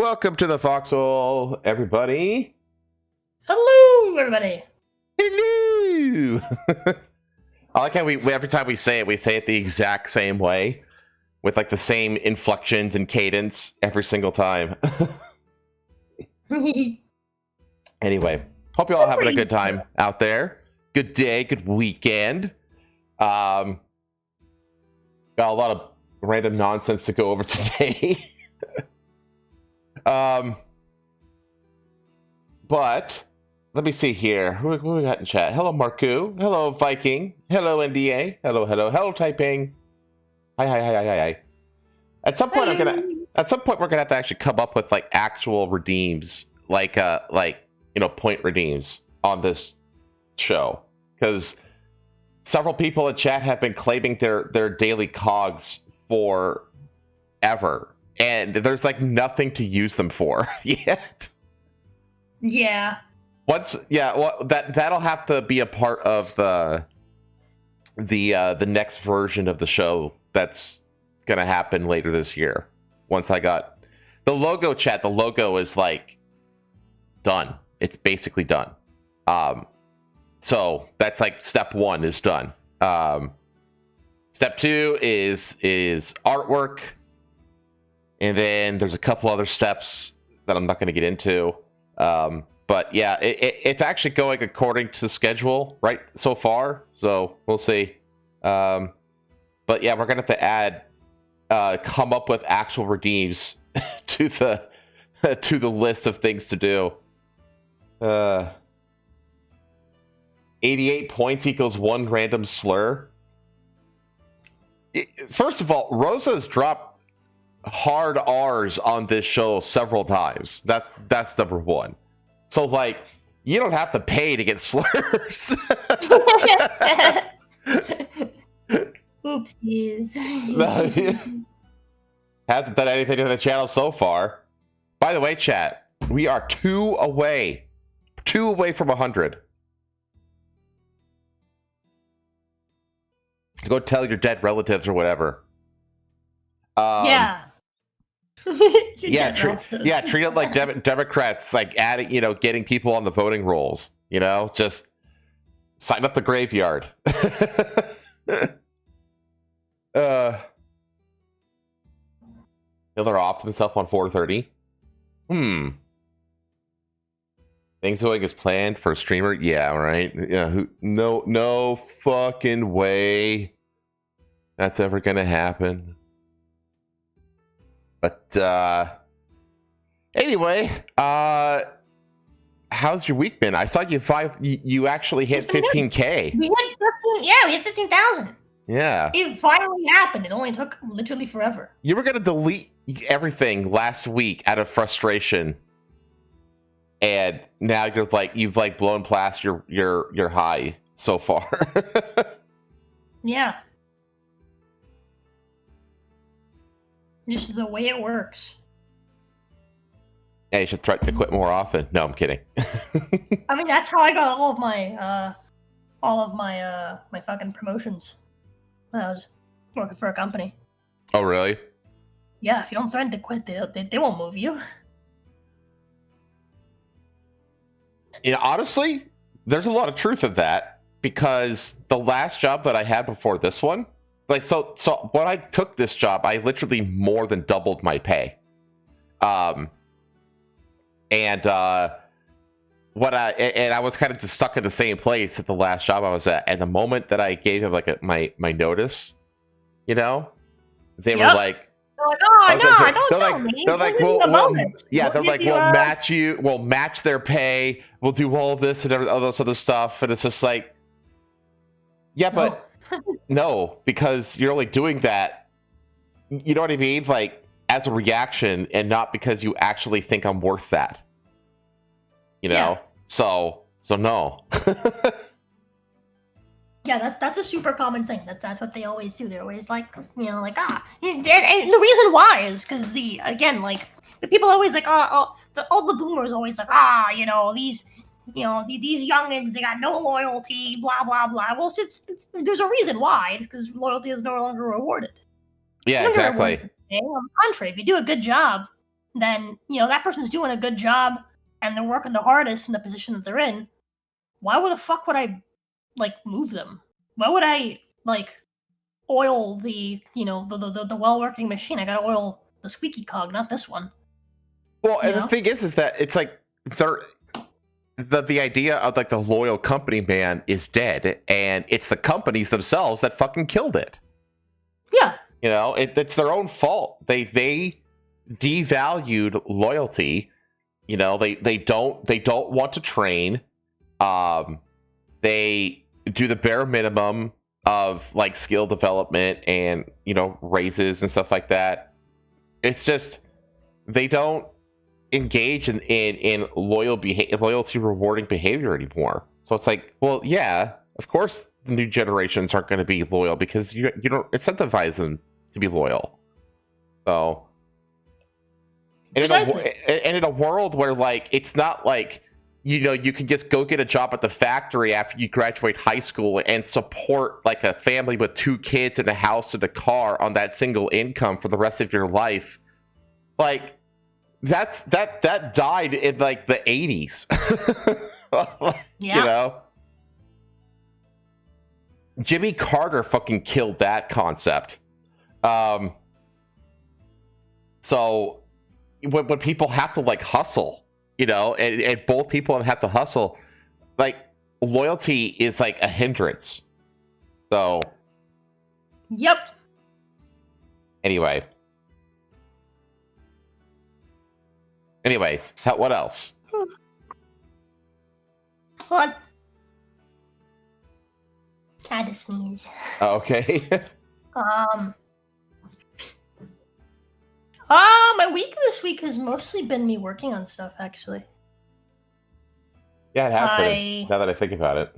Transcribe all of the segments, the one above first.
welcome to the Foxhole, everybody. Hello, everybody. Hello. I like how we every time we say it the exact same way, with like the same inflections and cadence every single time. Anyway, hope you all having a good time out there. Good day, good weekend. Got a lot of random nonsense to go over today. But let me see here. Who we got in chat? Hello, Marku. Hello, Viking. Hello, NDA. Hello, typing. Hi. At some point, we're gonna have to actually come up with like actual redeems, like point redeems on this show, because several people in chat have been claiming their daily cogs forever, and there's like nothing to use them for yet. Yeah. That'll have to be a part of the next version of the show that's gonna happen later this year. Once I got the logo, chat, the logo is like done. It's basically done. So that's like step one is done. Step two is artwork, and then there's a couple other steps that I'm not going to get into. But yeah, it's actually going according to the schedule right so far. So we'll see. But yeah, we're gonna have to add, come up with actual redeems to the list of things to do. 88 points equals one random slur. First of all, Rosa's dropped hard R's on this show several times. That's number one. So like, you don't have to pay to get slurs. Oopsies. Hasn't done anything to the channel so far. By the way, chat, we are two away from 100. Go tell your dead relatives or whatever. Yeah. Treat it like Democrats, like adding, getting people on the voting rolls. Just sign up the graveyard. Miller off himself on 430. Things going as planned for a streamer? Yeah, right. Yeah, no fucking way that's ever gonna happen. But anyway, how's your week been? I saw you actually hit 15K. We hit 15,000. Yeah. It finally happened. It only took literally forever. You were gonna delete everything last week out of frustration, and now you've blown past your high so far. Yeah. Just the way it works. Yeah, you should threaten to quit more often. No, I'm kidding. I mean, that's how I got all of my my fucking promotions when I was working for a company. Oh, really? Yeah, if you don't threaten to quit, they won't move you. Honestly, there's a lot of truth in that, because the last job that I had before this one, so when I took this job, I literally more than doubled my pay. And I was kind of just stuck in the same place at the last job I was at. And the moment that I gave him my notice, they were like, they're like, oh no, don't tell me. They're like, we'll match their pay, we'll do all of this and all this other stuff, and it's just like, yeah, but no, because you're only doing that, you know what I mean? Like, as a reaction, and not because you actually think I'm worth that. Yeah. So no. Yeah, that's a super common thing. That's what they always do. They're always like, and the reason why is because the people always like, all the boomers always like, these youngins, they got no loyalty, blah blah blah. Well, it's there's a reason why. It's because loyalty is no longer rewarded. Yeah, exactly. On the contrary, if you do a good job, then that person's doing a good job and they're working the hardest in the position that they're in. Why the fuck would I move them? Why would I oil the the well-working machine? I gotta oil the squeaky cog, not this one. Well, and the thing is that it's like the idea of the loyal company man is dead, and it's the companies themselves that fucking killed it. Yeah. It's their own fault. They devalued loyalty. They don't want to train. They do the bare minimum of skill development and raises and stuff like that. It's just they don't engage in loyalty rewarding behavior anymore. So it's well, yeah, of course the new generations aren't going to be loyal because you don't incentivize them to be loyal. So in a world where it's not you can just go get a job at the factory after you graduate high school and support a family with 2 kids and a house and a car on that single income for the rest of your life. That died in the 80s. Yeah. Jimmy Carter fucking killed that concept. So when people have to hustle, and both people have to hustle, loyalty is a hindrance. So yep. Anyways, what else? Hold on. Had to sneeze. Okay. My week this week has mostly been me working on stuff, actually. Yeah, it has been. Now that I think about it.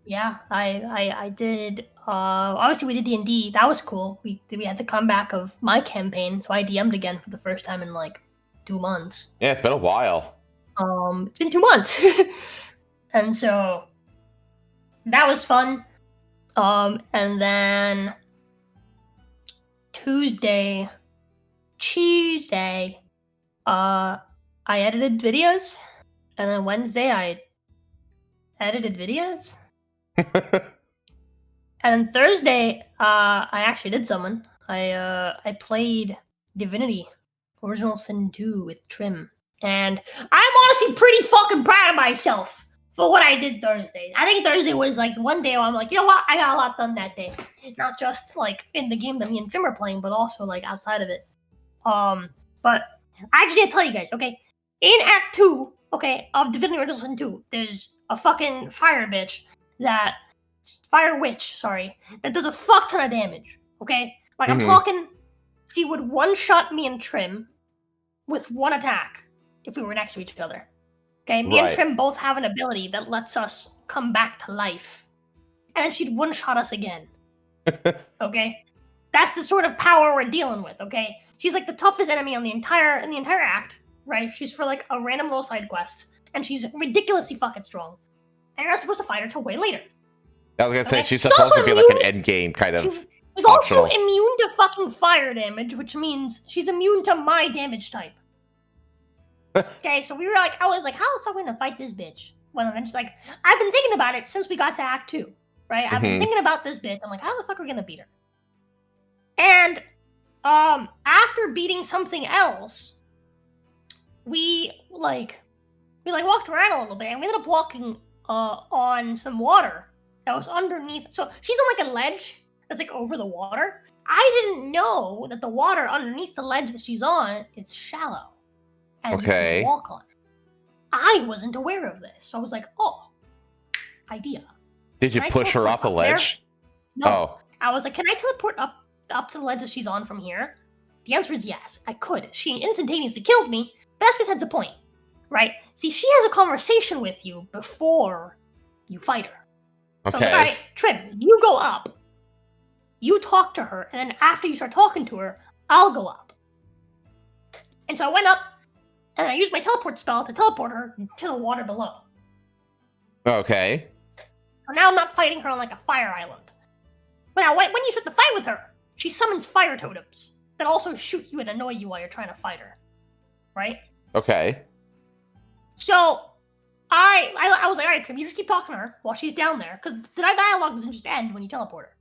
Yeah, I did. Obviously, we did D&D. That was cool. We had the comeback of my campaign, so I DM'd again for the first time in 2 months. Yeah, it's been a while. It's been 2 months, and so that was fun. And then Tuesday, I edited videos, and then Wednesday I edited videos, and then Thursday I actually did something. I played Divinity Original Sin 2 with Trim, and I'm honestly pretty fucking proud of myself for what I did Thursday. I think Thursday was the one day where I'm you know what, I got a lot done that day, not just in the game that me and Trim are playing, but also outside of it. But I just need to tell you guys, okay, in Act 2, okay, of Divinity Original Sin 2, there's a fucking fire witch, that does a fuck ton of damage, okay? I'm talking, she would one-shot me and Trim with one attack if we were next to each other. Okay, me and Trim both have an ability that lets us come back to life. And then she'd one-shot us again. Okay? That's the sort of power we're dealing with, okay? She's the toughest enemy in the entire act, right? She's for a random little side quest, and she's ridiculously fucking strong. And you're not supposed to fight her till way later. I was gonna say she's supposed to be an end game kind of. She's also immune to fucking fire damage, which means she's immune to my damage type. Okay, so we were I was how the fuck are we gonna fight this bitch? Well, then she's I've been thinking about it since we got to Act 2, right? I've been thinking about this bitch. I'm how the fuck are we gonna beat her? And after beating something else, we walked around a little bit, and we ended up walking on some water that was underneath. So she's on a ledge that's over the water. I didn't know that the water underneath the ledge that she's on is shallow, and you can walk on it. I wasn't aware of this, so I was oh, idea. Did you push her off the ledge? No. Oh. I was can I teleport up to the ledge that she's on from here? The answer is yes, I could. She instantaneously killed me, but that's besides the point, right? See, she has a conversation with you before you fight her. Okay. So all right, Trim, you go up. You talk to her, and then after you start talking to her, I'll go up. And so I went up, and I used my teleport spell to teleport her to the water below. Okay. So now I'm not fighting her on a fire island. But now, when you start the fight with her, she summons fire totems that also shoot you and annoy you while you're trying to fight her. right? Okay. So I was like, all right, Trim, you just keep talking to her while she's down there, because the dialogue doesn't just end when you teleport her,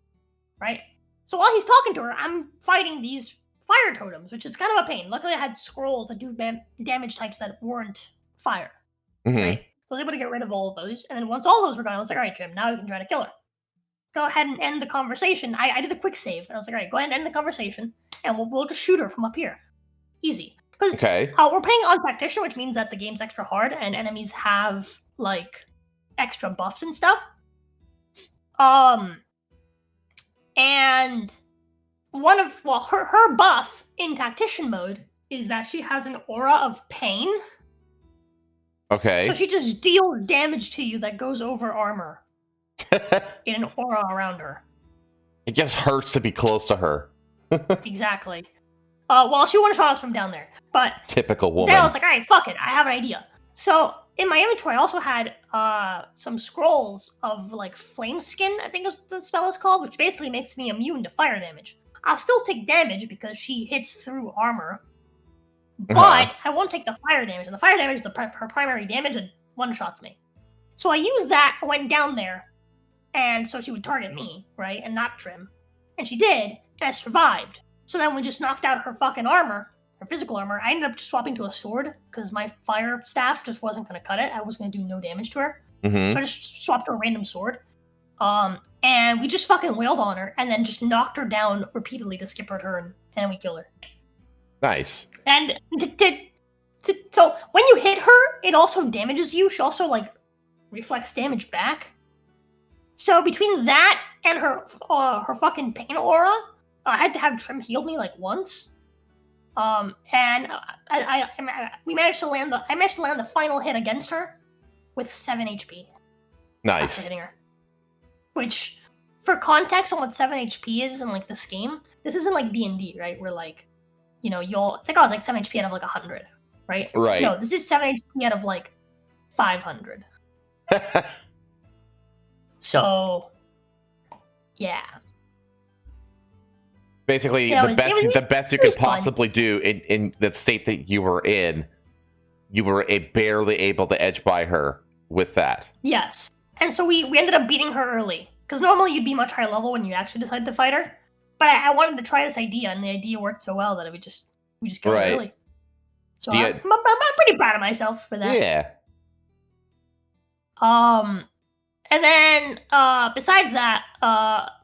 right? So while he's talking to her, I'm fighting these fire totems, which is kind of a pain. Luckily, I had scrolls that do damage types that weren't fire, right? So I was able to get rid of all of those, and then once all those were gone, I was like, all right, Trim, now you can try to kill her. Go ahead and end the conversation. I did a quick save, and I was like, all right, go ahead and end the conversation, and we'll just shoot her from up here. Easy. Because we're playing on Tactician, which means that the game's extra hard, and enemies have, like, extra buffs and stuff. And her buff in Tactician mode is that she has an aura of pain. Okay. So she just deals damage to you that goes over armor in an aura around her. It just hurts to be close to her. Exactly. Well, she one-shot us from down there, but typical woman. Then I was like, all right, fuck it, I have an idea. So in my inventory, I also had some scrolls of like flame skin, I think the spell is called, which basically makes me immune to fire damage. I'll still take damage because she hits through armor, but I won't take the fire damage, and the fire damage is her primary damage and one-shots me. So I used that, I went down there, and so she would target me, right, and not Trim. And she did, and I survived. So then we just knocked out her fucking armor, her physical armor. I ended up just swapping to a sword, because my fire staff just wasn't going to cut it. I was going to do no damage to her. So I just swapped to a random sword. And we just fucking wailed on her, and then just knocked her down repeatedly to skip her turn, and then we killed her. Nice. And so when you hit her, it also damages you. She also, like, reflects damage back. So between that and her fucking pain aura, I had to have Trim heal me like once, and I managed to land the final hit against her with 7 HP. Nice. After hitting her. Which, for context on what 7 HP is in like this game, this isn't like D&D, right? Where like, you know, it's like 7 HP out of like 100, right? Right. No, this is 7 HP out of like 500. So, yeah. Basically, the best you could possibly do in the state that you were in, you were barely able to edge by her with that. Yes. And so we ended up beating her early. Because normally you'd be much higher level when you actually decide to fight her. But I wanted to try this idea, and the idea worked so well that we just killed her early. So I'm pretty proud of myself for that. Yeah. And then, besides that,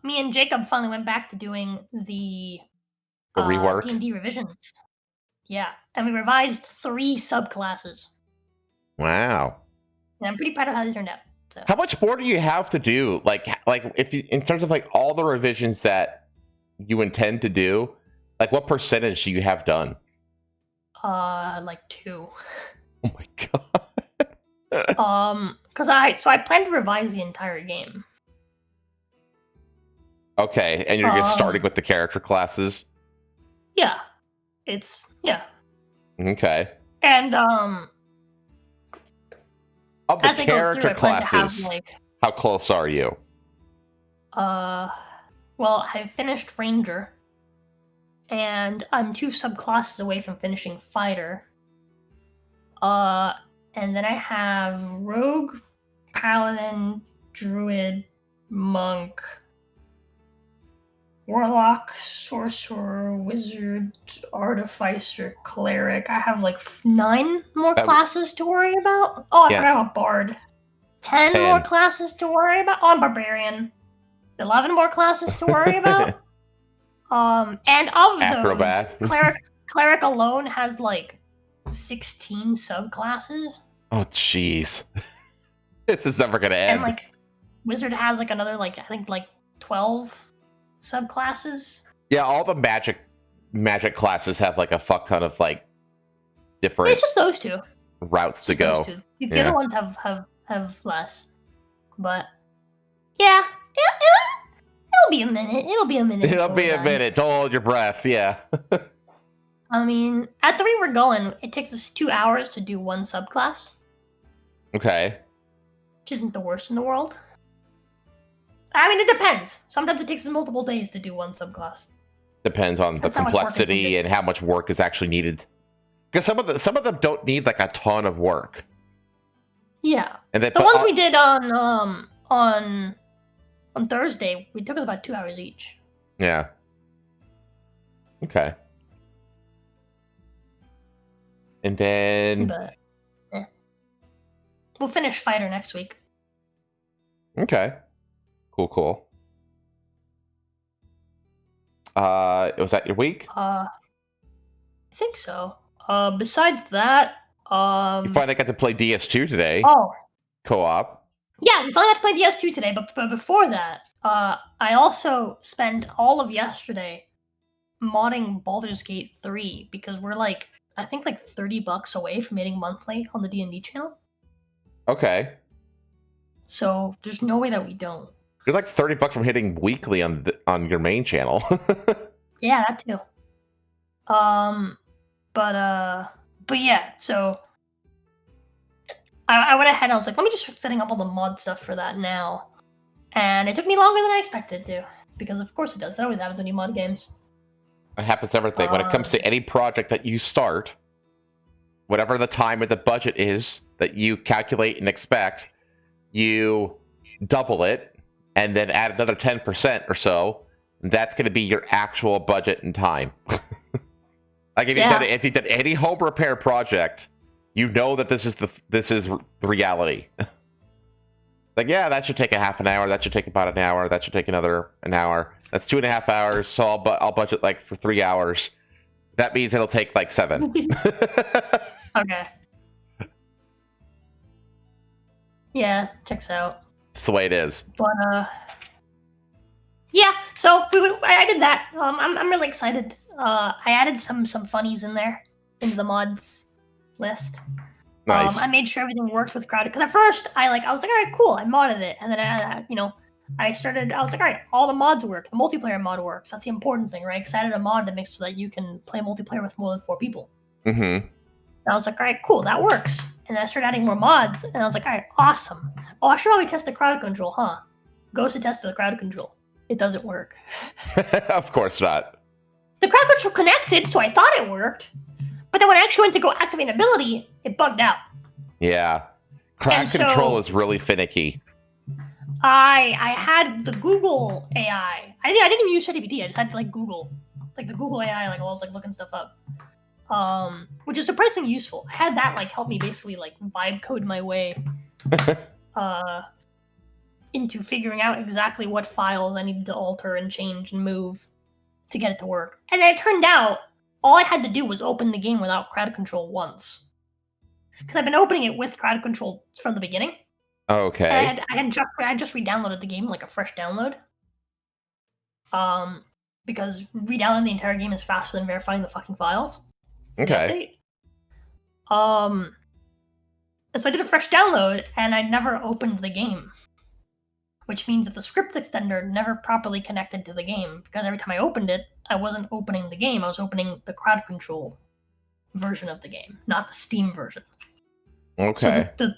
me and Jacob finally went back to doing the rework? D&D revisions. Yeah, and we revised 3 subclasses. Wow. And I'm pretty proud of how they turned out. So. How much more do you have to do? Like if you, in terms of like all the revisions that you intend to do, like what percentage do you have done? Like 2. Oh my god. Because I plan to revise the entire game. Okay, and you're just starting with the character classes? Yeah. Okay. And, of the character classes, how close are you? Well, I finished Ranger, and I'm 2 subclasses away from finishing Fighter. And then I have Rogue, Paladin, Druid, Monk, Warlock, Sorcerer, Wizard, Artificer, Cleric. I have like 9 more classes to worry about. Oh, I forgot about Bard. 10 more classes to worry about. Oh, Barbarian. 11 more classes to worry about. And of Acrobat. those, Cleric alone has like 16 subclasses. Oh, jeez. This is never gonna end. And like, Wizard has like another like, I think like 12 subclasses. Yeah, all the magic classes have like a fuck ton of like different. It's just those 2 routes to go. The other ones have less, but yeah, it'll be a minute. It'll be a minute. It'll be a minute. Don't hold your breath. Yeah. I mean, at the rate we're going, it takes us 2 hours to do 1 subclass. Okay. Which isn't the worst in the world. I mean, it depends. Sometimes it takes us multiple days to do 1 subclass. Depends on the complexity and how much work is actually needed. Because some of them don't need like a ton of work. Yeah. And they The ones we did on Thursday, we took us about 2 hours each. Yeah. Okay. And then But we'll finish Fighter next week. okay. Cool. Was that your week? I think so. Besides that, You finally got to play DS2 today. Oh. Co-op. Yeah, we finally got to play DS2 today, but before that, I also spent all of yesterday modding Baldur's Gate 3 because we're like, I think like $30 away from hitting monthly on the D&D channel. Okay. So there's no way that we don't. You're like $30 from hitting weekly on your main channel. Yeah, that too. But yeah, so I went ahead and I was like, let me just start setting up all the mod stuff for that now. And it took me longer than I expected to, because of course it does. That always happens when you mod games. It happens to everything. When it comes to any project that you start, whatever the time and the budget is that you calculate and expect, you double it and then add another 10% or so. And that's going to be your actual budget and time. Like if you've done any home repair project, you know that this is the reality. Like, yeah, that should take a half an hour. That should take about an hour. That should take an hour. That's 2.5 hours. So I'll budget like for 3 hours. That means it'll take like 7. Okay. Yeah, checks out. It's the way it is. But yeah. So I did that. I'm really excited. I added some funnies in there into the mods list. Nice. I made sure everything worked with crowd, because at first I was like, all right, cool, I modded it, and then I was like, all right, all the mods work, the multiplayer mod works. That's the important thing, right? Because I added a mod that makes so that you can play multiplayer with more than 4 people. Mm-hmm. And I was like, all right, cool, that works. And then I started adding more mods, and I was like, all right, awesome. Oh, I should probably test the crowd control, huh? Goes to test the crowd control. It doesn't work. Of course not. The crowd control connected, so I thought it worked. But then when I actually went to go activate an ability, it bugged out. Yeah. Crowd control is really finicky. I had the Google AI. I didn't even use ChatGPT. I just had like Google. Like the Google AI, like I was like looking stuff up. Which is surprisingly useful. I had that like help me basically like vibe code my way into figuring out exactly what files I needed to alter and change and move to get it to work. And then it turned out all I had to do was open the game without crowd control once. Because I've been opening it with crowd control from the beginning. Okay. I had just re-downloaded the game, like a fresh download. Because re-downloading the entire game is faster than verifying the fucking files. Okay. And so I did a fresh download, and I never opened the game. Which means that the script extender never properly connected to the game, because every time I opened it, I wasn't opening the game, I was opening the crowd control version of the game, not the Steam version. Okay. So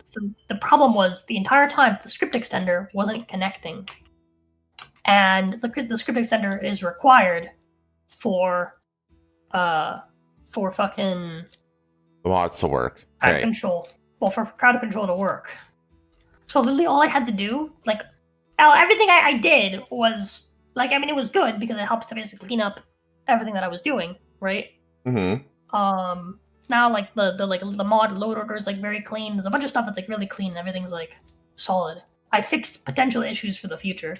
the problem was the entire time the script extender wasn't connecting, and the script extender is required for fucking The mods to work. crowd control. Well, for crowd control to work. So literally all I had to do, like, everything I did was like, I mean, it was good because it helps to basically clean up everything that I was doing, right? Mm-hmm. Now like the mod load order is like very clean. There's a bunch of stuff that's like really clean and everything's like solid. I fixed potential issues for the future.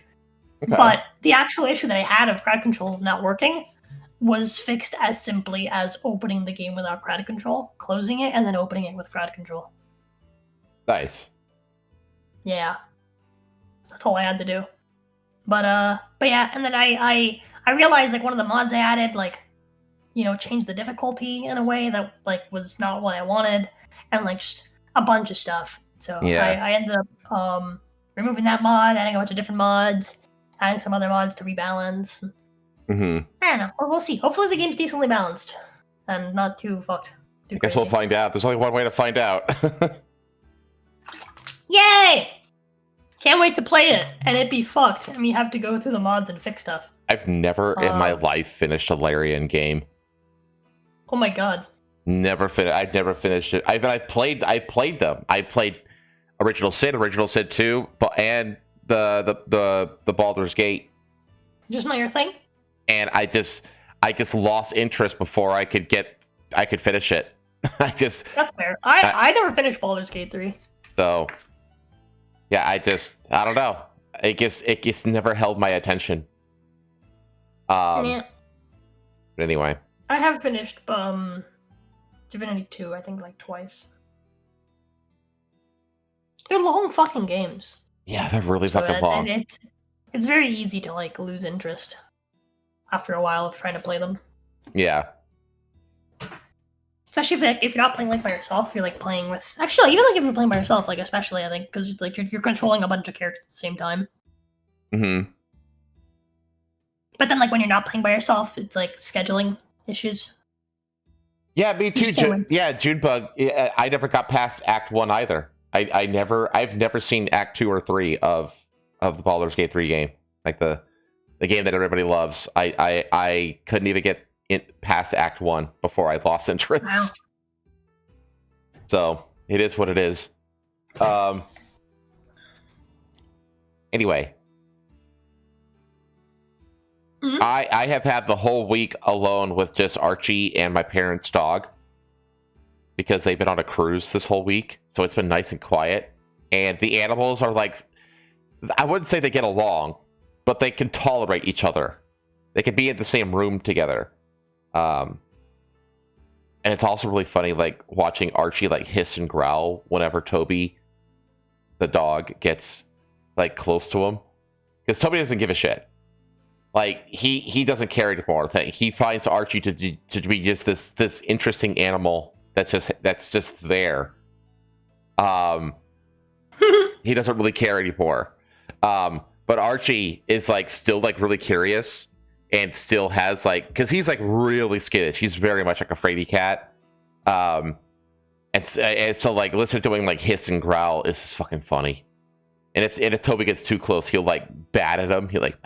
Okay. But the actual issue that I had of crowd control not working was fixed as simply as opening the game without crowd control, closing it, and then opening it with crowd control. Nice. Yeah. That's all I had to do. But yeah, and then I realized like one of the mods I added, like, changed the difficulty in a way that like was not what I wanted, and like just a bunch of stuff. So yeah. I ended up removing that mod, adding a bunch of different mods, adding some other mods to rebalance. Mm-hmm. I don't know. We'll see. Hopefully the game's decently balanced and not too fucked. I guess we'll find out. There's only one way to find out. Yay! Can't wait to play it and it be fucked. I mean, you have to go through the mods and fix stuff. I've never in my life finished a Larian game. Oh my god. Never finished. I've never finished it. I played them. I played Original Sin 2, and the Baldur's Gate. Just not your thing. And I just lost interest before I could finish it. That's fair. I never finished Baldur's Gate 3. So yeah, I don't know. It just never held my attention. Yeah. But anyway. I have finished Divinity 2, I think, like twice. They're long fucking games. Yeah, they're really fucking long. It's very easy to like lose interest after a while of trying to play them. Yeah. Especially if you're not playing like by yourself, you're like playing with. Actually, even like if you're playing by yourself, like especially I think because like you're controlling a bunch of characters at the same time. Mm-hmm. But then like when you're not playing by yourself, it's like scheduling issues. Yeah, me too. Junebug. I never got past Act 1 either. I've never seen Act 2 or 3 of the Baldur's Gate 3 game, like the game that everybody loves. I couldn't even get past Act 1 before I lost interest. Wow. So it is what it is. Anyway, I have had the whole week alone with just Archie and my parents' dog because they've been on a cruise this whole week. So it's been nice and quiet. And the animals are like, I wouldn't say they get along, but they can tolerate each other. They can be in the same room together. And it's also really funny, like watching Archie like hiss and growl whenever Toby, the dog, gets like close to him, because Toby doesn't give a shit. Like he doesn't care anymore. He finds Archie to be just this interesting animal that's just there. He doesn't really care anymore. But Archie is like still like really curious and still has like, because he's like really skittish. He's very much like a fraidy cat. And so like listening to him like hiss and growl is just fucking funny. And if Toby gets too close, he'll like bat at him. He'll like,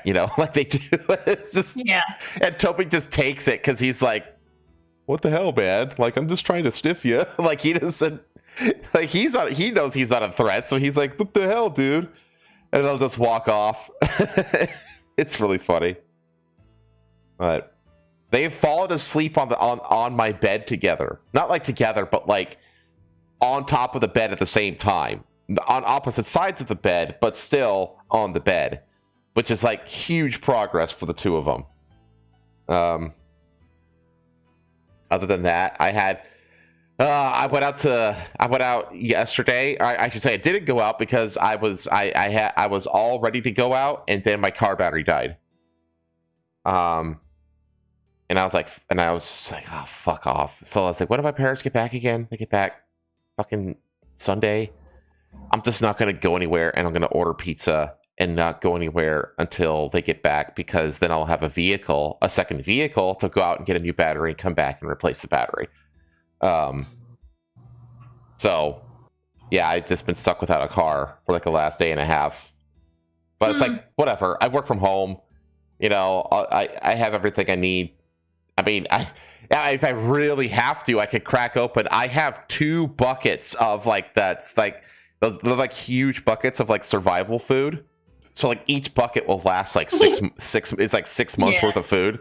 you know, like they do. It's just, yeah. And Toby just takes it because he's like, "What the hell, man? Like I'm just trying to sniff you." Like he doesn't, like he knows he's not a threat, so he's like, "What the hell, dude?" And they'll just walk off. It's really funny. But they've fallen asleep on my bed together. Not like together, but like on top of the bed at the same time. On opposite sides of the bed, but still on the bed, which is like huge progress for the two of them. Other than that, I went out yesterday. I should say I didn't go out because I was all ready to go out, and then my car battery died. And I was like, oh, fuck off. So I was like, when do my parents get back again? They get back fucking Sunday. I'm just not going to go anywhere, and I'm going to order pizza and not go anywhere until they get back, because then I'll have a second vehicle to go out and get a new battery and come back and replace the battery. So yeah, I've just been stuck without a car for like the last day and a half, but it's like, whatever. I work from home, you know, I have everything I need. I mean, if I really have to, I could crack open. I have 2 buckets of like, that's like, they're like huge buckets of like survival food. So like each bucket will last like six. It's like 6 months worth of food.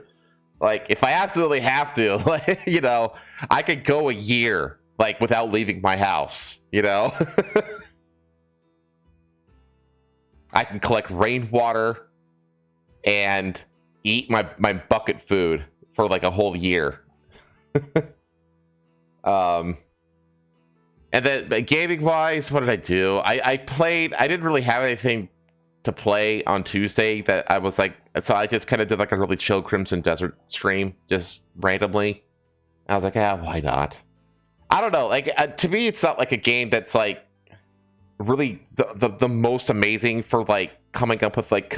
Like if I absolutely have to, like, you know, I could go a year like without leaving my house. You know, I can collect rainwater and eat my bucket food for like a whole year. And then gaming wise, what did I do? I played. I didn't really have anything to play on Tuesday that I was like, so I just kind of did like a really chill Crimson Desert stream just randomly. I was like, why not? I don't know. Like to me, it's not like a game that's like really the most amazing for like coming up with like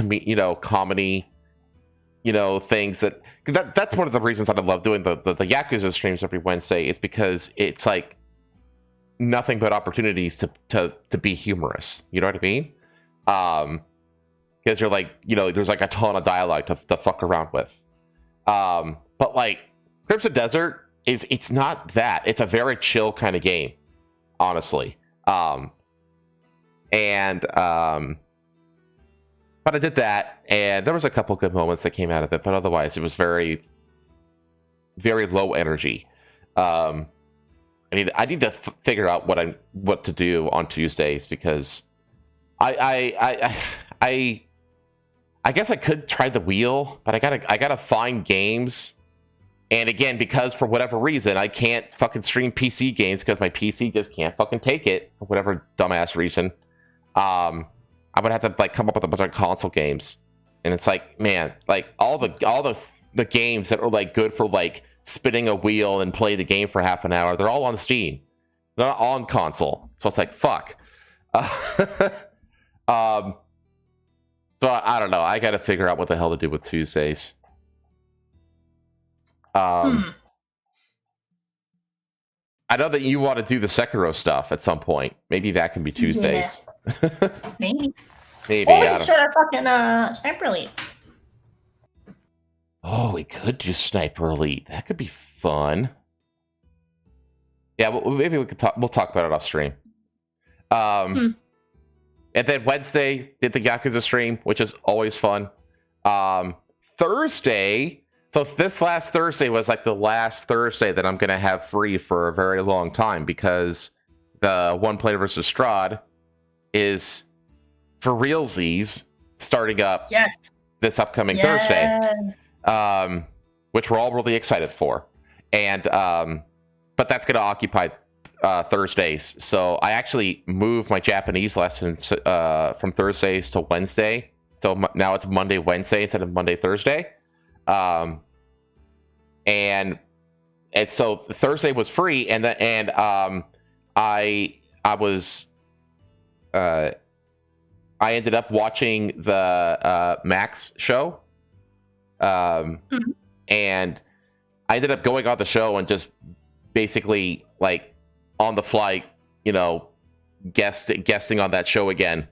comedy, you know, things that's one of the reasons I love doing the Yakuza streams every Wednesday, is because it's like nothing but opportunities to be humorous. You know what I mean? Because you're like, you know, there's like a ton of dialogue to fuck around with. But like Crimson Desert, it's not that. It's a very chill kind of game, honestly. But I did that, and there was a couple good moments that came out of it, but otherwise it was very, very low energy. I need to figure out what to do on Tuesdays, because I guess I could try the wheel, but I gotta find games. And again, because for whatever reason I can't fucking stream PC games because my PC just can't fucking take it for whatever dumbass reason. I would have to like come up with a bunch of console games, and it's like, man, like all the games that are like good for like spinning a wheel and play the game for half an hour, they're all on Steam. They're not on console, so it's like fuck. So I don't know. I got to figure out what the hell to do with Tuesdays. I know that you want to do the Sekiro stuff at some point. Maybe that can be Tuesdays. Yeah. Maybe. Maybe. Or we should start a fucking Sniper Elite. Oh, we could do Sniper Elite. That could be fun. Yeah, well, maybe we could talk. We'll talk about it off stream. And then Wednesday did the Yakuza stream, which is always fun. Thursday. So this last Thursday was like the last Thursday that I'm going to have free for a very long time, because the One Player versus Strahd is for realsies starting up this upcoming Thursday, which we're all really excited for. And but that's going to occupy Thursdays. So I actually moved my Japanese lessons from Thursdays to Wednesday. So now it's Monday, Wednesday instead of Monday, Thursday. And so Thursday was free, and I ended up watching the Max show, and I ended up going on the show and just basically like on the fly, guesting on that show again,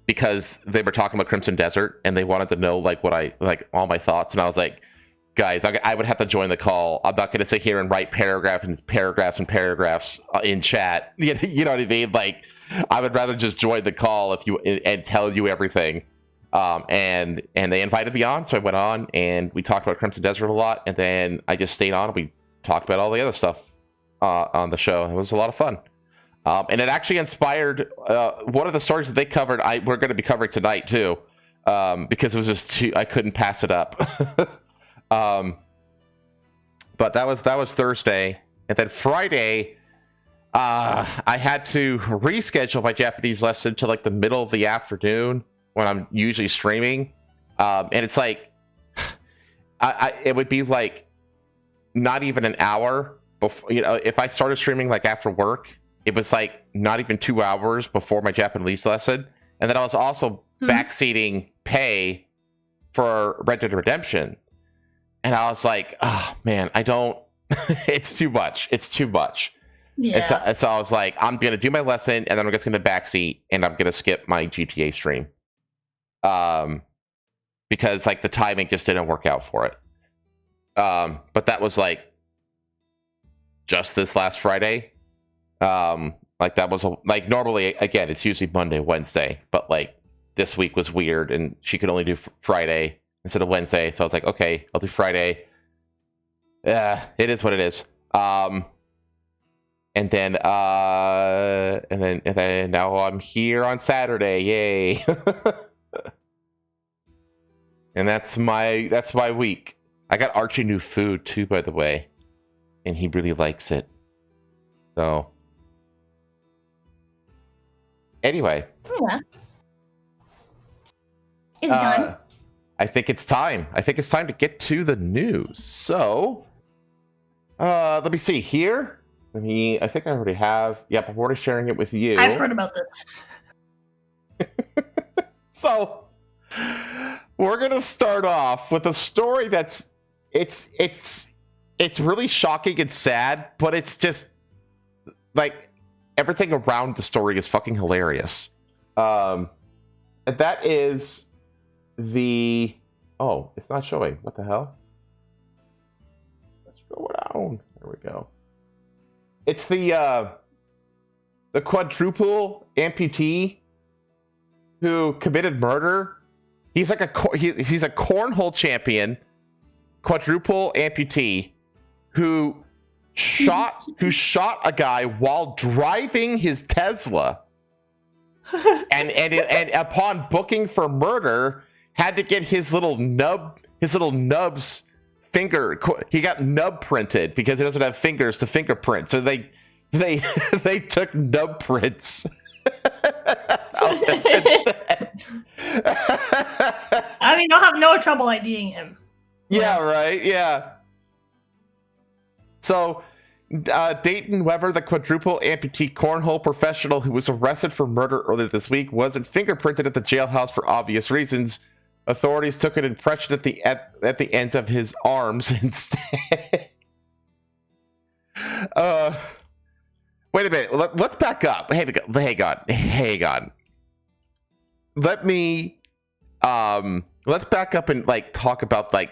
because they were talking about Crimson Desert and they wanted to know like all my thoughts, and I was like, guys, I would have to join the call. I'm not going to sit here and write paragraphs and paragraphs in chat. You know what I mean? Like, I would rather just join the call and tell you everything. And they invited me on, so I went on and we talked about Crimson Desert a lot, and then I just stayed on and we talked about all the other stuff on the show. It was a lot of fun. And it actually inspired one of the stories that they covered. We're going to be covering tonight too, because it was just I couldn't pass it up. But that was Thursday, and then Friday, I had to reschedule my Japanese lesson to like the middle of the afternoon when I'm usually streaming, and it's like, it would be like not even an hour before, if I started streaming like after work, it was like not even 2 hours before my Japanese lesson, and then I was also backseating pay for Red Dead Redemption. And I was like, oh, man, I don't... It's too much. It's too much. Yeah. And so I was like, I'm going to do my lesson, and then I'm just going to backseat, and I'm going to skip my GTA stream. Because, like, the timing just didn't work out for it. But that was, like, just this last Friday. Like, that was... normally, again, it's usually Monday, Wednesday. But, like, this week was weird, and she could only do Friday instead of Wednesday, so I was like, okay, I'll do Friday. It is what it is. And then now I'm here on Saturday, yay! And that's my week. I got Archie new food too, by the way, and he really likes it. So, anyway, it's done. I think it's time. I think it's time to get to the news. So, let me see here. I think I already have. Yep, I'm already sharing it with you. I've heard about this. So, we're gonna start off with a story that's it's really shocking and sad, but it's just like everything around the story is fucking hilarious. And that is it's not showing. What the hell? What's going go. It's the quadruple amputee who committed murder. He's like he's a cornhole champion, quadruple amputee who shot a guy while driving his Tesla, and upon booking for murder, had to get his little nubs finger. He got nub printed because he doesn't have fingers to fingerprint. So they took nub prints. I mean, you'll have no trouble IDing him. Yeah, right. Yeah. So, Dayton Weber, the quadruple amputee cornhole professional who was arrested for murder earlier this week, wasn't fingerprinted at the jailhouse for obvious reasons. Authorities took an impression at the ends of his arms instead. Wait a minute. Let's back up. Hang on. Let me let's back up and like talk about like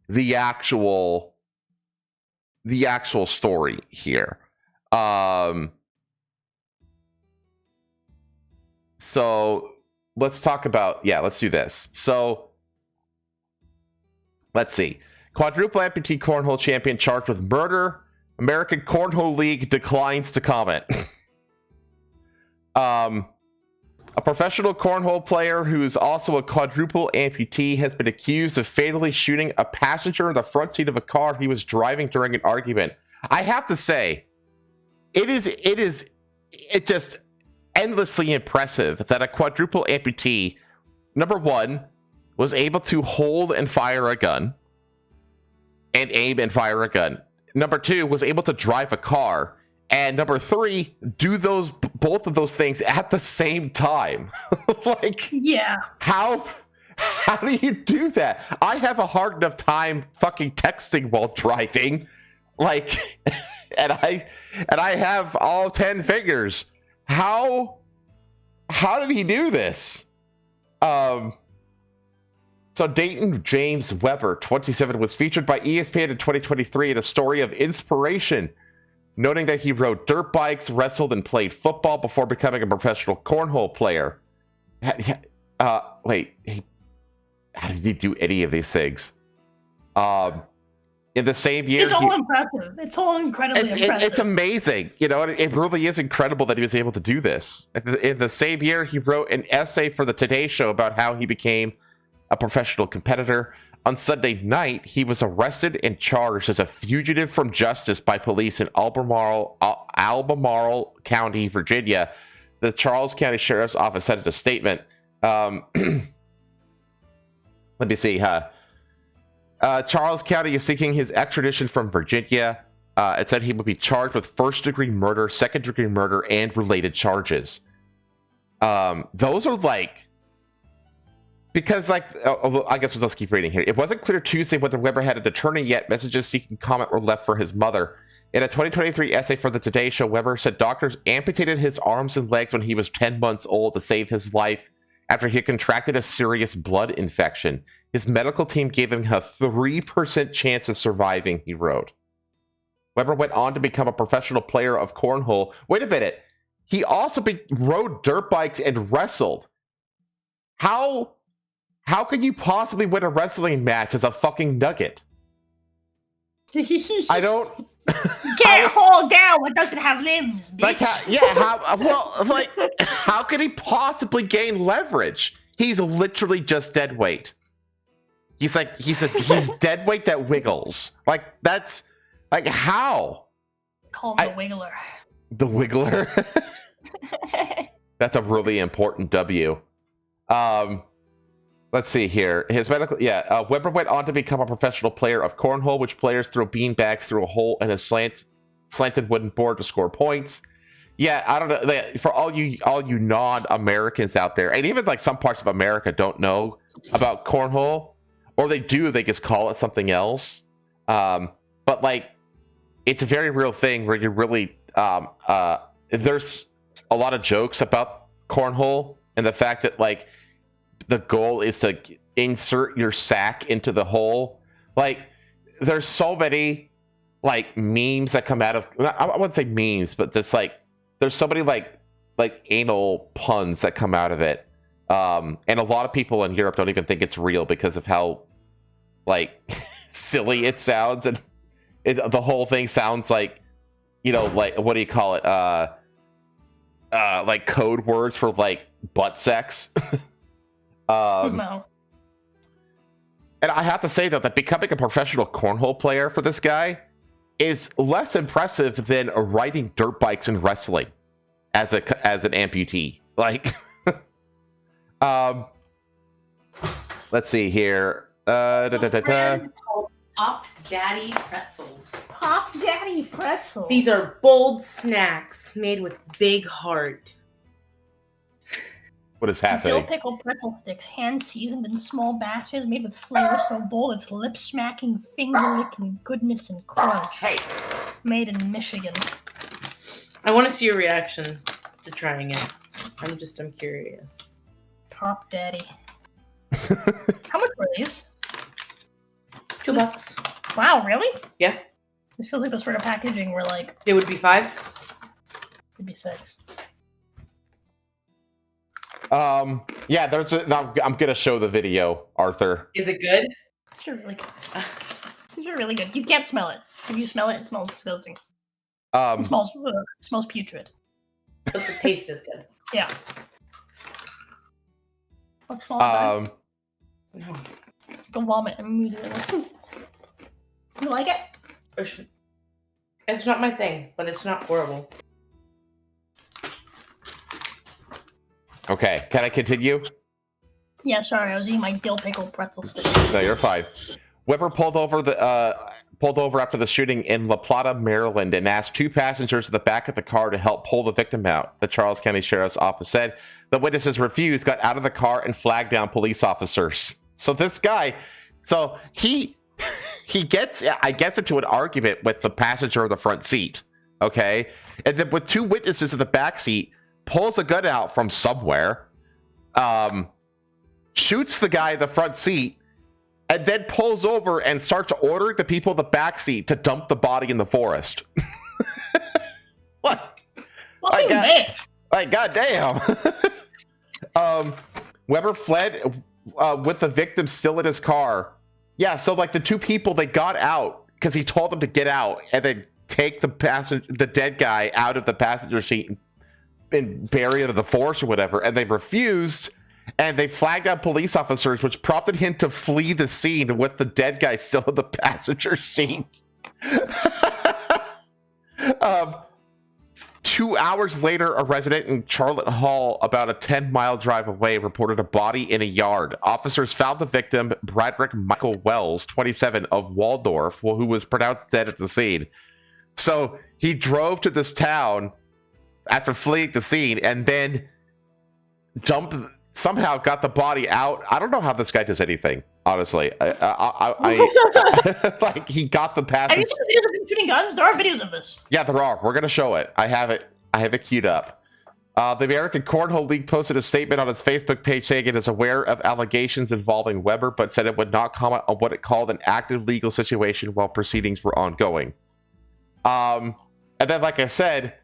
the actual story here. So let's talk about, let's do this. So let's see. Quadruple amputee cornhole champion charged with murder. American Cornhole League declines to comment. A professional cornhole player who is also a quadruple amputee has been accused of fatally shooting a passenger in the front seat of a car he was driving during an argument. I have to say, it is just endlessly impressive that a quadruple amputee, number one, was able to hold and fire a gun, and aim and fire a gun. Number two, was able to drive a car. And number three, do both of those things at the same time. Like, yeah. How do you do that? I have a hard enough time fucking texting while driving. Like, and I have all 10 fingers. How did he do this? So Dayton James Weber, 27, was featured by ESPN in 2023 in a story of inspiration, noting that he rode dirt bikes, wrestled, and played football before becoming a professional cornhole player. Wait, how did he do any of these things? In the same year, it's all impressive. It's all incredibly impressive. It's amazing. You know, it really is incredible that he was able to do this. In the same year, he wrote an essay for the Today Show about how he became a professional competitor. On Sunday night, he was arrested and charged as a fugitive from justice by police in Albemarle County, Virginia. The Charles County Sheriff's Office said in a statement. Let me see. Charles County is seeking his extradition from Virginia. It said he would be charged with first-degree murder, second-degree murder, and related charges. Those are like... Because, like, I guess let's keep reading here. It wasn't clear Tuesday whether Weber had an attorney yet. Messages seeking comment were left for his mother. In a 2023 essay for the Today Show, Weber said doctors amputated his arms and legs when he was 10 months old to save his life after he contracted a serious blood infection. His medical team gave him a 3% chance of surviving, he wrote. Weber went on to become a professional player of cornhole. Wait a minute. He also rode dirt bikes and wrestled. How can you possibly win a wrestling match as a fucking nugget? I don't... Can't hold down what doesn't have limbs, bitch. How can he possibly gain leverage? He's literally just dead weight. He's dead weight that wiggles. Like, that's... Like, how? Call him the Wiggler. The Wiggler? That's a really important W. Let's see here. His medical... Weber went on to become a professional player of cornhole, which players throw beanbags through a hole in a slanted wooden board to score points. Yeah, I don't know. For all you non-Americans out there, and even like some parts of America don't know about cornhole, or they do, they just call it something else. But like, it's a very real thing where you really... there's a lot of jokes about cornhole and the fact that like, the goal is to insert your sack into the hole. Like, there's so many like memes that come out of, I wouldn't say memes, but just like there's so many like anal puns that come out of it. And a lot of people in Europe don't even think it's real because of how like silly it sounds, and the whole thing sounds like, you know, like, what do you call it? Like code words for like butt sex. No. And I have to say though that becoming a professional cornhole player for this guy is less impressive than riding dirt bikes and wrestling as an amputee. Like, let's see here. It's called Pop Daddy Pretzels. Pop Daddy pretzels. These are bold snacks made with big heart. What is dill happening? pickle pretzel sticks, hand seasoned in small batches, made with flavor so bold it's lip smacking, finger licking goodness and crunch. Hey, Made in Michigan. I want to see your reaction to trying it. I'm curious. Pop Daddy. How much were these? $2. Wow, really? Yeah, This feels like the sort of packaging where like it would be $5. it'd be 6. yeah, I'm gonna show the video, Arthur. Is it good? These are really good. These are really good. You can't smell it. If you smell it, it smells disgusting. It smells putrid. But the taste is good. Yeah. What smells bad? No. Go vomit immediately. You like it? It's not my thing, but it's not horrible. Okay, can I continue? Yeah, sorry, I was eating my dill pickle pretzel sticks. No, you're fine. Weber pulled over after the shooting in La Plata, Maryland, and asked 2 passengers in the back of the car to help pull the victim out. The Charles County Sheriff's Office said the witnesses refused, got out of the car, and flagged down police officers. So this guy, he gets into an argument with the passenger in the front seat, okay, and then with 2 witnesses in the back seat, pulls a gun out from somewhere, shoots the guy in the front seat, and then pulls over and starts ordering the people in the back seat to dump the body in the forest. What? Like, goddamn. Weber fled with the victim still in his car. Yeah, so like the 2 people, they got out because he told them to get out and then take the dead guy out of the passenger seat and bury it in the forest or whatever, and they refused. And they flagged out police officers, which prompted him to flee the scene with the dead guy still in the passenger seat. 2 hours later, a resident in Charlotte Hall, about a 10-mile drive away, reported a body in a yard. Officers found the victim, Bradrick Michael Wells, 27, of Waldorf, who was pronounced dead at the scene. So he drove to this town after fleeing the scene and then somehow got the body out. I don't know how this guy does anything, honestly. I like, he got the passage. Have you seen videos of him shooting guns? There are videos of this. Yeah, there are. We're gonna show it. I have it queued up. The American Cornhole League posted a statement on its Facebook page saying it is aware of allegations involving Weber, but said it would not comment on what it called an active legal situation while proceedings were ongoing. And then, like I said,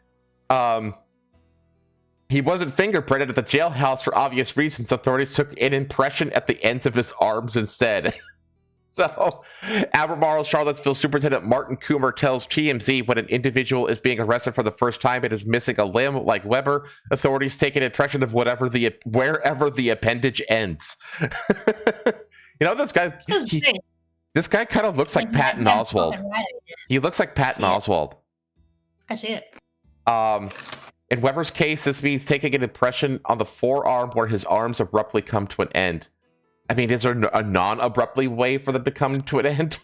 he wasn't fingerprinted at the jailhouse for obvious reasons. Authorities took an impression at the ends of his arms instead. So, Albemarle Charlottesville Superintendent Martin Coomer tells TMZ when an individual is being arrested for the first time and is missing a limb like Weber, authorities take an impression of wherever the appendage ends. You know, this guy, this guy kind of looks like Patton Oswalt. He looks like Patton Oswalt. I see it. In Weber's case, this means taking an impression on the forearm where his arms abruptly come to an end. I mean, is there a non-abruptly way for them to come to an end?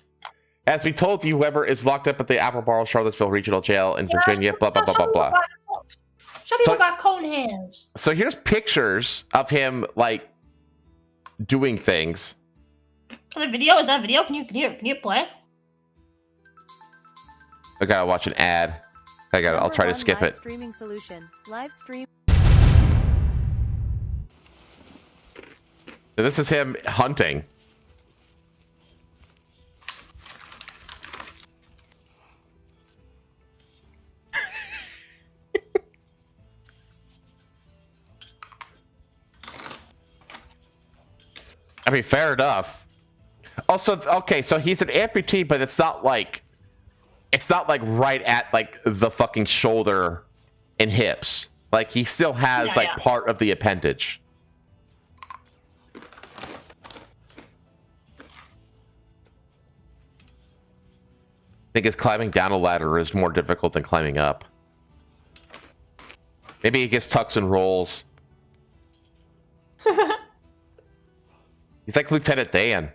As we told you, Weber is locked up at the Albemarle Charlottesville Regional Jail in Virginia, blah, blah, blah, blah, blah. Some people got cone hands. So here's pictures of him, like, doing things. The video? Is that video? Can you play? I gotta watch an ad. I'll try to skip it. Streaming solution. Live stream. So this is him hunting. I mean, fair enough. Also, okay, so he's an amputee, but it's not like right at like the fucking shoulder and hips. Like he still has part of the appendage. I think his climbing down a ladder is more difficult than climbing up. Maybe he gets tucks and rolls. He's like Lieutenant Dan.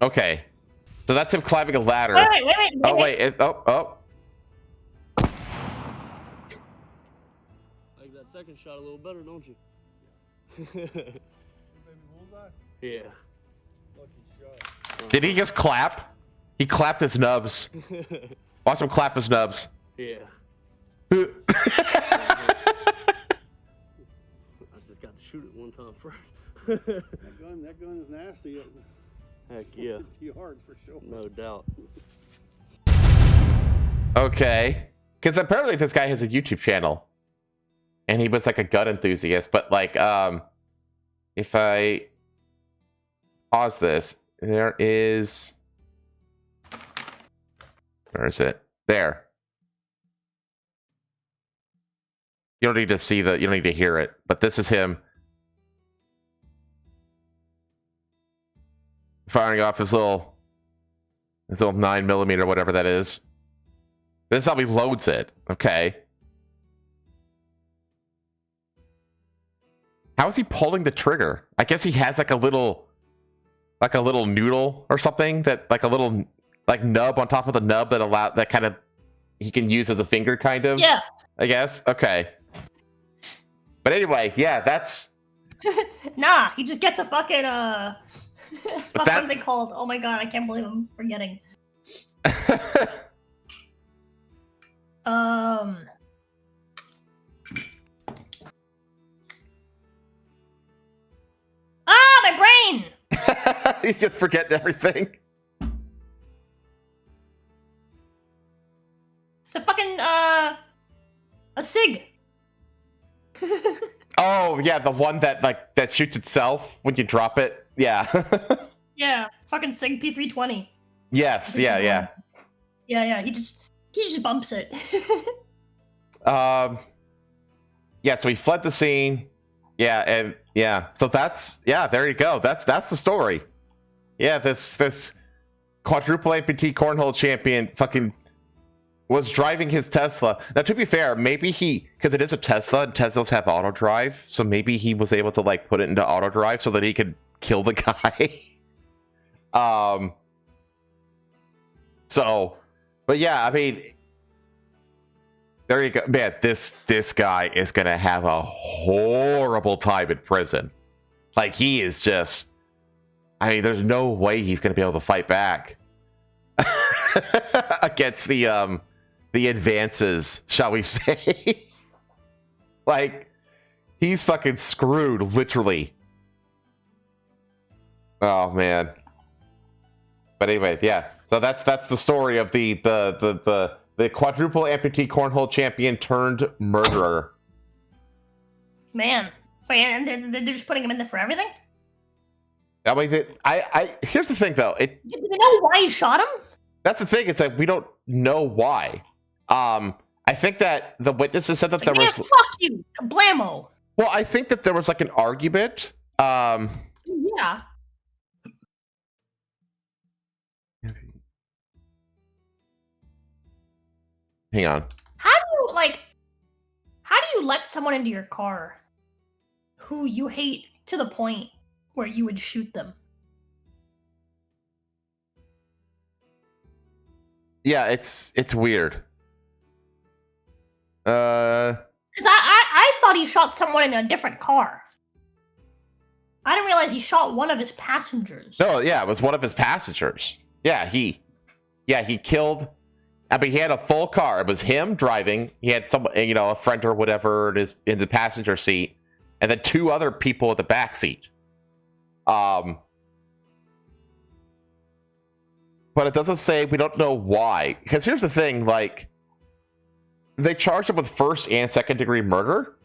Okay. So that's him climbing a ladder. Wait. Oh. Like that second shot a little better, don't you? Yeah. Did he just clap? He clapped his nubs. Watch him clap his nubs. Yeah. I just got to shoot it one time first. That gun is nasty. Heck yeah. Too hard for sure. No doubt. Okay. Because apparently this guy has a YouTube channel. And he was like a gun enthusiast. But like, if I pause this, there is... Where is it? There. You don't need to see you don't need to hear it, but this is him firing off his little 9mm, whatever that is. This is how he loads it. Okay. How is he pulling the trigger? I guess he has like a little noodle or something that like a little like nub on top of the nub that kind of he can use as a finger kind of. Yeah. I guess. Okay. But anyway, yeah, that's... Nah, he just gets a fucking, what are they called? Oh my god, I can't believe I'm forgetting. My brain! He's just forgetting everything. It's a fucking, a SIG. Oh yeah, the one that shoots itself when you drop it. Yeah. Yeah, fucking SIG P320. Yes. Yeah. Yeah. He just bumps it. Yeah. So he fled the scene. Yeah, and yeah. So there you go. That's the story. Yeah. This quadruple amputee cornhole champion fucking was driving his Tesla. Now, to be fair, maybe because it is a Tesla and Teslas have auto drive, so maybe he was able to like put it into auto drive so that he could kill the guy. But yeah, I mean, there you go, man. This guy is gonna have a horrible time in prison. Like he is just. I mean, there's no way he's gonna be able to fight back against the advances, shall we say. Like he's fucking screwed, literally. Oh man. But anyway, yeah. So that's the story of the quadruple amputee cornhole champion turned murderer. Man. Wait, and they're just putting him in there for everything? I mean, here's the thing though. Do they know why he shot him? That's the thing. It's like we don't know why. I think that the witnesses said that there was. Fuck you, blammo. Well, I think that there was like an argument. Yeah. Hang on. How do you let someone into your car who you hate to the point where you would shoot them? Yeah, it's weird. Because I thought he shot someone in a different car. I didn't realize he shot one of his passengers. No, yeah, it was one of his passengers. Yeah, he killed. I mean, he had a full car. It was him driving. He had some, a friend or whatever in the passenger seat, and then two other people in the back seat. But but it doesn't say. We don't know why. Because here's the thing: like, they charged him with first and second degree murder.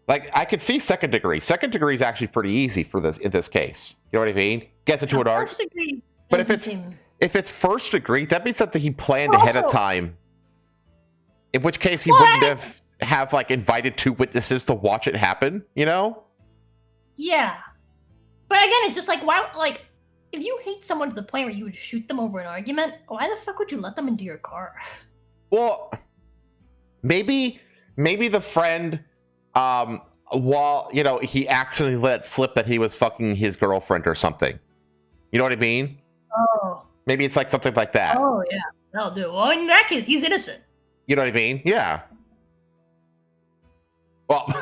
Like, I could see second degree. Second degree is actually pretty easy for this in this case. You know what I mean? Gets into an arc. But if it's first degree, that means that he planned ahead of time. In which case, he wouldn't have like invited 2 witnesses to watch it happen. You know? Yeah. But again, it's just like, why? Like, if you hate someone to the point where you would shoot them over an argument, why the fuck would you let them into your car? Well, maybe the friend, while he accidentally let slip that he was fucking his girlfriend or something. You know what I mean? Oh. Maybe it's like something like that. Oh yeah, that'll do. Well, in that case, he's innocent. You know what I mean? Yeah. Well,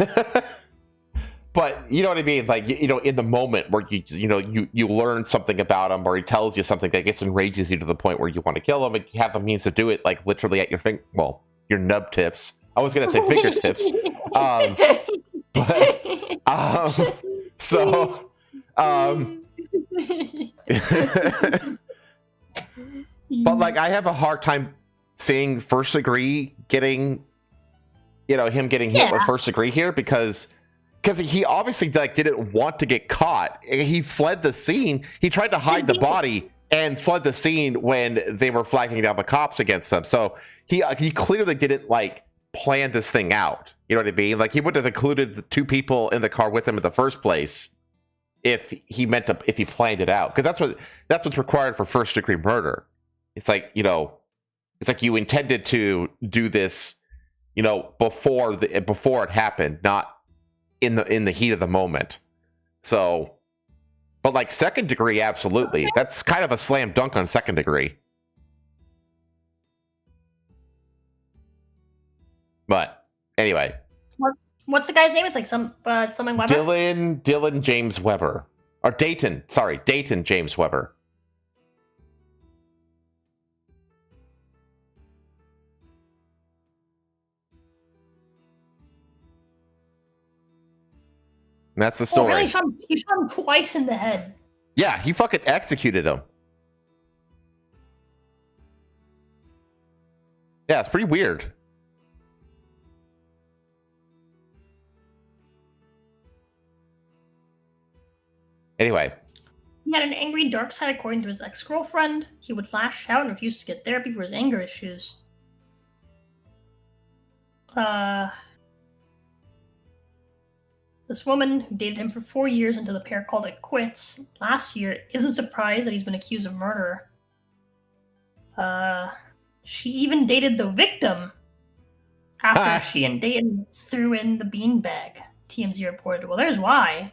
but you know what I mean? Like, in the moment where you learn something about him, or he tells you something that gets enrages you to the point where you want to kill him, and you have the means to do it, like literally at your nub tips. I was gonna say fingertips. But like, I have a hard time seeing first degree getting, him getting hit with first degree here because he obviously like didn't want to get caught. He fled the scene. He tried to hide the body and fled the scene when they were flagging down the cops against him. So he clearly didn't like plan this thing out. You know what I mean? Like, he would have included the 2 people in the car with him in the first place if he planned it out. Because that's what's required for first degree murder. It's like, it's like you intended to do this, before it happened, not in the heat of the moment. So, but like second degree, absolutely. That's kind of a slam dunk on second degree. But anyway, what's the guy's name? It's like something Weber. Dylan James Weber, or Dayton James Weber. And that's the story. Really? He shot him twice in the head. Yeah, he fucking executed him. Yeah, it's pretty weird. Anyway. He had an angry dark side according to his ex-girlfriend. He would lash out and refuse to get therapy for his anger issues. This woman, who dated him for 4 years until the pair called it quits last year, isn't surprised that he's been accused of murder. She even dated the victim after she and Dayton threw in the beanbag, TMZ reported. Well, there's why.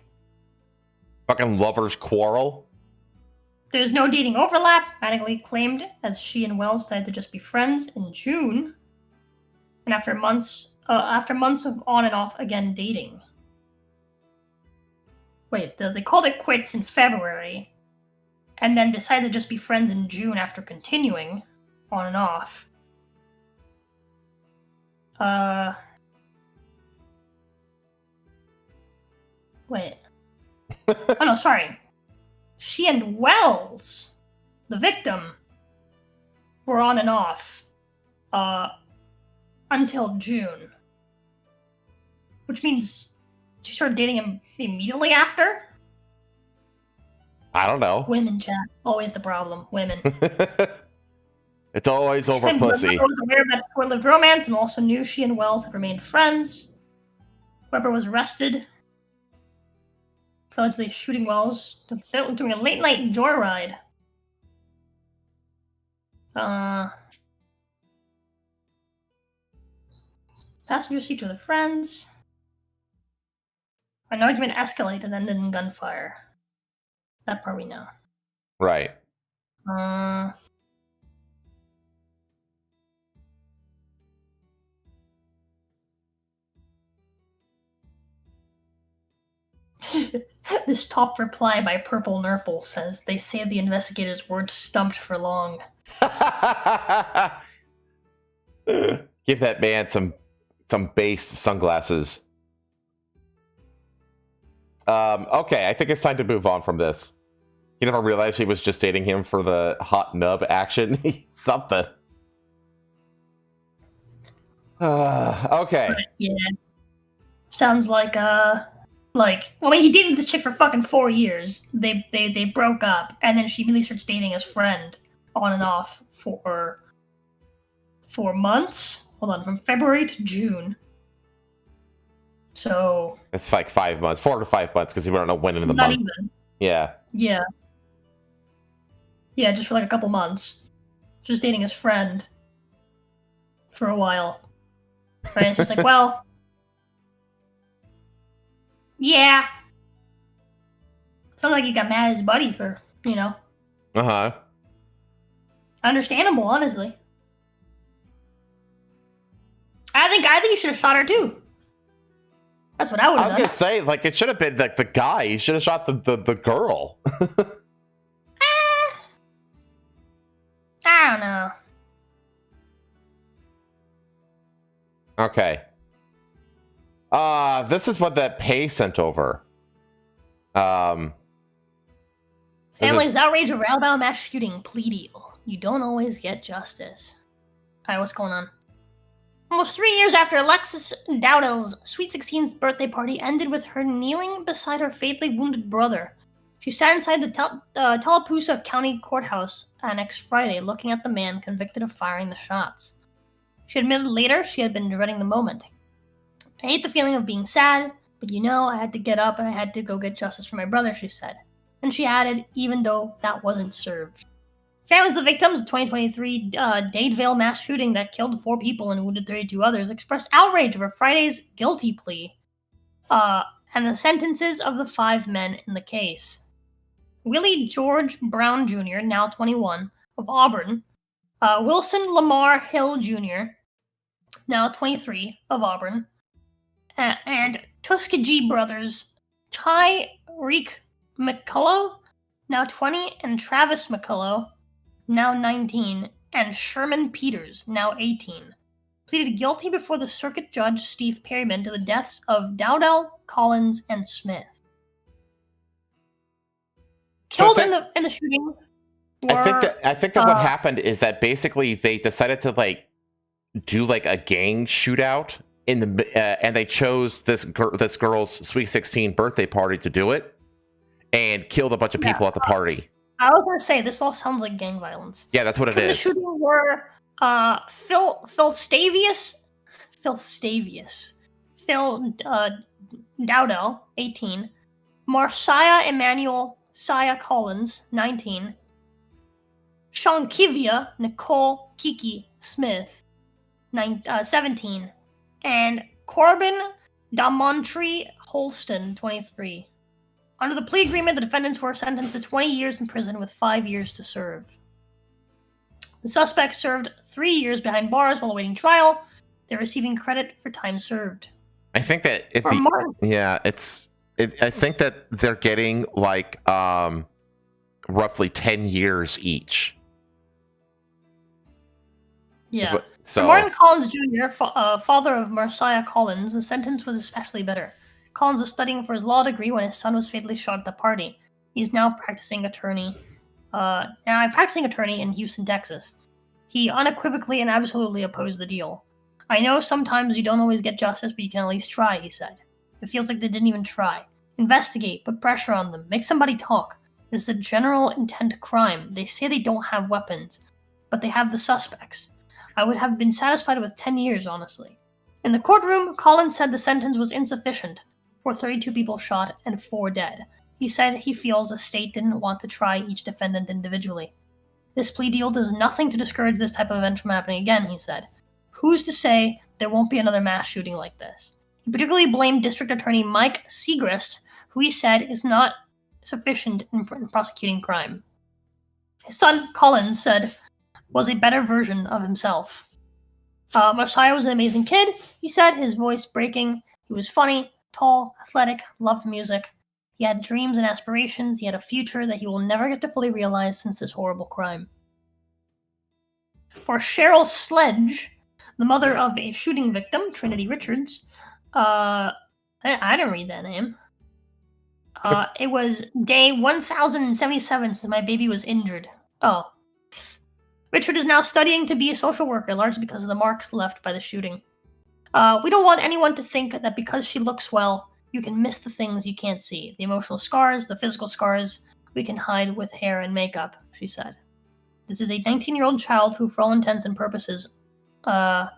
Fucking lovers quarrel. There's no dating overlap, Mattingly claimed, as she and Wells decided to just be friends in June. And after months of on and off again dating. Wait, they called it quits in February, and then decided to just be friends in June after continuing on and off. Wait. Oh no, sorry. She and Wells, the victim, were on and off until June. Which means she started dating him immediately after? I don't know. Women, chat. Always the problem. Women. It's always over pussy. Weber was aware of that short-lived romance and also knew she and Wells had remained friends. Weber was arrested for allegedly shooting Wells during a late-night joyride. Passenger seat with the friends. An argument escalated and ended in gunfire. That part we know. Right. This top reply by Purple Nurple says, they say the investigators weren't stumped for long. Give that man some based sunglasses. Okay, I think it's time to move on from this. You never realized she was just dating him for the hot nub action? Something. Okay. Yeah. Sounds like well, he dated this chick for fucking 4 years. They broke up, and then she immediately starts dating his friend on and off for 4 months. Hold on, from February to June. So It's like 5 months, 4 to 5 months, because we don't know when in the not month. even. Yeah. Yeah. Yeah, just for like a couple months. Just dating his friend for a while. And it's just like, well, yeah. Sounds like he got mad at his buddy for, Uh-huh. understandable, honestly. I think you should have shot her too. That's what I would I have was done. gonna say, like, it should have been the guy. He should have shot the girl. I don't know. Okay. This is what that Pay sent over. Families outrage over Alabama mass shooting plea deal. You don't always get justice. Alright, what's going on? Almost 3 years after Alexis Dowdell's Sweet 16's birthday party ended with her kneeling beside her fatally wounded brother. She sat inside the Tallapoosa County Courthouse next Friday, looking at the man convicted of firing the shots. She admitted later she had been dreading the moment. I hate the feeling of being sad, but I had to get up and I had to go get justice for my brother, she said. And she added, even though that wasn't served. Families of the victims of the 2023 Dadeville mass shooting that killed 4 people and wounded 32 others expressed outrage over Friday's guilty plea and the sentences of the 5 men in the case. Willie George Brown Jr., now 21, of Auburn, Wilson Lamar Hill Jr., now 23, of Auburn, and Tuskegee brothers Tyreek McCullough, now 20, and Travis McCullough, now 19, and Sherman Peters, now 18, pleaded guilty before the circuit judge Steve Perryman to the deaths of Dowdell, Collins, and Smith. Killed in the shooting. I think that what happened is that basically they decided to do a gang shootout in the and they chose this girl's Sweet 16 birthday party to do it and killed a bunch of people at the party. I was gonna say this all sounds like gang violence. Yeah, that's what it is. The shooting were Phil Dowdell, 18, Marcia Emmanuel Saya Collins, 19, Shankivia Nicole Kiki Smith, 17, and Corbin Damontry Holston, 23. Under the plea agreement, the defendants were sentenced to 20 years in prison with 5 years to serve. The suspects served 3 years behind bars while awaiting trial. They're receiving credit for time served. I think that I think that they're getting roughly 10 years each. Yeah. So for Martin Collins Jr., father of Marcia Collins, the sentence was especially bitter. Collins was studying for his law degree when his son was fatally shot at the party. He's now practicing attorney in Houston, Texas. He unequivocally and absolutely opposed the deal. I know sometimes you don't always get justice, but you can at least try, he said. It feels like they didn't even try. Investigate, put pressure on them, make somebody talk. This is a general intent crime. They say they don't have weapons, but they have the suspects. I would have been satisfied with 10 years, honestly. In the courtroom, Collins said the sentence was insufficient for 32 people shot and 4 dead. He said he feels the state didn't want to try each defendant individually. This plea deal does nothing to discourage this type of event from happening again, he said. Who's to say there won't be another mass shooting like this? He particularly blamed District Attorney Mike Segrist, who he said is not sufficient in prosecuting crime. His son, Collins, said, was a better version of himself. Marcia was an amazing kid, he said, his voice breaking. He was funny, tall, athletic, loved music. He had dreams and aspirations. He had a future that he will never get to fully realize since this horrible crime. For Cheryl Sledge, the mother of a shooting victim, Trinity Richards, I didn't read that name. It was day 1077 since my baby was injured. Oh. Richard is now studying to be a social worker, largely because of the marks left by the shooting. We don't want anyone to think that because she looks well, you can miss the things you can't see. The emotional scars, the physical scars, we can hide with hair and makeup, she said. This is a 19-year-old child who, for all intents and purposes, who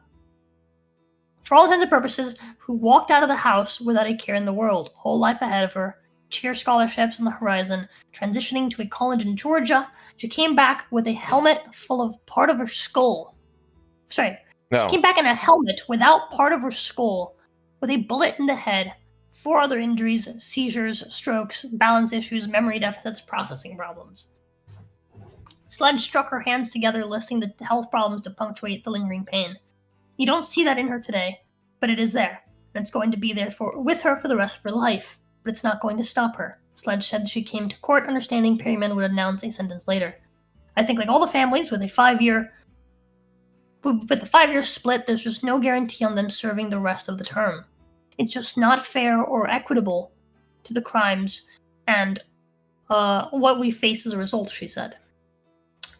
walked out of the house without a care in the world, whole life ahead of her, cheer scholarships on the horizon, transitioning to a college in Georgia. She came back with a helmet full of part of her skull. Sorry. No. She came back in a helmet without part of her skull, with a bullet in the head, 4 other injuries, seizures, strokes, balance issues, memory deficits, processing problems. Sledge struck her hands together, listing the health problems to punctuate the lingering pain. You don't see that in her today, but it is there, and it's going to be there with her for the rest of her life. But it's not going to stop her. Sledge said she came to court understanding Perryman would announce a sentence later. I think like all the families with a 5-year split, there's just no guarantee on them serving the rest of the term. It's just not fair or equitable to the crimes and what we face as a result, she said.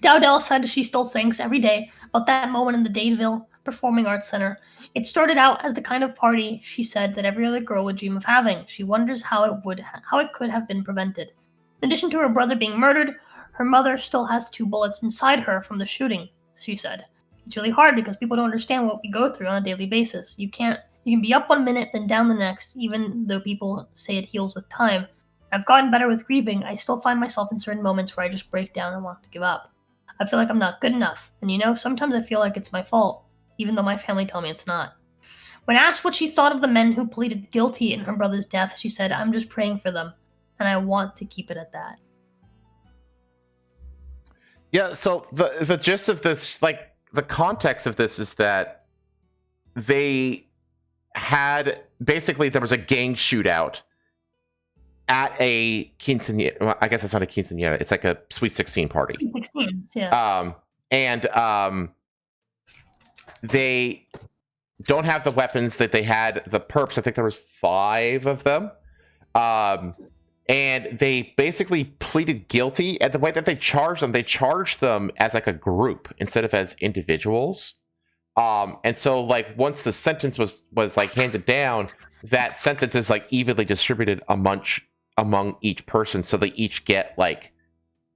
Dowdell said she still thinks every day about that moment in the Dadeville Performing Arts Center. It started out as the kind of party, she said, that every other girl would dream of having. She wonders how it could have been prevented. In addition to her brother being murdered, her mother still has 2 bullets inside her from the shooting, she said. It's really hard because people don't understand what we go through on a daily basis. You can be up one minute, then down the next, even though people say it heals with time. I've gotten better with grieving. I still find myself in certain moments where I just break down and want to give up. I feel like I'm not good enough. And sometimes I feel like it's my fault, even though my family tell me it's not. When asked what she thought of the men who pleaded guilty in her brother's death, she said, I'm just praying for them, and I want to keep it at that. Yeah, so the gist of this, like, the context of this is that they had, basically, there was a gang shootout at a quinceañera. Well, I guess it's not a quinceañera. It's like a Sweet 16 party. Sweet 16, yeah. They don't have the weapons that they had. The perps, I think there was 5 of them. And they basically pleaded guilty. And the way that they charged them as like a group instead of as individuals. And so like once the sentence was like handed down, that sentence is like evenly distributed among each person, so they each get like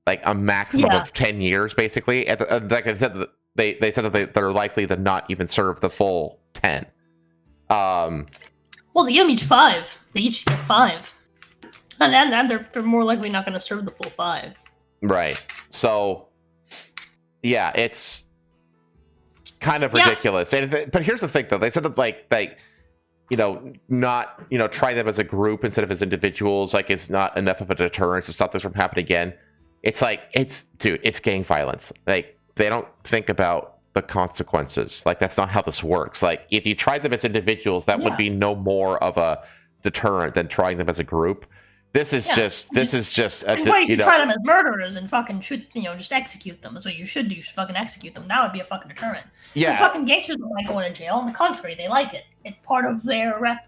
a maximum of 10 years basically. Like I said, they said that they're likely to not even serve the full 10. Well, they give them each 5. They each get 5. And then they're more likely not going to serve the full 5. Right. So, yeah, it's kind of ridiculous. But here's the thing, though. They said that, not, try them as a group instead of as individuals. Like, it's not enough of a deterrence to stop this from happening again. It's like, it's gang violence. Like, they don't think about the consequences. Like, that's not how this works. Like, if you tried them as individuals, that would be no more of a deterrent than trying them as a group. This is just you try them as murderers and fucking shoot, just execute them. That's what you should do. You should fucking execute them. That would be a fucking deterrent. Yeah. Because fucking gangsters don't like going to jail. On the contrary, they like it. It's part of their rep,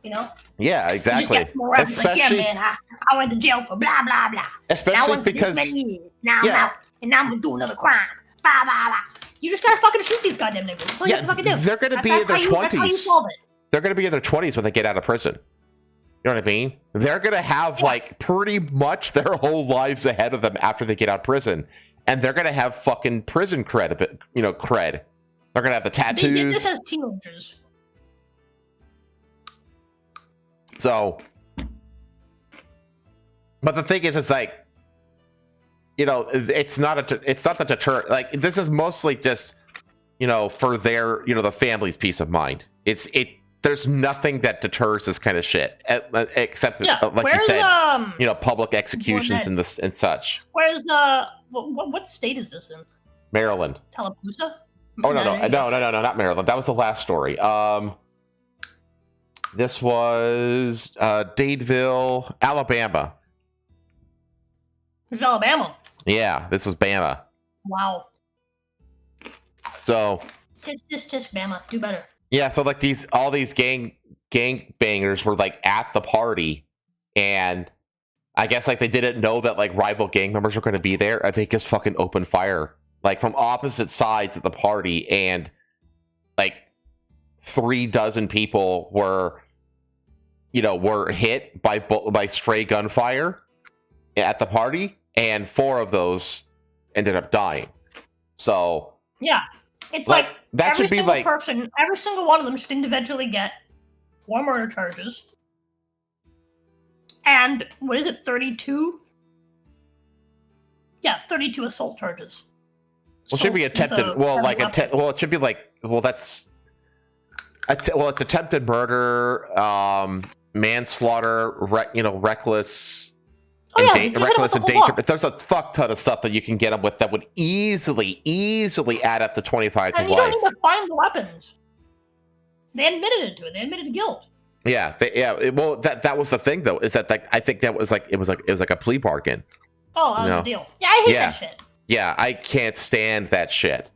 Yeah, exactly. You just get more reps. Especially, like, yeah, man, I went to jail for blah, blah, blah. Especially because... Now I'm out, and now I'm going to do another crime. Blah, blah, blah. You just gotta fucking shoot these goddamn niggas. That's all you have to fucking do. They're going to be in their 20s. That's how you solve it. They're going to be in their 20s when they get out of prison. You know what I mean? They're going to have like pretty much their whole lives ahead of them after they get out of prison. And they're going to have fucking prison cred. They're going to have the tattoos. They did this as teenagers. So, but the thing is, it's like, it's not the deterrent. Like, this is mostly just, for their, the family's peace of mind. There's nothing that deters this kind of shit, except like you said, public executions and such. Where's what state is this in? Maryland. Tallapoosa? Oh no, not Maryland. That was the last story. This was Dadeville, Alabama. Who's Alabama? Yeah, this was Bama. Wow. So. Just Bama. Do better. Yeah, so like all these gang bangers were like at the party, and I guess like they didn't know that like rival gang members were going to be there. I think just fucking opened fire like from opposite sides of the party, and like 36 people were hit by stray gunfire at the party, and 4 of those ended up dying. So Yeah, it's like, like that every should be single like person, every single one of them should individually get 4 murder charges. And what is it, 32? Yeah, 32 assault charges. well, it should be attempted. It should be like it's attempted murder, manslaughter, reckless. Reckless endangerment. There's a fuck ton of stuff that you can get them with that would easily add up to 25 to life. And you don't need to find the weapons. They admitted to it. They admitted to guilt. Yeah, well, that was the thing though, is that I think that was like it was like a plea bargain. Oh, that was the deal. Yeah, I hate that shit. Yeah, I can't stand that shit.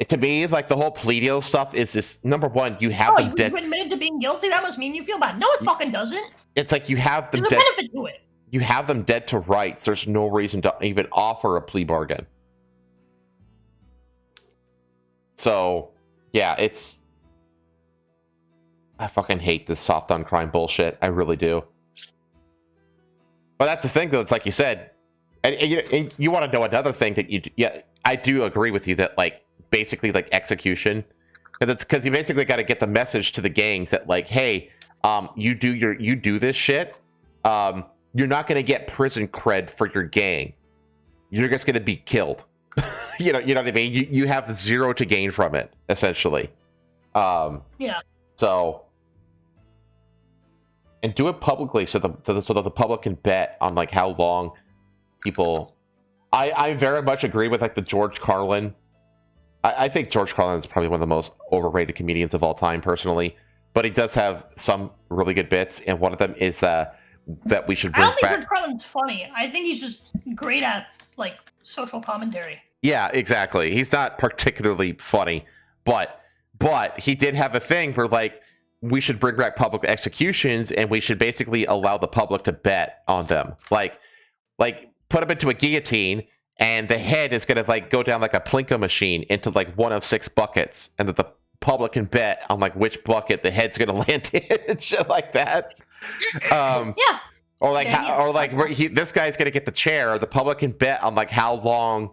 To me, like the whole plea deal stuff is just number one. You have them dead. You admitted to being guilty. That must mean you feel bad. No, it fucking doesn't. It's like you have them There's dead. a benefit to it. You have them dead to rights. There's no reason to even offer a plea bargain. So, yeah, I fucking hate this soft on crime bullshit. I really do. But that's the thing, though. It's like you said, and you want to know another thing that I do agree with you that like basically like execution, because you basically got to get the message to the gangs that like, hey, you do this shit. You're not going to get prison cred for your gang. You're just going to be killed. you know what I mean? You have 0 to gain from it, essentially. Yeah. So, and do it publicly so that the public can bet on like how long people. I very much agree with like the George Carlin. I think George Carlin is probably one of the most overrated comedians of all time, personally. But he does have some really good bits, and one of them is that we should bring I don't think back. George Carlin's funny. I think he's just great at like social commentary. Yeah, exactly. He's not particularly funny, but he did have a thing where like we should bring back public executions, and we should basically allow the public to bet on them. Like put them into a guillotine, and the head is gonna like go down like a Plinko machine into like one of 6 buckets, and that the public can bet on like which bucket the head's gonna land in and shit like that. Yeah. Or like this guy's gonna get the chair. The public can bet on like how long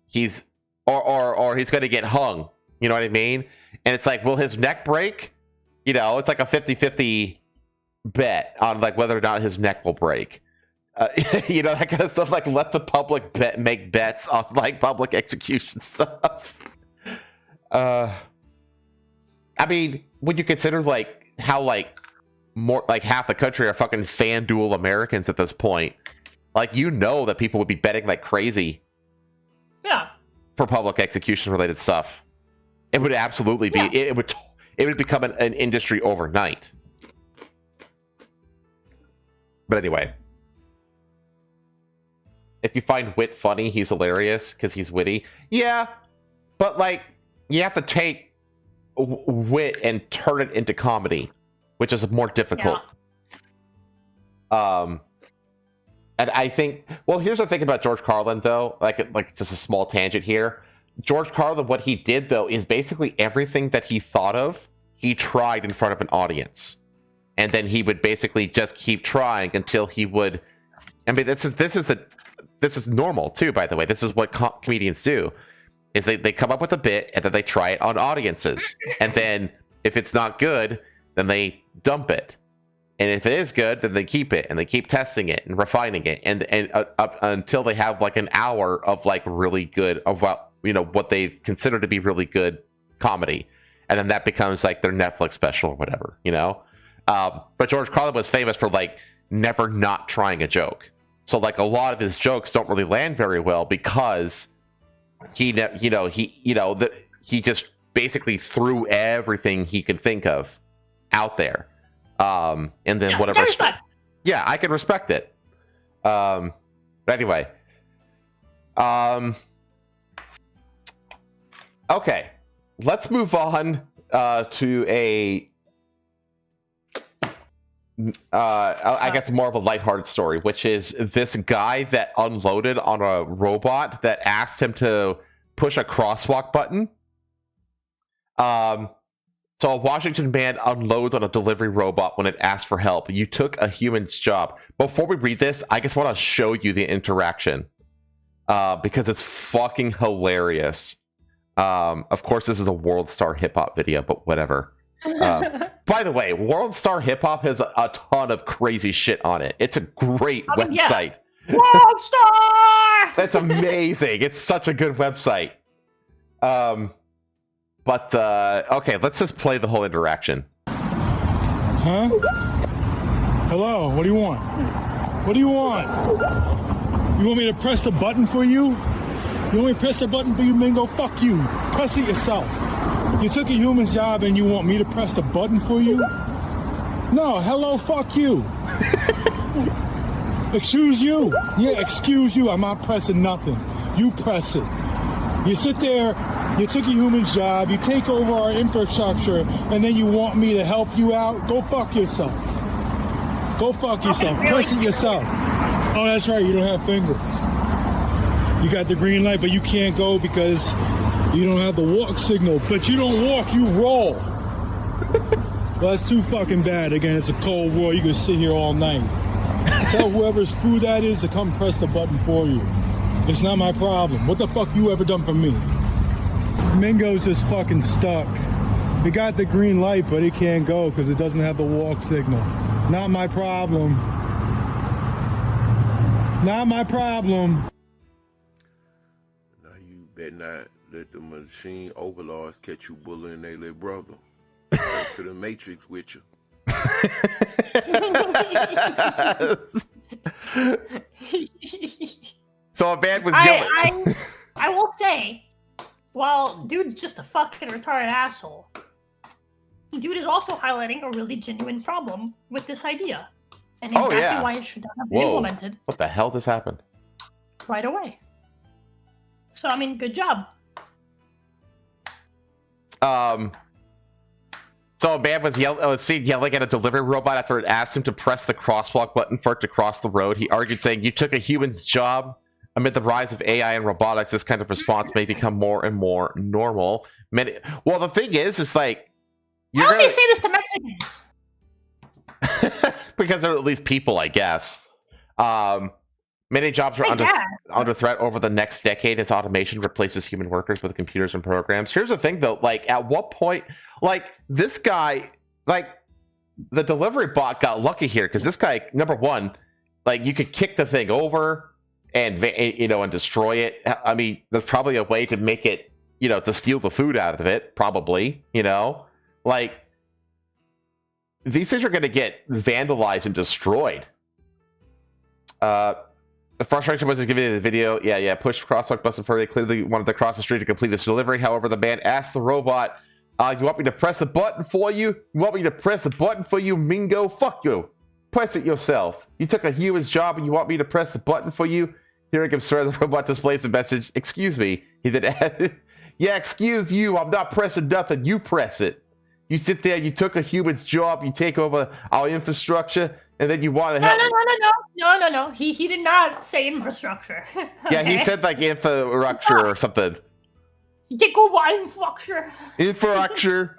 he's or he's gonna get hung. You know what I mean? And it's like, will his neck break? It's like a 50-50 bet on like whether or not his neck will break. That kind of stuff. Like let the public make bets on like public execution stuff. I mean, would you consider like how like more like half the country are fucking FanDuel Americans at this point? Like that people would be betting like crazy. Yeah. For public execution related stuff. It would absolutely be. Yeah. It would become an industry overnight. But anyway, if you find Wit funny, he's hilarious because he's witty. Yeah, but like you have to take wit and turn it into comedy, which is more difficult. Yeah. And I think, well, here's the thing about George Carlin, though. Like just a small tangent here. George Carlin, what he did though is basically everything that he thought of, he tried in front of an audience, and then he would basically just keep trying until he would. I mean, this is normal too, by the way. This is what comedians do. Is they come up with a bit and then they try it on audiences. And then if it's not good, then they dump it. And if it is good, then they keep it and they keep testing it and refining it. And up until they have like an hour of like really good, of what they've considered to be really good comedy. And then that becomes like their Netflix special or whatever, But George Carlin was famous for like never not trying a joke. So like a lot of his jokes don't really land very well because he just basically threw everything he could think of out there, and then whatever. Yeah, I can respect it. But anyway, okay, let's move on to I guess more of a lighthearted story, which is this guy that unloaded on a robot that asked him to push a crosswalk button. So a Washington man unloads on a delivery robot when it asks for help. You took a human's job. Before we read this, I just want to show you the interaction because it's fucking hilarious. Of course, this is a World Star Hip Hop video, but whatever. By the way, World Star Hip Hop has a ton of crazy shit on it. It's a great website. Yeah. World Star! That's amazing. It's such a good website. But okay, let's just play the whole interaction. Huh? Hello, what do you want? What do you want? You want me to press the button for you? You want me to press the button for you, Mingo? Fuck you. Press it yourself. You took a human's job and you want me to press the button for you? No, hello, fuck you. Excuse you? Yeah, excuse you. I'm not pressing nothing. You press it. You sit there, you took a human's job, you take over our infrastructure, and then you want me to help you out? Go fuck yourself. Go fuck yourself. Okay, really? Press it yourself. Oh, that's right, you don't have fingers. You got the green light, but you can't go because you don't have the walk signal. But you don't walk, you roll. Well, that's too fucking bad. Again, it's a cold war. You can sit here all night. Tell whoever's food that is to come press the button for you. It's not my problem. What the fuck you ever done for me? Mingo's just fucking stuck. He got the green light, but he can't go because it doesn't have the walk signal. Not my problem. Not my problem. Now you better not let the machine overlords catch you bullying their little brother. Back to the Matrix with you. So a man was yelling. I will say, while dude's just a fucking retarded asshole, dude is also highlighting a really genuine problem with this idea. And exactly why it should not have been implemented. What the hell just happened? Right away. So, I mean, good job. So a man was seen yelling at a delivery robot after it asked him to press the crosswalk button for it to cross the road. He argued, saying, "You took a human's job." Amid the rise of AI and robotics, this kind of response may become more and more normal. Well, the thing is like... Why don't they say this to Mexicans? Because they're at least people, I guess. Many jobs are under threat over the next decade as automation replaces human workers with computers and programs. Here's the thing, though. Like, at what point... Like, this guy... Like, the delivery bot got lucky here, because this guy, number one, like, you could kick the thing over... and and destroy it. I mean, there's probably a way to make it, to steal the food out of it. Probably, like these things are going to get vandalized and destroyed. The frustration was giving the video. Yeah. Push crosswalk button for they clearly wanted to cross the street to complete this delivery. However, the man asked the robot, "You want me to press the button for you? You want me to press the button for you, Mingo? Fuck you. Press it yourself. You took a human's job and you want me to press the button for you?" Here it comes, sir. The robot displays the message. "Excuse me." He then added, "Yeah, excuse you. I'm not pressing nothing. You press it. You sit there. You took a human's job. You take over our infrastructure, and then you want to help." No. He did not say infrastructure. Okay? Yeah, he said like infrastructure or something. You take over infrastructure. Infrastructure.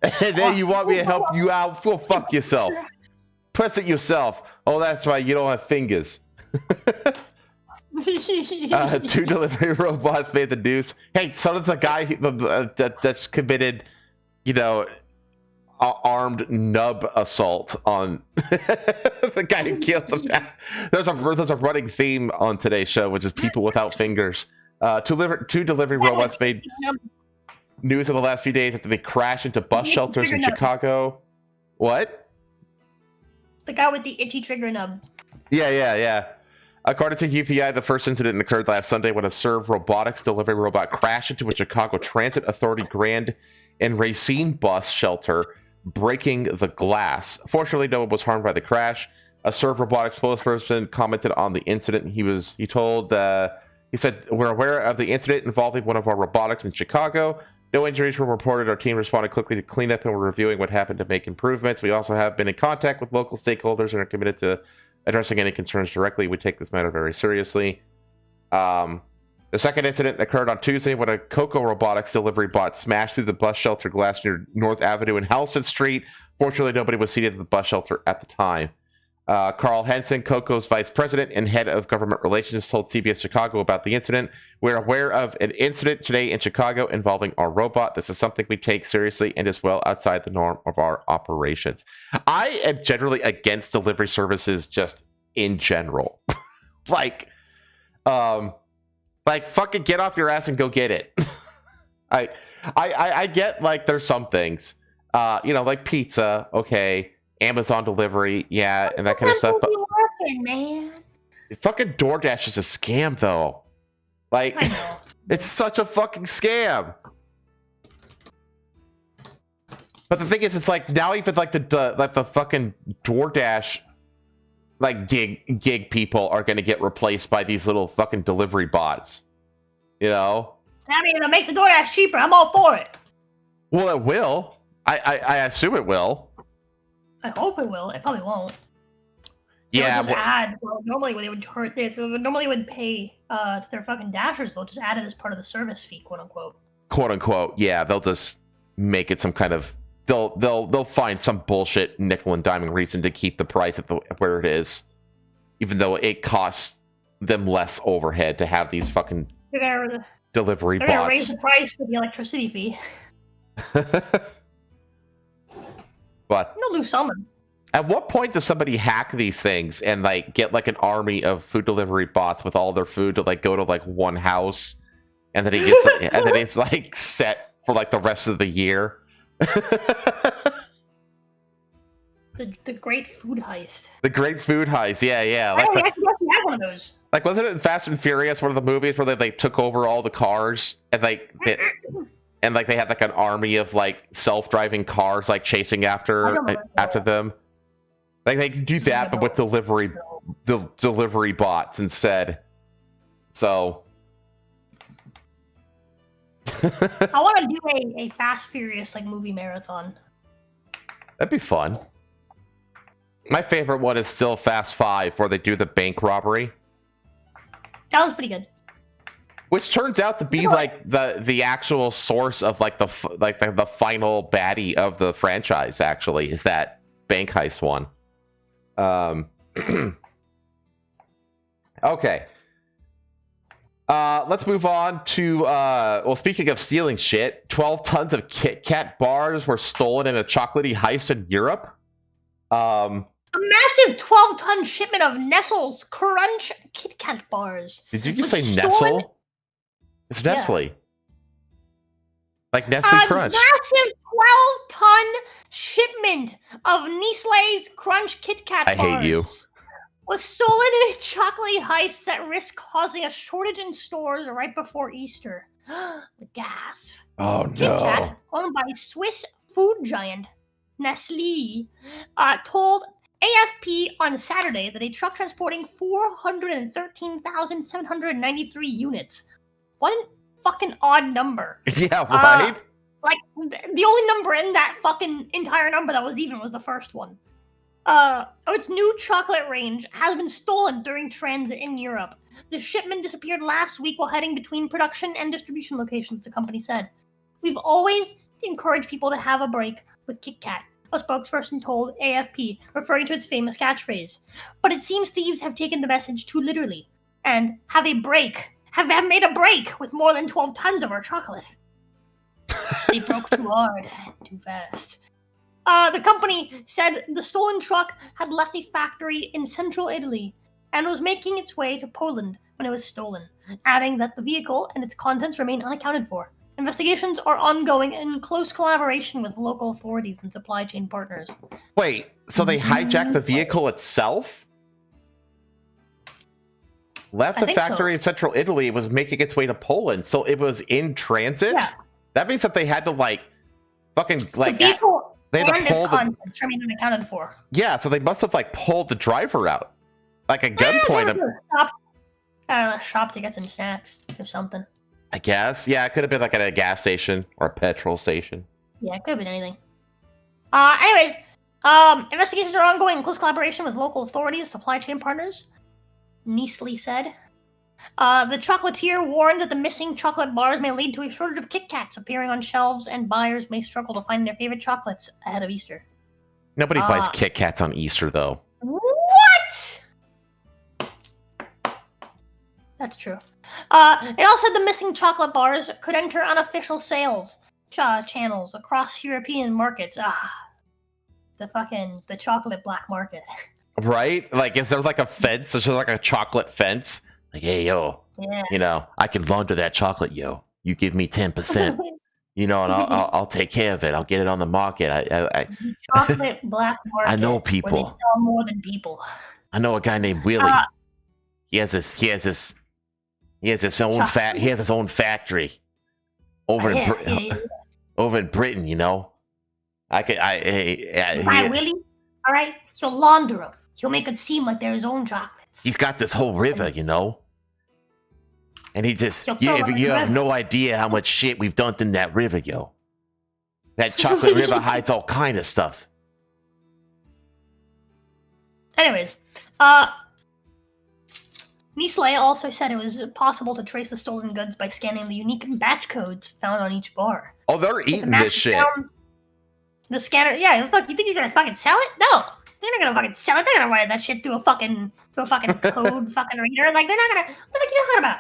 And then you want me to help you out? Well, fuck yourself. Press it yourself. Oh, that's right. You don't have fingers. Two delivery robots made the news. Hey, so does a guy that's committed, armed nub assault on the guy who killed the man. There's a running theme on today's show, which is people without fingers. Two delivery robots made news in the last few days after they crashed into bus shelters in Chicago. What? The guy with the itchy trigger nub. Yeah. According to UPI, the first incident occurred last Sunday when a Serve Robotics delivery robot crashed into a Chicago Transit Authority Grand and Racine bus shelter, breaking the glass. Fortunately, no one was harmed by the crash. A Serve Robotics spokesperson commented on the incident. He said, "We're aware of the incident involving one of our robotics in Chicago. No injuries were reported. Our team responded quickly to clean up and we're reviewing what happened to make improvements. We also have been in contact with local stakeholders and are committed to addressing any concerns directly. We take this matter very seriously. The second incident occurred on Tuesday when a Coco Robotics delivery bot smashed through the bus shelter glass near North Avenue and Halsted Street. Fortunately, nobody was seated at the bus shelter at the time. Carl Henson, Coco's vice president and head of government relations, told CBS Chicago about the incident. We're aware of an incident today in Chicago involving our robot. This is something we take seriously and is well outside the norm of our operations. I am generally against delivery services just in general. like fucking get off your ass and go get it. I get like there's some things, like pizza, okay, Amazon delivery, yeah, and that kind of stuff. But working, man. Fucking DoorDash is a scam, though. Like, it's such a fucking scam. But the thing is, it's like now even like the fucking DoorDash like gig people are going to get replaced by these little fucking delivery bots. You know? I mean, if it makes the DoorDash cheaper, I'm all for it. Well, it will. I assume it will. I hope it will. It probably won't. Yeah. Normally when they would pay to their fucking dashers, they'll just add it as part of the service fee, quote unquote. Quote unquote. Yeah, they'll just make it some kind of they'll find some bullshit nickel and diming reason to keep the price at where it is, even though it costs them less overhead to have these fucking delivery bots. They're gonna raise the price for the electricity fee. But they'll do something. At what point does somebody hack these things and like get like an army of food delivery bots with all their food to like go to like one house, and then it's like set for like the rest of the year? The great food heist. The great food heist, yeah. I actually had one of those. Like, wasn't it in Fast and Furious, one of the movies where they like took over all the cars and like they had like an army of like self-driving cars like chasing after them? Like they could do that, but with delivery bots instead. So I want to do a Fast Furious like movie marathon. That'd be fun. My favorite one is still Fast 5, where they do the bank robbery. That was pretty good. Which turns out to be like the actual source of like the final baddie of the franchise. Actually, is that bank heist one? Okay. Let's move on to speaking of stealing shit, 12 tons of Kit Kat bars were stolen in a chocolatey heist in Europe. A massive 12-ton shipment of Nestle's Crunch Kit Kat bars. Did you just say Nestle? It's Nestle. Yeah. Like Nestle Crunch. A massive 12-ton shipment of Nestle's Crunch Kit Kat bars. I hate you. Was stolen in a chocolate heist that risked causing a shortage in stores right before Easter. The gas. Oh, no. Kit Kat, owned by Swiss food giant Nestle, told AFP on Saturday that a truck transporting 413,793 units. One fucking odd number. Yeah, right? Like, the only number in that fucking entire number that was even was the first one. Its new chocolate range has been stolen during transit in Europe. The shipment disappeared last week while heading between production and distribution locations, the company said. We've always encouraged people to have a break with Kit Kat, a spokesperson told AFP, referring to its famous catchphrase. But it seems thieves have taken the message too literally and have made a break with more than 12 tons of our chocolate. They broke too hard, too fast. The company said the stolen truck had left a factory in central Italy and was making its way to Poland when it was stolen, adding that the vehicle and its contents remain unaccounted for. Investigations are ongoing in close collaboration with local authorities and supply chain partners. Wait, so they hijacked the vehicle itself? Left the factory in central Italy, was making its way to Poland, so it was in transit? Yeah. That means that they had to the vehicle they had to pull contents remain unaccounted for. Yeah, so they must have pulled the driver out. Like a gunpoint. Shop to get some snacks or something. I guess. Yeah, it could have been like at a gas station or a petrol station. Yeah, it could have been anything. Anyways, investigations are ongoing in close collaboration with local authorities, supply chain partners. Neasley said. The chocolatier warned that the missing chocolate bars may lead to a shortage of Kit Kats appearing on shelves, and buyers may struggle to find their favorite chocolates ahead of Easter. Nobody buys Kit Kats on Easter, though. What? That's true. It also said the missing chocolate bars could enter unofficial sales channels across European markets. The chocolate black market. Right? Like, is there like a fence? Is there like a chocolate fence? Like, hey, yo, Yeah. I can launder that chocolate, yo. You give me 10%, and I'll take care of it. I'll get it on the market. I Chocolate black market. I know where people. they sell more than people. I know a guy named Willie. He has his own factory over in Britain. Hi, Willie. All right, he'll launder them. He'll make it seem like they're his own chocolates. He's got this whole river, and he just He'll fill up you the have river. no idea how much shit we've dumped in that river, yo. That chocolate river hides all kind of stuff. Anyways, Neasley also said it was possible to trace the stolen goods by scanning the unique batch codes found on each bar. Oh, they're If the eating match this is shit. found- The scanner, yeah. Fuck, you think you're gonna fucking sell it? No, they're not gonna fucking sell it. They're gonna run that shit through a fucking code fucking reader. Like they're not gonna. What the fuck are you talking about?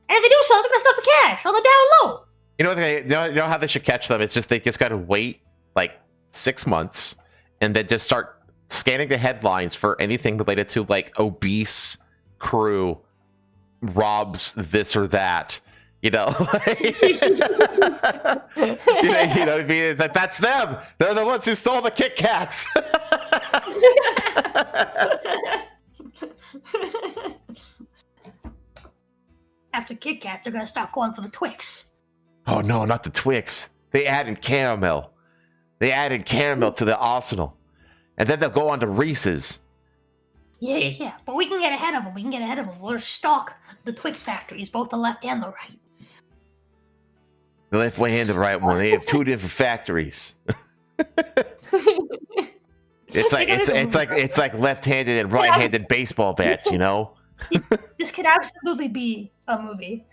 And if they do sell it, they're gonna sell it for cash on the down low. You know how they should catch them? It's just they just gotta wait like 6 months and then just start scanning the headlines for anything related to like obese crew robs this or that. You know what I mean? It's like, that's them. They're the ones who stole the Kit Kats. After Kit Kats, they're gonna start going for the Twix. Oh no, not the Twix. They added caramel. They added caramel to the arsenal. And then they'll go on to Reese's. Yeah. But we can get ahead of them. We'll stock the Twix factories, both the left and the right. The left way and the right one. They have two different factories. It's like left-handed and right-handed baseball bats, This could absolutely be a movie.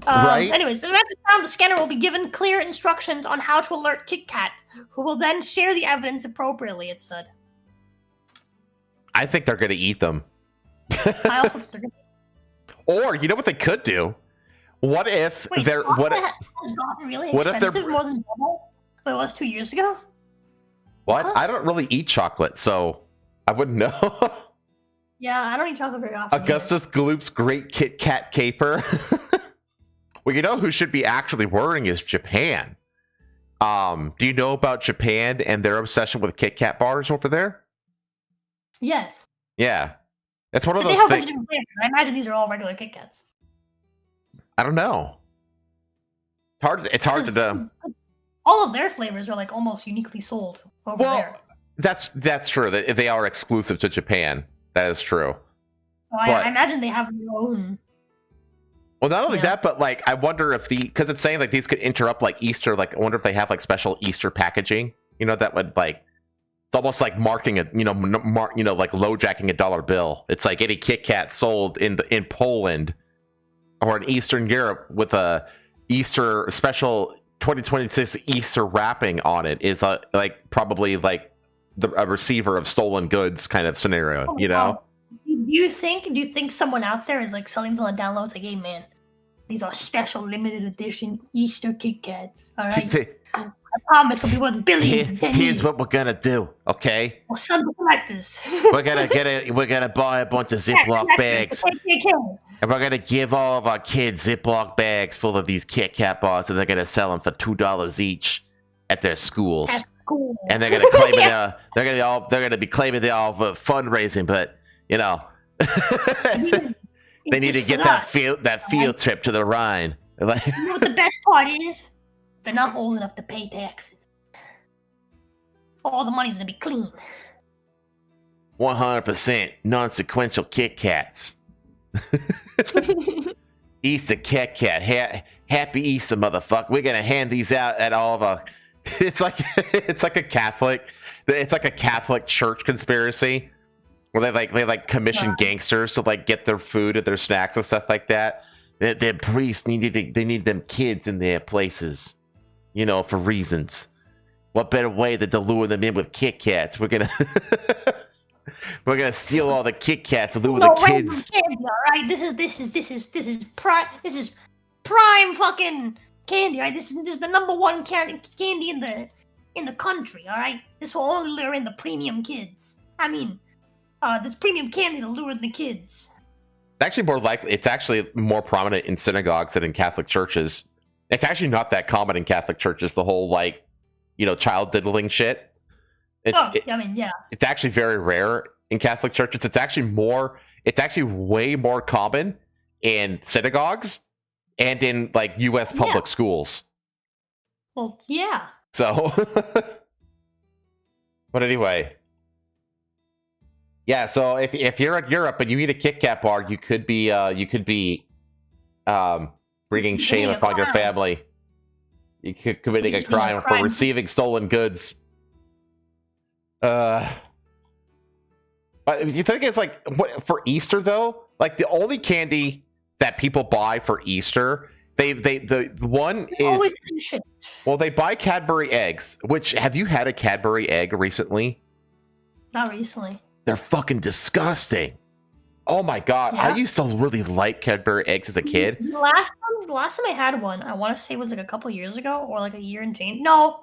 Right? Anyways, the next time the scanner will be given clear instructions on how to alert Kit Kat, who will then share the evidence appropriately, it said. I think they're going to eat them. I also think they're gonna... Or, you know what they could do? What if Wait, they're... chocolate has gotten really what if they're- expensive, more than double what it was 2 years ago? What? Huh? I don't really eat chocolate, so I wouldn't know. Yeah, I don't eat chocolate very often. Augustus Gloop's Great Kit Kat Caper. Well, you know who should be actually worrying is Japan. Do you know about Japan and their obsession with Kit Kat bars over there? Yes. Yeah. It's one of But they those have a bunch things. of different flavors. I imagine these are all regular Kit Kats. I don't know. It's hard to know. All of their flavors are like almost uniquely sold over there. That's true. They are exclusive to Japan. That is true. So I imagine they have their own. Well, not only Yeah. that, but like I wonder if because it's saying like these could interrupt like Easter. Like I wonder if they have like special Easter packaging. That would like it's almost like marking a like low jacking a dollar bill. It's like any Kit Kat sold in Poland or in Eastern Europe with a Easter special 2026 Easter wrapping on it is like probably like a receiver of stolen goods kind of scenario. Do you think someone out there is like selling these on the download? It's like, hey man, these are special limited edition Easter Kit Kats. All right, I promise they'll be worth billions. in 10 Here's years. what we're gonna do, okay? We'll sell the collectors. We're gonna buy a bunch of Ziploc bags, and we're gonna give all of our kids Ziploc bags full of these Kit Kat bars, and they're gonna sell them for $2 each at their schools. That's cool. And they're gonna claim it. They're gonna be claiming they're all for fundraising, but they need to get that field trip to the Rhine. You know what the best part is? They're not old enough to pay taxes. All the money's gonna be clean. 100% non-sequential Kit Kats. Easter Kit Kat. Happy Easter, motherfucker. We're gonna hand these out at all of our. It's like a Catholic. It's like a Catholic church conspiracy where they commission gangsters to like get their food and their snacks and stuff like that. Their priests need them kids in their places, you know, for reasons. What better way than to lure them in with Kit Kats? We're gonna steal all the Kit Kats and lure the kids. Candy, all right, this is prime fucking candy, right? This is the number one candy in the country, all right? This will only lure in the premium kids. I mean, this premium candy to lure the kids. It's actually more prominent in synagogues than in Catholic churches. It's actually not that common in Catholic churches, the whole, like, you know, child diddling shit. It's actually very rare in Catholic churches. It's actually way more common in synagogues and in, like, U.S. public schools. Well, yeah. So, but anyway. Yeah, so if you're in Europe and you eat a Kit Kat bar, you could be bringing shame upon your family. You could committing a crime for receiving stolen goods. But you think it's like what for Easter though? Like the only candy that people buy for Easter, they buy Cadbury eggs. Which have you had a Cadbury egg recently? Not recently. They're fucking disgusting. Oh my god. Yeah. I used to really like Cadbury eggs as a kid. The last time I had one, I want to say was like a couple years ago or like a year and change. No.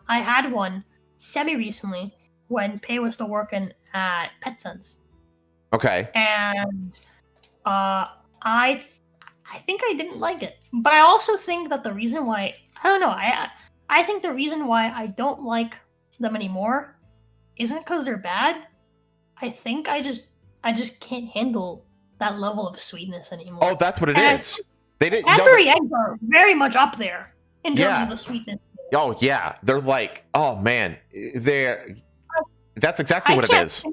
I had one semi-recently when Pei was still working at PetSense. Okay. And I think I didn't like it. But I also think that the reason why, I don't know, I think the reason why I don't like them anymore isn't because they're bad. I think I just can't handle that level of sweetness anymore. Oh, that's what it is. They didn't. Cadbury eggs are very much up there in terms of the sweetness. Oh yeah, they're like, oh man, that's exactly what it is.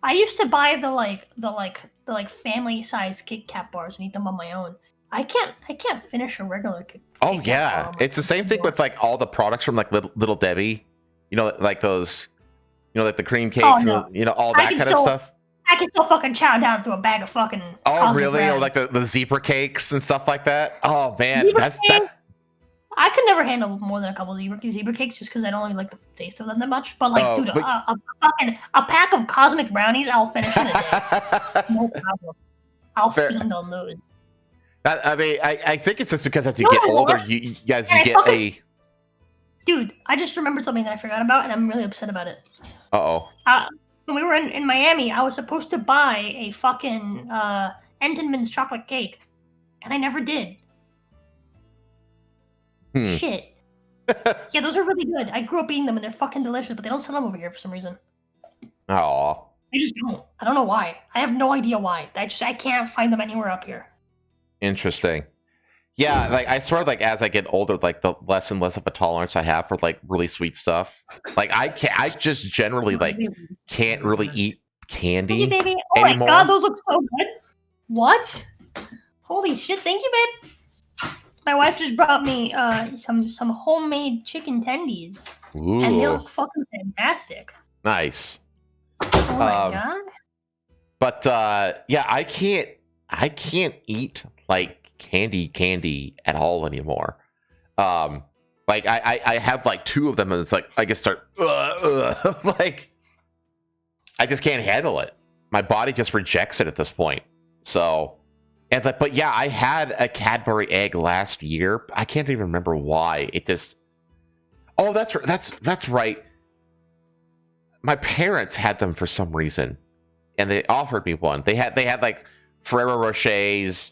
I used to buy the family size Kit Kat bars and eat them on my own. I can't finish a regular Kit Kat. Oh yeah, it's the same thing with like all the products from like Little Debbie. You know, like those. You know, like the cream cakes, and, you know, all that kind of stuff. I can still fucking chow down through a bag of fucking. Oh, really? Or like the zebra cakes and stuff like that. Oh man, that's. I could never handle more than a couple zebra cakes just because I don't really like the taste of them that much. But like, dude, a pack of cosmic brownies, I'll finish in a day. No problem. I'll fiend on those. I mean, I think it's just because as you get older, you get a. Dude, I just remembered something that I forgot about, and I'm really upset about it. Uh-oh. When we were in Miami, I was supposed to buy a fucking Entenmann's chocolate cake, and I never did. Shit. Yeah, those are really good. I grew up eating them, and they're fucking delicious, but they don't sell them over here for some reason. Aw. They just don't. I don't know why. I have no idea why. I can't find them anywhere up here. Interesting. Yeah, like I swear, like as I get older, like the less and less of a tolerance I have for like really sweet stuff. Like I just generally like can't really eat candy baby. Oh anymore. My god, those look so good. What? Holy shit! Thank you, babe. My wife just brought me some homemade chicken tendies, and they look fucking fantastic. Nice. Oh my god. But yeah, I can't eat like candy at all anymore. Like I have like two of them and it's like I just start like I just can't handle it. My body just rejects it at this point. So but yeah, I had a Cadbury egg last year. I can't even remember why. It just that's right. My parents had them for some reason and they offered me one. They had like Ferrero Rochers.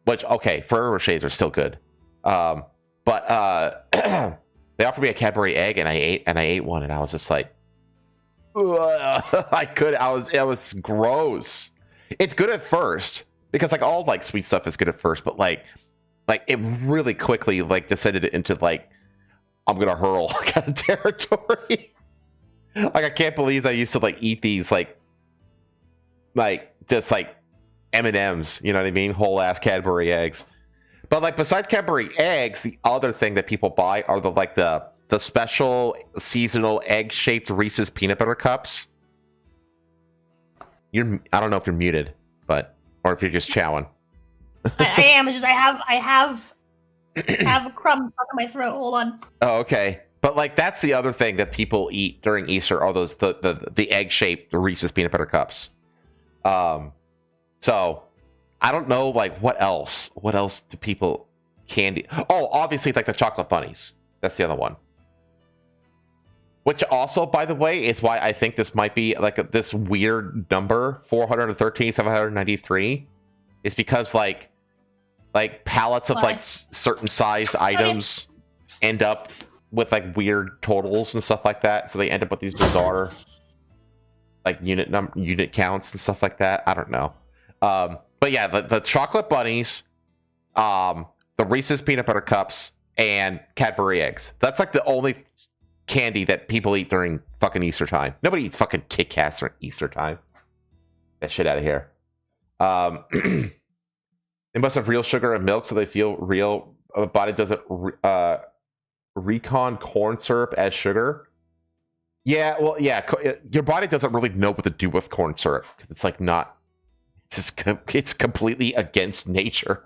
Which, okay, Ferrero Rochers are still good. But they offered me a Cadbury egg and I ate one and I was just like, it was gross. It's good at first because like all like sweet stuff is good at first, but like it really quickly like descended into like, I'm going to hurl kind of territory. Like, I can't believe I used to like eat these like just like M&Ms, you know what I mean? Whole ass Cadbury eggs. But like besides Cadbury eggs, the other thing that people buy are the special seasonal egg-shaped Reese's peanut butter cups. I don't know if you're muted, or if you're just chowing. I am. It's just I have a crumb stuck in my throat. Hold on. Oh, okay. But like that's the other thing that people eat during Easter are those the egg-shaped Reese's peanut butter cups. So I don't know like what else do people candy? Oh, obviously like the chocolate bunnies. That's the other one. Which also, by the way, is why I think this might be like this weird number 413 793 is because like pallets of like certain sized items end up with like weird totals and stuff like that, so they end up with these bizarre like unit counts and stuff like that. I don't know, but yeah, the chocolate bunnies, the Reese's peanut butter cups, and Cadbury eggs. That's like the only candy that people eat during fucking Easter time. Nobody eats fucking Kit Kats during Easter time. That shit out of here. They must have real sugar and milk, so they feel real. A body doesn't recon corn syrup as sugar. Yeah, well, yeah. Your body doesn't really know what to do with corn syrup because it's like not. It's completely against nature.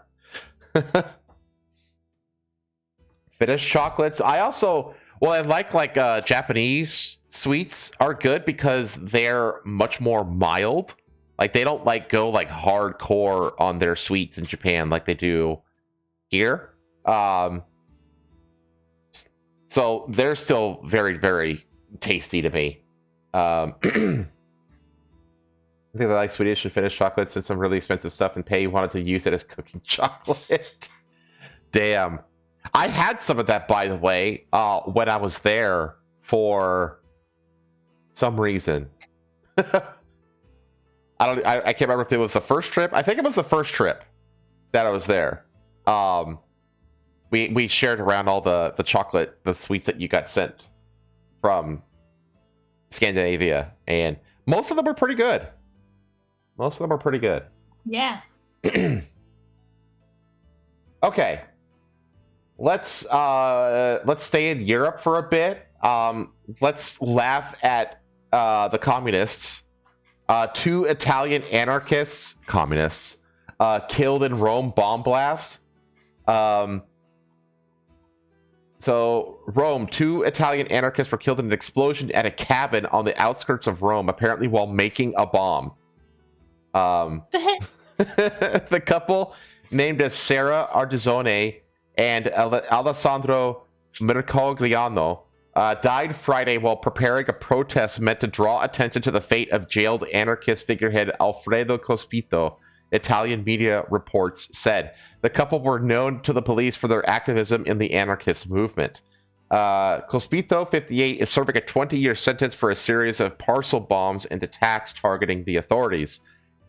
Finished chocolates. I also. Well, I like Japanese sweets are good because they're much more mild. Like they don't like go like hardcore on their sweets in Japan like they do here. So they're still very, very tasty to me. I think they like Swedish and Finnish chocolates and some really expensive stuff, and Pei wanted to use it as cooking chocolate. Damn. I had some of that, by the way, when I was there for some reason. I can't remember if it was the first trip. I think it was the first trip that I was there. We shared around all the chocolate, the sweets that you got sent from Scandinavia, and most of them were pretty good. Yeah. Okay. Let's stay in Europe for a bit. Let's laugh at the communists. 2 Italian anarchists, communists, killed in Rome bomb blast. So Rome, 2 Italian anarchists were killed in an explosion at a cabin on the outskirts of Rome, apparently while making a bomb. The couple, named as Sara Ardizzone and Alessandro Mercogliano, died Friday while preparing a protest meant to draw attention to the fate of jailed anarchist figurehead Alfredo Cospito, Italian media reports said. The couple were known to the police for their activism in the anarchist movement. Cospito, 58, is serving a 20-year sentence for a series of parcel bombs and attacks targeting the authorities.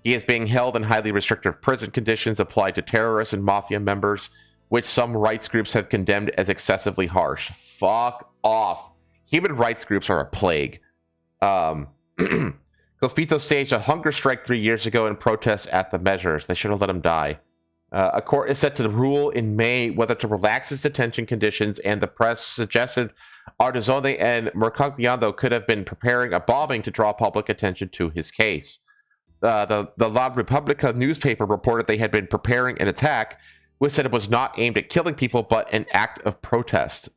He is being held in highly restrictive prison conditions applied to terrorists and mafia members, which some rights groups have condemned as excessively harsh. Fuck off. Human rights groups are a plague. Cospito staged a hunger strike 3 years ago in protest at the measures. They should have let him die. A court is set to rule in May whether to relax its detention conditions, and the press suggested Ardizzone and Mercogliano could have been preparing a bombing to draw public attention to his case. The La Repubblica newspaper reported they had been preparing an attack, which said it was not aimed at killing people, but an act of protest.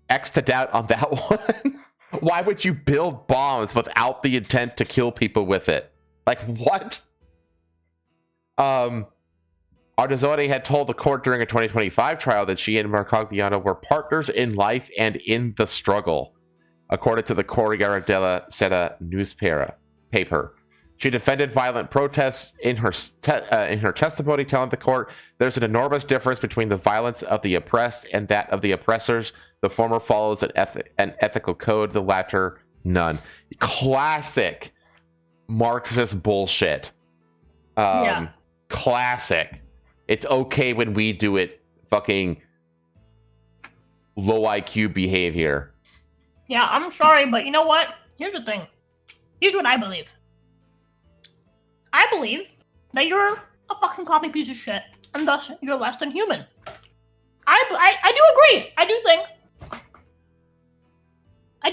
X to doubt on that one. Why would you build bombs without the intent to kill people with it? Like, what? Ardizzone had told the court during a 2025 trial that she and Mercogliano were partners in life and in the struggle, according to the Corriere della Sera newspaper. She defended violent protests in her testimony, telling the court there's an enormous difference between the violence of the oppressed and that of the oppressors. The former follows an ethical code, the latter none. Classic Marxist bullshit. Yeah. Classic. It's okay when we do it. Fucking low IQ behavior. Yeah, I'm sorry, but you know what? Here's the thing. Here's what I believe. I believe that you're a fucking common piece of shit, and thus you're less than human. I do agree. I do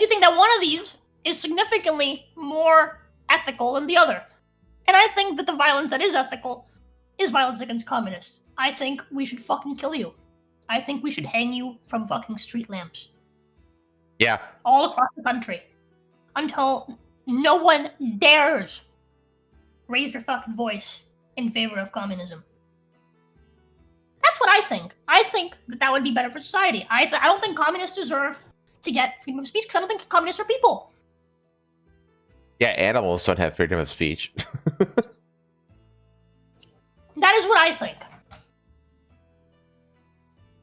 think that one of these is significantly more ethical than the other. And I think that the violence that is ethical is violence against communists. I think we should fucking kill you. I think we should hang you from fucking street lamps. Yeah. All across the country. Until no one dares raise their fucking voice in favor of communism. That's what I think. I think that would be better for society. I don't think communists deserve to get freedom of speech because I don't think communists are people. Yeah, animals don't have freedom of speech. That is what I think.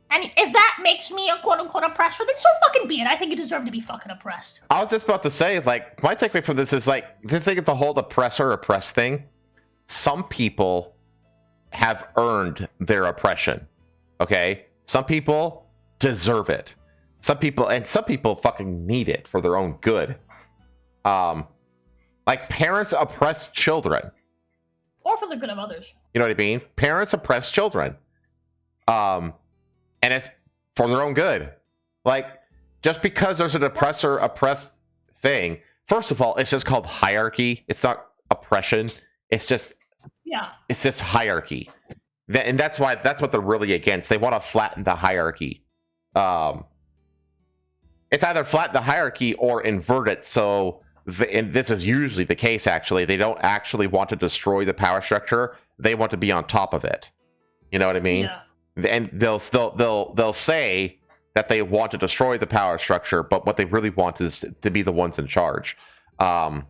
And if that makes me a quote-unquote oppressor, then so fucking be it. I think you deserve to be fucking oppressed. I was just about to say, like, my takeaway from this is, like, the thing of the whole oppressor-oppressed thing, some people have earned their oppression, okay? Some people deserve it. Some people fucking need it for their own good. Like, parents oppress children. Or for the good of others. You know what I mean? Parents oppress children. And it's for their own good. Like, just because there's an oppressor-oppressed thing, first of all, it's just called hierarchy. It's not oppression. It's just hierarchy. And that's what they're really against. They want to flatten the hierarchy. It's either flatten the hierarchy or invert it. So, and this is usually the case, actually. They don't actually want to destroy the power structure. They want to be on top of it. You know what I mean? Yeah. And they'll say that they want to destroy the power structure, but what they really want is to be the ones in charge. The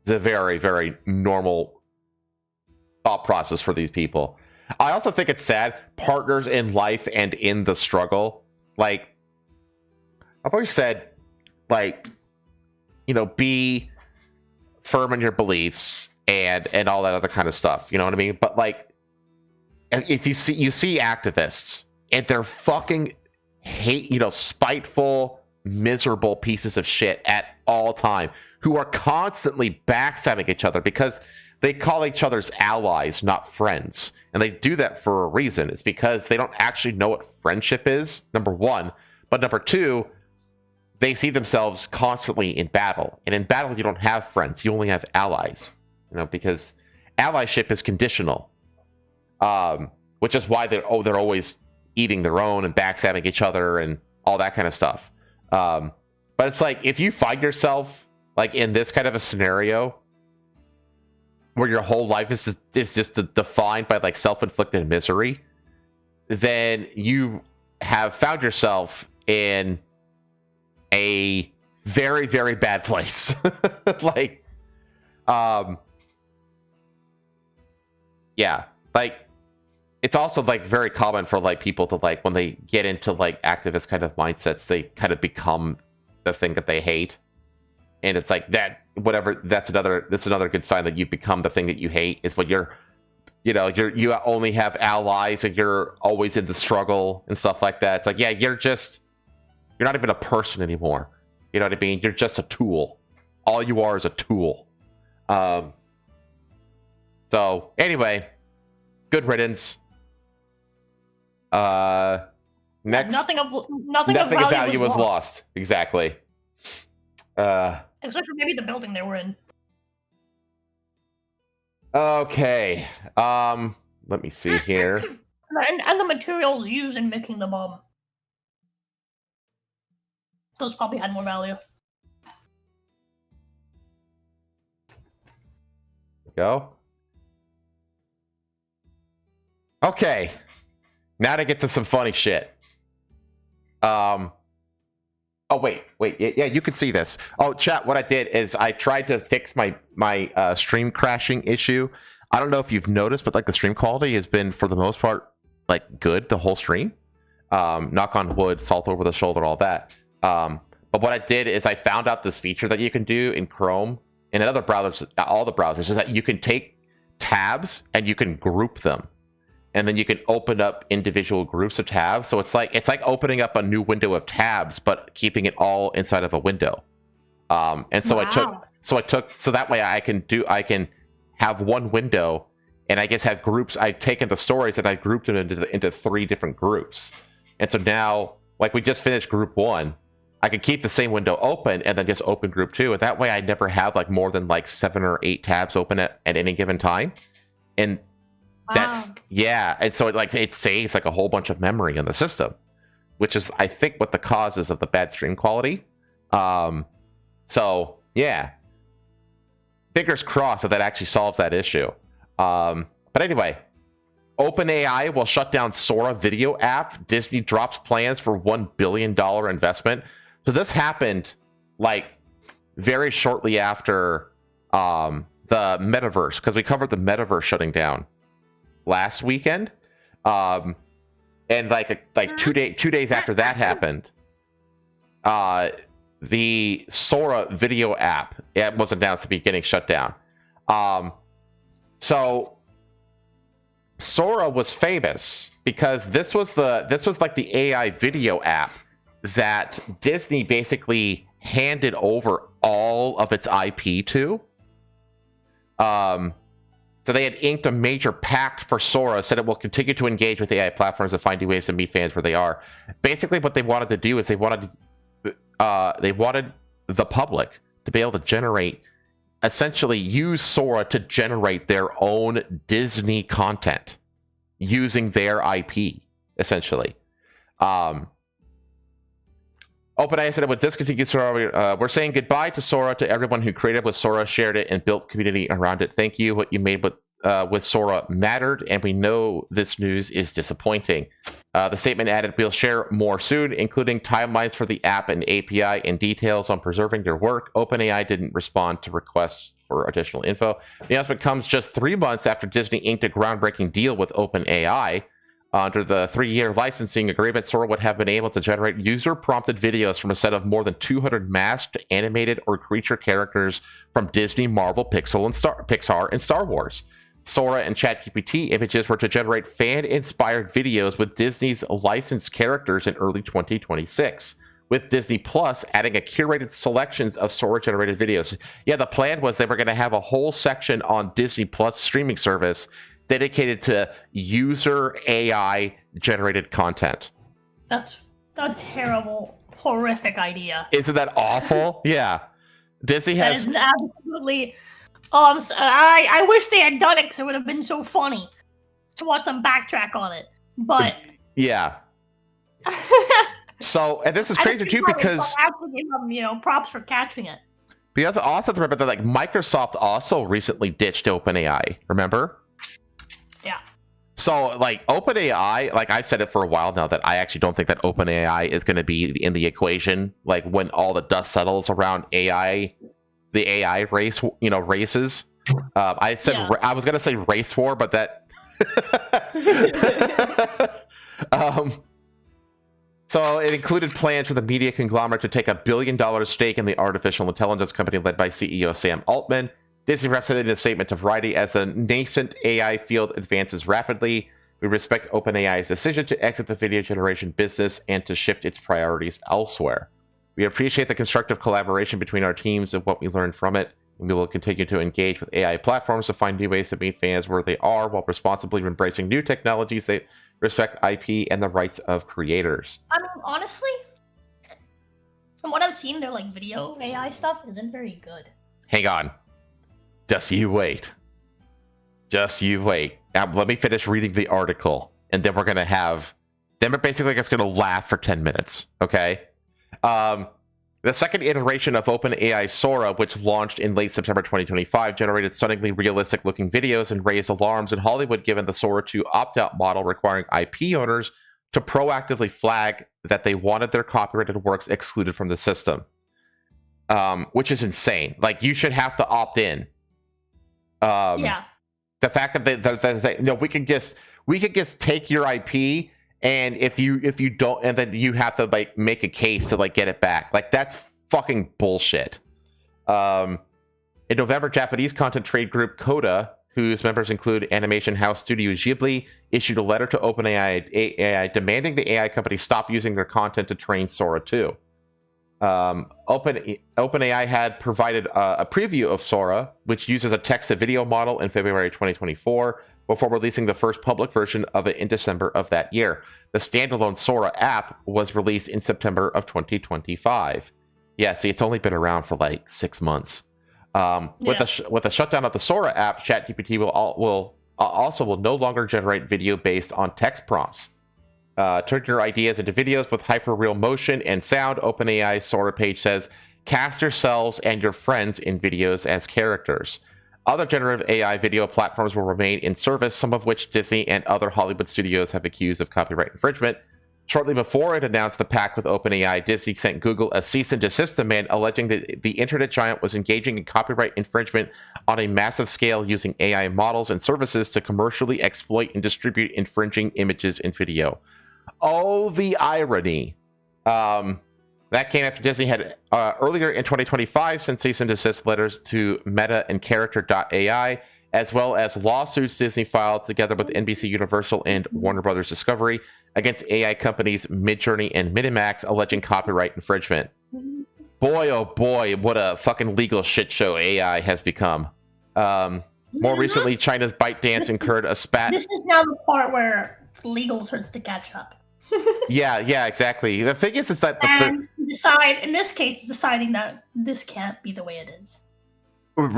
very, very normal thought process for these people. I also think it's sad, partners in life and in the struggle. Like, I've always said, like, you know, be firm in your beliefs and all that other kind of stuff. You know what I mean? But, like, if you see activists and they're fucking spiteful, miserable pieces of shit at all time who are constantly backstabbing each other because they call each other's allies, not friends. And they do that for a reason. It's because they don't actually know what friendship is, number one. But number two, they see themselves constantly in battle. And in battle, you don't have friends. You only have allies. You know, because allyship is conditional. Which is why they're always eating their own and backstabbing each other and all that kind of stuff. But it's like, if you find yourself like in this kind of a scenario where your whole life is just defined by like self-inflicted misery, then you have found yourself in a very, very bad place. Like, yeah, like, it's also like very common for like people to like, when they get into like activist kind of mindsets, they kind of become the thing that they hate. And it's like that, whatever, that's another good sign that you've become the thing that you hate, is when you only have allies and you're always in the struggle and stuff like that. It's like, yeah, you're not even a person anymore. You know what I mean? You're just a tool. All you are is a tool. So anyway, good riddance. Next, nothing of value was lost. Exactly. Except for maybe the building they were in. Okay. Let me see here. And the materials used in making the bomb. Those probably had more value. Go. Okay. Now to get to some funny shit. Oh, wait. Yeah, you can see this. Oh, chat, what I did is I tried to fix my stream crashing issue. I don't know if you've noticed, but like the stream quality has been, for the most part, like good the whole stream. Knock on wood, salt over the shoulder, all that. But what I did is I found out this feature that you can do in Chrome and in other browsers, all the browsers, is that you can take tabs and you can group them. And then you can open up individual groups of tabs. So it's like opening up a new window of tabs, but keeping it all inside of a window. And so wow. so that way I can have one window and I just have groups. I've taken the stories and I grouped them into 3 different groups. And so now, like we just finished group 1, I could keep the same window open and then just open group 2. And that way I never have like more than like 7 or 8 tabs open at any given time. And that's, yeah. And so it saves like a whole bunch of memory in the system, which is, I think, what the cause is of the bad stream quality. So yeah, fingers crossed that actually solves that issue. But anyway, OpenAI will shut down Sora video app. Disney drops plans for $1 billion investment. So this happened like very shortly after the metaverse, because we covered the metaverse shutting down last weekend. And like 2 days after that happened, the Sora video app, it was announced to be getting shut down. So Sora was famous because this was like the AI video app that Disney basically handed over all of its IP to. So they had inked a major pact for Sora, said it will continue to engage with AI platforms and find new ways to meet fans where they are. Basically, what they wanted to do is they wanted the public to be able to essentially use Sora to generate their own Disney content using their IP, essentially. OpenAI said it would discontinue Sora. We're saying goodbye to Sora to everyone who created with Sora, shared it, and built community around it. Thank you. What you made with Sora mattered, and we know this news is disappointing. The statement added, we'll share more soon, including timelines for the app and API and details on preserving your work. OpenAI didn't respond to requests for additional info. The announcement comes just 3 months after Disney inked a groundbreaking deal with OpenAI. Under the 3-year licensing agreement, Sora would have been able to generate user-prompted videos from a set of more than 200 masked, animated, or creature characters from Disney, Marvel, Pixar, and Star Wars. Sora and ChatGPT images were to generate fan-inspired videos with Disney's licensed characters in early 2026, with Disney Plus adding a curated selections of Sora-generated videos. Yeah, the plan was they were going to have a whole section on Disney Plus streaming service dedicated to user AI generated content. That's a terrible, horrific idea. Isn't that awful? Yeah. Disney has... That is absolutely... I wish they had done it because it would have been so funny to watch them backtrack on it. But... yeah. So, and this is crazy too because... I have to give them, props for catching it. Because also remember that like Microsoft also recently ditched OpenAI, remember? Yeah. So, like, OpenAI, like, I've said it for a while now that I actually don't think that OpenAI is going to be in the equation, like, when all the dust settles around AI, the AI race, races. I said, yeah. I was going to say race war, but that... So it included plans for the media conglomerate to take $1 billion stake in the artificial intelligence company led by CEO Sam Altman. Disney represented in a statement to Variety, as the nascent AI field advances rapidly, we respect OpenAI's decision to exit the video generation business and to shift its priorities elsewhere. We appreciate the constructive collaboration between our teams and what we learned from it, and we will continue to engage with AI platforms to find new ways to meet fans where they are while responsibly embracing new technologies that respect IP and the rights of creators. I mean, honestly, from what I've seen, their video AI stuff isn't very good. Hang on. Just you wait. Now, let me finish reading the article, and then we're basically just going to laugh for 10 minutes, okay? The second iteration of OpenAI Sora, which launched in late September 2025, generated stunningly realistic-looking videos and raised alarms in Hollywood given the Sora 2 opt-out model requiring IP owners to proactively flag that they wanted their copyrighted works excluded from the system, which is insane. Like, you should have to opt in. Yeah. The fact that we could just take your IP, and if you don't, and then you have to make a case to get it back. That's fucking bullshit. In November, Japanese content trade group Coda, whose members include animation house studio Ghibli, issued a letter to OpenAI demanding the AI company stop using their content to train Sora 2. OpenAI had provided a preview of Sora, which uses a text-to-video model in February 2024. before releasing the first public version of it in December of that year. The standalone Sora app was released in September of 2025. Yeah, see, it's only been around for like 6 months. With the shutdown of the Sora app, ChatGPT will no longer generate video based on text prompts. Turn your ideas into videos with hyper-real motion and sound. OpenAI's Sora page says, cast yourselves and your friends in videos as characters. Other generative AI video platforms will remain in service, some of which Disney and other Hollywood studios have accused of copyright infringement. Shortly before it announced the pact with OpenAI, Disney sent Google a cease and desist demand alleging that the internet giant was engaging in copyright infringement on a massive scale using AI models and services to commercially exploit and distribute infringing images and video. Oh, the irony. That came after Disney had earlier in 2025 sent cease and desist letters to Meta and Character.ai, as well as lawsuits Disney filed together with NBC Universal and Warner Brothers Discovery against AI companies Midjourney and Minimax, alleging copyright infringement. Boy, oh boy, what a fucking legal shit show AI has become. More recently, China's ByteDance incurred a spat. This is now the part where legal starts to catch up. Yeah, exactly. The thing is that decide, in this case, deciding that this can't be the way it is.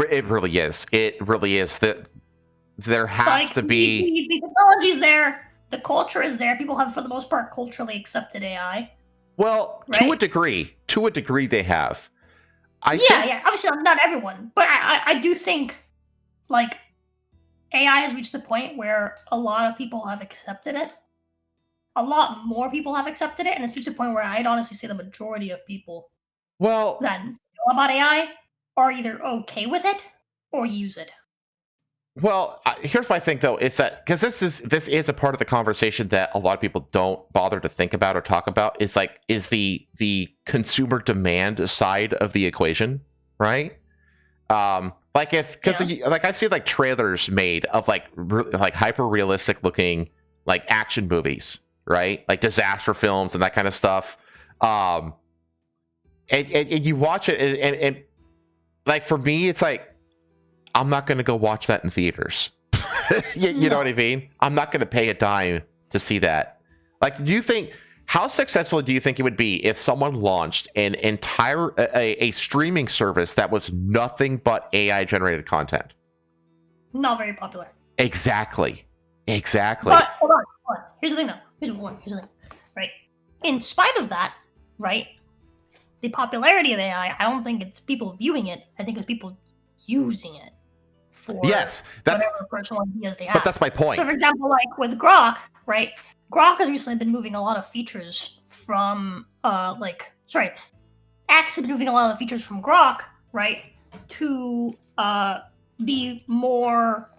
It really is. It really is. That there has to be the technology's there, the culture is there. People have, for the most part, culturally accepted AI. Well, right? To a degree, they have. Yeah. Obviously, not everyone, but I do think like AI has reached the point where a lot of people have accepted it. A lot more people have accepted it, and it's reached a point where I'd honestly say the majority of people that know about AI are either okay with it or use it. Well, here's what I think, though, is that because this is a part of the conversation that a lot of people don't bother to think about or talk about, is the consumer demand side of the equation, right? I've seen like trailers made of like hyper realistic looking like action movies, right? Like disaster films and that kind of stuff. And you watch it and like, for me, it's like, I'm not going to go watch that in theaters. you know what I mean? I'm not going to pay a dime to see that. Like, how successful do you think it would be if someone launched an entire, a streaming service that was nothing but AI generated content? Not very popular. Exactly. But hold on. Here's the thing, though. Here's the thing. Right. In spite of that, right, the popularity of AI, I don't think it's people viewing it. I think it's people using it for whatever personal ideas they have. But that's my point. So, for example, like with Grok, right? Grok has recently been moving a lot of features from, X has been moving a lot of the features from Grok, right, to be more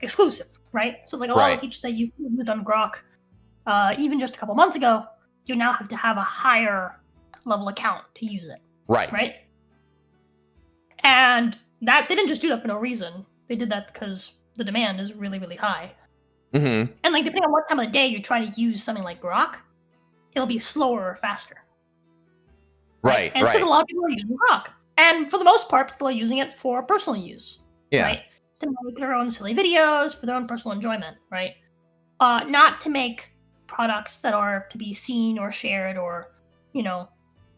exclusive, right? So, like, a lot of features that you used on Grok, even just a couple months ago, you now have to have a higher level account to use it. Right? And that they didn't just do that for no reason. They did that because the demand is really, really high. Mm-hmm. And like, depending on what time of the day you're trying to use something like Grok, it'll be slower or faster. Right. And it's because a lot of people are using Grok. And for the most part, people are using it for personal use. Yeah. Right? To make their own silly videos, for their own personal enjoyment, right? Not to make products that are to be seen or shared or,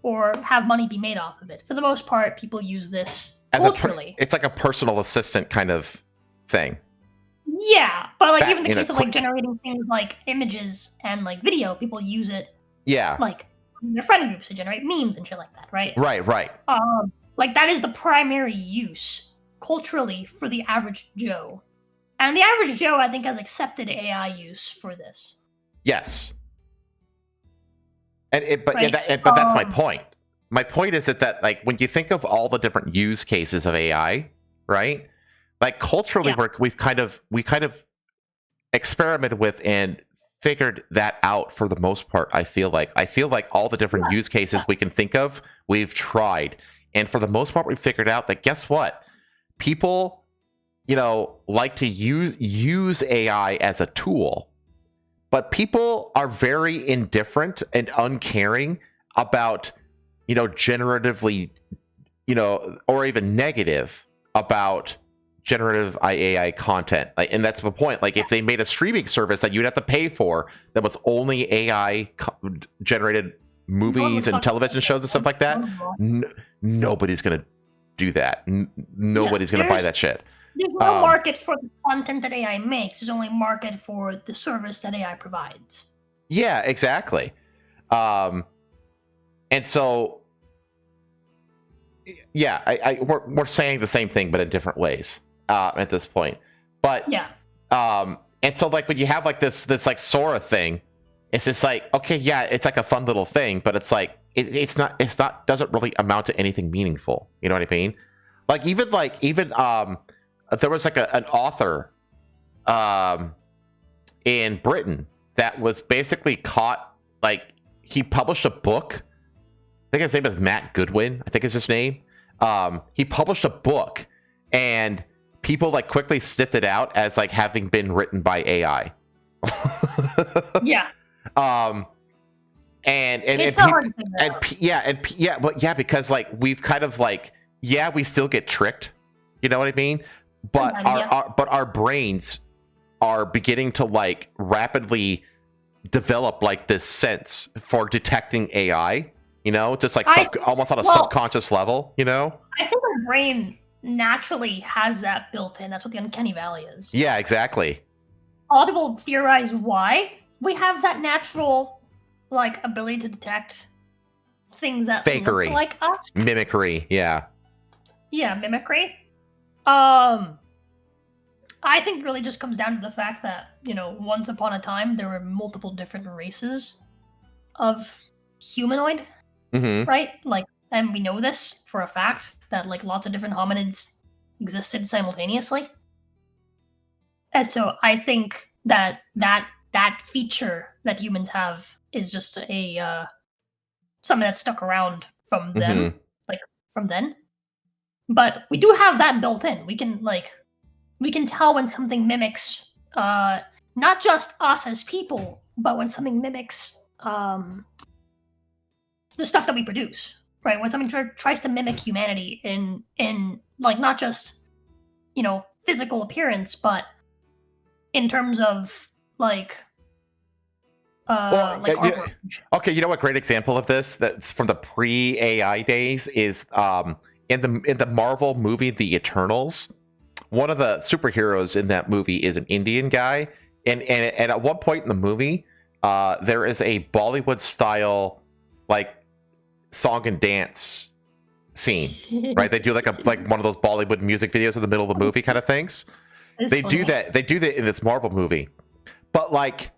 or have money be made off of it. For the most part, people use this culturally. It's like a personal assistant kind of thing. Yeah, but like even the case of like generating things like images and like video, people use it. Yeah. Like in their friend groups to generate memes and shit like that, right? Right. Like that is the primary use culturally for the average Joe, and the average Joe, I think, has accepted AI use for this. Yes. But that's my point. My point is that like when you think of all the different use cases of AI, right? Like culturally, we've kind of experimented with and figured that out for the most part. I feel like all the different use cases we can think of, we've tried, and for the most part, we've figured out that guess what, people, like to use AI as a tool, but people are very indifferent and uncaring about, generatively, or even negative about generative AI content. Like, and that's the point. Like, if they made a streaming service that you'd have to pay for that was only AI generated movies and television shows and stuff like that, nobody's gonna do that. Nobody's gonna buy that shit. There's no market for the content that AI makes. There's only market for the service that AI provides. Yeah, exactly. And so, yeah, we're saying the same thing, but in different ways at this point. But yeah, and so like when you have like this like Sora thing, it's just like, okay, yeah, it's like a fun little thing, but it's like it's not doesn't really amount to anything meaningful. You know what I mean? Like even there was like an author in Britain that was basically caught, like he published a book. I think his name is Matt Goodwin, I think is his name. He published a book and people like quickly sniffed it out as like having been written by AI. Yeah. Because like we've kind of like, yeah, we still get tricked. You know what I mean? But our brains are beginning to like rapidly develop like this sense for detecting AI, you know, just like almost on a subconscious level, you know? I think our brain naturally has that built in. That's what the uncanny valley is. Yeah, exactly. A lot of people theorize why we have that natural like ability to detect things that look like us. Mimicry, yeah. Yeah, mimicry. I think it really just comes down to the fact that, you know, once upon a time there were multiple different races of humanoid, right? Like, and we know this for a fact that like lots of different hominids existed simultaneously. And so I think that feature that humans have is just a something that stuck around from them, like from then. But we do have that built in. We can tell when something mimics not just us as people, but when something mimics the stuff that we produce, right? When something tries to mimic humanity in like not just, you know, physical appearance, but in terms of like artwork. Okay, you know what great example of this that from the pre-AI days is in the Marvel movie The Eternals. One of the superheroes in that movie is an Indian guy, and at one point in the movie, there is a Bollywood style like song and dance scene, right? They do like one of those Bollywood music videos in the middle of the movie kind of things. They do that in this Marvel movie, but like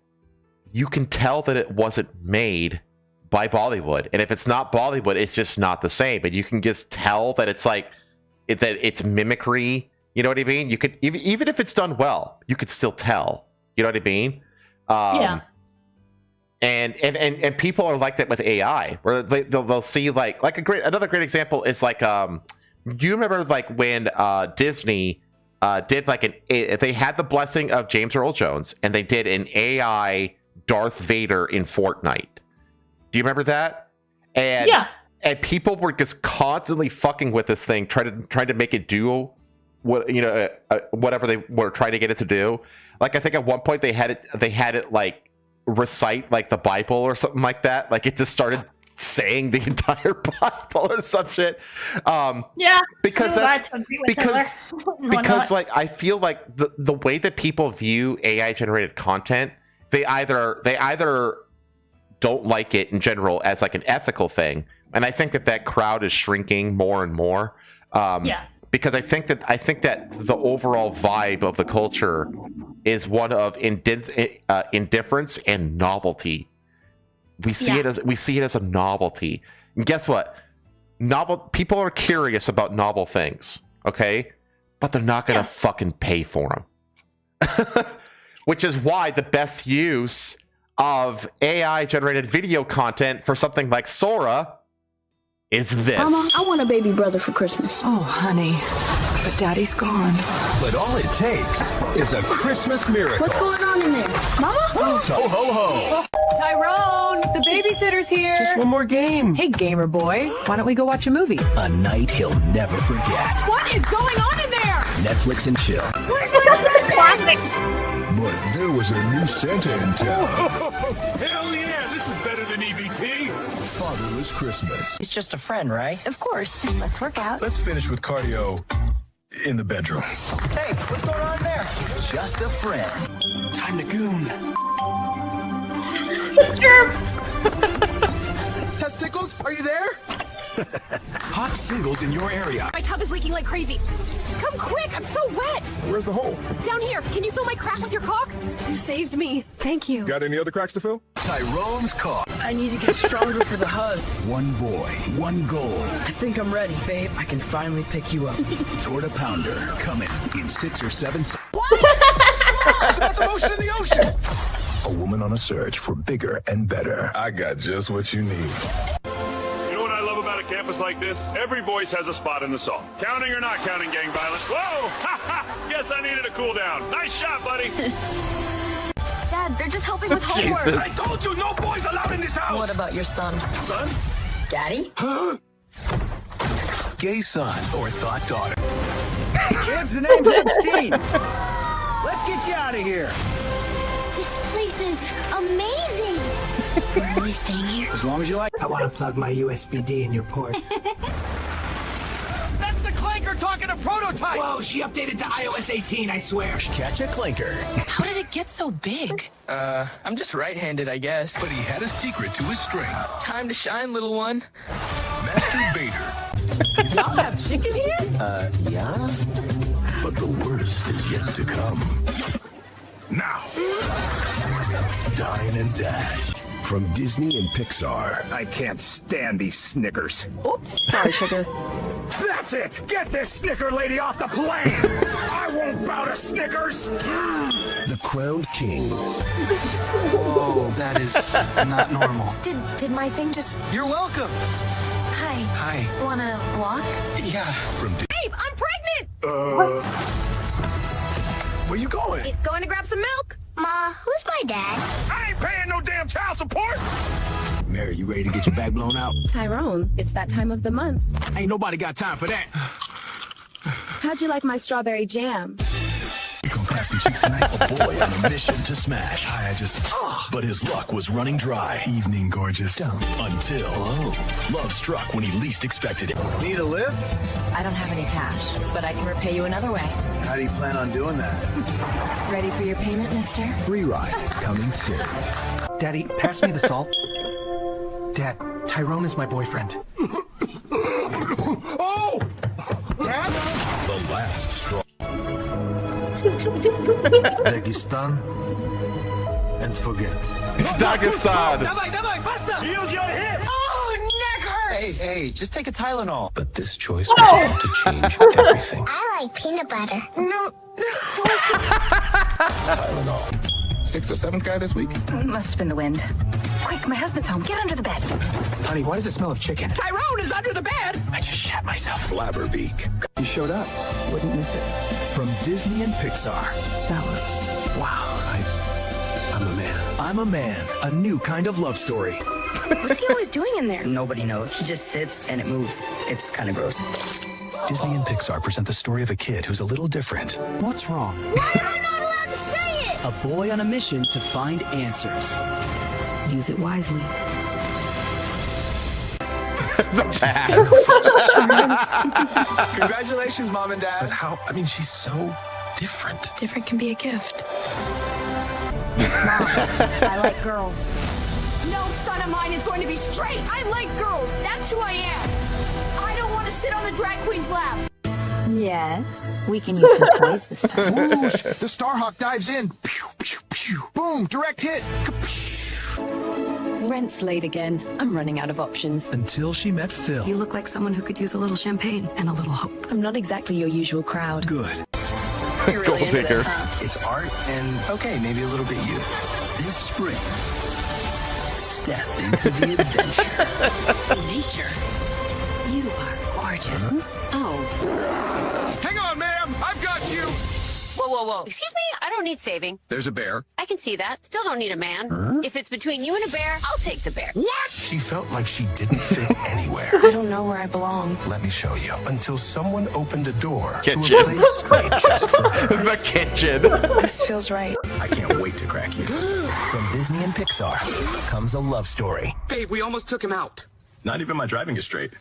you can tell that it wasn't made by Bollywood, and if it's not Bollywood, it's just not the same. And you can just tell that it's like that it's mimicry. You know what I mean? You could even if it's done well, you could still tell. You know what I mean? Yeah. And people are like that with AI, where they'll see another great example is like do you remember like when Disney did like they had the blessing of James Earl Jones and they did an AI Darth Vader in Fortnite. Do you remember that? And yeah. And people were just constantly fucking with this thing, trying to make it do what whatever they were trying to get it to do. Like I think at one point they had it like recite like the Bible or something like that. Like it just started saying the entire Bible or some shit. Yeah, because because like I feel like the way that people view AI generated content, they either don't like it in general as like an ethical thing, and I think that crowd is shrinking more and more. Yeah. Because I think that the overall vibe of the culture is one of indifference and novelty. We see it as a novelty. And guess what? People are curious about novel things, okay? But they're not gonna fucking pay for them. Which is why the best use of AI generated video content for something like Sora is this. Mama, I want a baby brother for Christmas. Oh, honey, but Daddy's gone. But all it takes is a Christmas miracle. What's going on in there? Mama? Ho, ho, ho. Tyrone, the babysitter's here. Just one more game. Hey, gamer boy, why don't we go watch a movie? A night he'll never forget. What is going on in there? Netflix and chill. Classic. But there was a new Santa in town. Hell yeah, this is better than EBT. Fatherless Christmas. He's just a friend, right? Of course. Let's work out. Let's finish with cardio in the bedroom. Hey, what's going on there? Just a friend. Time to goon. Testicles, are you there? Hot singles in your area. My tub is leaking like crazy. Come quick, I'm so wet. Where's the hole? Down here, can you fill my crack with your cock? You saved me. Thank you. Got any other cracks to fill? Tyrone's cock. I need to get stronger for the hug. One boy, one goal. I think I'm ready, babe. I can finally pick you up. Toward a pounder, coming in 6 or 7. What? It's about the motion in the ocean. A woman on a search for bigger and better. I got just what you need. You know what I love about a campus like this? Every voice has a spot in the song. Counting or not counting gang violence. Whoa! Ha ha! Guess I needed a cool down. Nice shot, buddy. Dad, they're just helping with homework. Jesus. I told you no boys allowed in this house. What about your son? Son? Daddy? Gay son or thought daughter. Kids, the name's Epstein. Let's get you out of here. This place is amazing. We're really staying here. As long as you like. I want to plug my USB-D in your port. That's the clanker talking to prototypes. Whoa, she updated to iOS 18, I swear. Catch a clanker. How did it get so big? I'm just right-handed, I guess. But he had a secret to his strength. Time to shine, little one. Master Bader. Y'all have chicken here? Yeah. But the worst is yet to come. Now. Dine and Dash. From Disney and Pixar. I can't stand these Snickers. Oops, sorry, sugar. That's it! Get this Snicker lady off the plane! I won't bow to Snickers! The Crowned King. Whoa, that is not normal. Did my thing just... You're welcome. Hi. Hi. Wanna walk? Yeah. From Babe, I'm pregnant! Where you going? Going to grab some milk? Ma, who's my dad? I ain't paying no damn child support! Mary, you ready to get your back blown out? Tyrone, it's that time of the month. Ain't nobody got time for that. How'd you like my strawberry jam? You're gonna clap some cheeks tonight? A boy on a mission to smash. But his luck was running dry. Evening, gorgeous. Until love struck when he least expected it. Need a lift? I don't have any cash, but I can repay you another way. How do you plan on doing that? Ready for your payment, mister? Free ride coming soon. Daddy, pass me the salt. Dad, Tyrone is my boyfriend. Oh! Dad? The last straw. Dagestan and forget. It's Dagestan. Давай, faster! Use your hip! Oh, neck hurts! Hey, just take a Tylenol. But this choice was about to change everything. I like peanut butter. No. Tylenol. 6th or 7th guy this week? Must have been the wind. Quick, my husband's home. Get under the bed. Honey, why does it smell of chicken? Tyrone is under the bed! I just shat myself. Blabberbeak. You showed up. Wouldn't miss it. From Disney and Pixar. That was... wow. I'm a man. I'm a Man, a new kind of love story. What's he always doing in there? Nobody knows. He just sits and it moves. It's kind of gross. Disney and Pixar present the story of a kid who's a little different. What's wrong? Why am I not allowed to say it? A boy on a mission to find answers. Use it wisely. Congratulations, Mom and Dad. But how? I mean, she's so different. Different can be a gift. I like girls. No son of mine is going to be straight. I like girls. That's who I am. I don't want to sit on the drag queen's lap. Yes, we can use some toys this time. Whoosh! The Starhawk dives in. Pew, pew, pew. Boom! Direct hit. Rent's late again. I'm running out of options. Until she met Phil. You look like someone who could use a little champagne and a little hope. I'm not exactly your usual crowd. Good. You're really into this, huh? It's art and, okay, maybe a little bit you. This spring, step into the adventure. Nature. You are gorgeous. Oh. Hang on, ma'am! I've got you! Whoa, whoa, whoa. Excuse me? I don't need saving. There's a bear. I can see that. Still don't need a man. If it's between you and a bear, I'll take the bear. What? She felt like she didn't fit anywhere. I don't know where I belong. Let me show you. Until someone opened a door Kitchen. to a place made just for her. The kitchen. This feels right. I can't wait to crack you. From Disney and Pixar comes a love story. Babe, we almost took him out. Not even my driving is straight.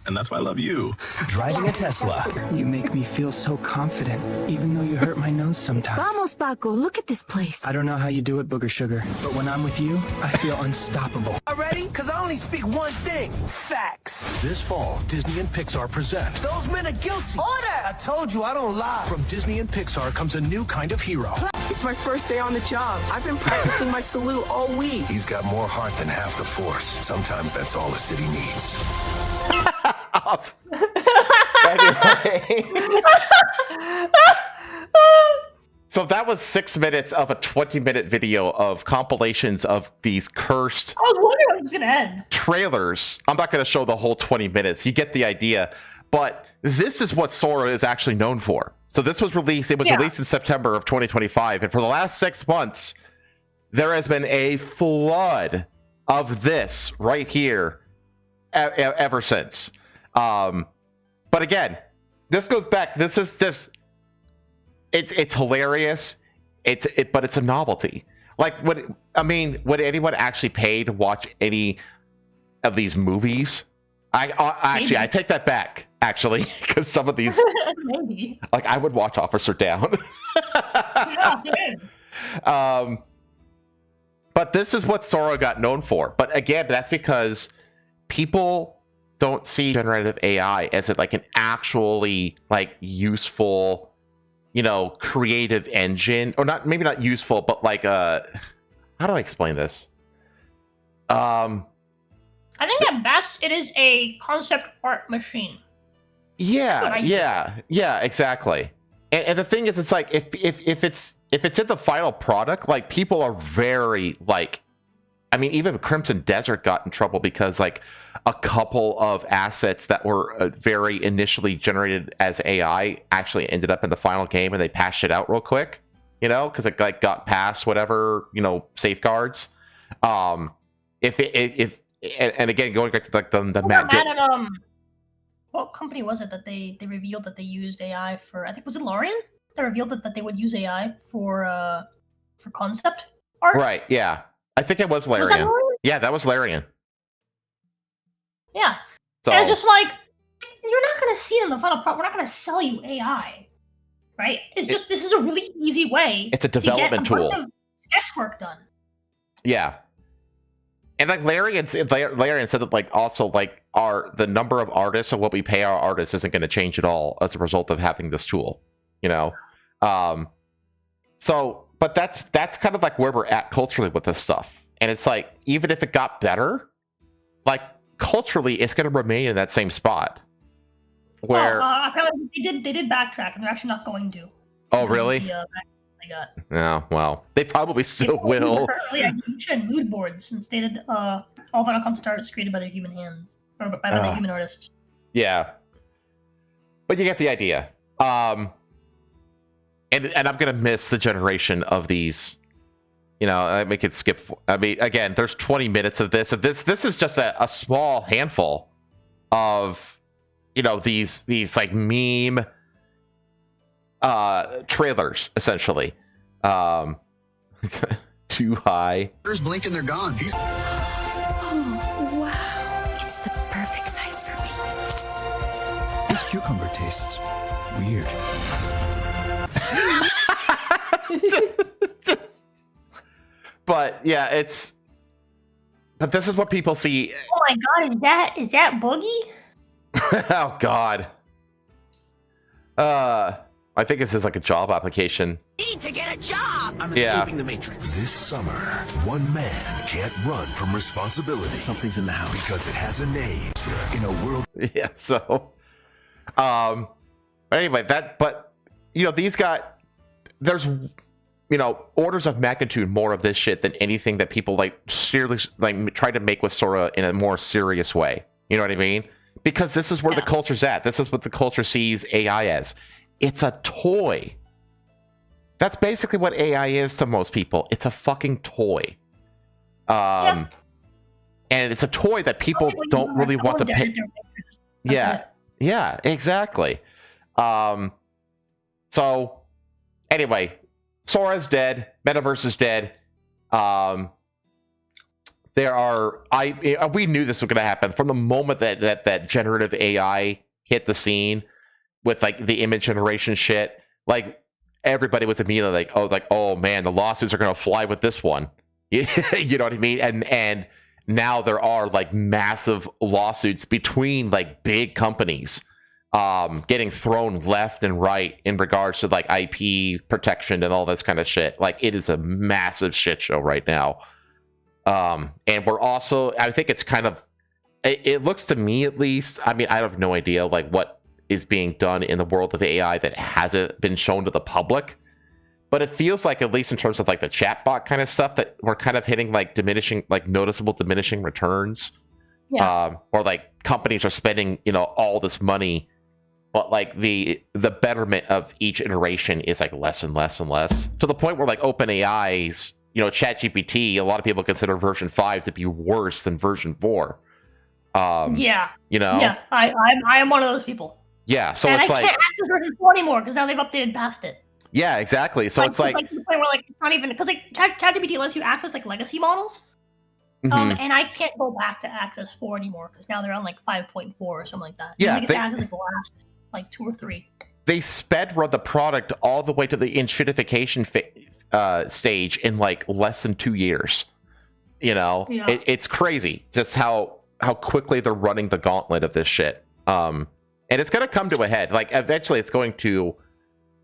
And that's why I love you. Driving a Tesla. You make me feel so confident, even though you hurt my nose sometimes. Vamos, Paco. Look at this place. I don't know how you do it, Booger Sugar, but when I'm with you, I feel unstoppable. Ready? Because I only speak one thing. Facts. This fall, Disney and Pixar present. Those men are guilty. Order! I told you I don't lie. From Disney and Pixar comes a new kind of hero. It's my first day on the job. I've been practicing my salute all week. He's got more heart than half the force. Sometimes that's all a city needs. Anyway. So that was 6 minutes of a 20-minute video of compilations of these cursed I was wondering when it was gonna end. trailers. I'm not going to show the whole 20 minutes. You get the idea. But this is what Sora is actually known for. So this was released. It was released in September of 2025. And for the last 6 months, there has been a flood of this right here ever since. But again, this goes back. This is this. It's hilarious. But it's a novelty. Like, would anyone actually pay to watch any of these movies? I take that back. Actually, because some of these, maybe, like, I would watch Officer Down. But this is what Sora got known for. But again, that's because people don't see generative AI as like an actually like useful, creative engine, or maybe not useful, but like how do I explain this? I think at best it is a concept art machine. Yeah, exactly. And the thing is, it's like if it's in the final product, like, people are very like, even Crimson Desert got in trouble because like a couple of assets that were very initially generated as AI actually ended up in the final game, and they patched it out real quick, because it like got past whatever safeguards. And again, going back to like the Matt. What company was it that they revealed that they used AI for? I think, was it Larian? They revealed that they would use AI for concept art. Right. Yeah. I think it was Larian. Was that Larian? Yeah, that was Larian. Yeah. So, and it's just like, you're not going to see it in the final product. We're not going to sell you AI, right? This is a really easy way. It's a development to get a tool. bunch of sketch work done. Yeah. And like Larian said that like also like the number of artists and what we pay our artists isn't going to change at all as a result of having this tool, So, but that's kind of like where we're at culturally with this stuff. And it's like, even if it got better, like culturally, it's going to remain in that same spot. Where apparently they did backtrack, and they're actually not going to. Oh, really? They got. Oh, well, they probably still will. And mood boards and stated all final concept art is created by their human hands, or by the human artists. Yeah, but you get the idea. And I'm gonna miss the generation of these. I make it skip. Again, there's 20 minutes of this. This is just a small handful of, these like meme trailers, essentially. Too high. There's blinking, they're gone. Oh, wow. It's the perfect size for me. This cucumber tastes weird. But yeah, but this is what people see. Oh my god, is that Boogie? Oh god. I think this is like a job application. Need to get a job. I'm escaping the Matrix. This summer, one man can't run from responsibility. Something's in the house because it has a name. In a world. Yeah. So, anyway, these there's, orders of magnitude more of this shit than anything that people like seriously like try to make with Sora in a more serious way. You know what I mean? Because this is where the culture's at. This is what the culture sees AI as. It's a toy. That's basically what AI is to most people. It's a fucking toy. And it's a toy that people don't really want to pay. Yeah, exactly. So anyway, Sora's dead. Metaverse is dead. We knew this was going to happen from the moment that generative AI hit the scene with like the image generation shit. Like everybody was immediately like, oh man, the lawsuits are going to fly with this one. You know what I mean? And now there are like massive lawsuits between like big companies getting thrown left and right in regards to like IP protection and all this kind of shit. Like it is a massive shit show right now. And we're also, I think it's kind of, it looks to me at least, I mean, I have no idea like what is being done in the world of AI that hasn't been shown to the public, but it feels like, at least in terms of like the chatbot kind of stuff, that we're kind of hitting like noticeable diminishing returns. Or like companies are spending, all this money, but like the betterment of each iteration is like less and less and less, to the point where like OpenAI's, ChatGPT, a lot of people consider version 5 to be worse than version 4. I am one of those people. Yeah, so and it's I can't access version 4 anymore because now they've updated past it. Yeah, exactly. So it's like to the point where like it's not even, because like ChatGPT lets you access like legacy models, and I can't go back to access 4 anymore because now they're on like 5.4 or something like that. Yeah, I get to access like the last like 2 or 3. They sped run the product all the way to the inshitification stage in like less than 2 years. It's crazy just how quickly they're running the gauntlet of this shit. And it's going to come to a head. Like eventually it's going to,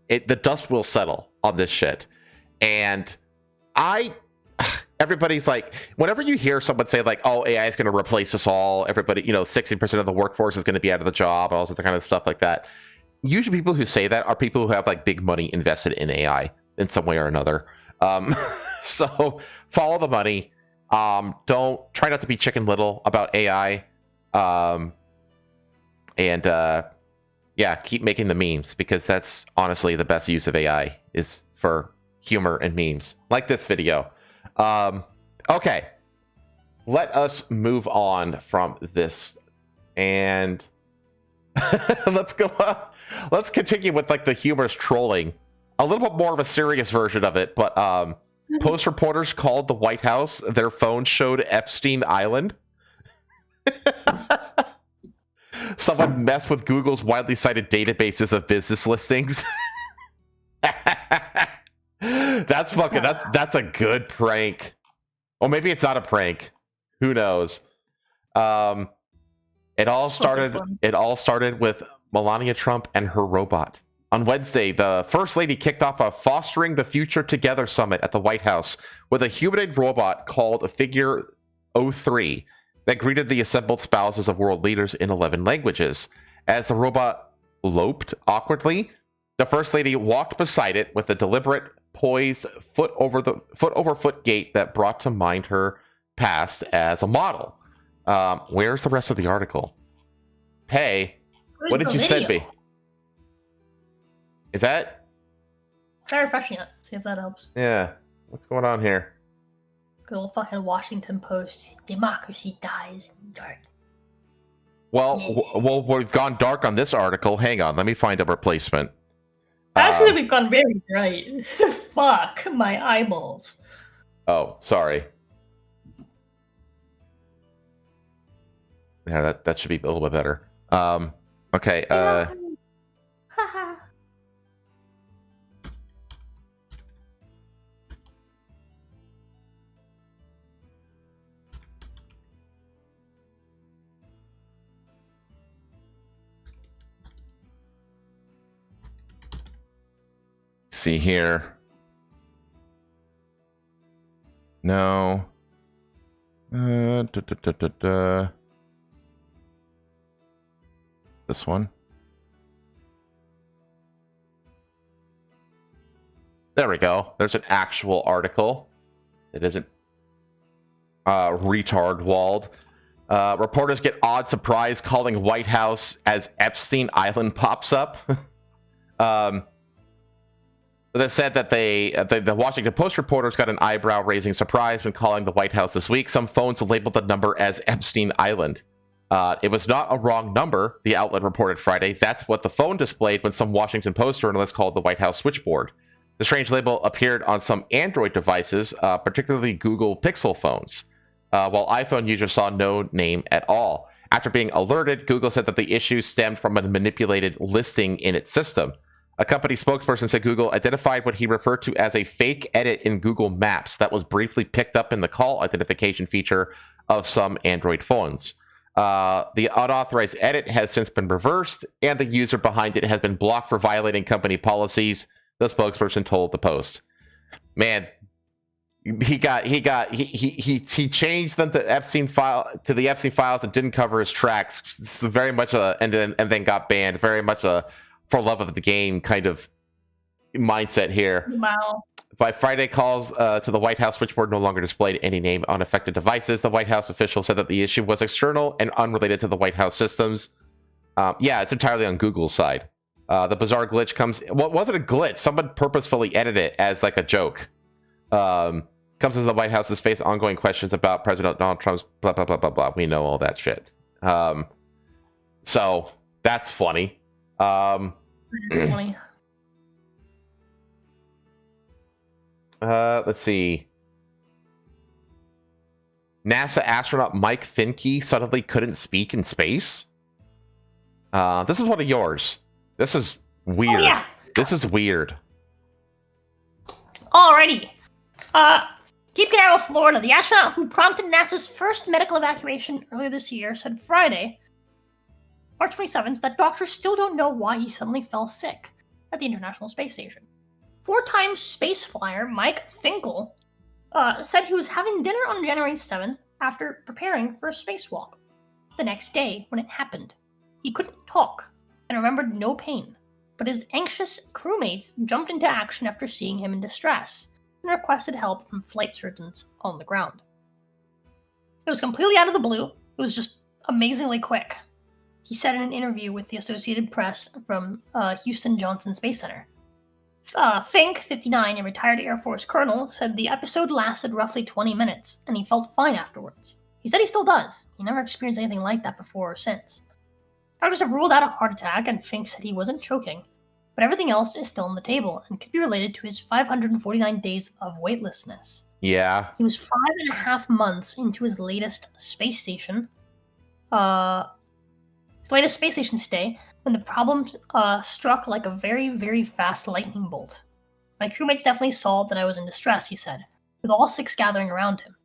the dust will settle on this shit. And everybody's like, whenever you hear someone say like, oh, AI is going to replace us all, everybody, 60% of the workforce is going to be out of the job, all sorts of kind of stuff like that. Usually people who say that are people who have like big money invested in AI in some way or another. So follow the money. Don't try not to be Chicken Little about AI. Keep making the memes, because that's honestly the best use of AI, is for humor and memes like this video. Okay, let us move on from this and let's go. Let's continue with like the humorous trolling, a little bit more of a serious version of it. But Post reporters called the White House. Their phone showed Epstein Island. Someone messed with Google's widely cited databases of business listings. That's a good prank. Or maybe it's not a prank. Who knows? It all started with Melania Trump and her robot. On Wednesday, the First Lady kicked off a Fostering the Future Together summit at the White House with a humanoid robot called Figure 03 that greeted the assembled spouses of world leaders in 11 languages. As the robot loped awkwardly, the First Lady walked beside it with a deliberate, poised, foot over foot gait that brought to mind her past as a model. Where's the rest of the article? Hey, what did you send me? Is that? Try refreshing it. See if that helps. Yeah. What's going on here? Good old fucking Washington Post. Democracy dies in dark. Well, we've gone dark on this article. Hang on, let me find a replacement. Actually, we've gone very bright. Fuck my eyeballs. Oh, sorry. Yeah, that should be a little bit better. Okay. See here. No. This one. There we go. There's an actual article. It isn't retard walled. Reporters get odd surprise calling White House as Epstein Island pops up. that said that the Washington Post reporters got an eyebrow-raising surprise when calling the White House this week. Some phones labeled the number as Epstein Island. It was not a wrong number, the outlet reported Friday. That's what the phone displayed when some Washington Post journalists called the White House switchboard. The strange label appeared on some Android devices, particularly Google Pixel phones, while iPhone users saw no name at all. After being alerted, Google said that the issue stemmed from a manipulated listing in its system. A company spokesperson said Google identified what he referred to as a fake edit in Google Maps that was briefly picked up in the call identification feature of some Android phones. The unauthorized edit has since been reversed, and the user behind it has been blocked for violating company policies, the spokesperson told the Post. Man, he changed them to the Epstein files and didn't cover his tracks. It's very much and then got banned. Very much a for love of the game kind of mindset here. Wow. By Friday, calls to the White House switchboard no longer displayed any name on affected devices. The White House official said that the issue was external and unrelated to the White House systems. Yeah, it's entirely on Google's side. The bizarre glitch comes... Well, it wasn't a glitch. Someone purposefully edited it as like a joke. Comes as the White House's face ongoing questions about President Donald Trump's blah, blah, blah, blah, blah. We know all that shit. So, that's funny. Funny. Let's see. NASA astronaut Mike Finke suddenly couldn't speak in space. This is one of yours. This is weird. Oh, yeah. This is weird. Alrighty. Cape Canaveral, Florida. The astronaut who prompted NASA's first medical evacuation earlier this year said Friday, March 27th, that doctors still don't know why he suddenly fell sick at the International Space Station. 4-time space flyer Mike Finkel said he was having dinner on January 7th after preparing for a spacewalk. The next day, when it happened, he couldn't talk and remembered no pain, but his anxious crewmates jumped into action after seeing him in distress and requested help from flight surgeons on the ground. It was completely out of the blue. It was just amazingly quick, he said in an interview with the Associated Press from Houston Johnson Space Center. Fink, 59, a retired Air Force colonel, said the episode lasted roughly 20 minutes, and he felt fine afterwards. He said he still does. He never experienced anything like that before or since. Doctors have ruled out a heart attack, and Fink said he wasn't choking, but everything else is still on the table and could be related to his 549 days of weightlessness. Yeah. He was 5.5 months into his latest space station. Stay when the problem struck like a very, very fast lightning bolt. My crewmates definitely saw that I was in distress, he said, with all 6 gathering around him.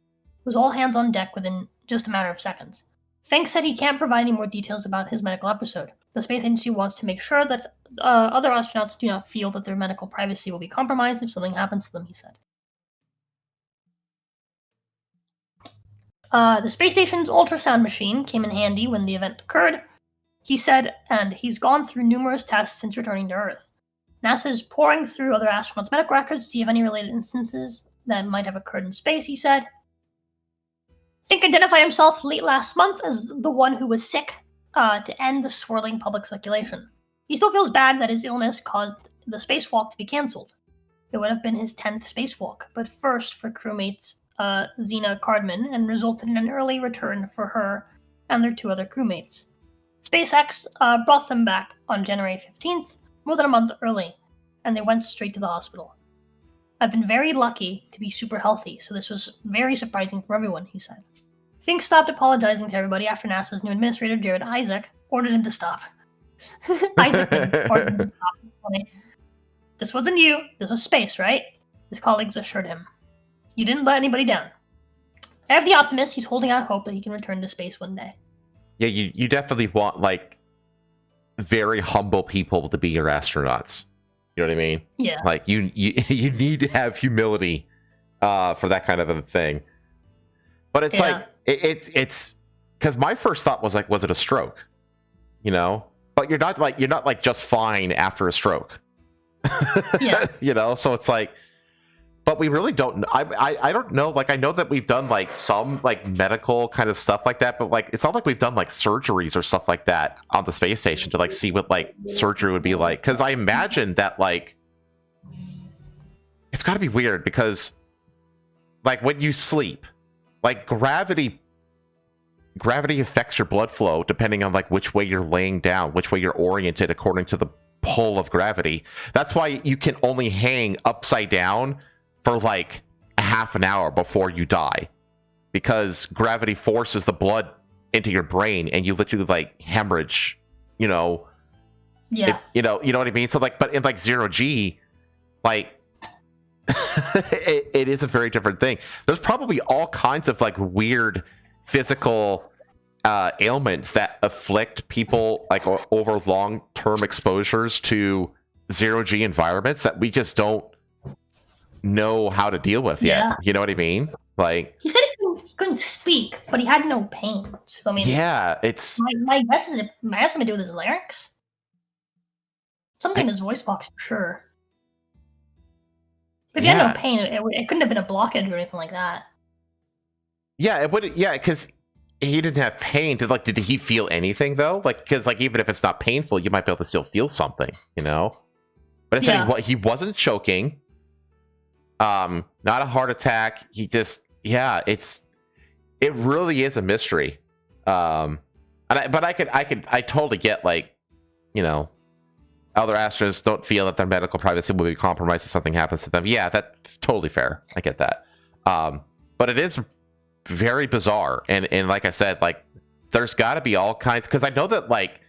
It was all hands on deck within just a matter of seconds. Fink said he can't provide any more details about his medical episode. The space agency wants to make sure that other astronauts do not feel that their medical privacy will be compromised if something happens to them, he said. The space station's ultrasound machine came in handy when the event occurred, he said, and he's gone through numerous tests since returning to Earth. NASA is pouring through other astronauts' medical records to see if any related instances that might have occurred in space, he said. Fink identified himself late last month as the one who was sick to end the swirling public speculation. He still feels bad that his illness caused the spacewalk to be cancelled. It would have been his 10th spacewalk, but first for crewmates Zena Cardman, and resulted in an early return for her and their 2 other crewmates. SpaceX brought them back on January 15th, more than a month early, and they went straight to the hospital. I've been very lucky to be super healthy, so this was very surprising for everyone, he said. Fink stopped apologizing to everybody after NASA's new administrator, Jared Isaac, ordered him to stop. Isaac ordered him to stop. It's funny. This wasn't you. This was space, right? His colleagues assured him. You didn't let anybody down. I have the optimist. He's holding out hope that he can return to space one day. Yeah, you definitely want, like, very humble people to be your astronauts. You know what I mean? Yeah. Like, you need to have humility for that kind of a thing. But it's like, it's because my first thought was like, was it a stroke? You know? But you're not like just fine after a stroke. Yeah. You know? So it's like, but we really don't. I don't know. Like, I know that we've done like some like medical kind of stuff like that, but like it's not like we've done like surgeries or stuff like that on the space station to like see what like surgery would be like. Because I imagine that like it's got to be weird because, like, when you sleep, like, gravity affects your blood flow depending on, like, which way you're laying down, which way you're oriented according to the pull of gravity. That's why you can only hang upside down for, like, a half an hour before you die, because gravity forces the blood into your brain and you literally, like, hemorrhage, you know. Yeah. You know what I mean? So, like, but in, like, 0G, like, it is a very different thing. There's probably all kinds of, like, weird physical ailments that afflict people, like, over long-term exposures to 0G environments that we just don't know how to deal with yet. You know what I mean? Like, he said he couldn't speak, but he had no pain. So I mean, yeah, it's my guess is it has something to do with his larynx. Something in his voice box for sure. But if he had no pain, it couldn't have been a blockage or anything like that. Yeah, it would. Yeah, because he didn't have pain. Did he feel anything though? Like, because, like, even if it's not painful, you might be able to still feel something, you know. But it said he wasn't choking. Not a heart attack. He just, it really is a mystery. But I totally get, like, you know, other astronauts don't feel that their medical privacy will be compromised if something happens to them. Yeah, that's totally fair. I get that. But it is very bizarre, and like I said, like, there's got to be all kinds, because I know that like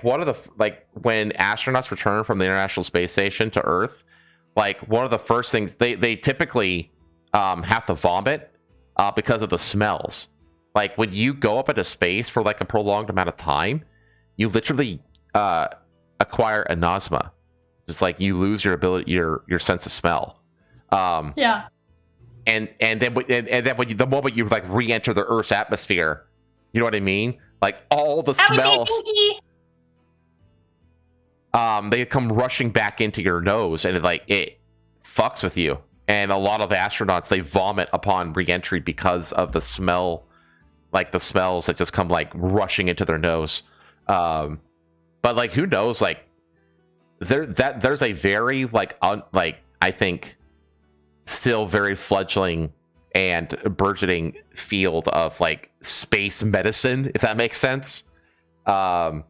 one of the, like, when astronauts return from the International Space Station to Earth, like, one of the first things they typically have to vomit because of the smells. Like, when you go up into space for, like, a prolonged amount of time, you literally acquire anosmia. Just, like, you lose your ability, your sense of smell. And then when the moment you, like, re-enter the Earth's atmosphere, you know what I mean? Like, all the smells, they come rushing back into your nose, and it fucks with you. And a lot of astronauts, they vomit upon re-entry because of the smell, like, the smells that just come, like, rushing into their nose. But, like, who knows? Like, there's a very, like, I think, still very fledgling and burgeoning field of, like, space medicine, if that makes sense. Because,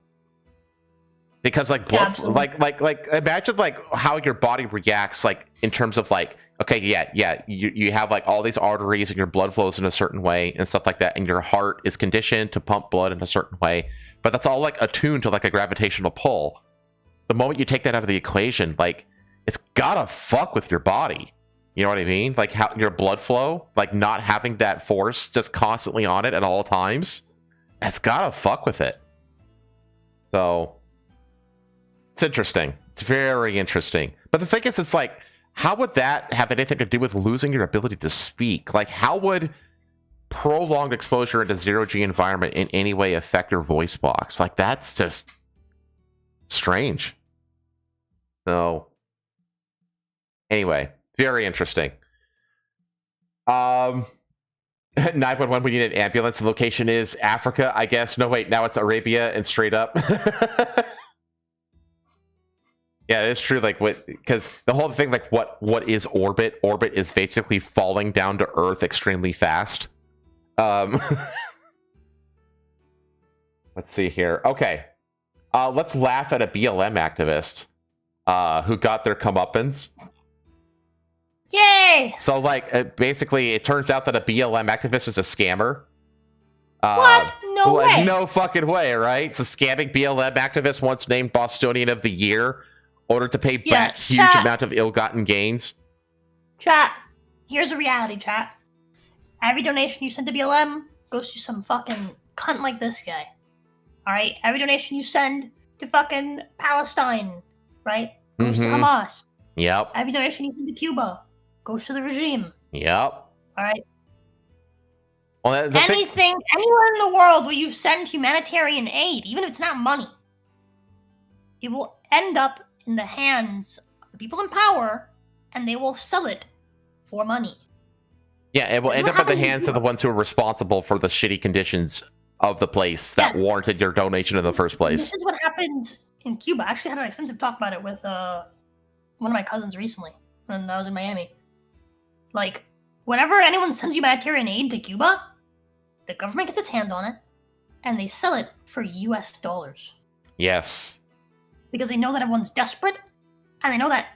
like, blood, like imagine, like, how your body reacts, like, in terms of, like, okay, you have, like, all these arteries and your blood flows in a certain way and stuff like that, and your heart is conditioned to pump blood in a certain way, but that's all, like, attuned to, like, a gravitational pull. The moment you take that out of the equation, like, it's gotta fuck with your body. You know what I mean? Like, how your blood flow, like, not having that force just constantly on it at all times, it's gotta fuck with it. So it's interesting. It's very interesting. But the thing is, it's like, how would that have anything to do with losing your ability to speak? Like, how would prolonged exposure into 0G environment in any way affect your voice box? Like, that's just strange. So anyway, very interesting. 911, we need an ambulance. The location is Africa, I guess. No, wait, now it's Arabia and straight up. Yeah, it's true. Like, what? Because the whole thing, like, what is orbit? Orbit is basically falling down to Earth extremely fast. Let's see here. Okay, let's laugh at a BLM activist who got their comeuppance. Yay! So, like, basically, it turns out that a BLM activist is a scammer. What? No way. No fucking way, right? It's a scamming BLM activist once named Bostonian of the Year, ordered to pay back huge amount of ill-gotten gains. Chat, here's a reality, chat. Every donation you send to BLM goes to some fucking cunt like this guy. Alright? Every donation you send to fucking Palestine, right, goes to Hamas. Yep. Every donation you send to Cuba goes to the regime. Yep. Alright? Well, anything, anywhere in the world where you send humanitarian aid, even if it's not money, it will end up in the hands of the people in power, and they will sell it for money. Yeah, it will end up in the hands of the ones who are responsible for the shitty conditions of the place that warranted your donation in the first place. This is what happened in Cuba. I actually had an extensive talk about it with one of my cousins recently. when I was in Miami. Like, whenever anyone sends humanitarian aid to Cuba, the government gets its hands on it, and they sell it for US dollars. Yes. Because they know that everyone's desperate, and they know that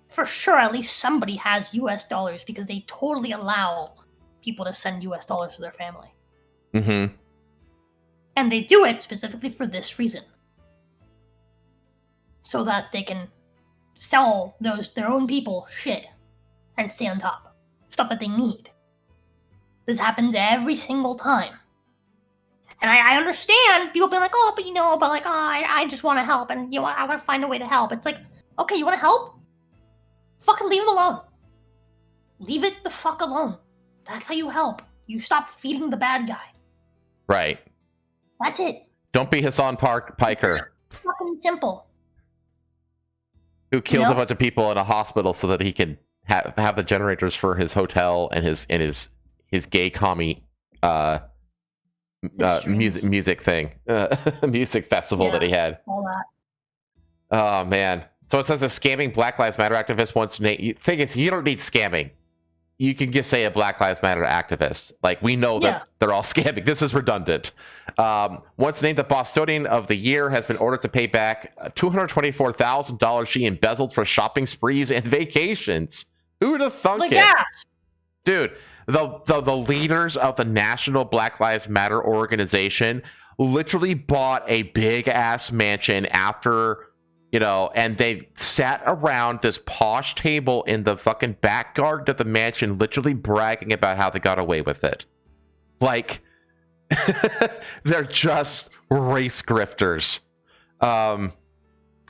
for sure at least somebody has US dollars because they totally allow people to send US dollars to their family. Mm-hmm. And they do it specifically for this reason. So that they can sell their own people shit and stay on top. Stuff that they need. This happens every single time. And I understand people being like, oh, I just want to help, and I want to find a way to help. It's like, okay, you want to help? Fucking leave it alone. Leave it the fuck alone. That's how you help. You stop feeding the bad guy. Right. That's it. Don't be Hassan Piker. Fucking simple. Who kills a bunch of people in a hospital so that he can have the generators for his hotel and his gay commie music thing, music festival that he had. All that. Oh man! So it says a scamming Black Lives Matter activist once. Thing is, you don't need scamming. You can just say a Black Lives Matter activist. Like, we know that they're all scamming. This is redundant. Once named the Bostonian of the Year, has been ordered to pay back $224,000 she embezzled for shopping sprees and vacations. Who'd have thunk it? Dude, the leaders of the National Black Lives Matter organization literally bought a big-ass mansion after... and they sat around this posh table in the fucking back garden of the mansion, literally bragging about how they got away with it. Like, they're just race grifters.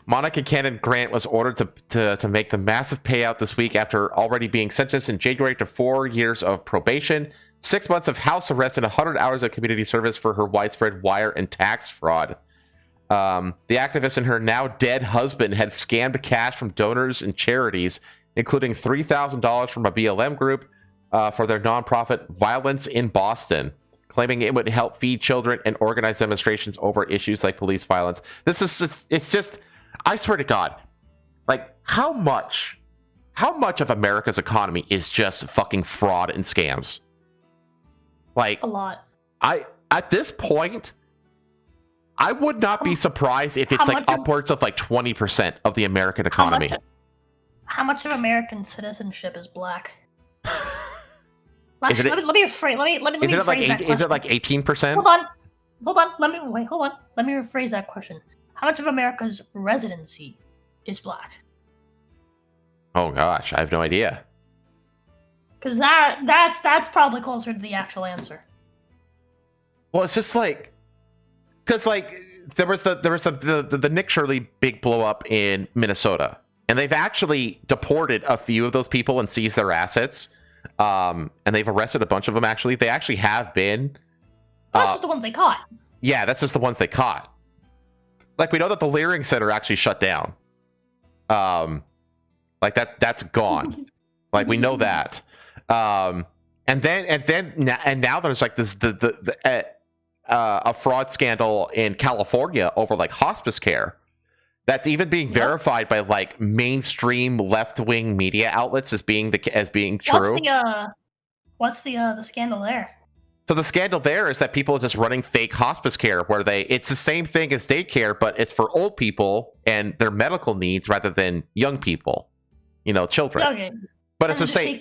Monica Cannon Grant was ordered to make the massive payout this week after already being sentenced in January to 4 years of probation, 6 months of house arrest, and 100 hours of community service for her widespread wire and tax fraud. The activist and her now dead husband had scammed cash from donors and charities, including $3,000 from a BLM group for their nonprofit Violence in Boston, claiming it would help feed children and organize demonstrations over issues like police violence. It's just, I swear to God, like, how much of America's economy is just fucking fraud and scams? Like, a lot. At this point, I would not be surprised if it's like upwards of like 20% of the American economy. How much of American citizenship is black? Is it like 18%? Hold on. Let me rephrase that question. How much of America's residency is black? Oh gosh, I have no idea. Because that's probably closer to the actual answer. Well, it's just like, because like there was the Nick Shirley big blow up in Minnesota, and they've actually deported a few of those people and seized their assets, and they've arrested a bunch of them. Actually, they actually have been. That's just the ones they caught. Yeah, that's just the ones they caught. Like, we know that the Leering Center actually shut down. Like that's gone. Like, we know that. And now there's like this a fraud scandal in California over like hospice care that's even being verified by like mainstream left-wing media outlets as being true. What's the scandal there? So the scandal there is that people are just running fake hospice care where it's the same thing as daycare, but it's for old people and their medical needs rather than young people, children. Okay. But it's the same.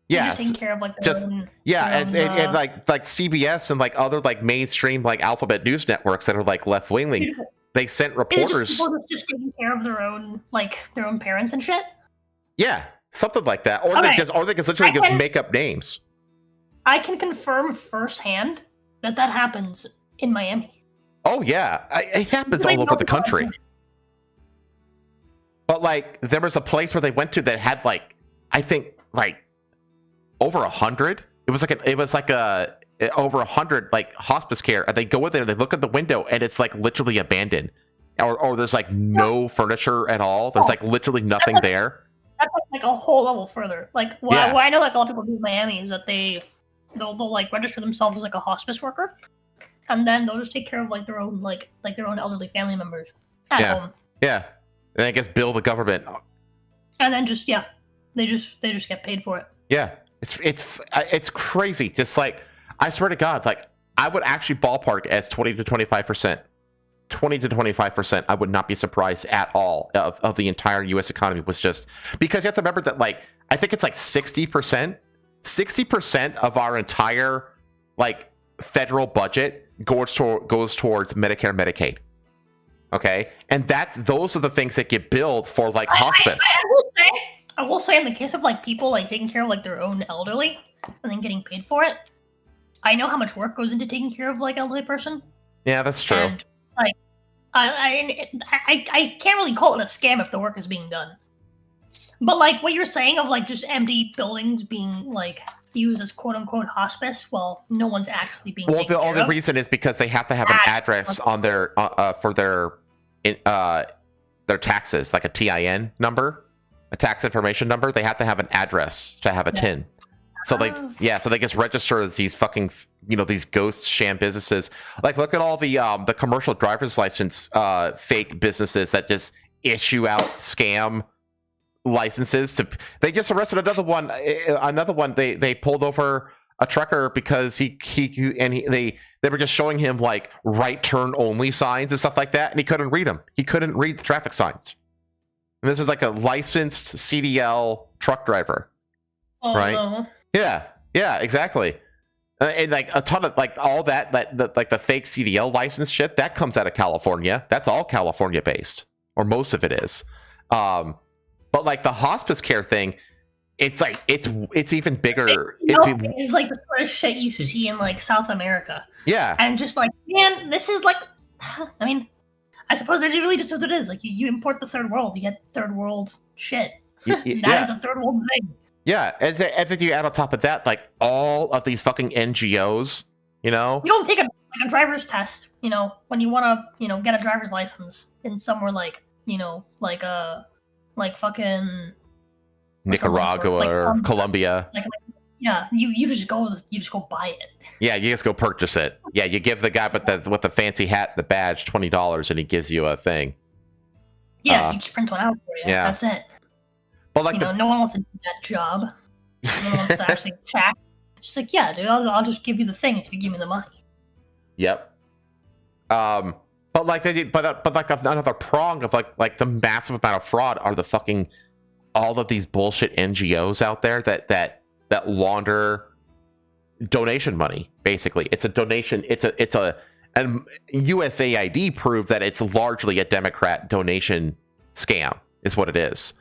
Yes. Taking care of like their own, and like CBS and like other like mainstream like alphabet news networks that are like left wing, they sent reporters. Is it just taking care of their own parents and shit. Yeah, something like that, or they can literally just make up names. I can confirm firsthand that happens in Miami. Oh yeah, it happens all over the country. But like, there was a place where they went to that had like, I think like over 100. It was like over 100 like hospice care, and they go in there, they look at the window, and it's like literally abandoned, or there's like no furniture at all. There's like literally nothing there. That's like a whole level further. Like, what I know, like a lot of people do in Miami is that they'll like register themselves as like a hospice worker, and then they'll just take care of like their own their own elderly family members at home. Yeah, and I guess bill the government. And then just They just get paid for it. Yeah, it's crazy. Just like, I swear to God, like, I would actually ballpark as 20 to 25%. 20 to 25%. I would not be surprised at all of the entire U.S. economy was just because you have to remember that, like, I think it's like 60%. 60% of our entire like federal budget goes towards Medicare, Medicaid. Okay, and those are the things that get billed for like hospice. I will say, in the case of like people like taking care of like their own elderly and then getting paid for it, I know how much work goes into taking care of like elderly person. Yeah, that's true. And, like, I can't really call it a scam if the work is being done. But like what you're saying of like just empty buildings being like used as quote unquote hospice, well, no one's actually being. Well, the only reason is because they have to have an address on their for their taxes, like a TIN number, a tax information number. They have to have an address to have a TIN. So they just register as these fucking, these ghost sham businesses. Like, look at all the commercial driver's license fake businesses that just issue out scam licenses to. They just arrested another one. They pulled over a trucker because they were just showing him like right turn only signs and stuff like that, and he couldn't read them. He couldn't read the traffic signs. And this is like a licensed CDL truck driver, right? No. Yeah, exactly. And like a ton of like all that like the fake CDL license shit that comes out of California. That's all California based, or most of it is. But like the hospice care thing, it's like it's even bigger. It's like the sort of shit you see in like South America. Yeah, and just like, man, this is like, I mean, I suppose that really just what it is. Like you import the third world, you get third world shit. That is a third world thing. Yeah, and then you add on top of that, like all of these fucking NGOs, You don't take a driver's test, when you want to, get a driver's license in somewhere like, like fucking Nicaragua or Colombia. Yeah, you just go buy it. Yeah, you just go purchase it. Yeah, you give the guy with the fancy hat, the badge, $20, and he gives you a thing. Yeah, he just prints one out for you. Yeah, that's it. But like, no one wants to do that job. No one wants to actually check. Just like, yeah, dude, I'll just give you the thing if you give me the money. Yep. But like another prong of like the massive amount of fraud are the fucking all of these bullshit NGOs out there that launder donation money. Basically, it's a donation. And USAID proved that it's largely a Democrat donation scam, is what it is.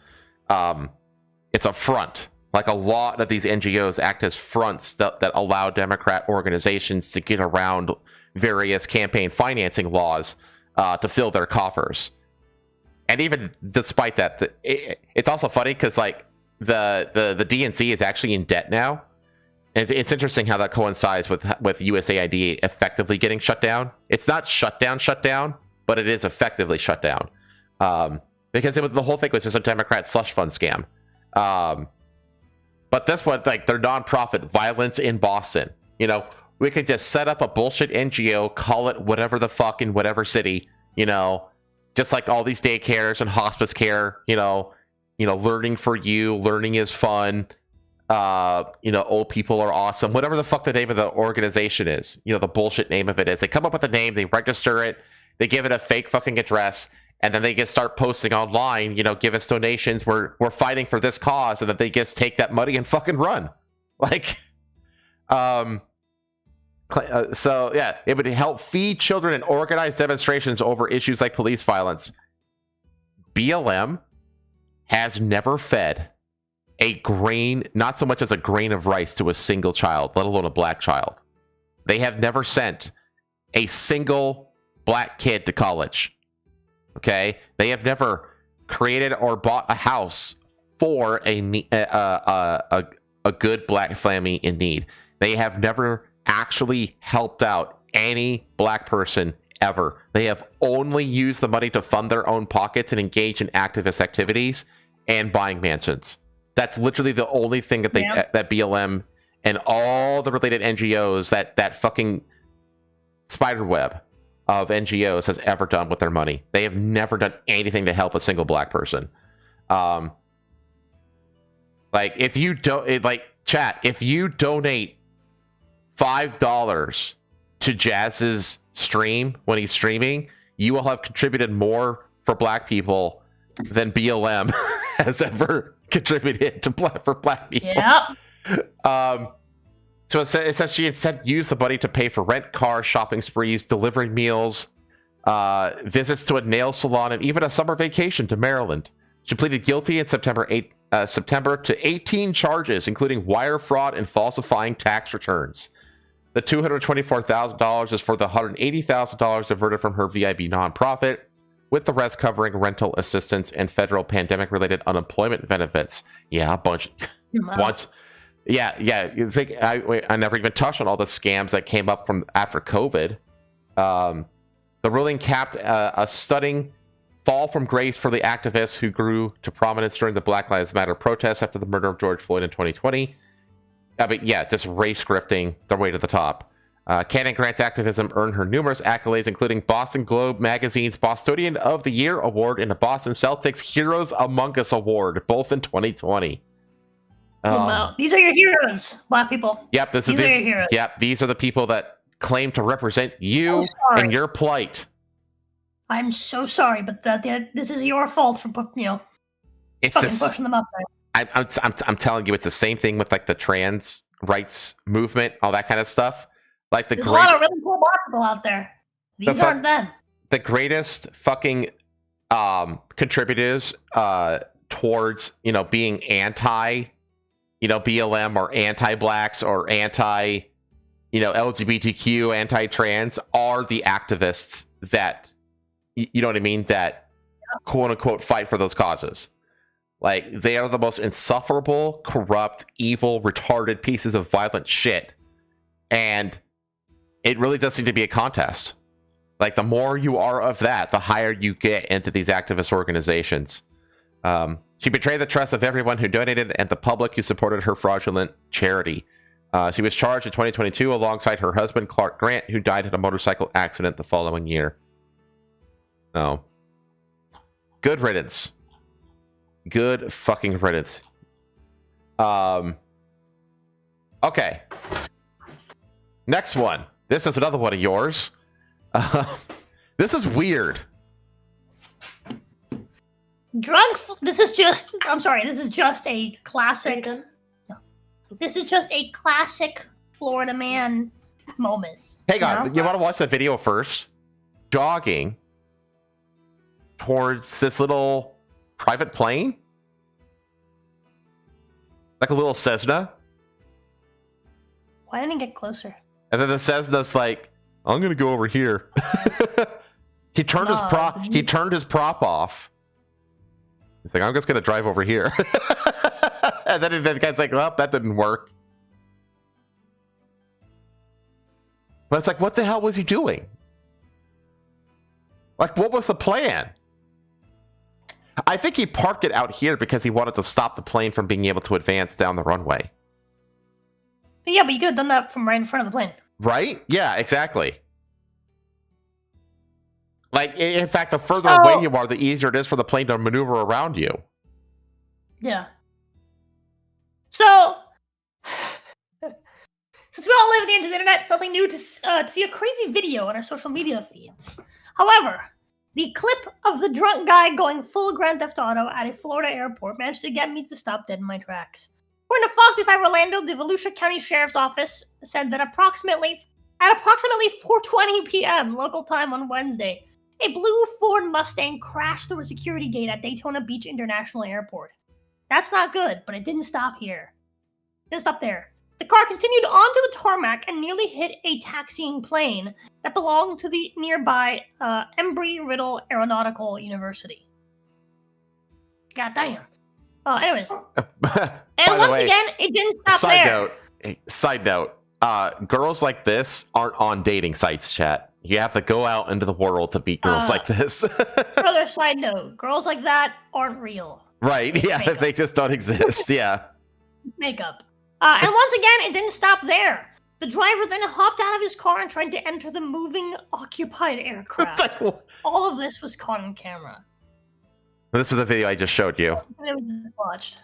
It's a front. Like a lot of these NGOs act as fronts that allow Democrat organizations to get around various campaign financing laws to fill their coffers. And even despite that, it's also funny because like the DNC is actually in debt now. And it's interesting how that coincides with USAID effectively getting shut down. It's not shut down, but it is effectively shut down. Because the whole thing was just a Democrat slush fund scam. But this one, like their nonprofit, Violence in Boston, we could just set up a bullshit NGO, call it whatever the fuck in whatever city, just like all these daycares and hospice care, learning for you, learning is fun, old people are awesome, whatever the fuck the name of the organization is, the bullshit name of it is. They come up with a name, they register it, they give it a fake fucking address, and then they just start posting online, give us donations, we're fighting for this cause, and then they just take that money and fucking run. Like, so yeah, it would help feed children and organize demonstrations over issues like police violence. BLM has never fed a grain, not so much as a grain of rice to a single child, let alone a black child. They have never sent a single black kid to college. Okay, they have never created or bought a house for a good black family in need. They have never actually helped out any black person ever. They have only used the money to fund their own pockets and engage in activist activities and buying mansions. That's literally the only thing that that BLM and all the related NGOs, that fucking spider web of NGOs has ever done with their money. They have never done anything to help a single black person. Like, if you don't, like, chat, if you donate $5 to Jazz's stream when he's streaming, you will have contributed more for black people than BLM has ever contributed for black people. Yep. So it says she instead used the money to pay for rent cars, shopping sprees, delivering meals, visits to a nail salon, and even a summer vacation to Maryland. She pleaded guilty in September to 18 charges, including wire fraud and falsifying tax returns. The $224,000 is for the $180,000 diverted from her VIB nonprofit, with the rest covering rental assistance and federal pandemic-related unemployment benefits. Yeah, a bunch. Yeah. You think I never even touched on all the scams that came up from after COVID. The ruling capped a stunning fall from grace for the activists who grew to prominence during the Black Lives Matter protests after the murder of George Floyd in 2020. But yeah, just race grifting their way to the top. Cannon Grant's activism earned her numerous accolades, including Boston Globe Magazine's Bostonian of the Year award and the Boston Celtics Heroes Among Us award, both in 2020. Wow. These are your heroes, black people. Yep, these are your heroes. Yep, these are the people that claim to represent you and your plight. I'm so sorry, but this is your fault for fucking pushing them up there. I'm telling you, it's the same thing with like the trans rights movement, all that kind of stuff. Like there's a lot of really cool black people out there. These aren't them. The greatest fucking contributors towards being anti BLM or anti-blacks or anti LGBTQ, anti-trans are the activists that you know what I mean, that quote unquote fight for those causes. Like, they are the most insufferable, corrupt, evil, retarded pieces of violent shit. And it really does seem to be a contest. Like, the more you are of that, the higher you get into these activist organizations. She betrayed the trust of everyone who donated and the public who supported her fraudulent charity. She was charged in 2022 alongside her husband, Clark Grant, who died in a motorcycle accident the following year. Oh. Good riddance. Good fucking riddance. Okay. Next one. This is another one of yours. This is weird. This is just a classic. This is just a classic Florida man moment. Hang on. You want to watch the video first? Jogging towards this little private plane, like a little Cessna. Why didn't it get closer? And then the Cessna's like, I'm gonna go over here. He turned his prop off. He's like, I'm just gonna drive over here. And then the guy's like, well, that didn't work. But it's like, what the hell was he doing? Like, what was the plan? I think he parked it out here because he wanted to stop the plane from being able to advance down the runway. Yeah, but you could have done that from right in front of the plane. Right? Yeah, exactly. Like, in fact, the further away you are, the easier it is for the plane to maneuver around you. Yeah. So, since we all live at the end of the internet, something new to see a crazy video on our social media feeds. However, the clip of the drunk guy going full Grand Theft Auto at a Florida airport managed to get me to stop dead in my tracks. According to Fox 5 Orlando, the Volusia County Sheriff's Office said that approximately 4:20 p.m. local time on Wednesday, a blue Ford Mustang crashed through a security gate at Daytona Beach International Airport. That's not good, but it didn't stop here. It didn't stop there. The car continued onto the tarmac and nearly hit a taxiing plane that belonged to the nearby Embry-Riddle Aeronautical University. God damn. Anyways. And once again, it didn't stop there. Side note, girls like this aren't on dating sites, chat. You have to go out into the world to meet girls like this. Further side note, girls like that aren't real. Right, yeah, makeup. They just don't exist, yeah. Makeup. And once again, it didn't stop there. The driver then hopped out of his car and tried to enter the moving, occupied aircraft. All of this was caught on camera. This is the video I just showed you. It was watched.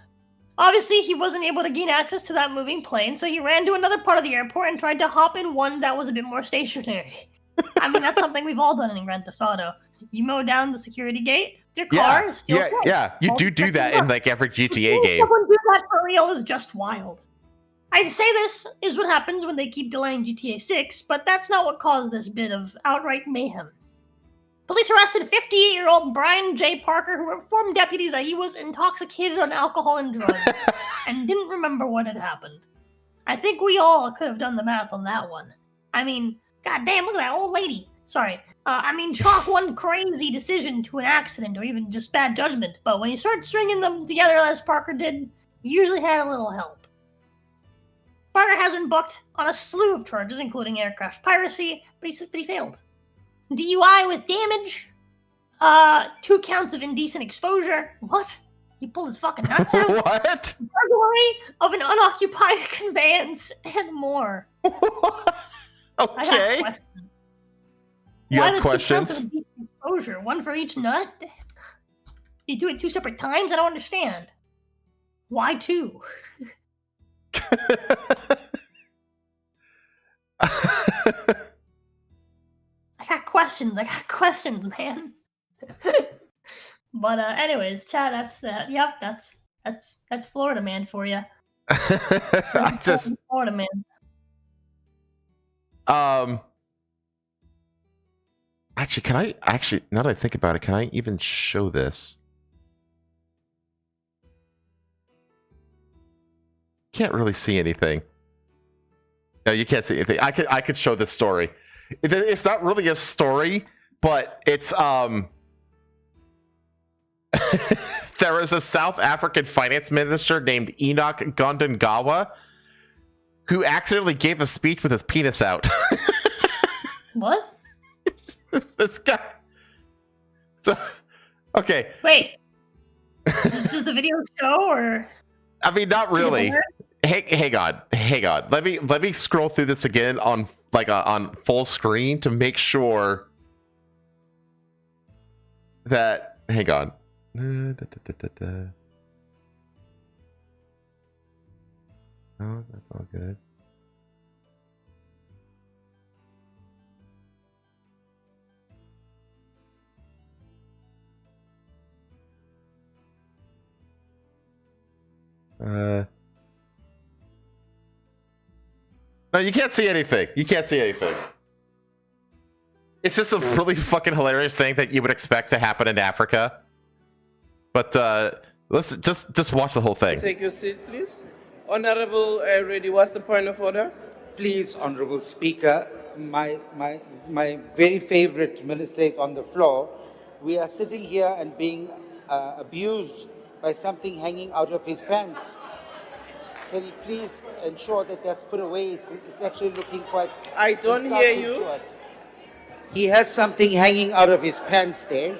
Obviously, he wasn't able to gain access to that moving plane, so he ran to another part of the airport and tried to hop in one that was a bit more stationary. I mean, that's something we've all done in Grand Theft Auto. You mow down the security gate, your car, steal yeah, planes. yeah. You do that in like every GTA game. Someone do that for real is just wild. I'd say this is what happens when they keep delaying GTA 6, but that's not what caused this bit of outright mayhem. Police arrested 58-year-old Brian J. Parker, who informed deputies that he was intoxicated on alcohol and drugs, and didn't remember what had happened. I think we all could have done the math on that one. I mean, goddamn, look at that old lady. Sorry. Chalk one crazy decision to an accident or even just bad judgment, but when you start stringing them together as Parker did, you usually had a little help. Parker has been booked on a slew of charges, including aircraft piracy, but he failed. DUI with damage, 2 counts of indecent exposure. What? He pulled his fucking nuts out? What? Burglary of an unoccupied conveyance, and more. Okay. You have questions? Indecent exposure, one for each nut? You do it 2 separate times? I don't understand. Why 2? I got questions, man. But anyways, Chad, that's Florida man for you. Florida man. Actually, now that I think about it, can I even show this? Can't really see anything. No, you can't see anything. I could show this story. It's not really a story, but it's there is a South African finance minister named Enoch Gondongawa who accidentally gave a speech with his penis out. What? This guy. So, okay. Wait. Does the video show or? I mean, not really. Hang on. Let me scroll through this again on on full screen to make sure that. Hang on. Oh, that's all good. No, you can't see anything. It's just a really fucking hilarious thing that you would expect to happen in Africa. But let's just watch the whole thing. Take your seat, please. Honorable Reddy, what's the point of order? Please, Honorable Speaker, my very favorite minister is on the floor. We are sitting here and being abused by something hanging out of his pants. Can you please ensure that that's put away? It's actually looking quite. I don't hear you. To us. He has something hanging out of his pants there,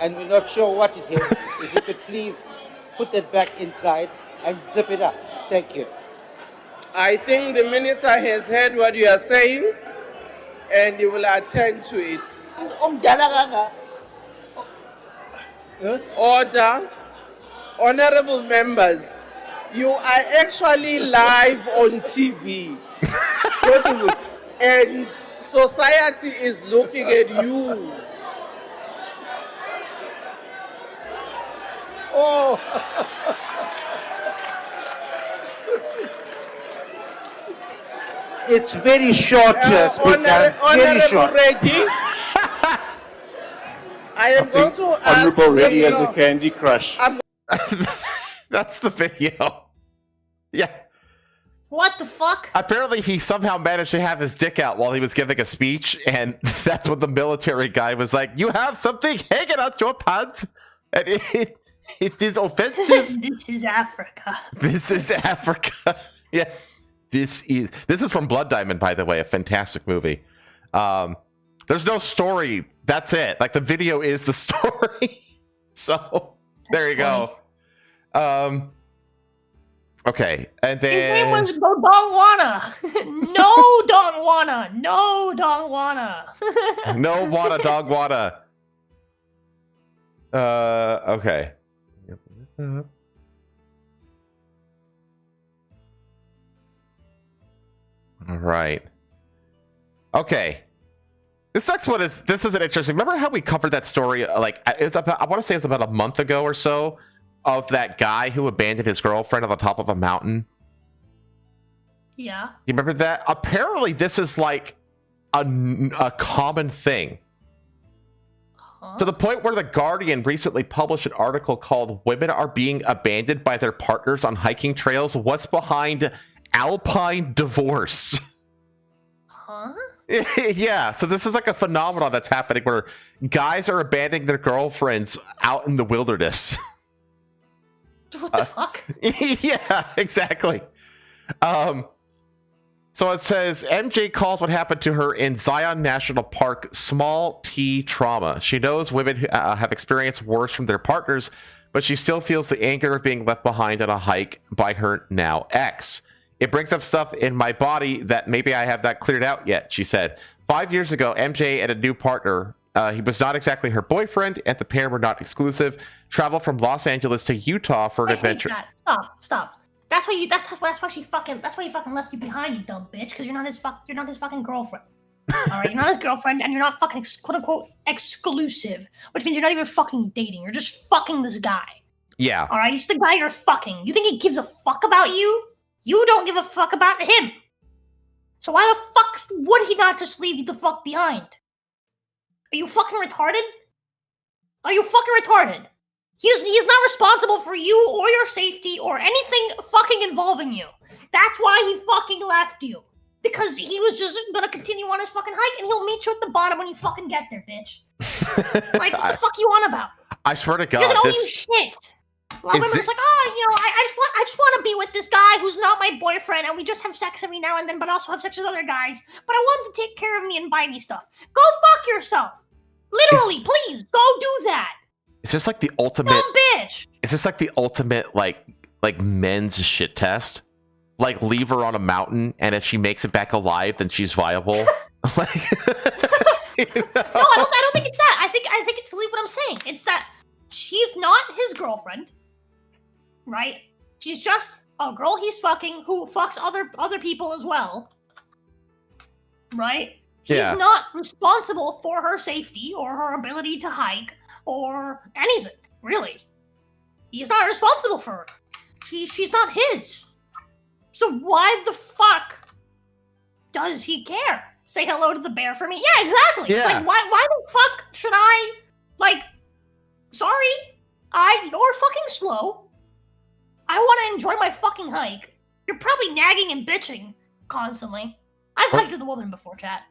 and we're not sure what it is. If you could please put that back inside and zip it up. Thank you. I think the minister has heard what you are saying, and he will attend to it. Order. Honorable members, you are actually live on TV. And society is looking at you. Oh. It's very short, Speaker. Very short. Reddy, I am going to ask Honorable Reddy has a Candy Crush. That's the video. Yeah. What the fuck? Apparently, he somehow managed to have his dick out while he was giving a speech, and that's when the military guy was like, "You have something hanging out your pants, and it is offensive." This is Africa. This is Africa. Yeah. This is from Blood Diamond, by the way, a fantastic movie. There's no story. That's it. Like, the video is the story. So there you go. Okay, and then his name was Dongwana. No Dongwana. No Dongwana. No wanna dog wanna. Okay. This up. All right. Okay. This next one is an interesting. Remember how we covered that story? Like it's about, I want to say it's about a month ago or so, of that guy who abandoned his girlfriend on the top of a mountain. Yeah. You remember that? Apparently, this is like a common thing. Huh? To the point where The Guardian recently published an article called "Women Are Being Abandoned by Their Partners on Hiking Trails. What's Behind Alpine Divorce?" Huh? Yeah, so this is like a phenomenon that's happening where guys are abandoning their girlfriends out in the wilderness. What the fuck? Yeah, exactly. So it says, MJ calls what happened to her in Zion National Park small T trauma. She knows women who have experienced worse from their partners, but she still feels the anger of being left behind on a hike by her now ex. It brings up stuff in my body that maybe I have not cleared out yet, she said. 5 years ago, MJ and a new partner, he was not exactly her boyfriend, and the pair were not exclusive, traveled from Los Angeles to Utah for an adventure. Stop. That's why you fucking left you behind, you dumb bitch, because you're not his fucking girlfriend. Alright, you're not his girlfriend, and you're not fucking quote unquote exclusive, which means you're not even fucking dating. You're just fucking this guy. Yeah. Alright, he's the guy you're fucking. You think he gives a fuck about you? You don't give a fuck about him. So why the fuck would he not just leave you the fuck behind? Are you fucking retarded? Are you fucking retarded? He's not responsible for you or your safety or anything fucking involving you. That's why he fucking left you. Because he was just gonna continue on his fucking hike and he'll meet you at the bottom when you fucking get there, bitch. Like, what the fuck you on about? I swear to God, he doesn't owe you shit. A lot of women are just like, I just want to be with this guy who's not my boyfriend, and we just have sex every now and then, but also have sex with other guys. But I want him to take care of me and buy me stuff. Go fuck yourself. Literally, please, go do that. Is this like the ultimate? Dumb bitch. Is this like the ultimate like men's shit test? Like leave her on a mountain, and if she makes it back alive, then she's viable. Like, you know? No, I don't think it's that. I think it's what I'm saying. It's that she's not his girlfriend. Right? She's just a girl he's fucking who fucks other people as well. Right? He's not responsible for her safety or her ability to hike or anything, really. He's not responsible for her. She's not his. So why the fuck does he care? Say hello to the bear for me? Yeah, exactly. Yeah. Like, why the fuck should I, like, sorry, you're fucking slow. I want to enjoy my fucking hike. You're probably nagging and bitching constantly. I've hiked with a woman before, chat.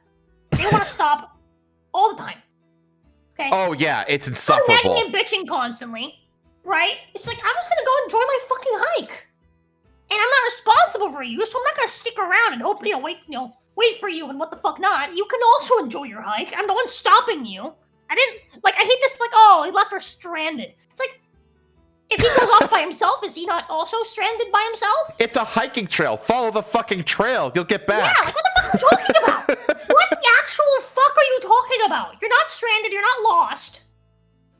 They want to stop all the time. Okay? oh yeah, it's They're insufferable. nagging and bitching constantly, right? It's like, I'm just gonna go enjoy my fucking hike. And I'm not responsible for you, so I'm not gonna stick around and hope, wait for you and what the fuck not. You can also enjoy your hike. I'm the one stopping you. I hate this, like, oh, he left her stranded. It's like, if he goes off by himself, is he not also stranded by himself? It's a hiking trail. Follow the fucking trail. You'll get back. Yeah, like, what the fuck are you talking about? What the actual fuck are you talking about? You're not stranded, you're not lost.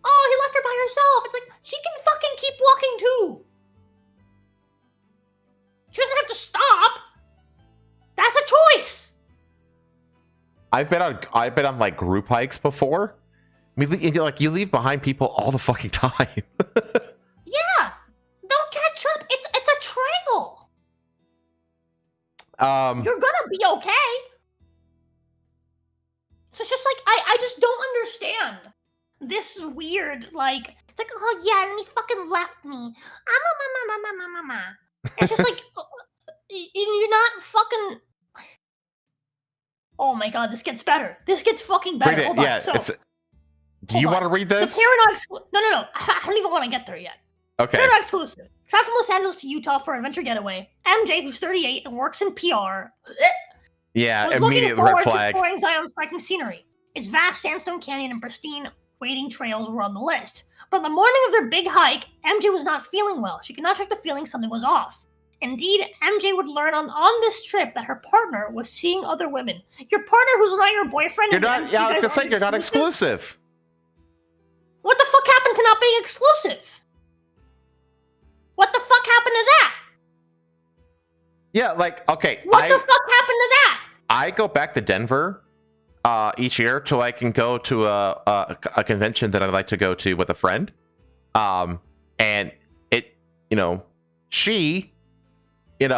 Oh, he left her by herself. It's like, she can fucking keep walking too. She doesn't have to stop. That's a choice. I've been on like group hikes before. I mean, you leave behind people all the fucking time. Yeah, they'll catch up. It's a trail. You're gonna be okay. So it's just like I just don't understand this weird, like, it's like, oh yeah, and he fucking left me. It's just like, you're not fucking. Oh my god, this gets better. This gets fucking better. Read it. Hold on. Yeah, So, do you want to read this? the Paradox. No. I don't even want to get there yet. Okay. Paradox exclusive. Travel from Los Angeles to Utah for an adventure getaway. MJ, who's 38 and works in PR, Yeah, was immediate looking red forward to flag. exploring Zion's striking scenery. Its vast sandstone canyon and pristine wading trails were on the list. But on the morning of their big hike, MJ was not feeling well. She could not shake the feeling something was off. Indeed, MJ would learn on this trip that her partner was seeing other women. Your partner who's not your boyfriend? You're not. Yeah, I was gonna say you're not exclusive. What the fuck happened to not being exclusive? What the fuck happened to that? Yeah, like, okay. What the fuck happened to that? I go back to Denver each year till I can go to a convention that I'd like to go to with a friend. And it, she, is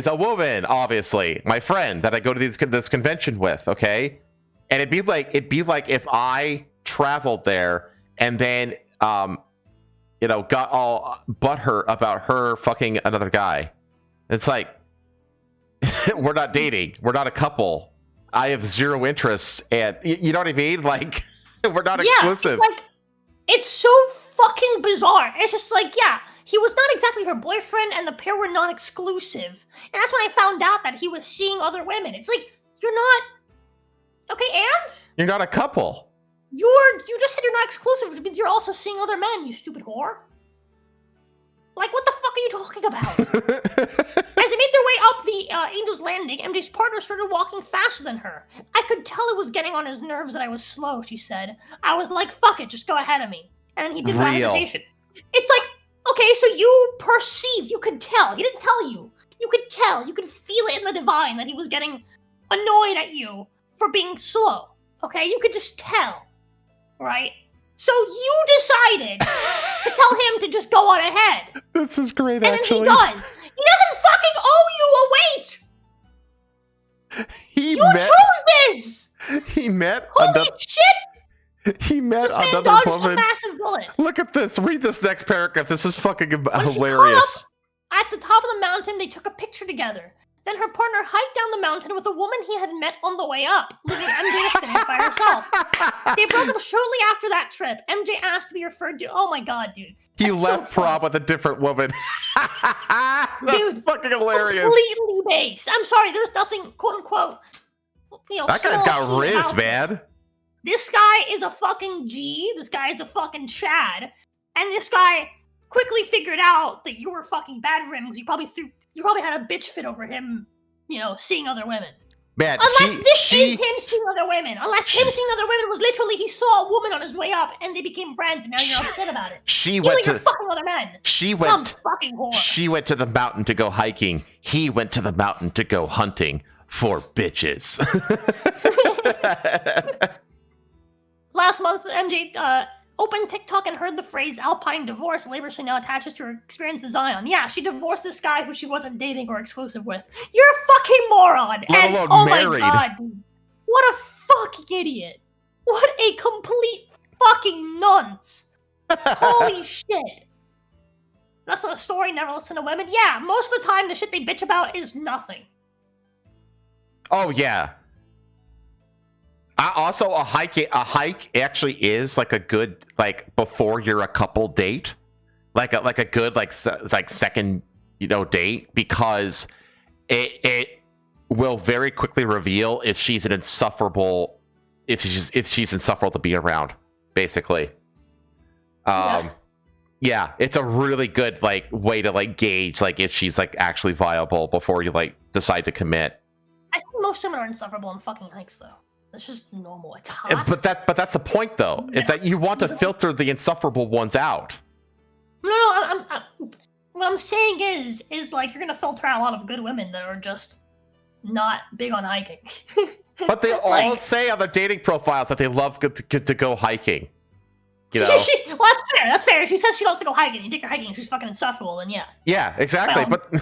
a woman, obviously, my friend that I go to this convention with, okay? And it'd be like if I traveled there and then got all butthurt about her fucking another guy. It's like, we're not dating, we're not a couple, I have zero interest, and you know what I mean? Like, we're not exclusive. Like, it's so fucking bizarre. It's just like, yeah, he was not exactly her boyfriend, and the pair were not exclusive. And that's when I found out that he was seeing other women. It's like, you're not okay, and you're not a couple. You just said you're not exclusive, which means you're also seeing other men, you stupid whore. Like, what the fuck are you talking about? As they made their way up the Angel's Landing, MJ's partner started walking faster than her. I could tell it was getting on his nerves that I was slow, she said. I was like, fuck it, just go ahead of me. And he did without hesitation. It's like, okay, so you perceived, you could tell. He didn't tell you. You could tell, you could feel it in the divine that he was getting annoyed at you for being slow. Okay, you could just tell. Right? So you decided to tell him to just go on ahead. This is great, and actually. And then he does. He doesn't fucking owe you a wait. You chose this. He met Holy shit. He met this man another dodged woman. A massive bullet. Look at this. Read this next paragraph. This is fucking hilarious. At the top of the mountain, they took a picture together. Then her partner hiked down the mountain with a woman he had met on the way up, leaving MJ to finish by herself. They broke up shortly after that trip. MJ asked to be referred to. Oh my god, dude. He left prom with a different woman. That's fucking hilarious. Completely based. I'm sorry, there's nothing, quote unquote. That guy's got riz, man. This guy is a fucking G. This guy is a fucking Chad. And this guy quickly figured out that you were fucking bad for him because you probably had a bitch fit over him, seeing other women. Man, Unless this is him seeing other women. Unless him seeing other women was literally he saw a woman on his way up and they became friends and now you're upset about it. She went to fucking other men. Some fucking whore. She went to the mountain to go hiking. He went to the mountain to go hunting for bitches. Last month, MJ opened TikTok and heard the phrase alpine divorce laboriously now attaches to her experience in Zion. Yeah, she divorced this guy who she wasn't dating or exclusive with. You're a fucking moron! Let alone married. My god, dude. What a fucking idiot. What a complete fucking nonce. Holy shit. That's not a story, never listen to women. Yeah, most of the time the shit they bitch about is nothing. Oh, yeah. Also, a hike actually is like a good, like, before you're a couple date, like a good second date, because it will very quickly reveal if she's insufferable to be around, basically. Yeah, it's a really good way to gauge if she's actually viable before you decide to commit. I think most women are insufferable on fucking hikes, though. It's just normal. It's hot. But that's the point, though, is that you want to filter the insufferable ones out. No, what I'm saying is you're gonna filter out a lot of good women that are just not big on hiking. But they all say on their dating profiles that they love to go hiking. Well, that's fair. That's fair. If she says she loves to go hiking, you take her hiking, and she's fucking insufferable, then yeah. Yeah, exactly. But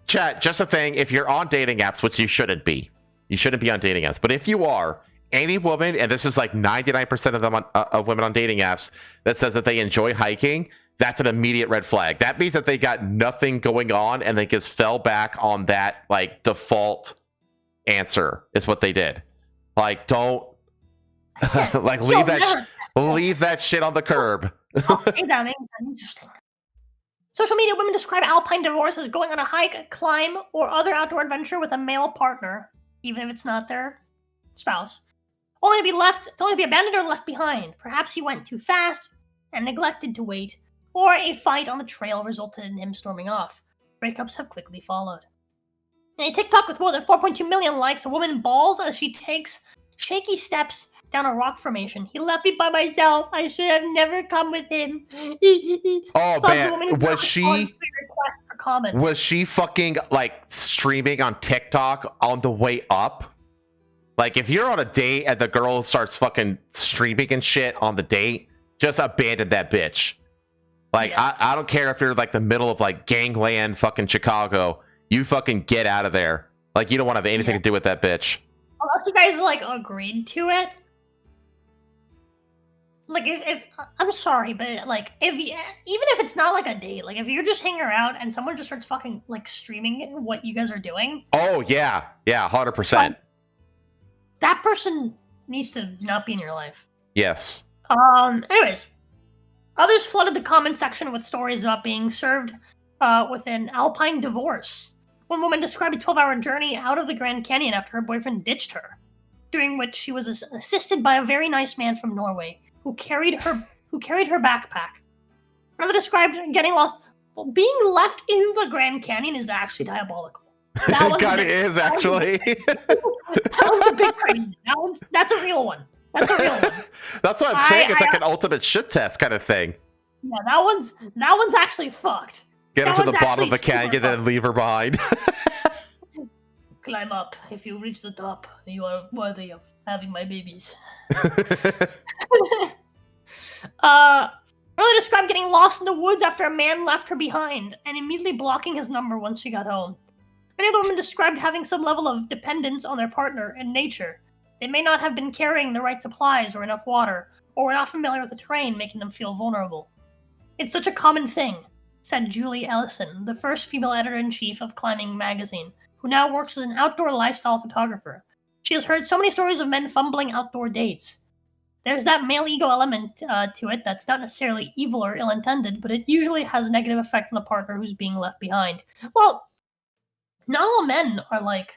chat, just a thing. If you're on dating apps, which you shouldn't be. You shouldn't be on dating apps. But if you are, any woman, and this is 99% of them of women on dating apps, that says that they enjoy hiking, that's an immediate red flag. That means that they got nothing going on and they just fell back on that default answer is what they did. Don't leave that shit on the curb. Okay, that makes interesting. Social media women describe alpine divorce as going on a hike, a climb, or other outdoor adventure with a male partner, even if it's not their spouse, only to be abandoned or left behind. Perhaps he went too fast and neglected to wait, or a fight on the trail resulted in him storming off. Breakups have quickly followed. In a TikTok with more than 4.2 million likes, a woman bawls as she takes shaky steps down a rock formation. He left me by myself. I should have never come with him. Oh Saw the woman man, who was responded she? to my request for comment. Was she fucking like streaming on TikTok on the way up? Like, if you're on a date and the girl starts fucking streaming and shit on the date, just abandon that bitch. Like, Yeah. I don't care if you're like the middle of like gangland fucking Chicago. You fucking get out of there. Like, you don't want to have anything to do with that bitch. Unless you guys like agreed to it. Like if I'm sorry, but like if you, even if it's not like a date, like if you're just hanging out and someone just starts fucking like streaming what you guys are doing, Oh yeah, 100%. that person needs to not be in your life. Yes. Anyways, others flooded the comment section with stories about being served with an alpine divorce. One woman described a 12-hour journey out of the Grand Canyon after her boyfriend ditched her, during which she was assisted by a very nice man from Norway who carried her backpack. Another described getting lost. Well, being left in the Grand Canyon is actually diabolical. That one's God, a it bit- is actually. That one's a bit crazy. That's a real one. That's a real one. That's what I'm saying. It's like an ultimate shit test kind of thing. Yeah, that one's actually fucked. Get her That to the one's bottom of the actually super canyon, then leave her behind. Climb up. If you reach the top, you are worthy of having my babies. Earlier described getting lost in the woods after a man left her behind and immediately blocking his number once she got home. Many other women described having some level of dependence on their partner in nature. They may not have been carrying the right supplies or enough water, or were not familiar with the terrain, making them feel vulnerable. It's such a common thing, said Julie Ellison, the first female editor-in-chief of Climbing magazine, who now works as an outdoor lifestyle photographer. She has heard so many stories of men fumbling outdoor dates. There's that male ego element to it that's not necessarily evil or ill-intended, but it usually has a negative effect on the partner who's being left behind. Well, not all men are like,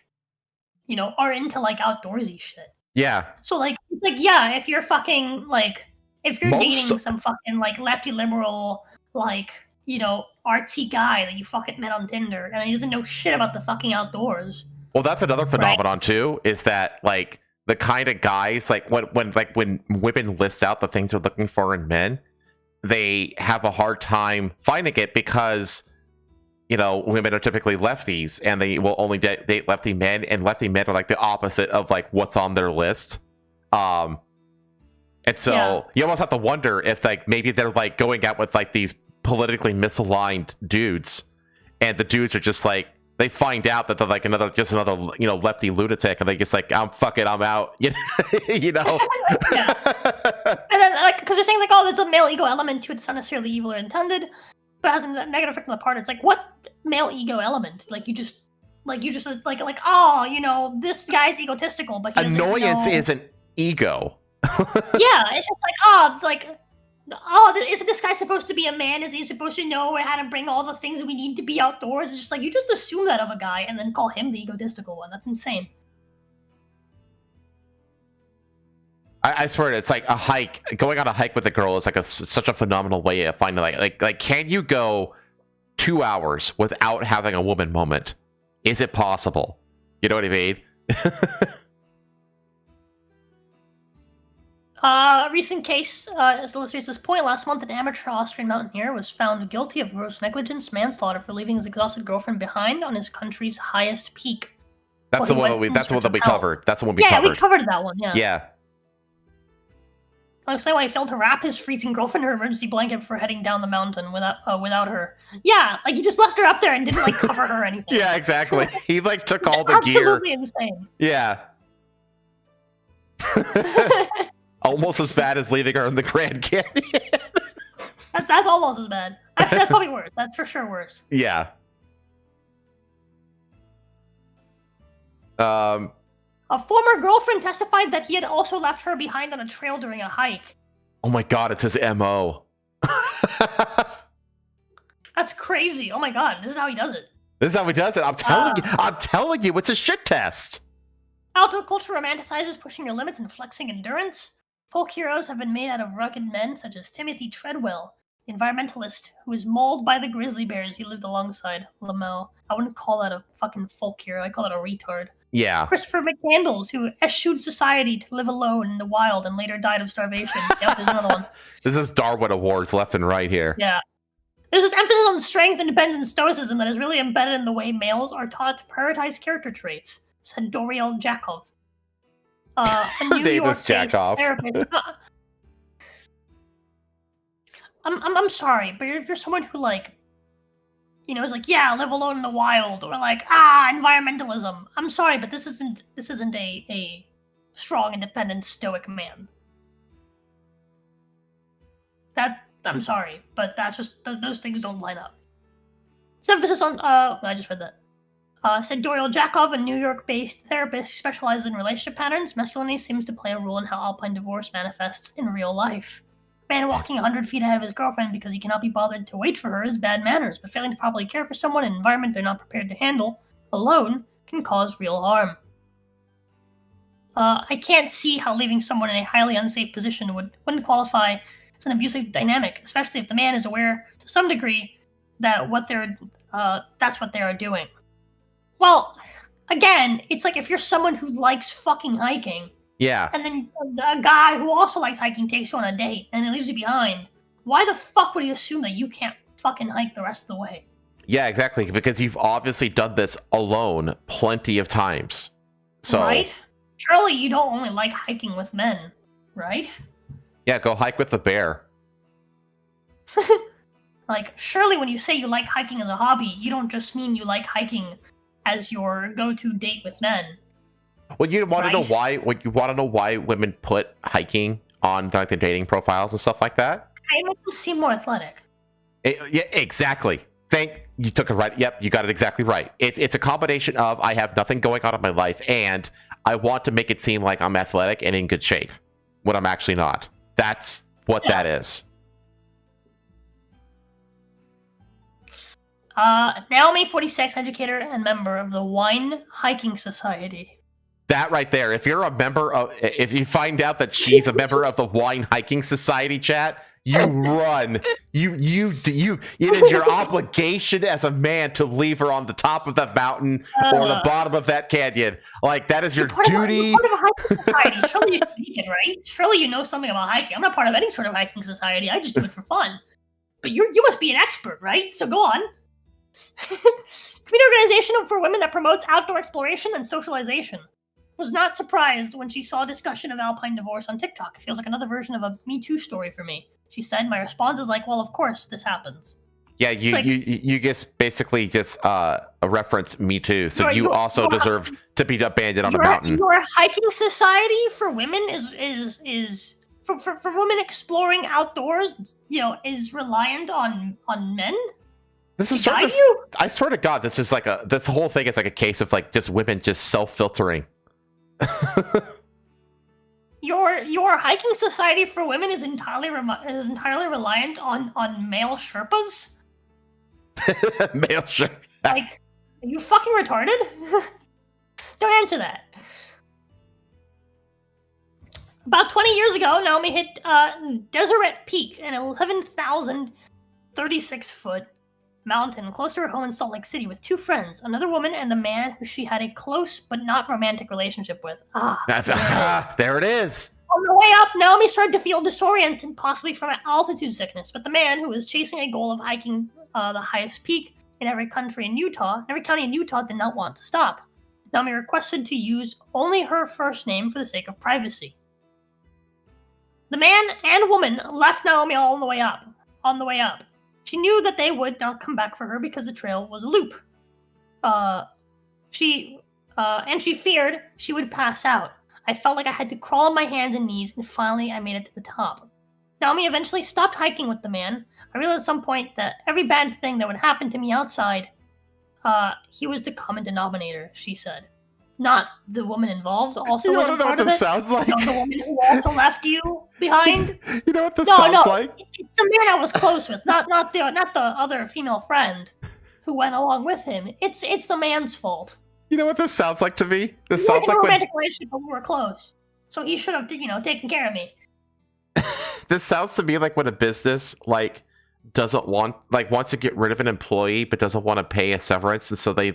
are into like outdoorsy shit. Yeah. So yeah, if you're fucking like, if you're Most- dating some fucking like lefty liberal, like, artsy guy that you fucking met on Tinder and he doesn't know shit about the fucking outdoors. Well, that's another phenomenon too, is that like the kind of guys like when women list out the things they're looking for in men, they have a hard time finding it because women are typically lefties and they will only date lefty men, and lefty men are like the opposite of like what's on their list. And so you almost have to wonder if like maybe they're like going out with like these politically misaligned dudes, and the dudes are just like, they find out that they're like another lefty lunatic, and they just like, I'm out. Yeah. And then like, because they're saying like, oh, there's a male ego element to it. It's not necessarily evil or intended, but it has a negative effect on the partner. It's like, what male ego element? Like you just oh, this guy's egotistical, but he doesn't annoyance know. isn't ego. Yeah, it's just like, isn't this guy supposed to be a man? Is he supposed to know how to bring all the things we need to be outdoors? It's just like, you just assume that of a guy and then call him the egotistical one. That's insane. I swear, it's like a hike. Going on a hike with a girl is like such a phenomenal way of finding like can you go 2 hours without having a woman moment? Is it possible? You know what I mean? A recent case illustrates this point. Last month, an amateur Austrian mountaineer was found guilty of gross negligence, manslaughter for leaving his exhausted girlfriend behind on his country's highest peak. That's the one that we covered. That's the one we covered. Yeah, we covered that one. Yeah. Yeah. I'll explain why he failed to wrap his freezing girlfriend in her emergency blanket before heading down the mountain without her. Yeah, like he just left her up there and didn't like cover her or anything. Yeah, exactly. He like took all the absolutely gear. Insane. Yeah. Almost as bad as leaving her in the Grand Canyon. That's almost as bad. Actually, that's probably worse. That's for sure worse. Yeah. A former girlfriend testified that he had also left her behind on a trail during a hike. Oh my god, it's his MO. That's crazy. Oh my god, this is how he does it. This is how he does it. I'm telling you, it's a shit test. Outdoor culture romanticizes pushing your limits and flexing endurance. Folk heroes have been made out of rugged men such as Timothy Treadwell, the environmentalist who was mauled by the grizzly bears he lived alongside. Lamel. I wouldn't call that a fucking folk hero. I call it a retard. Yeah. Christopher McCandles, who eschewed society to live alone in the wild and later died of starvation. Yep, there's another one. This is Darwin Awards left and right here. Yeah. There's this emphasis on strength, independence, and stoicism that is really embedded in the way males are taught to prioritize character traits, said Doriel Jakov. A New Name is York-based Jakov. therapist. I'm sorry, but if you're someone who is live alone in the wild, or environmentalism. I'm sorry, but this isn't a strong, independent, stoic man. I'm sorry, but that's just those things don't line up. It's emphasis on I just read that. Said Doriel Jakov, a New York-based therapist who specializes in relationship patterns. Masculinity seems to play a role in how alpine divorce manifests in real life. Man walking 100 feet ahead of his girlfriend because he cannot be bothered to wait for her is bad manners, but failing to properly care for someone in an environment they're not prepared to handle alone can cause real harm. I can't see how leaving someone in a highly unsafe position wouldn't qualify as an abusive dynamic, especially if the man is aware to some degree that that's what they are doing. Well, again, it's like if you're someone who likes fucking hiking, yeah, and then a guy who also likes hiking takes you on a date and then leaves you behind, why the fuck would he assume that you can't fucking hike the rest of the way? Yeah, exactly, because you've obviously done this alone plenty of times. So, right? Surely you don't only like hiking with men, right? Yeah, go hike with the bear. Surely when you say you like hiking as a hobby, you don't just mean you like hiking as your go-to date with men. Well, you want to know why? You want to know why women put hiking on their dating profiles and stuff like that? It makes them seem more athletic. Yeah, exactly. You took it right. Yep, you got it exactly right. It's a combination of I have nothing going on in my life, and I want to make it seem like I'm athletic and in good shape when I'm actually not. That's what that is. Naomi, 46, educator and member of the Wine Hiking Society. That right there. If you find out that she's a member of the Wine Hiking Society, chat, you run. It is your obligation as a man to leave her on the top of that mountain or the bottom of that canyon. That is your duty. You're part of a hiking society. Surely you're vegan, right? Surely you know something about hiking. I'm not part of any sort of hiking society. I just do it for fun. But you must be an expert, right? So go on. Community organization for women that promotes outdoor exploration and socialization. Was not surprised when she saw a discussion of alpine divorce on TikTok. It feels like another version of a Me Too story for me. She said, my response is well, of course this happens. Yeah, you just basically reference Me Too, so you also deserve to be abandoned on a mountain. Your hiking society for women is for women exploring outdoors, is reliant on men. This is I swear to God, this is this whole thing is like a case of just women just self-filtering. Your hiking society for women is entirely reliant on male Sherpas. Male Sherpa. Are you fucking retarded? Don't answer that. About 20 years ago, Naomi hit Deseret Peak, an 11,036-foot mountain close to her home in Salt Lake City with two friends, another woman and a man who she had a close but not romantic relationship with. There it is. On the way up, Naomi started to feel disoriented, possibly from altitude sickness, but the man, who was chasing a goal of hiking the highest peak in every county in Utah, did not want to stop. Naomi requested to use only her first name for the sake of privacy. The man and woman left Naomi on the way up. She knew that they would not come back for her because the trail was a loop. She feared she would pass out. I felt like I had to crawl on my hands and knees, and finally I made it to the top. Naomi eventually stopped hiking with the man. I realized at some point that every bad thing that would happen to me outside, he was the common denominator, she said. Not the woman involved. Also, you don't know what this sounds like. The woman who also left you behind. You know what this sounds like? It's the man I was close with, not the other female friend who went along with him. It's the man's fault. You know what this sounds like to me? This we sounds like a romantic relationship, but we were close, so he should have taken care of me. This sounds to me like when a business doesn't want, like, wants to get rid of an employee but doesn't want to pay a severance, and so they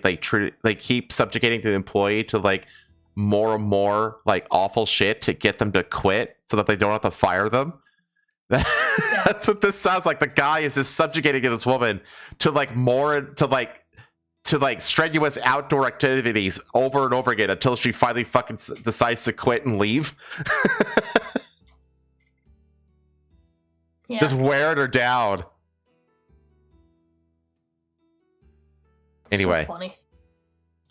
keep subjugating the employee to like more and more like awful shit to get them to quit so that they don't have to fire them. That's what this sounds like. The guy is just subjugating this woman to like more to like strenuous outdoor activities over and over again until she finally fucking decides to quit and leave. Just wearing her down. Anyway. So funny.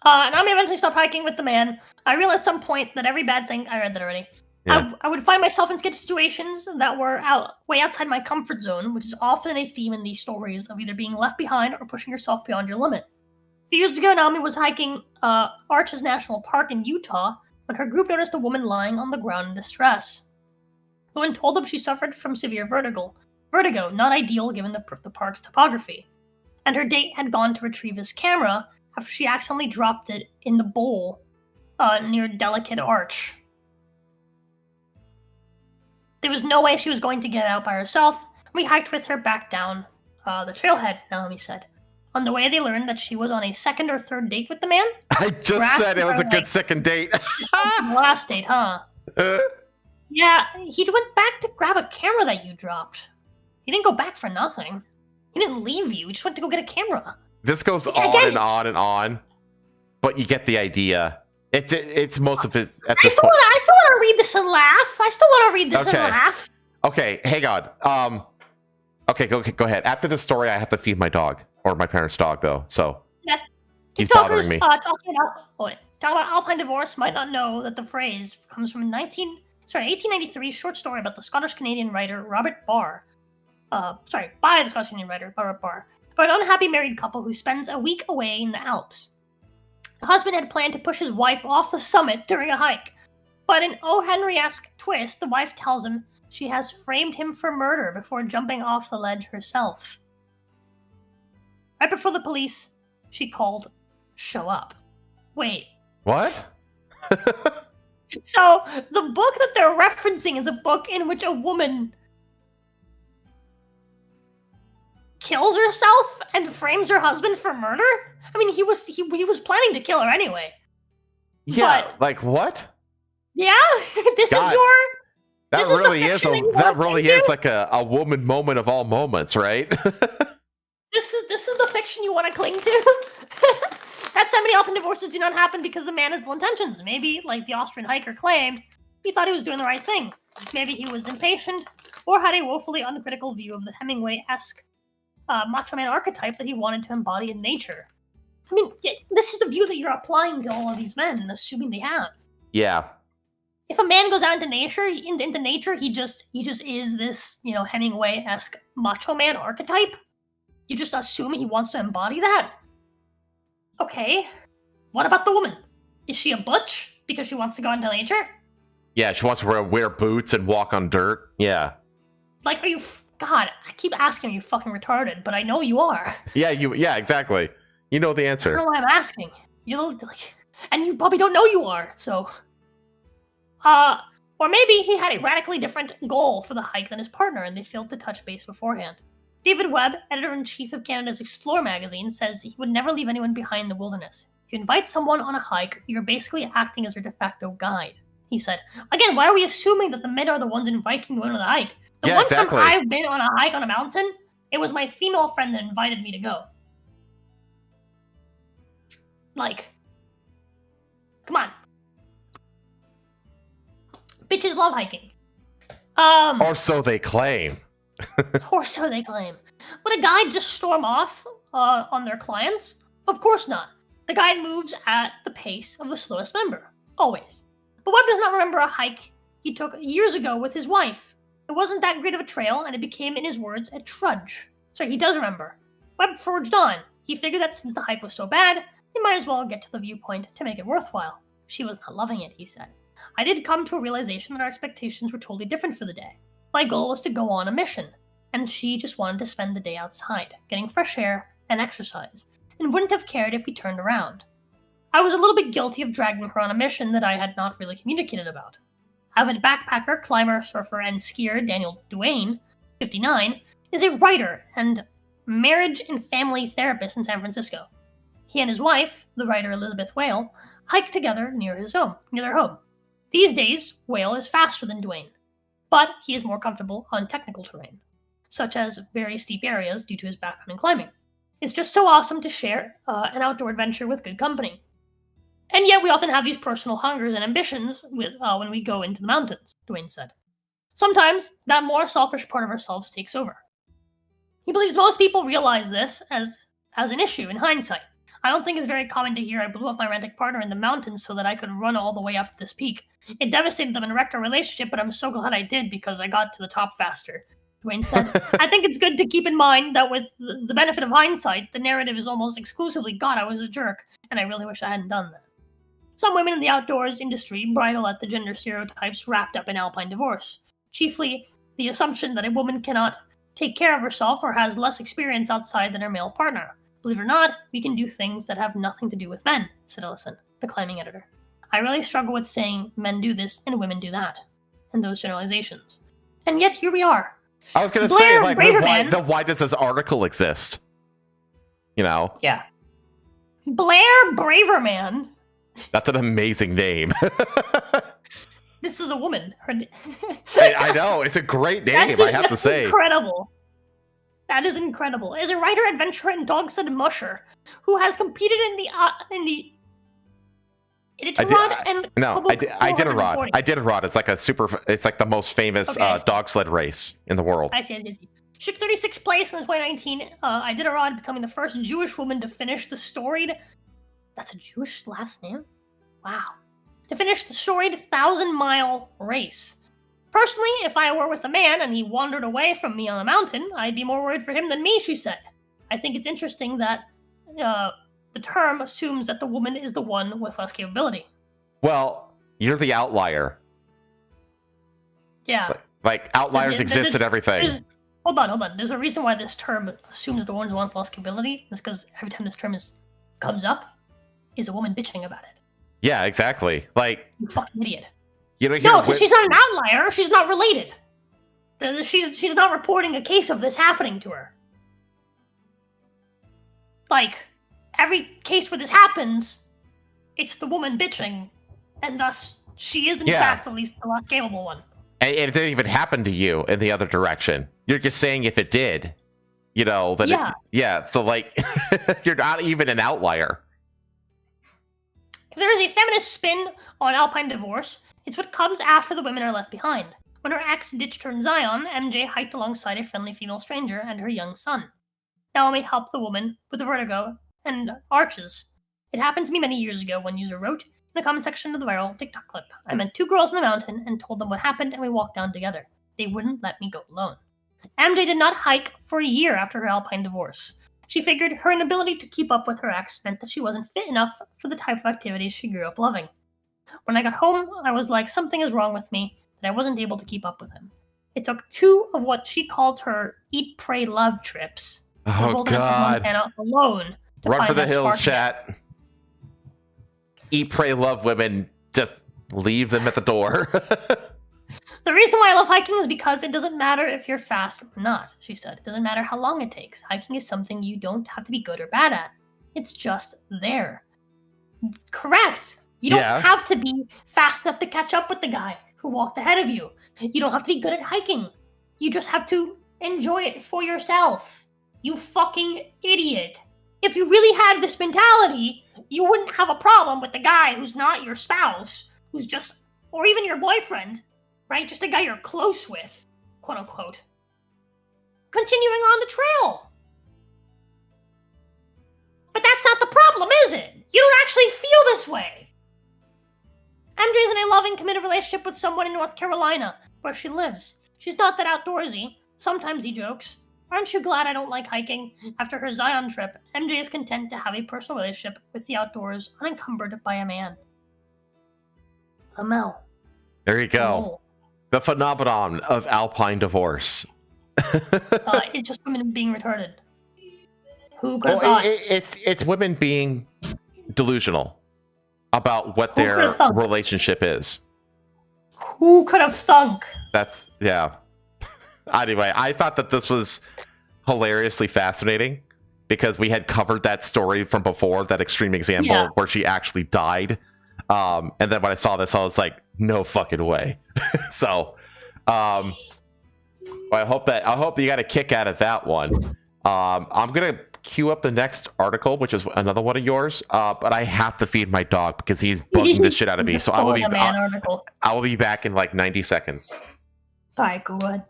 Nami eventually stopped hiking with the man. I realized at some point that every bad thing, I read that already. Yeah. I would find myself in sketchy situations that were way outside my comfort zone, which is often a theme in these stories of either being left behind or pushing yourself beyond your limit. A few years ago, Nami was hiking Arches National Park in Utah when her group noticed a woman lying on the ground in distress. The woman told them she suffered from severe vertigo, not ideal given the park's topography, and her date had gone to retrieve his camera after she accidentally dropped it in the bowl near Delicate Arch. There was no way she was going to get out by herself. We hiked with her back down the trailhead, Naomi said. On the way, they learned that she was on a second or third date with the man. I just said it was a good second date. Last date, huh? Yeah, he went back to grab a camera that you dropped. He didn't go back for nothing. He didn't leave you. He just went to go get a camera. This goes on and on and on, but you get the idea. It's most of it at this point. I still want to read this and laugh. And laugh. Okay, hang on. Okay, go ahead. After this story, I have to feed my dog or my parents' dog, though. So he's bothering me. Talking about Alpine divorce might not know that the phrase comes from 1893 short story about the Scottish-Canadian writer Robert Barr. By the Scottish-Canadian writer Robert Barr, about an unhappy married couple who spends a week away in the Alps. The husband had planned to push his wife off the summit during a hike, but in O. Henry-esque twist, the wife tells him she has framed him for murder before jumping off the ledge herself. Right before the police, she called, "Show up." Wait. What? So, the book that they're referencing is a book in which a woman kills herself and frames her husband for murder? I mean, he was planning to kill her anyway. Yeah, but, like what? Yeah, this God, is your. That really is like a woman moment of all moments, right? This is the fiction you want to cling to. That's how many Alpine divorces do not happen because the man has ill intentions. Maybe, like the Austrian hiker claimed, he thought he was doing the right thing. Maybe he was impatient or had a woefully uncritical view of the Hemingway-esque macho man archetype that he wanted to embody in nature. I mean, this is a view that you're applying to all of these men and assuming they have. Yeah. If a man goes out into nature, he just is this, Hemingway-esque macho man archetype. You just assume he wants to embody that. Okay. What about the woman? Is she a butch because she wants to go into nature? Yeah, she wants to wear boots and walk on dirt. Yeah. Like, are you? God, I keep asking, are you fucking retarded? But I know you are. Yeah, exactly. You know the answer. I don't know why I'm asking. And you probably don't know you are. So, or maybe he had a radically different goal for the hike than his partner, and they failed to touch base beforehand. David Webb, editor-in-chief of Canada's Explore magazine, says he would never leave anyone behind in the wilderness. If you invite someone on a hike, you're basically acting as their de facto guide. He said, again, why are we assuming that the men are the ones inviting you on the hike? The one time I've been on a hike on a mountain, it was my female friend that invited me to go. Like, come on. Bitches love hiking. Or so they claim. Or so they claim. Would a guide just storm off on their clients? Of course not. The guide moves at the pace of the slowest member. Always. But Webb does not remember a hike he took years ago with his wife. It wasn't that great of a trail, and it became, in his words, a trudge. So he does remember. Webb forged on. He figured that since the hike was so bad, he might as well get to the viewpoint to make it worthwhile. She was not loving it, he said. I did come to a realization that our expectations were totally different for the day. My goal was to go on a mission, and she just wanted to spend the day outside, getting fresh air and exercise, and wouldn't have cared if we turned around. I was a little bit guilty of dragging her on a mission that I had not really communicated about. Avid backpacker, climber, surfer, and skier Daniel Duane, 59, is a writer and marriage and family therapist in San Francisco. He and his wife, the writer Elizabeth Whale, hike together near their home. These days, Whale is faster than Dwayne, but he is more comfortable on technical terrain, such as very steep areas due to his background in climbing. It's just so awesome to share an outdoor adventure with good company. And yet we often have these personal hungers and ambitions when we go into the mountains, Dwayne said. Sometimes that more selfish part of ourselves takes over. He believes most people realize this as an issue in hindsight. I don't think it's very common to hear I blew up my romantic partner in the mountains so that I could run all the way up this peak. It devastated them and wrecked our relationship, but I'm so glad I did because I got to the top faster, Dwayne said. I think it's good to keep in mind that with the benefit of hindsight, the narrative is almost exclusively, God, I was a jerk, and I really wish I hadn't done that. Some women in the outdoors industry bridle at the gender stereotypes wrapped up in alpine divorce, chiefly the assumption that a woman cannot take care of herself or has less experience outside than her male partner. Believe it or not, we can do things that have nothing to do with men, said Ellison, the climbing editor. I really struggle with saying men do this and women do that, and those generalizations. And yet here we are. I was going to say, like, why does this article exist? You know? Yeah. Blair Braverman. That's an amazing name. This is a woman. I know. It's a great name, I have to say. Incredible. That is incredible. Is a writer, adventurer, and dog-sled musher who has competed in the Iditarod and Iditarod. It's like it's like the most famous dog sled race in the world. I see. She took 36th place in 2019. Iditarod becoming the first Jewish woman to finish the storied. That's a Jewish last name? Wow. To finish the storied 1,000-mile race. Personally, if I were with a man and he wandered away from me on the mountain, I'd be more worried for him than me, she said. I think it's interesting that the term assumes that the woman is the one with less capability. Well, you're the outlier. Yeah. Like outliers exist in everything. Hold on. There's a reason why this term assumes the woman's one with less capability. It's because every time this term comes up, is a woman bitching about it. Yeah, exactly. Like, you fucking idiot. You know, no, she's not an outlier. She's not related. She's not reporting a case of this happening to her. Like, every case where this happens, it's the woman bitching, and thus she is in fact the less capable one. And it didn't even happen to you in the other direction. You're just saying if it did, you know, that so like, you're not even an outlier. If there is a feminist spin on alpine divorce, it's what comes after the women are left behind. When her ex ditched her in Zion, MJ hiked alongside a friendly female stranger and her young son. Naomi helped the woman with the vertigo and arches. It happened to me many years ago, one user wrote in the comment section of the viral TikTok clip. I met two girls in the mountain and told them what happened, and we walked down together. They wouldn't let me go alone. MJ did not hike for a year after her alpine divorce. She figured her inability to keep up with her ex meant that she wasn't fit enough for the type of activities she grew up loving. When I got home, I was like, something is wrong with me, that I wasn't able to keep up with him. It took 2 of what she calls her eat, pray, love trips. Oh, God. Alone to Run find for the that hills, spark chat. Eat, pray, love women. Just leave them at the door. The reason why I love hiking is because it doesn't matter if you're fast or not, she said. It doesn't matter how long it takes. Hiking is something you don't have to be good or bad at. It's just there. Correct. You don't have to be fast enough to catch up with the guy who walked ahead of you. You don't have to be good at hiking. You just have to enjoy it for yourself. You fucking idiot. If you really had this mentality, you wouldn't have a problem with the guy who's not your spouse, who's just, or even your boyfriend, right? Just a guy you're close with, quote unquote. Continuing on the trail. But that's not the problem, is it? You don't actually feel this way. MJ's in a loving, committed relationship with someone in North Carolina, where she lives. She's not that outdoorsy. Sometimes he jokes. Aren't you glad I don't like hiking? After her Zion trip, MJ is content to have a personal relationship with the outdoors, unencumbered by a man. Amel. There you go. The phenomenon of alpine divorce. It's just women being retarded. Who could have thought? It's women being delusional about what their relationship is. Who could have thunk? That's, yeah. Anyway, I thought that this was hilariously fascinating because we had covered that story from before, that extreme example where she actually died. And then when I saw this, I was like, no fucking way. So, I hope that you got a kick out of that one. I'm gonna queue up the next article, which is another one of yours. But I have to feed my dog because he's bugging the shit out of me. So I will be back in like 90 seconds. All right, go ahead.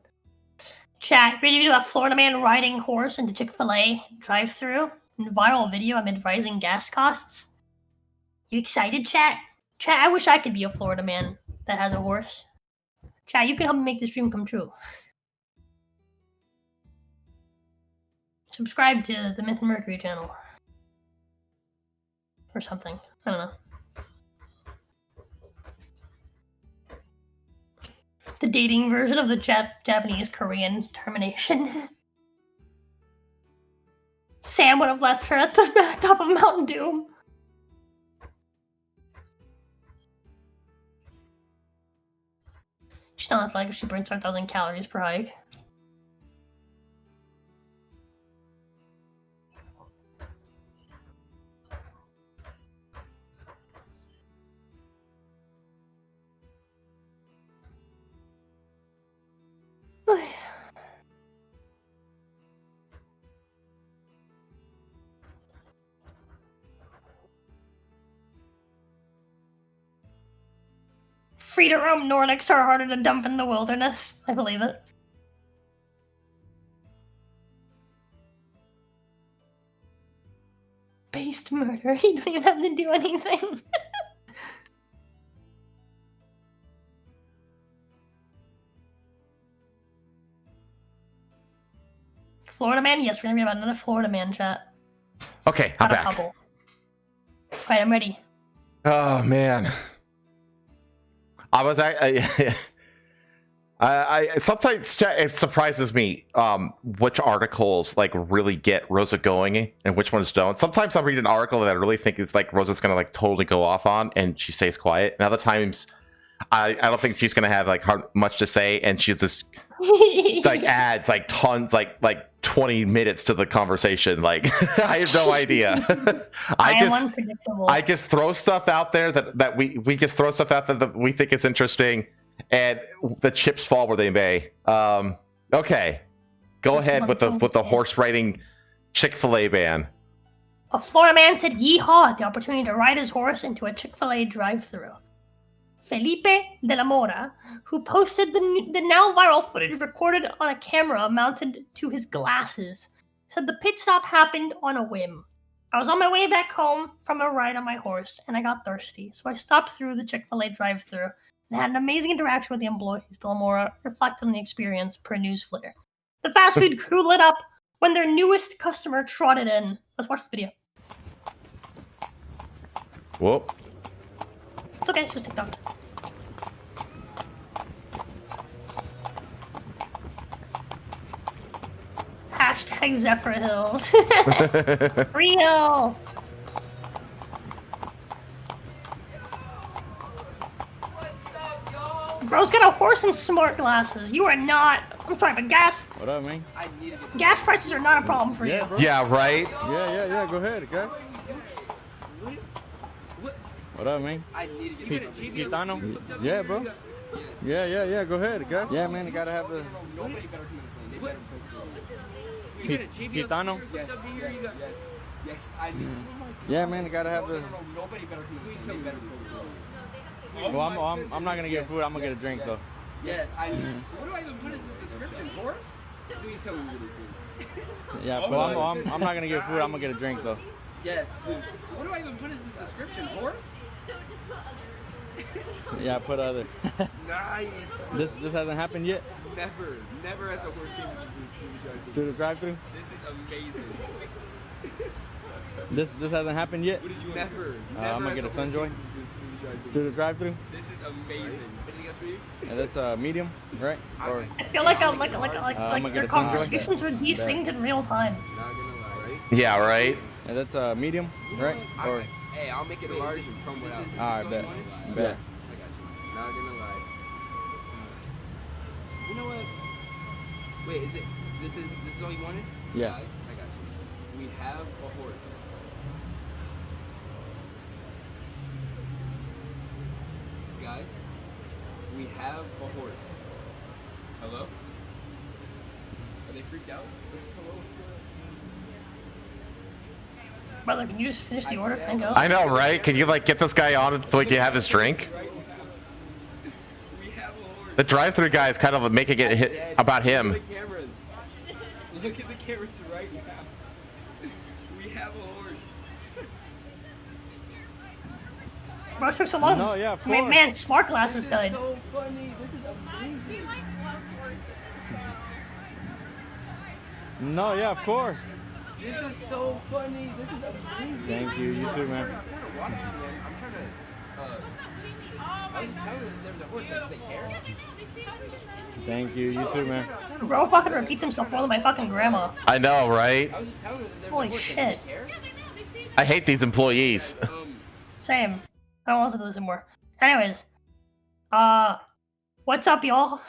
Chat, ready to do a Florida man riding horse into Chick-fil-A drive-thru? Viral video amid rising gas costs. You excited, chat? Chat, I wish I could be a Florida man that has a horse. Chat, you can help me make this dream come true. Subscribe to the Myth and Mercury channel. Or something. I don't know. The dating version of the Japanese-Korean termination. Sam would have left her at the top of Mountain Doom. She's not athletic if she burns 5,000 calories per hike. Free to roam Nordics are harder to dump in the wilderness. I believe it. Based murder. You don't even have to do anything. Florida man? Yes, we're gonna read about another Florida man, chat. Okay, I'm back. Couple. Alright, I'm ready. Oh man. I sometimes it surprises me which articles like really get Rosa going and which ones don't. Sometimes I'll read an article that I really think is like Rosa's gonna like totally go off on and she stays quiet. And other times I don't think she's gonna have like much to say and she's just like adds like tons like 20 minutes to the conversation. Like I have no idea. I just throw stuff out there that we just throw stuff out there that we think is interesting, and the chips fall where they may. Okay, go ahead with the horse riding Chick-fil-A ban. A Florida man said yeehaw at the opportunity to ride his horse into a Chick-fil-A drive-thru. Felipe de la Mora, who posted the now viral footage recorded on a camera mounted to his glasses, said the pit stop happened on a whim. I was on my way back home from a ride on my horse, and I got thirsty, so I stopped through the Chick-fil-A drive-thru and had an amazing interaction with the employees. De la Mora reflected on the experience per news flare. The fast food crew lit up when their newest customer trotted in. Let's watch the video. Whoa. It's okay, it's just TikTok. Hashtag Zephyr Hills. Real. Bro's got a horse and smart glasses. You are not. I'm sorry, but gas. What up, man? Gas prices are not a problem for you. Bro. Yeah, right? Yeah. Go ahead, okay? What up, man? Gitano? Yeah, bro. Yeah. Go ahead, okay? Yeah, man, you gotta have the. Gitano? Yes, I do. Yeah, man, you gotta have the. Well, I'm not gonna get food. I'm gonna get a drink though. Yes, I do. What do I even put as the description? Horse? Give me something really cool. Yeah, well, I'm not gonna get food. I'm gonna get a drink though. Yes, dude. What do I even put as the description? Horse? Yeah, put other. Nice. This hasn't happened yet. Never has a horse came to the drive-thru. This is amazing. This hasn't happened yet. Never. I'm gonna get a Sunjoy. To the drive-thru. This is amazing. Anything else for you? And that's medium, right? Or I feel like your conversations are these things in real time. Not gonna lie, right? Yeah, right. And that's medium, right? Or hey, I'll make it a large and promo it out. Alright, bet. I got you. Not gonna lie. You know what? Wait, this is all you wanted? Yeah. Guys, I got you. We have a horse. Guys, we have a horse. Hello? Are they freaked out? Hello? Brother, can you just finish the order? Can I go? I know, right? Can you like get this guy on so he can have his drink? The drive-through guy is kind of making it hit about him. Look at the cameras right now. We have a horse. Bro, it took so long. No, yeah, of Man, course. man, smart glasses This died. is so funny. This is amazing. No, yeah, of course. This is so funny. This is amazing. Thank you. You too, man. I'm trying to. I was just telling them there was a horse. Like, do they care? Thank you. You too, man. Bro fucking repeats himself more than my fucking grandma. I know, right? I was just telling them there was Holy a horse. shit. Like, do they care? I hate these employees. Same. I don't listen to this anymore. Anyways. What's up, y'all?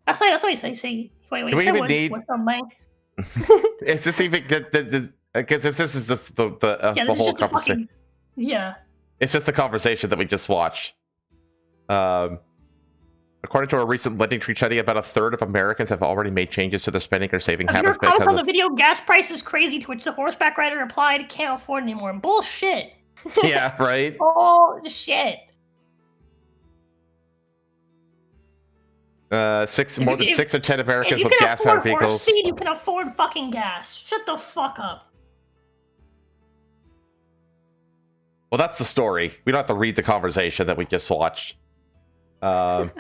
That's what you say. Wait, Do we even need- what's up, man? It's just even because this is the Yeah, this is whole just the conversation. fucking... Yeah. It's just the conversation that we just watched. According to a recent lending tree study, about a third of Americans have already made changes to their spending or saving Have you habits heard comments on because the video, gas price is crazy, to which the horseback rider replied, can't afford anymore. Bullshit. yeah, right. Oh, shit. More than 6 in 10 Americans If you with can gas-powered afford horse vehicles. feed, you can afford fucking gas. Shut the fuck up. Well, that's the story. We don't have to read the conversation that we just watched. Okay.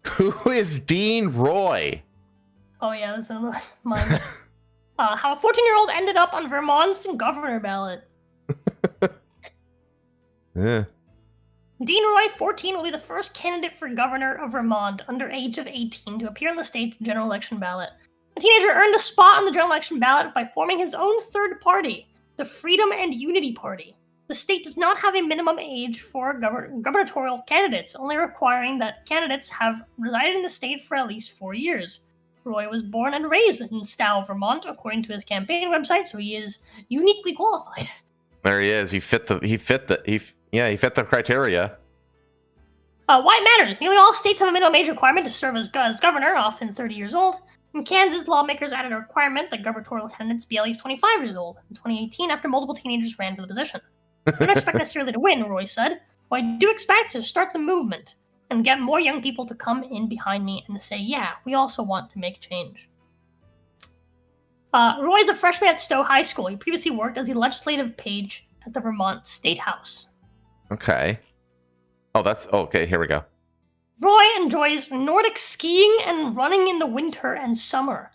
Who is Dean Roy? Oh yeah, that's another mine. How a 14-year-old ended up on Vermont's governor ballot. Yeah. Dean Roy, 14, will be the first candidate for governor of Vermont under age of 18 to appear on the state's general election ballot. The teenager earned a spot on the general election ballot by forming his own third party, the Freedom and Unity Party. The state does not have a minimum age for gubernatorial candidates, only requiring that candidates have resided in the state for at least 4 years. Roy was born and raised in Stow, Vermont, according to his campaign website, so he is uniquely qualified. There he is. He fit the criteria. Why it matters? Nearly all states have a minimum age requirement to serve as governor, often 30 years old. In Kansas, lawmakers added a requirement that gubernatorial candidates be at least 25 years old in 2018 after multiple teenagers ran for the position. I don't expect necessarily to win, Roy said. What I do expect is to start the movement and get more young people to come in behind me and say, yeah, we also want to make change. Roy is a freshman at Stowe High School. He previously worked as a legislative page at the Vermont State House. Okay. Okay, here we go. Roy enjoys Nordic skiing and running in the winter and summer,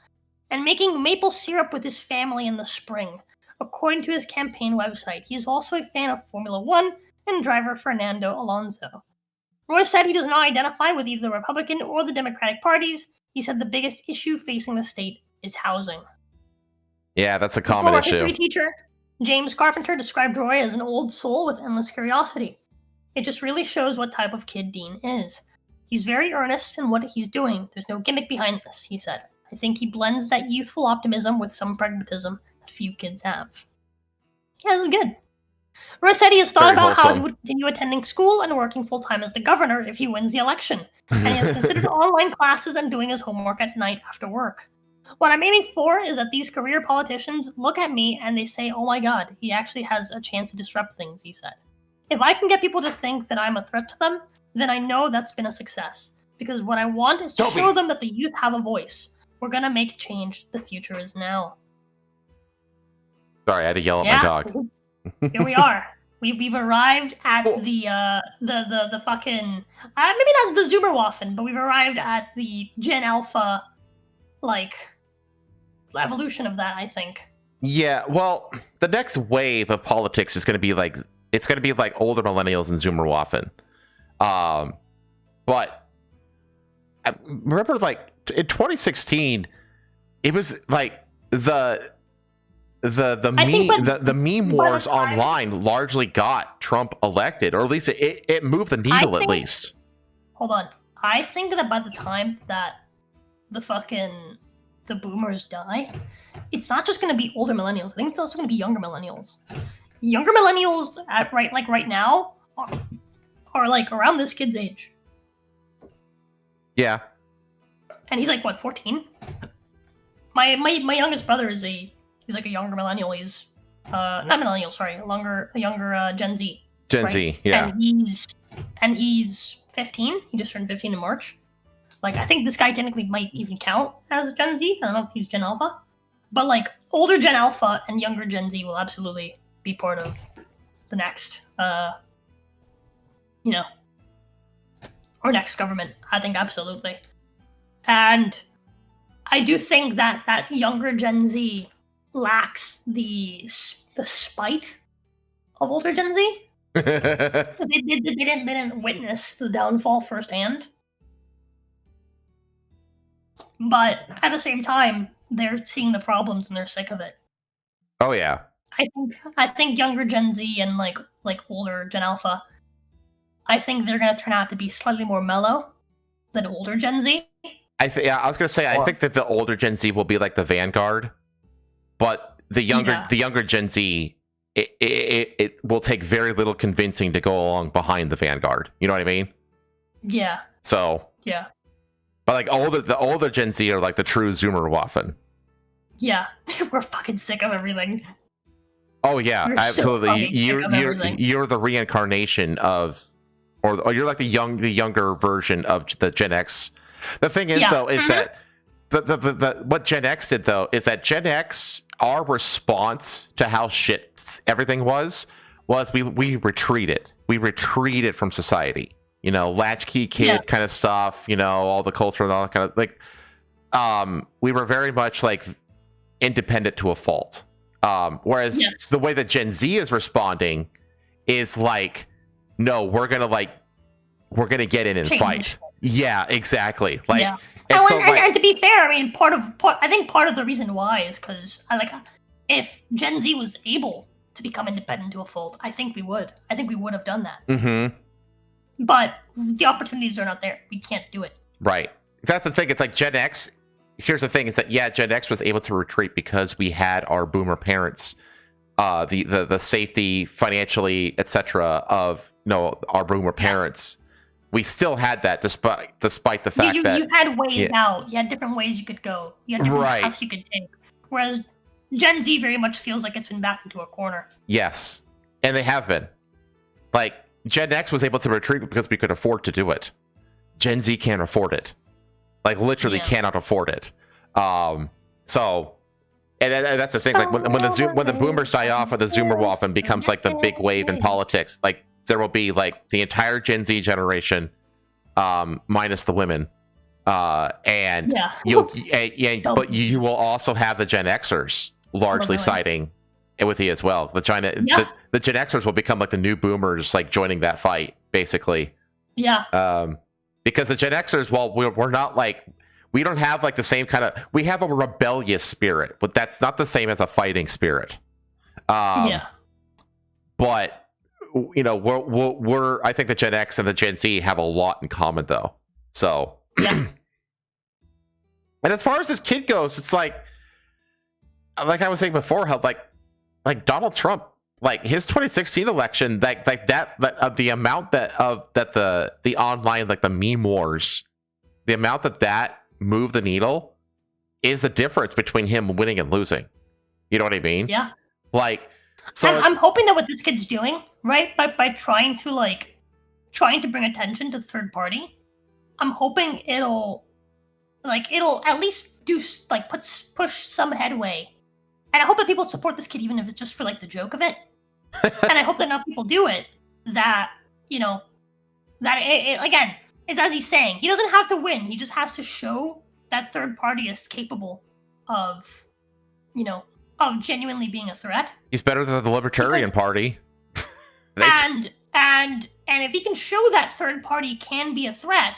and making maple syrup with his family in the spring. According to his campaign website, he is also a fan of Formula One and driver Fernando Alonso. Roy said he does not identify with either the Republican or the Democratic parties. He said the biggest issue facing the state is housing. Yeah, that's a His common former issue. history teacher, James Carpenter, described Roy as an old soul with endless curiosity. It just really shows what type of kid Dean is. He's very earnest in what he's doing. There's no gimmick behind this, he said. I think he blends that youthful optimism with some pragmatism that few kids have. Yeah, this is good. Roy said he has thought Very about how he wholesome. would continue attending school and working full-time as the governor if he wins the election. And he has considered online classes and doing his homework at night after work. What I'm aiming for is that these career politicians look at me and they say, oh my god, he actually has a chance to disrupt things, he said. If I can get people to think that I'm a threat to them, then I know that's been a success. Because what I want is to show them that the youth have a voice. We're gonna make change. The future is now. Sorry, I had to yell at my dog. Here we are. We've arrived at the fucking maybe not the Zoomerwaffen, but we've arrived at the Gen Alpha evolution of that, I think. Yeah, well, the next wave of politics is going to be like older millennials and Zoomerwaffen. But I remember, like in 2016, it was like the meme wars online largely got Trump elected, or at least it moved the needle at least. Hold on. I think that by the time that the boomers die, it's not just going to be older millennials. I think it's also going to be younger millennials. Younger millennials right now are like around this kid's age. Yeah. And he's like what, 14? My youngest brother he's like a younger millennial. He's not millennial, sorry, a younger Gen Z. Gen right? Z, yeah. And he's 15. He just turned 15 in March. Like, I think this guy technically might even count as Gen Z. I don't know if he's Gen Alpha. But, like, older Gen Alpha and younger Gen Z will absolutely be part of the next, or next government. I think absolutely. And I do think that younger Gen Z lacks the spite of older Gen Z. they didn't witness the downfall firsthand. But at the same time, they're seeing the problems and they're sick of it. Oh yeah. I think younger Gen Z and like older Gen Alpha, I think they're gonna turn out to be slightly more mellow than older Gen Z. I was gonna say I think that the older Gen Z will be like the vanguard, but the younger Gen Z, it will take very little convincing to go along behind the vanguard. You know what I mean? Yeah. So. Yeah. But like the older Gen Z are like the true Zoomerwaffen. Yeah, we're fucking sick of everything. Oh yeah, we're absolutely. So you're the reincarnation of, or you're like the younger version of the Gen X. The thing is though, is that the what Gen X did though is that Gen X, our response to how shit everything was we retreated. We retreated from society. You know, latchkey kid kind of stuff, you know, all the culture and all that kind of like, we were very much like independent to a fault. Whereas the way that Gen Z is responding is like, no, we're going to get in and fight. Yeah, exactly. Like, and to be fair, I mean, I think part of the reason why is because if Gen Z was able to become independent to a fault, I think we would have done that. Mm-hmm. But the opportunities are not there. We can't do it. Right. That's the thing. It's like Gen X. Here's the thing: is that Gen X was able to retreat because we had our boomer parents, the safety financially, etc. of our boomer parents. We still had that despite the fact that you had ways out. You had different ways you could go. You had different paths you could take. Whereas Gen Z very much feels like it's been backed into a corner. Yes, and they have been. Like, Gen X was able to retreat because we could afford to do it. Gen Z can't afford it. Like, literally cannot afford it. So, and that's the thing. Like, when the boomers die off, and the Zoomerwaffen becomes like the big wave in politics. Like, there will be like the entire Gen Z generation, minus the women, and but you will also have the Gen Xers largely siding with you as well. The Gen Xers will become like the new boomers, like joining that fight, basically. Yeah. Because the Gen Xers, well, we're not like, we don't have like the same kind of, we have a rebellious spirit, but that's not the same as a fighting spirit. But you know, we're I think the Gen X and the Gen Z have a lot in common though. So and as far as this kid goes, it's like I was saying before, how like Donald Trump, like his 2016 election, the amount that the online, like the meme wars, the amount that moved the needle is the difference between him winning and losing. You know what I mean? Yeah. Like, so I'm hoping that what this kid's doing, right, by trying to bring attention to the third party, I'm hoping it'll at least do like push some headway. And I hope that people support this kid, even if it's just for like the joke of it. And I hope that enough people do it that, you know, that it again, is as he's saying, he doesn't have to win. He just has to show that third party is capable of, you know, of genuinely being a threat. He's better than the Libertarian Party. And if he can show that third party can be a threat,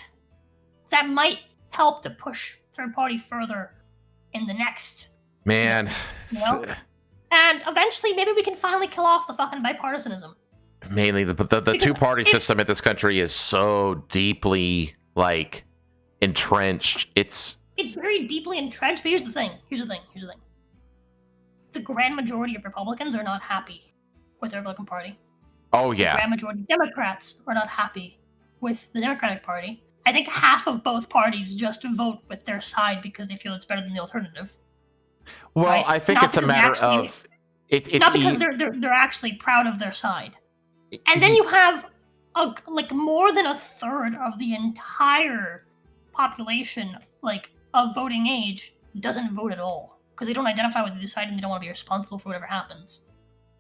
that might help to push third party further in the next. Man. You know? And eventually, maybe we can finally kill off the fucking bipartisanism. Mainly, the two-party system in this country is so deeply like entrenched. It's very deeply entrenched. But here's the thing. The grand majority of Republicans are not happy with the Republican Party. Oh The yeah. grand majority of Democrats are not happy with the Democratic Party. I think half of both parties just vote with their side because they feel it's better than the alternative. Well, right? I think Not it's a because matter they actually- of it's not because they're actually proud of their side. And then you have like more than a third of the entire population like of voting age doesn't vote at all because they don't identify with the side and they don't want to be responsible for whatever happens.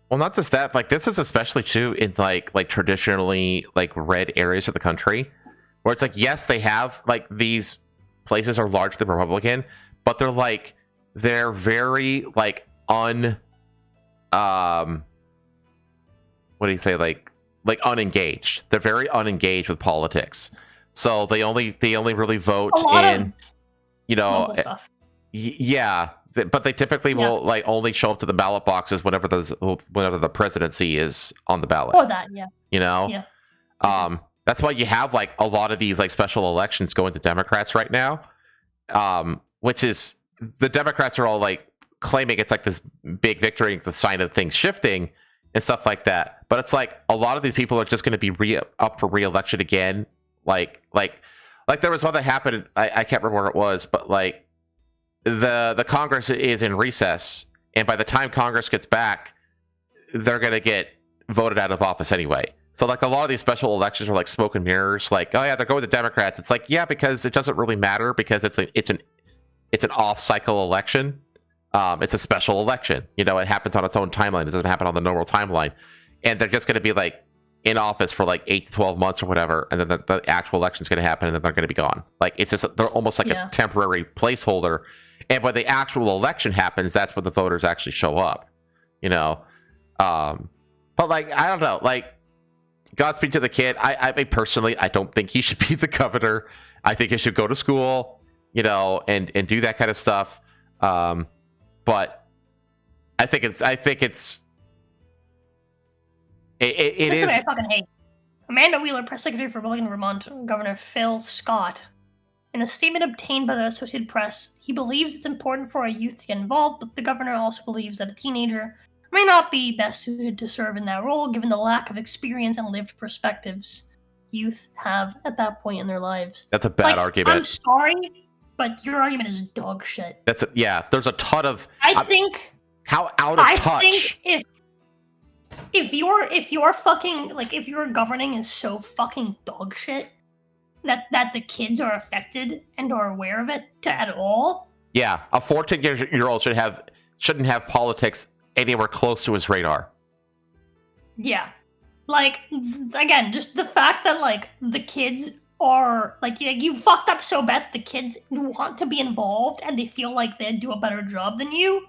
Well, not just that, like this is especially true in like traditionally like red areas of the country where it's like, yes, they have like these places are largely Republican, but they're very like what do you say, like unengaged. They're very unengaged with politics. So they only really vote in, you know, local stuff. Yeah, but they typically will like only show up to the ballot boxes whenever the presidency is on the ballot. Oh, that, yeah. You know? Yeah. That's why you have like a lot of these like special elections going to Democrats right now. Which is the Democrats are all like claiming it's like this big victory, it's a sign of things shifting and stuff like that. But it's like a lot of these people are just going to be up for re-election again. Like there was one that happened. I can't remember where it was, but like the Congress is in recess, and by the time Congress gets back, they're going to get voted out of office anyway. So like a lot of these special elections are like smoke and mirrors. Like, oh yeah, they're going to Democrats. It's like, yeah, because it doesn't really matter because it's an off-cycle election. It's a special election. You know, it happens on its own timeline. It doesn't happen on the normal timeline. And they're just going to be like in office for like 8 to 12 months or whatever. And then the actual election is going to happen and then they're going to be gone. Like it's just, they're almost like a temporary placeholder. And when the actual election happens, that's when the voters actually show up, you know? But like, I don't know, like Godspeed to the kid. I mean, personally, I don't think he should be the governor. I think he should go to school, you know, and do that kind of stuff. But I think it's it is. I fucking hate Amanda Wheeler, press secretary for Republican Vermont Governor Phil Scott. In a statement obtained by the Associated Press, he believes it's important for our youth to get involved, but the governor also believes that a teenager may not be best suited to serve in that role, given the lack of experience and lived perspectives youth have at that point in their lives. That's a bad argument. I'm sorry, but your argument is dog shit. There's a ton of. I think how out of touch. I think if you're fucking like if your governing is so fucking dog shit that the kids are affected and are aware of it at all. Yeah, a 14-year-old shouldn't have politics anywhere close to his radar. Yeah, like again, just the fact that like the kids are like you fucked up so bad that the kids want to be involved and they feel like they'd do a better job than you.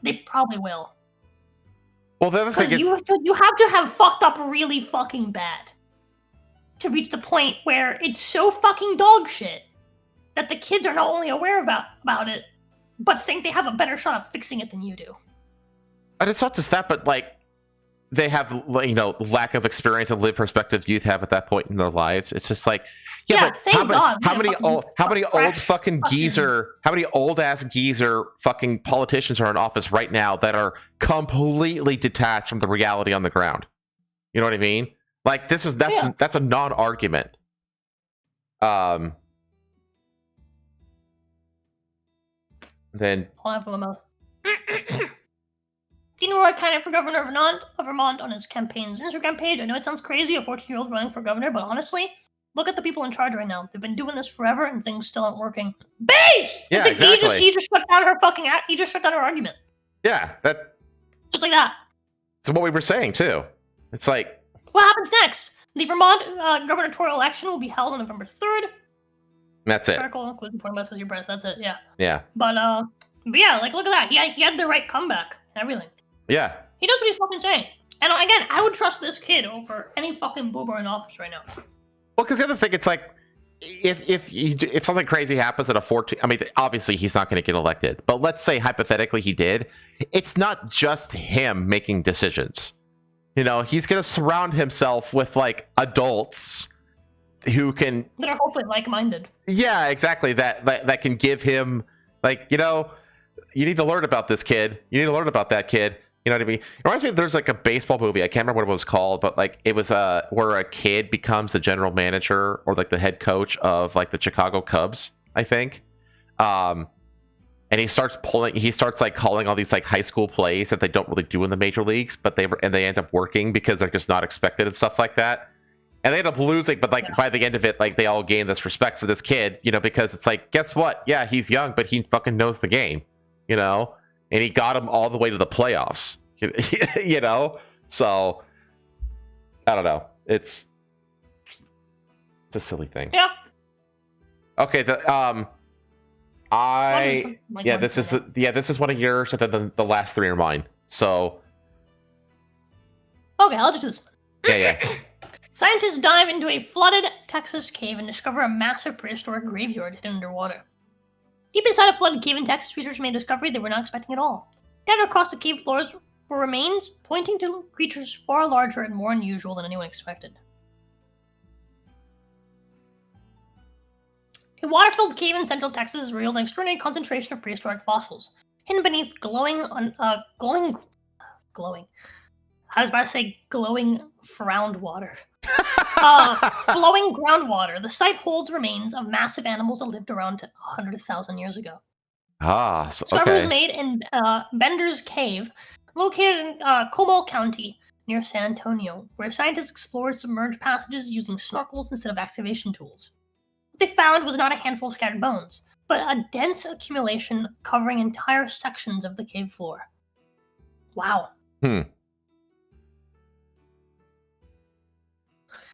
They probably will. Well, the other thing is you have to have fucked up really fucking bad to reach the point where it's so fucking dog shit that the kids are not only aware about it, but think they have a better shot of fixing it than you do. And it's not just that, but like they have, you know, lack of experience and lived perspective youth have at that point in their lives. It's just like, but how many old fucking geezer, how many old ass geezer fucking politicians are in office right now that are completely detached from the reality on the ground? You know what I mean? Like that's a non-argument. Then I'll have one more. Do you know what kind of for governor of Vermont on his campaign's Instagram page? I know it sounds crazy, a 14-year-old running for governor, but honestly, look at the people in charge right now. They've been doing this forever, and things still aren't working. Beige! Yeah, exactly. He just shut down her fucking. He just shut down her argument. Yeah, just like that. That's what we were saying too. It's like, what happens next? The Vermont gubernatorial election will be held on November 3rd. That's it. Circle, including point with your breath. That's it. Yeah. Yeah. But yeah, like look at that. He had the right comeback and everything. Yeah. He knows what he's fucking saying. And again, I would trust this kid over any fucking boomer in office right now. Well, because the other thing, it's like, if something crazy happens at a 14, I mean, obviously he's not going to get elected, but let's say hypothetically he did. It's not just him making decisions. You know, he's going to surround himself with like adults who can That are hopefully like-minded. Yeah, exactly. That can give him, like, you know, you need to learn about this kid. You need to learn about that kid. You know what I mean? It reminds me, there's like a baseball movie. I can't remember what it was called, but like it was where a kid becomes the general manager or like the head coach of like the Chicago Cubs, I think. And he starts like calling all these like high school plays that they don't really do in the major leagues, but they end up working because they're just not expected and stuff like that. And they end up losing, but like by the end of it, like they all gain this respect for this kid, you know, because it's like, guess what? Yeah, he's young, but he fucking knows the game, you know, and he got him all the way to the playoffs, you know. So I don't know. It's a silly thing. Yeah. Okay. This is one of yours, and then the last three are mine. So. Okay, I'll just do this. Yeah. Scientists dive into a flooded Texas cave and discover a massive prehistoric graveyard hidden underwater. Deep inside a flooded cave in Texas, researchers made a discovery they were not expecting at all. Scattered across the cave floors were remains pointing to creatures far larger and more unusual than anyone expected. A water-filled cave in central Texas revealed an extraordinary concentration of prehistoric fossils, hidden beneath glowing. I was about to say glowing groundwater. Flowing groundwater. The site holds remains of massive animals that lived around 100,000 years ago. Discovery was made in Bender's Cave, located in Comal County near San Antonio, where scientists explored submerged passages using snorkels instead of excavation tools. What they found was not a handful of scattered bones, but a dense accumulation covering entire sections of the cave floor. Wow.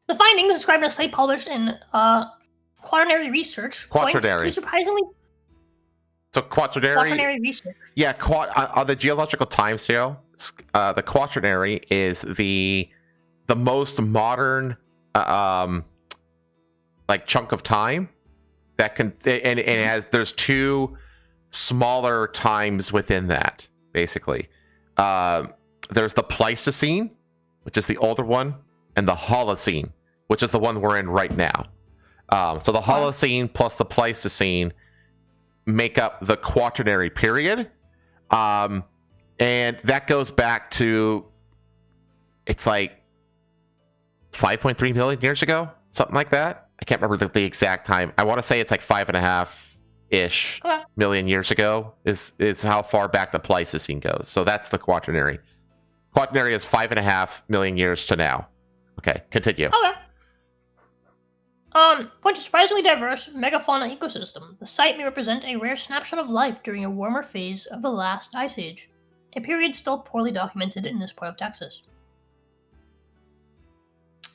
The findings, described in a study published in Quaternary Research, point to surprisingly. So Quaternary Research. Yeah, on the geological timescale, the Quaternary is the most modern like chunk of time that can, and it has, there's two smaller times within that. Basically, there's the Pleistocene, which is the older one, and the Holocene, which is the one we're in right now. So the Holocene plus the Pleistocene make up the Quaternary period. And that goes back to, it's like 5.3 million years ago, something like that. I can't remember the exact time. I want to say it's like 5.5-ish million years ago is how far back the Pleistocene goes. So that's the Quaternary. Quaternary is 5.5 million years to now. Okay, continue. Okay. Point to surprisingly diverse megafauna ecosystem. The site may represent a rare snapshot of life during a warmer phase of the last ice age, a period still poorly documented in this part of Texas.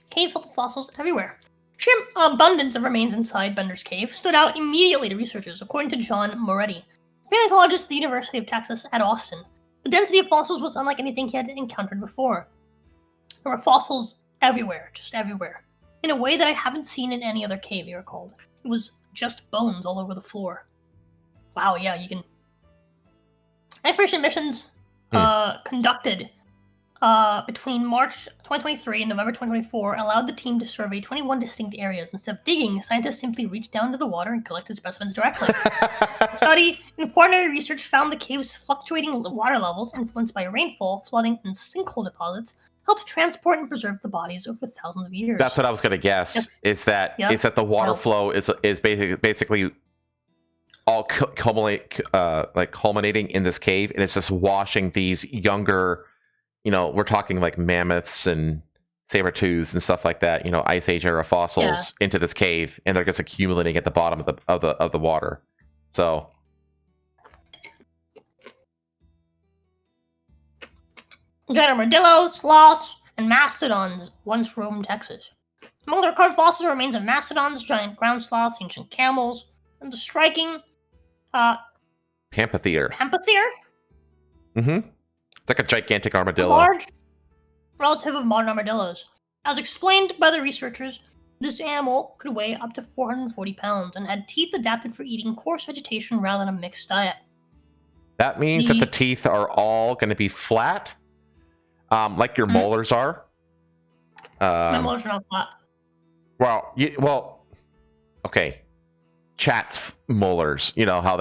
Cave filled with fossils everywhere. Sheer abundance of remains inside Bender's Cave stood out immediately to researchers, according to John Moretti, paleontologist at the University of Texas at Austin. The density of fossils was unlike anything he had encountered before. There were fossils everywhere, just everywhere, in a way that I haven't seen in any other cave, he recalled. It was just bones all over the floor. Wow, yeah, you can... Exploration missions conducted between March 2023 and November 2024 allowed the team to survey 21 distinct areas. Instead of digging, scientists simply reached down to the water and collected specimens directly. The study in Quaternary Research found the cave's fluctuating water levels, influenced by rainfall, flooding, and sinkhole deposits, helps transport and preserve the bodies over thousands of years. That's what I was going to guess. Yes. Is that the water flow is basically all culminating in this cave, and it's just washing these younger, you know, we're talking like mammoths and saber-tooths and stuff like that, you know, Ice Age era fossils into this cave, and they're just accumulating at the bottom of the water. So. Giant armadillos, sloths, and mastodons once roamed Texas. Among the recovered fossils are remains of mastodons, giant ground sloths, ancient camels, and the striking Pampathier. Pampathier? It's like a gigantic armadillo. A large relative of modern armadillos. As explained by the researchers, this animal could weigh up to 440 pounds and had teeth adapted for eating coarse vegetation rather than a mixed diet. That means that the teeth are all going to be flat, like your molars are. My molars are not flat. Well, okay. Chat's molars, how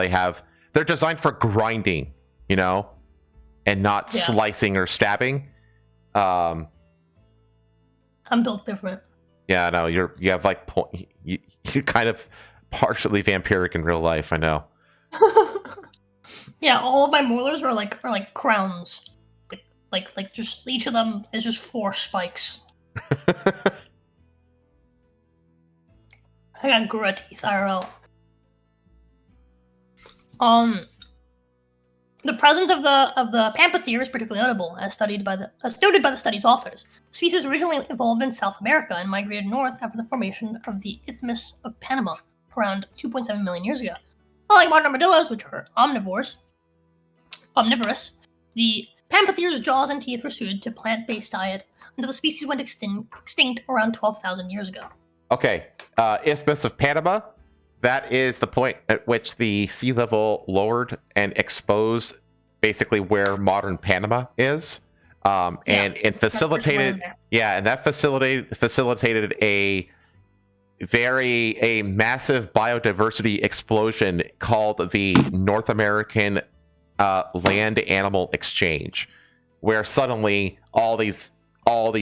they're designed for grinding, and not slicing or stabbing. I'm built different. Yeah, I know. You have like you're kind of partially vampiric in real life. I know. Yeah, all of my molars are like crowns. Like just each of them is just 4 spikes. I got Gura teeth, IRL. The presence of the pamphothere is particularly notable, as noted by the study's authors. The species originally evolved in South America and migrated north after the formation of the Isthmus of Panama around 2.7 million years ago. Unlike modern armadillos, which are omnivorous, the pamphothere's jaws and teeth were suited to plant-based diet until the species went extinct around 12,000 years ago. Okay, Isthmus of Panama. That is the point at which the sea level lowered and exposed basically where modern Panama is, and it facilitated. Yeah, and that facilitated a massive biodiversity explosion called the North American land animal exchange, where suddenly all these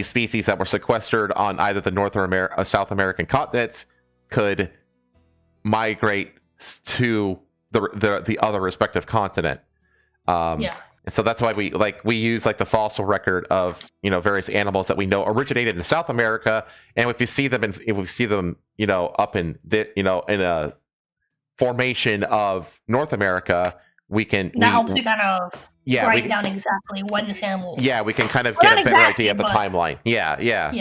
species that were sequestered on either the North or South American continents could migrate to the other respective continent. And so that's why we use like the fossil record of various animals that we know originated in South America, and if you see them up in in a formation of North America, we helps you kind of write down exactly when this animal. Yeah, we can kind of get a better idea of the timeline. Yeah.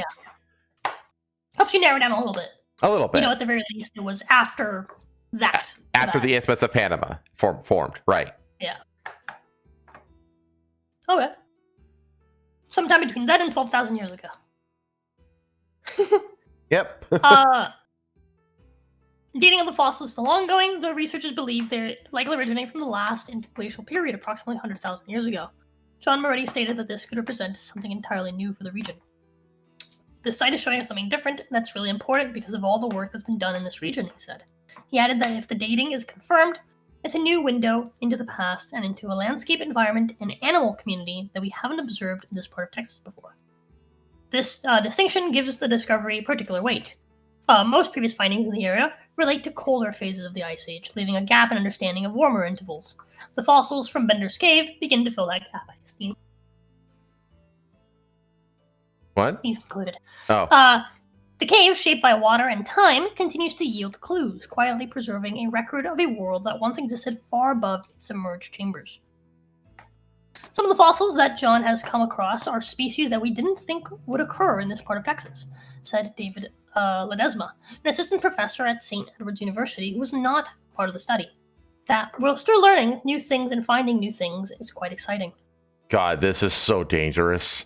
Helps you narrow down a little bit. A little bit. At the very least, it was after that. After the Isthmus of Panama formed, right? Yeah. Okay. Sometime between that and 12,000 years ago. Yep. Dating of the fossils is still ongoing, though researchers believe they likely originate from the last interglacial period, approximately 100,000 years ago. John Moretti stated that this could represent something entirely new for the region. This site is showing us something different, and that's really important because of all the work that's been done in this region, he said. He added that if the dating is confirmed, it's a new window into the past and into a landscape environment and animal community that we haven't observed in this part of Texas before. This distinction gives the discovery particular weight. Most previous findings in the area relate to colder phases of the Ice Age, leaving a gap in understanding of warmer intervals. The fossils from Bender's Cave begin to fill that gap, I think. What? He's concluded. Oh. The cave, shaped by water and time, continues to yield clues, quietly preserving a record of a world that once existed far above its submerged chambers. Some of the fossils that John has come across are species that we didn't think would occur in this part of Texas, said David Ledesma, an assistant professor at St. Edward's University who was not part of the study. That we're still learning new things and finding new things is quite exciting. God, this is so dangerous.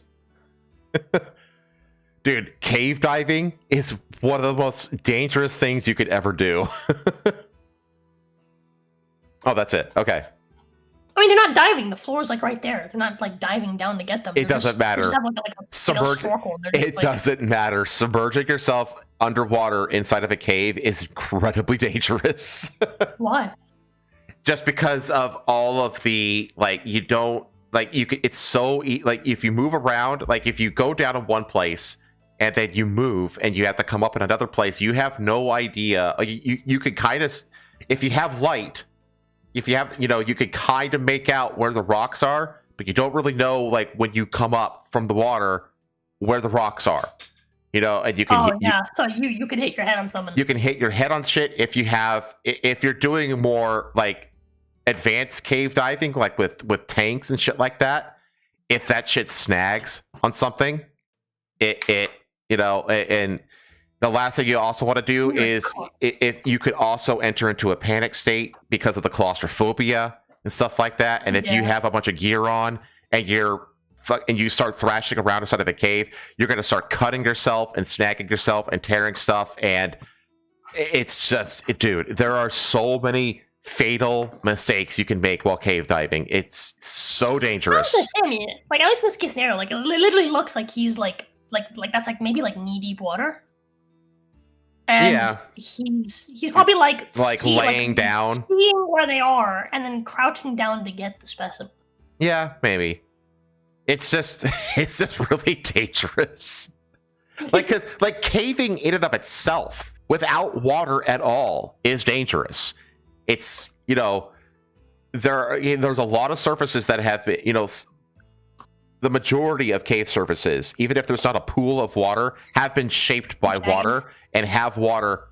Dude, cave diving is one of the most dangerous things you could ever do. Oh, that's it. Okay. I mean, they're not diving. The floor is like right there. They're not like diving down to get them. It doesn't matter. It doesn't matter. Submerging yourself underwater inside of a cave is incredibly dangerous. Why? Just because of all of the it's so if you move around, if you go down to one place and then you move and you have to come up in another place, you have no idea. You could kind of, if you have light, if you have, you could kind of make out where the rocks are, but you don't really know, when you come up from the water, where the rocks are, and you can. So you can hit your head on something. You can hit your head on shit if you're doing more advanced cave diving, with tanks and shit like that. If that shit snags on something, and the last thing you also want to do is if you could also enter into a panic state because of the claustrophobia and stuff like that. And if you have a bunch of gear on and you start thrashing around inside of a cave, you're going to start cutting yourself and snagging yourself and tearing stuff. And it's just, dude, there are so many fatal mistakes you can make while cave diving. It's so dangerous. I mean, at least in this case scenario, it literally looks like he's like that's maybe knee deep water. And he's probably like laying down, seeing where they are, and then crouching down to get the specimen. Yeah, maybe. It's just really dangerous. Because caving in and of itself without water at all is dangerous. It's there's a lot of surfaces that have the majority of cave surfaces, even if there's not a pool of water, have been shaped by water and have water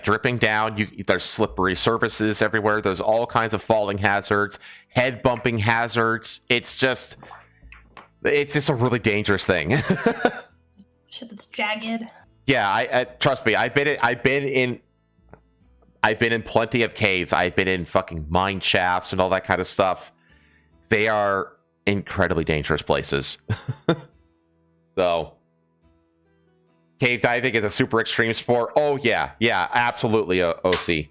dripping down. There's slippery surfaces everywhere. There's all kinds of falling hazards, head bumping hazards. It's just a really dangerous thing. Shit that's jagged. Yeah, I trust me. I've been in plenty of caves. I've been in fucking mine shafts and all that kind of stuff. They are incredibly dangerous places. So, cave diving is a super extreme sport. Oh yeah, absolutely, OC.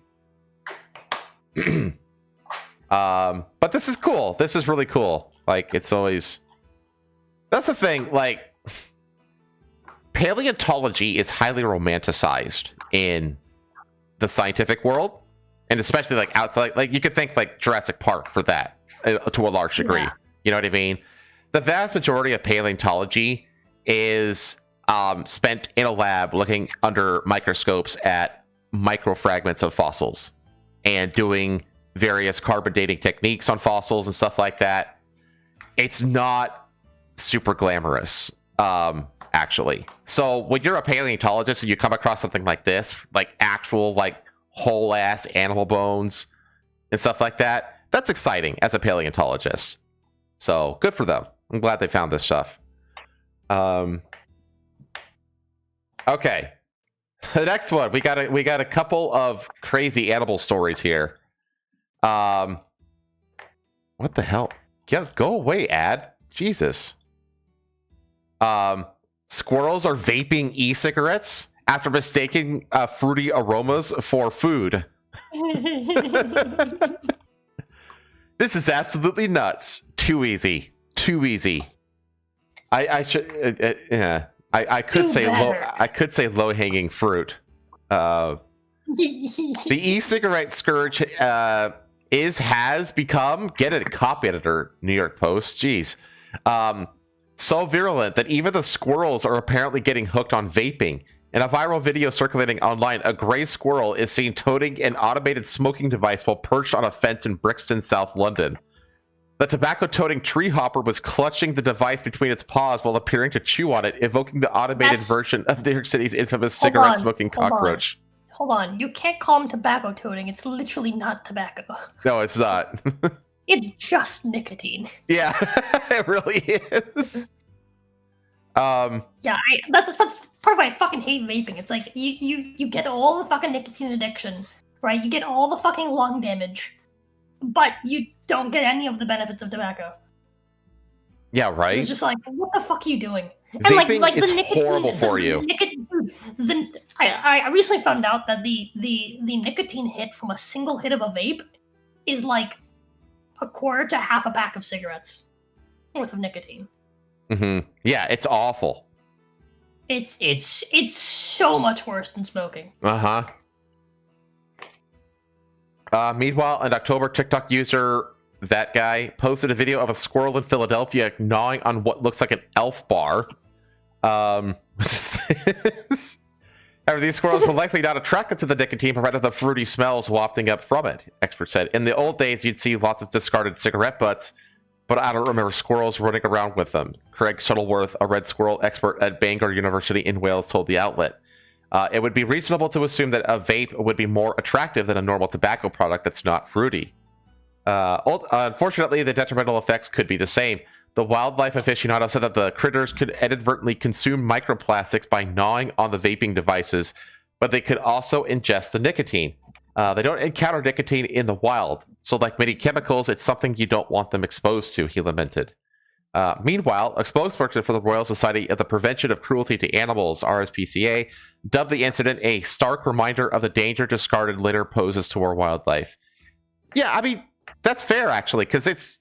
But this is cool. This is really cool. It's always, that's the thing. Paleontology is highly romanticized in the scientific world, and especially outside. You could think Jurassic Park for that to a large degree. Yeah. You know what I mean? The vast majority of paleontology is spent in a lab looking under microscopes at microfragments of fossils and doing various carbon dating techniques on fossils and stuff like that. It's not super glamorous, actually. So when you're a paleontologist and you come across something like this, actual whole ass animal bones and stuff like that, that's exciting as a paleontologist. So good for them. I'm glad they found this stuff. Okay. The next one, we got a couple of crazy animal stories here. What the hell? Go away, ad. Jesus. Squirrels are vaping e-cigarettes after mistaking fruity aromas for food. This is absolutely nuts. Too easy. I should. I could say low hanging fruit. The e-cigarette scourge has become, get it, copy editor, New York Post. Jeez. So virulent that even the squirrels are apparently getting hooked on vaping. In a viral video circulating online, a gray squirrel is seen toting an automated smoking device while perched on a fence in Brixton, South London. The tobacco-toting tree hopper was clutching the device between its paws while appearing to chew on it, evoking the automated version of New York City's infamous cigarette-smoking cockroach. Hold on. You can't call them tobacco-toting. It's literally not tobacco. No, it's not. It's just nicotine. Yeah, it really is. Yeah, that's part of why I fucking hate vaping. It's you get all the fucking nicotine addiction, right? You get all the fucking lung damage, but you don't get any of the benefits of tobacco. Yeah, right. It's just what the fuck are you doing? And vaping is the nicotine, horrible for you. I recently found out that the nicotine hit from a single hit of a vape is a quarter to half a pack of cigarettes worth of nicotine. Mm-hmm. Yeah, it's awful. It's so much worse than smoking. Meanwhile, in October, TikTok user that guy posted a video of a squirrel in Philadelphia gnawing on what looks like an elf bar. What is this? However, these squirrels were likely not attracted to the nicotine, but rather the fruity smells wafting up from it, experts said. In the old days, you'd see lots of discarded cigarette butts, but I don't remember squirrels running around with them. Craig Shuttleworth, a red squirrel expert at Bangor University in Wales, told the outlet. It would be reasonable to assume that a vape would be more attractive than a normal tobacco product that's not fruity. Unfortunately, the detrimental effects could be the same. The wildlife aficionado said that the critters could inadvertently consume microplastics by gnawing on the vaping devices, but they could also ingest the nicotine. They don't encounter nicotine in the wild, so like many chemicals, it's something you don't want them exposed to, he lamented. Meanwhile, a spokesperson for the Royal Society of the Prevention of Cruelty to Animals, RSPCA, dubbed the incident a stark reminder of the danger discarded litter poses to our wildlife. Yeah, I mean, that's fair actually, because it's,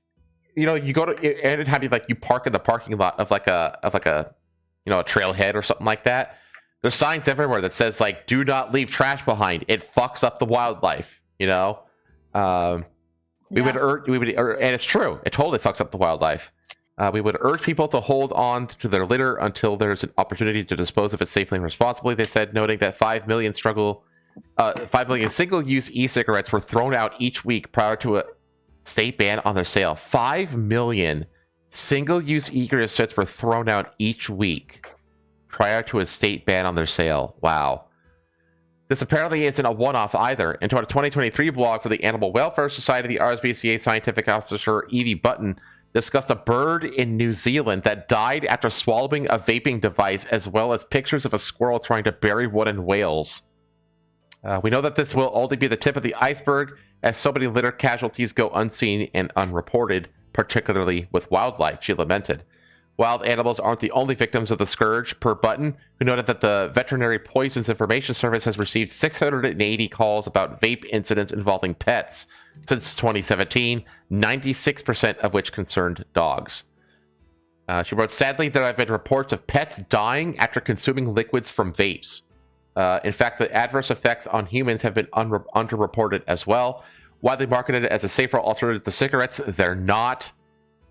you go to, anytime you park in the parking lot of a trailhead or something like that, There's signs everywhere that says like, "Do not leave trash behind. It fucks up the wildlife." You know, and it's true. It totally fucks up the wildlife. We would urge people to hold on to their litter until there's an opportunity to dispose of it safely and responsibly. They said, noting that 5 million single-use e-cigarettes were thrown out each week prior to a state ban on their sale. 5 million single-use e-cigarettes were thrown out each week prior to a state ban on their sale. Wow. This apparently isn't a one-off either. Into a 2023 blog for the Animal Welfare Society, the RSPCA scientific officer Evie Button discussed a bird in New Zealand that died after swallowing a vaping device, as well as pictures of a squirrel trying to bury wood in Wales. We know that this will only be the tip of the iceberg, as so many litter casualties go unseen and unreported, particularly with wildlife, she lamented. Wild animals aren't the only victims of the scourge, per Button, who noted that the Veterinary Poisons Information Service has received 680 calls about vape incidents involving pets since 2017, 96% of which concerned dogs. She wrote, sadly, there have been reports of pets dying after consuming liquids from vapes. In fact, the adverse effects on humans have been underreported as well. Widely marketed as a safer alternative to cigarettes, they're not.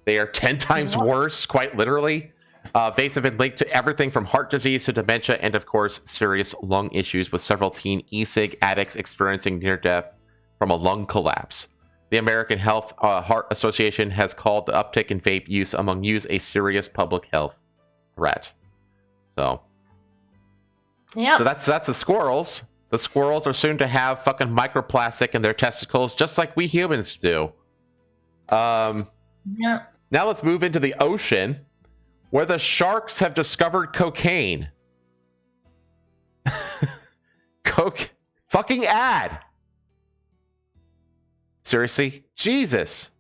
They are 10 times worse, quite literally. Vapes have been linked to everything from heart disease to dementia and, of course, serious lung issues, with several teen e-cig addicts experiencing near death from a lung collapse. The American Heart Association has called the uptick in vape use among youth a serious public health threat. So that's the squirrels. The squirrels are soon to have fucking microplastic in their testicles, just like we humans do. Now let's move into the ocean, where the sharks have discovered cocaine. Fucking ad. Seriously? Jesus.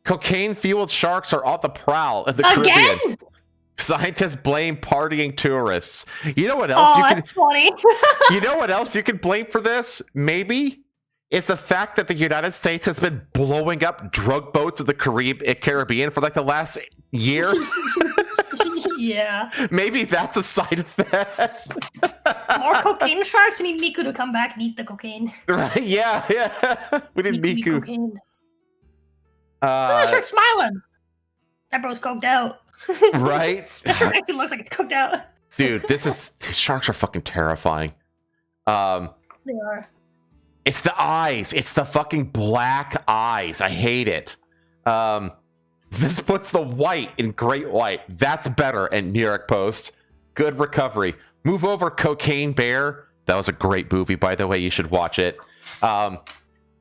Cocaine-fueled sharks are on the prowl in the Caribbean. Scientists blame partying tourists. You know what else that's funny. You know what else you can blame for this? Maybe it's the fact that the United States has been blowing up drug boats in the Caribbean for like the last year. Yeah. Maybe that's a side effect. More cocaine sharks. We need Miku to come back and eat the cocaine. Right? Yeah. We need Miku. Cocaine. The shark's smiling. That bro's coked out. Right? That shark actually looks like it's cooked out. Dude, these sharks are fucking terrifying. They are. It's the eyes. It's the fucking black eyes. I hate it. This puts the white in great white. That's better. And New York Post. Good recovery. Move over, Cocaine Bear. That was a great movie, by the way. You should watch it.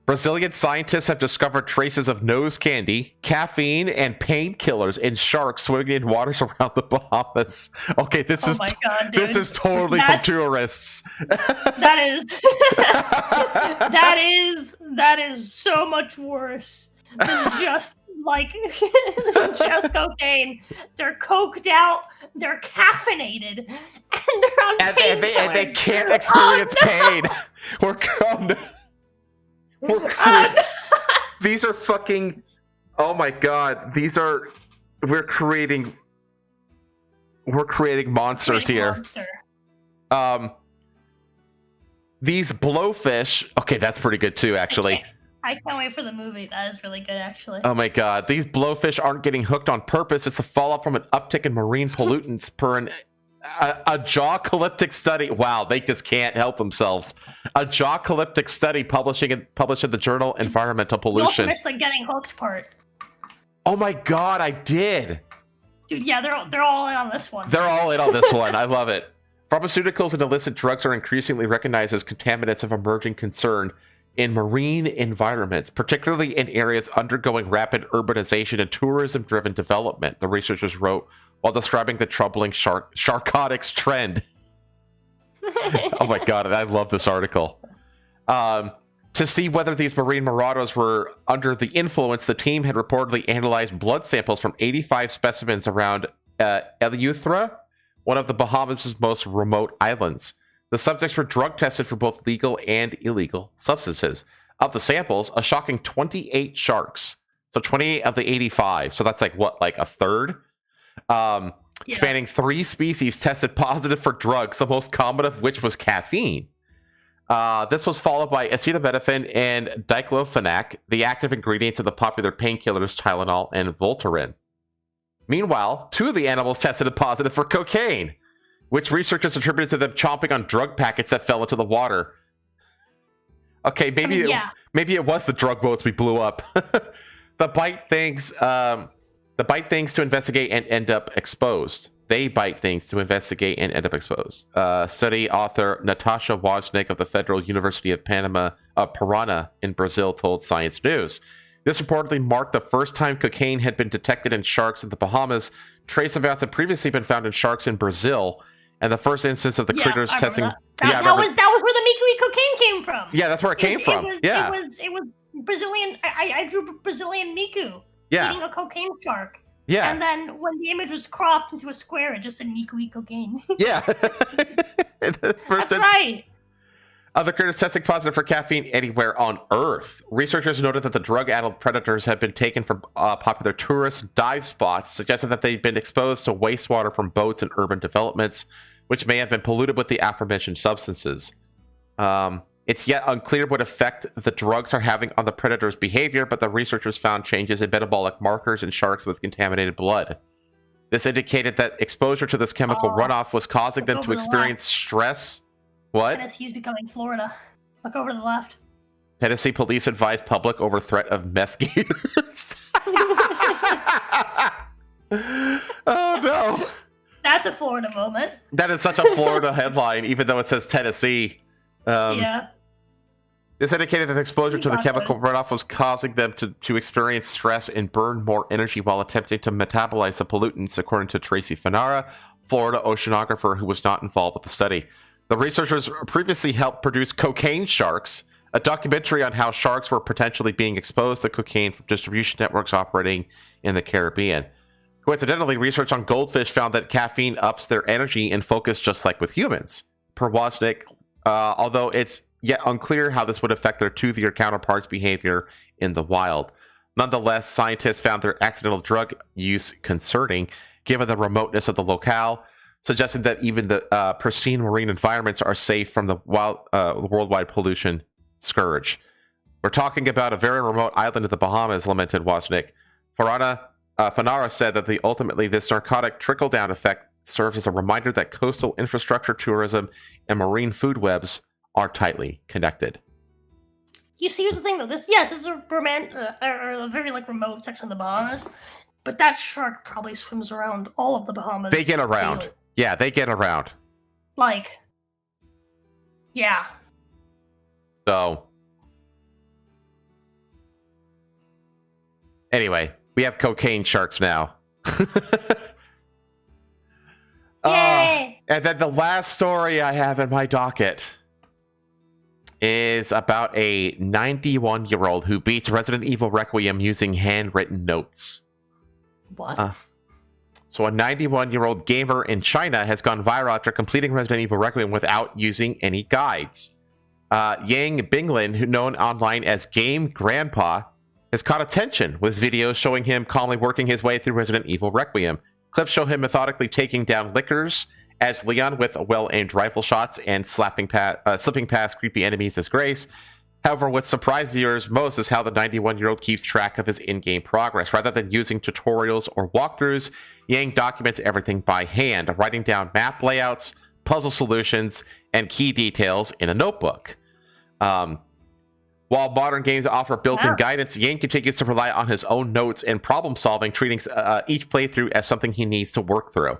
Brazilian scientists have discovered traces of nose candy, caffeine, and painkillers in sharks swimming in waters around the Bahamas. Okay, this is totally from tourists. That is so much worse than just just cocaine. They're coked out, they're caffeinated, and they're on painkillers. And they can't experience pain. These are fucking, oh my god, we're creating monsters here. These blowfish, okay, that's pretty good too, actually. I can't wait for the movie. That is really good, actually. Oh my god, these blowfish aren't getting hooked on purpose. It's the fallout from an uptick in marine pollutants per a jawcalyptic study. Wow, they just can't help themselves. A jawcalyptic study published in the journal Environmental Pollution. You also missed the getting hooked part. Oh my god, I did. Dude, yeah, they're all in on this one. They're all in on this one. I love it. Pharmaceuticals and illicit drugs are increasingly recognized as contaminants of emerging concern in marine environments, particularly in areas undergoing rapid urbanization and tourism-driven development, the researchers wrote while describing the troubling sharkotics trend. Oh my god, and I love this article. To see whether these marine marauders were under the influence, the team had reportedly analyzed blood samples from 85 specimens around Eleuthera, one of the Bahamas' most remote islands. The subjects were drug tested for both legal and illegal substances. Of the samples, a shocking 28 sharks. So 28 of the 85. So that's like a third? spanning 3 species tested positive for drugs, the most common of which was caffeine. This was followed by acetaminophen and diclofenac, the active ingredients of the popular painkillers Tylenol and Voltaren. Meanwhile, 2 of the animals tested positive for cocaine, which researchers attributed to them chomping on drug packets that fell into the water. Okay, maybe it was the drug boats we blew up. The bite things to investigate and end up exposed. They bite things to investigate and end up exposed. Study author Natasha Wozniak of the Federal University of Parana in Brazil told Science News. This reportedly marked the first time cocaine had been detected in sharks in the Bahamas. Trace amounts had previously been found in sharks in Brazil, and the first instance of the critters testing. That was where the Mikui cocaine came from. Yeah, that's where it came from. It was Brazilian. I drew Brazilian Miku eating a cocaine shark. Yeah. And then when the image was cropped into a square, it just said Mikui cocaine. Yeah. That's right. Other critters testing positive for caffeine anywhere on Earth. Researchers noted that the drug-addled predators have been taken from popular tourist dive spots, suggesting that they've been exposed to wastewater from boats and urban developments, which may have been polluted with the aforementioned substances. It's yet unclear what effect the drugs are having on the predator's behavior, but the researchers found changes in metabolic markers in sharks with contaminated blood. This indicated that exposure to this chemical runoff was causing them to experience stress. What? Tennessee's becoming Florida. Look over to the left. Tennessee police advised public over threat of meth gators. Oh no. That's a Florida moment. That is such a Florida headline, even though it says Tennessee. Yeah. This indicated that exposure to the chemical runoff was causing them to experience stress and burn more energy while attempting to metabolize the pollutants, according to Tracy Fanara, Florida oceanographer who was not involved with the study. The researchers previously helped produce Cocaine Sharks, a documentary on how sharks were potentially being exposed to cocaine from distribution networks operating in the Caribbean. Coincidentally, research on goldfish found that caffeine ups their energy and focus just like with humans. Per Wozniak, although it's yet unclear how this would affect their toothier counterparts' behavior in the wild. Nonetheless, scientists found their accidental drug use concerning, given the remoteness of the locale, suggesting that even the pristine marine environments are safe from the worldwide pollution scourge. We're talking about a very remote island of the Bahamas, lamented Wozniak. Fanara said that ultimately this narcotic trickle-down effect serves as a reminder that coastal infrastructure, tourism, and marine food webs are tightly connected. You see, here's the thing though. This is a a very remote section of the Bahamas, but that shark probably swims around all of the Bahamas. They get around. Daily. Yeah, they get around. Yeah. So, anyway, we have cocaine sharks now. Yay! And then the last story I have in my docket is about a 91-year-old who beats Resident Evil Requiem using handwritten notes. What? So a 91-year-old gamer in China has gone viral after completing Resident Evil Requiem without using any guides. Yang Binglin, who known online as Game Grandpa, has caught attention with videos showing him calmly working his way through Resident Evil Requiem. Clips show him methodically taking down lickers as Leon with well-aimed rifle shots and slipping past creepy enemies as Grace. However, what surprised viewers most is how the 91-year-old keeps track of his in-game progress. Rather than using tutorials or walkthroughs, Yang documents everything by hand, writing down map layouts, puzzle solutions, and key details in a notebook. While modern games offer built-in guidance, Yang continues to rely on his own notes and problem-solving, treating each playthrough as something he needs to work through.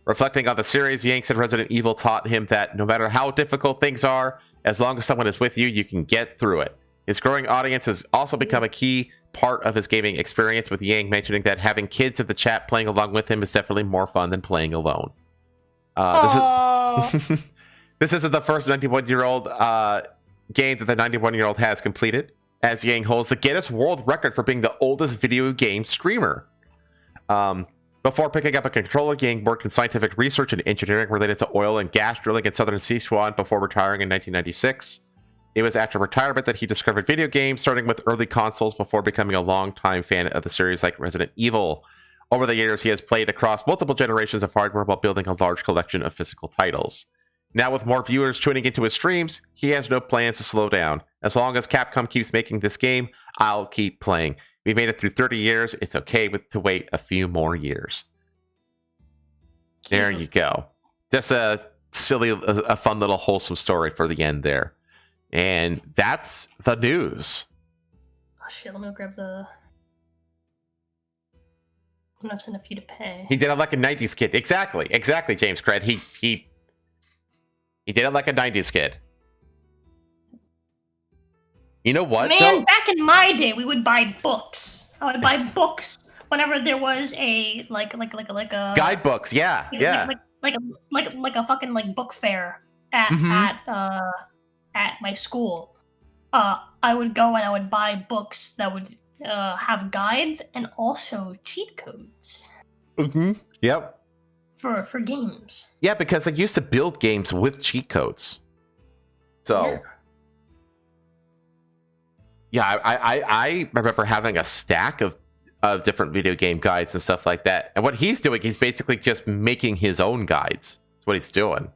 Reflecting on the series, Yang said Resident Evil taught him that no matter how difficult things are, as long as someone is with you, you can get through it. His growing audience has also become a key part of his gaming experience, with Yang mentioning that having kids in the chat playing along with him is definitely more fun than playing alone. This isn't the first 91-year-old game that the 91-year-old has completed, as Yang holds the Guinness World Record for being the oldest video game streamer. Before picking up a controller, Yang worked in scientific research and engineering related to oil and gas drilling in southern Sichuan before retiring in 1996. It was after retirement that he discovered video games, starting with early consoles before becoming a longtime fan of the series like Resident Evil. Over the years, he has played across multiple generations of hardware while building a large collection of physical titles. Now, with more viewers tuning into his streams, he has no plans to slow down. As long as Capcom keeps making this game, I'll keep playing. We made it through 30 years. It's okay to wait a few more years. There you go. Just a silly, a fun little wholesome story for the end there. And that's the news. Oh shit, let me go grab the... I'm gonna send a few to pay. He did it like a 90s kid. Exactly, James Cred. He did it like a 90s kid. You know what? Man, back in my day, we would buy books. I would buy books whenever there was a like a guidebooks. Yeah, like a fucking like book fair at my school. I would go and I would buy books that would have guides and also cheat codes. Yep. For games. Yeah, because they used to build games with cheat codes. So, yeah, I remember having a stack of different video game guides and stuff like that. And what he's doing, he's basically just making his own guides. That's what he's doing.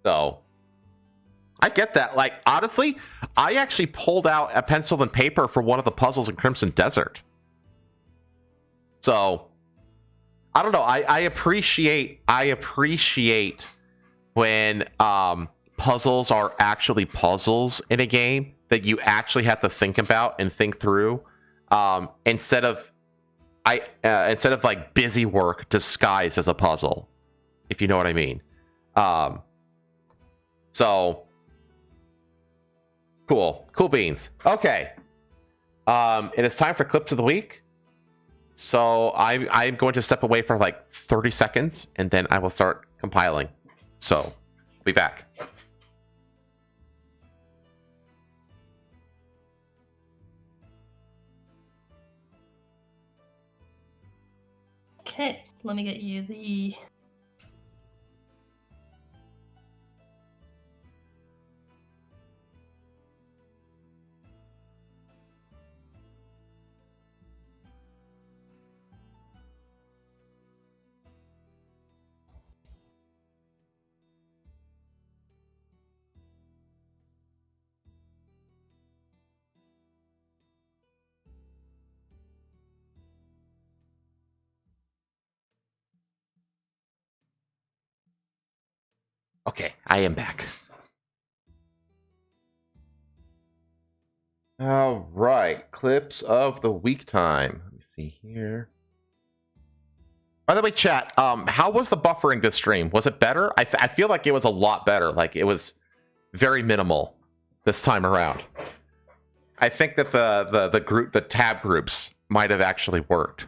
So, I get that. Like, honestly, I actually pulled out a pencil and paper for one of the puzzles in Crimson Desert. So, I don't know. I appreciate when puzzles are actually puzzles in a game that you actually have to think about and think through, instead of like busy work disguised as a puzzle, if you know what I mean. So cool beans. Okay, it is time for clips of the week. So I'm going to step away for like 30 seconds, and then I will start compiling. So, I'll be back. Okay, let me get you the... Okay, I am back. All right, clips of the week time. Let me see here. By the way, chat, how was the buffering this stream? Was it better? I feel like it was a lot better. Like, it was very minimal this time around. I think that the tab groups might have actually worked.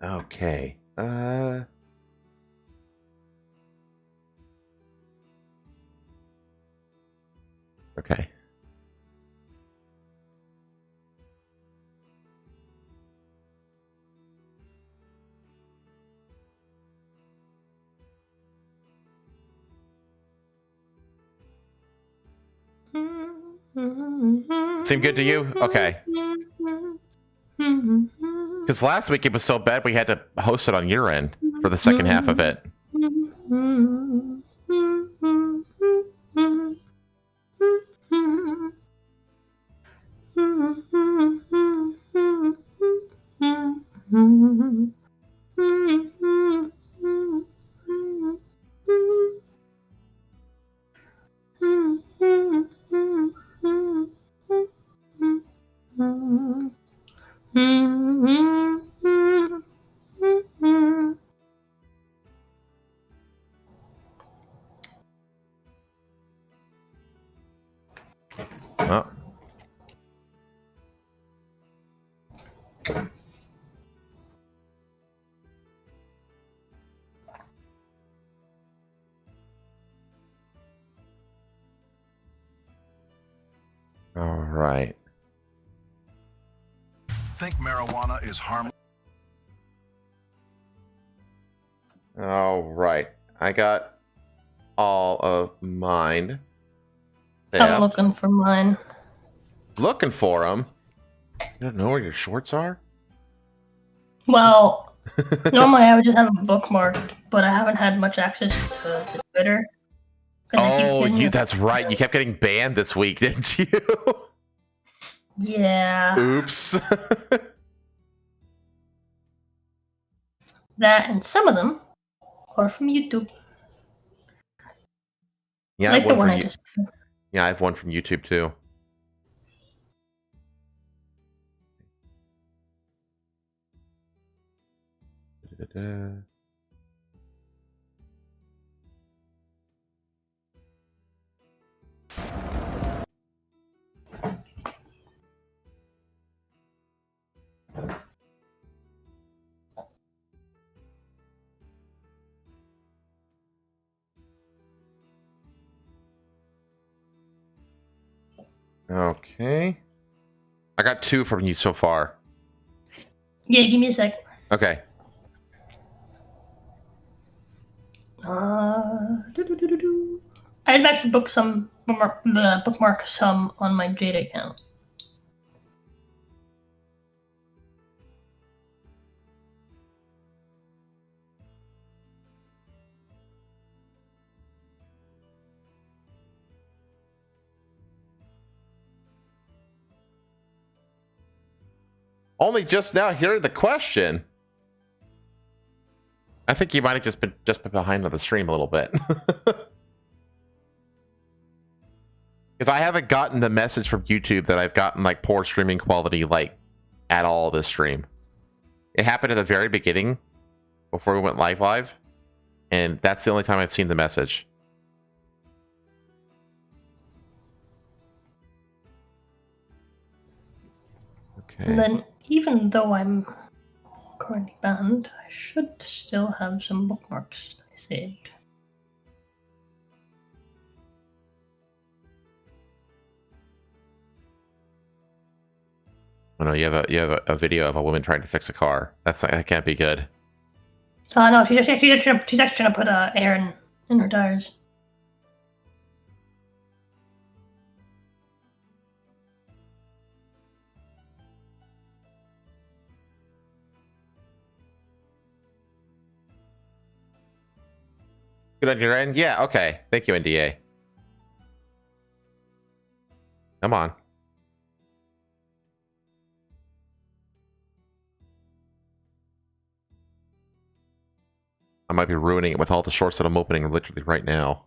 Okay. Okay. Seem good to you? Okay. Because last week it was so bad we had to host it on your end for the second half of it. Oh. All right. Think marijuana is harmless? All right. I got all of mine. I'm looking for mine. Looking for them? You don't know where your shorts are? Well, normally I would just have them bookmarked, but I haven't had much access to Twitter. Oh, that's right. You kept getting banned this week, didn't you? Yeah. Oops. That and some of them are from YouTube. Yeah, like the one I from just. Yeah, I have one from YouTube too. Da-da-da. Okay. I got 2 from you so far. Yeah, give me a sec. Okay. I had actually bookmark some on my Jade account. Only just now hearing the question. I think you might have just been behind on the stream a little bit. If I haven't gotten the message from YouTube that I've gotten like poor streaming quality like at all this stream. It happened at the very beginning before we went live, and that's the only time I've seen the message. Okay. And then, even though I'm currently banned, I should still have some bookmarks that I saved. Oh no, you have a video of a woman trying to fix a car. That can't be good. No, she's actually trying to put air in her tires. Good on your end? Yeah, okay. Thank you, NDA. Come on. I might be ruining it with all the shorts that I'm opening literally right now.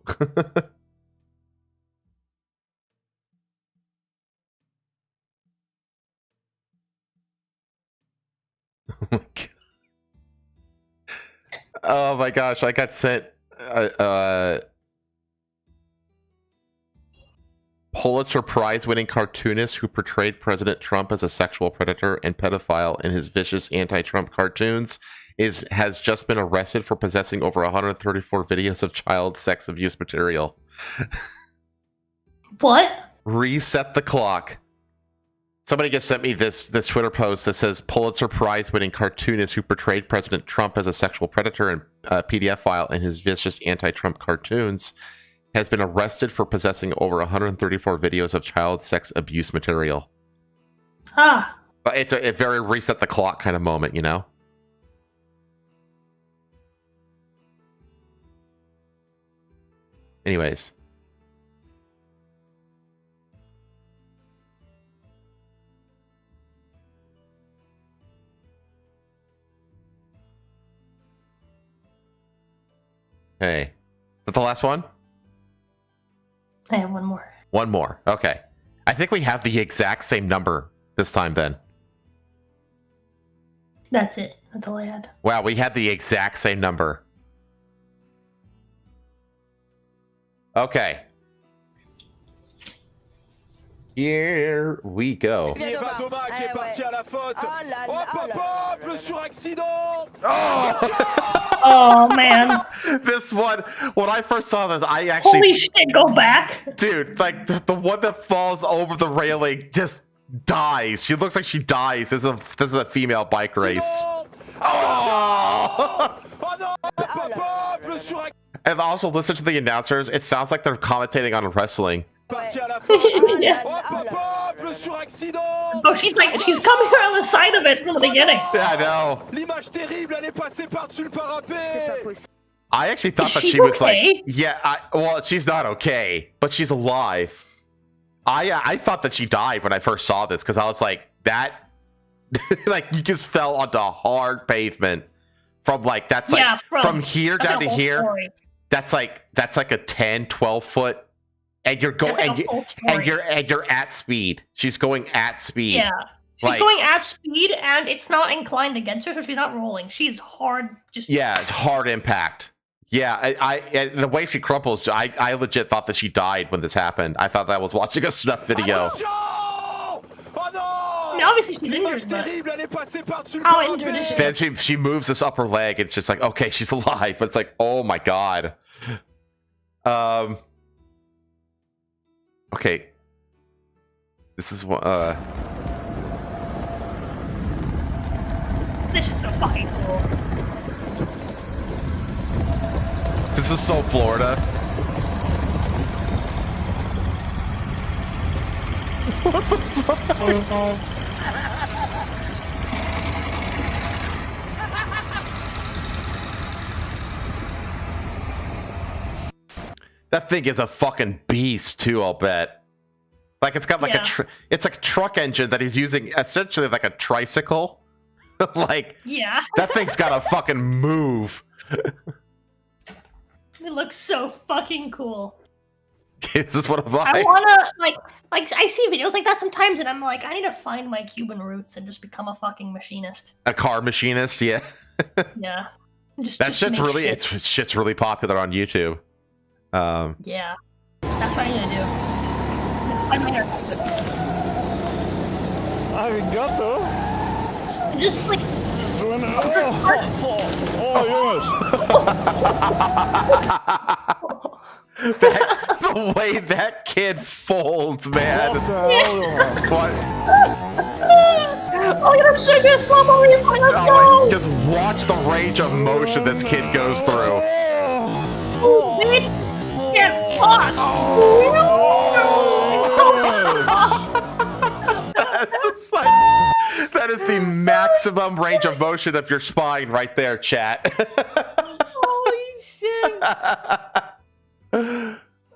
Oh my gosh, I got sent Pulitzer Prize winning cartoonist who portrayed President Trump as a sexual predator and pedophile in his vicious anti-Trump cartoons has just been arrested for possessing over 134 videos of child sex abuse material. What? Reset the clock. Somebody just sent me this Twitter post that says Pulitzer Prize winning cartoonist who portrayed President Trump as a sexual predator and pedophile in his vicious anti-Trump cartoons has been arrested for possessing over 134 videos of child sex abuse material. Ah. But it's a very reset the clock kind of moment, you know? Anyways. Hey. Is that the last one? I have one more. One more. Okay. I think we have the exact same number this time then. That's it. That's all I had. Wow, we had the exact same number. Okay. Here we go. Oh man. This one, when I first saw this, I actually... Holy shit, go back. Dude, like the one that falls over the railing just dies. She looks like she dies. This is a female bike race. Oh! And also listen to the announcers. It sounds like they're commentating on wrestling. Parti à la fin. Yeah. Hop, hop, hop, le suraccident. Oh, she's coming around the side of it from the beginning. Yeah, I know. L'image terrible, elle est passée par-dessus le parapet. I actually thought that Is she she was okay? like, yeah, well, she's not okay, but she's alive. I thought that she died when I first saw this because I was like, that, like, you just fell onto hard pavement from like, that's like, Yeah, from here that's down a to whole here, story. that's like a 10, 12 foot, and you're going, That's like a full story. and you're at speed. She's going at speed. Yeah. She's Like, going at speed, and it's not inclined against her, so she's not rolling. She's hard, just... yeah, it's hard impact. Yeah, I the way she crumples, I legit thought that she died when this happened. I thought that I was watching a snuff video. Oh non! I mean, obviously she's injured, but Terrible, elle est passée par-dessus le how parapet. injured is she? Then she moves this upper leg. It's just like, okay, she's alive, but it's like, oh my god. Okay. This is what This is so fucking cool. this is so Florida. What the fuck? That thing is a fucking beast too, I'll bet. Like it's got like it's like a truck engine that he's using essentially like a tricycle. Like Yeah. that thing's got to fucking move. It looks so fucking cool. Is this what I wanna, like, I see videos like that sometimes, and I'm like, I need to find my Cuban roots and just become a fucking machinist. A car machinist, yeah. Yeah. That shit's make really shit. it's shit's really popular on YouTube. Yeah. That's what I need to do. Find my haircut. Arigato. Just like... The way that kid folds, man. What? Oh, you're so good, slow-mo replay, let's go! Just watch the range of motion this kid goes through. Oh, bitch! Get fucked! That's like, that is the maximum range of motion of your spine right there, chat. Holy shit.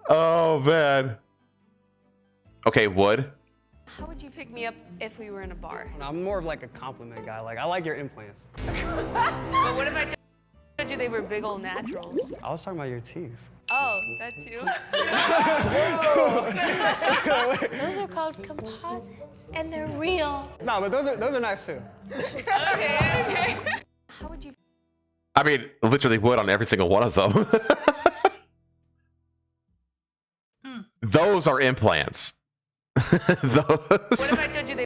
Oh, man. Okay, Wood. How would you pick me up if we were in a bar? I'm more of like a compliment guy. Like, I like your implants. But what if I told you they were big old naturals? I was talking about your teeth. Oh, that too? Those are called composites, and they're real. No, but those are nice too. Okay. How would you... I mean, literally Wood on every single one of them. Those are implants. Those. What if I told you they...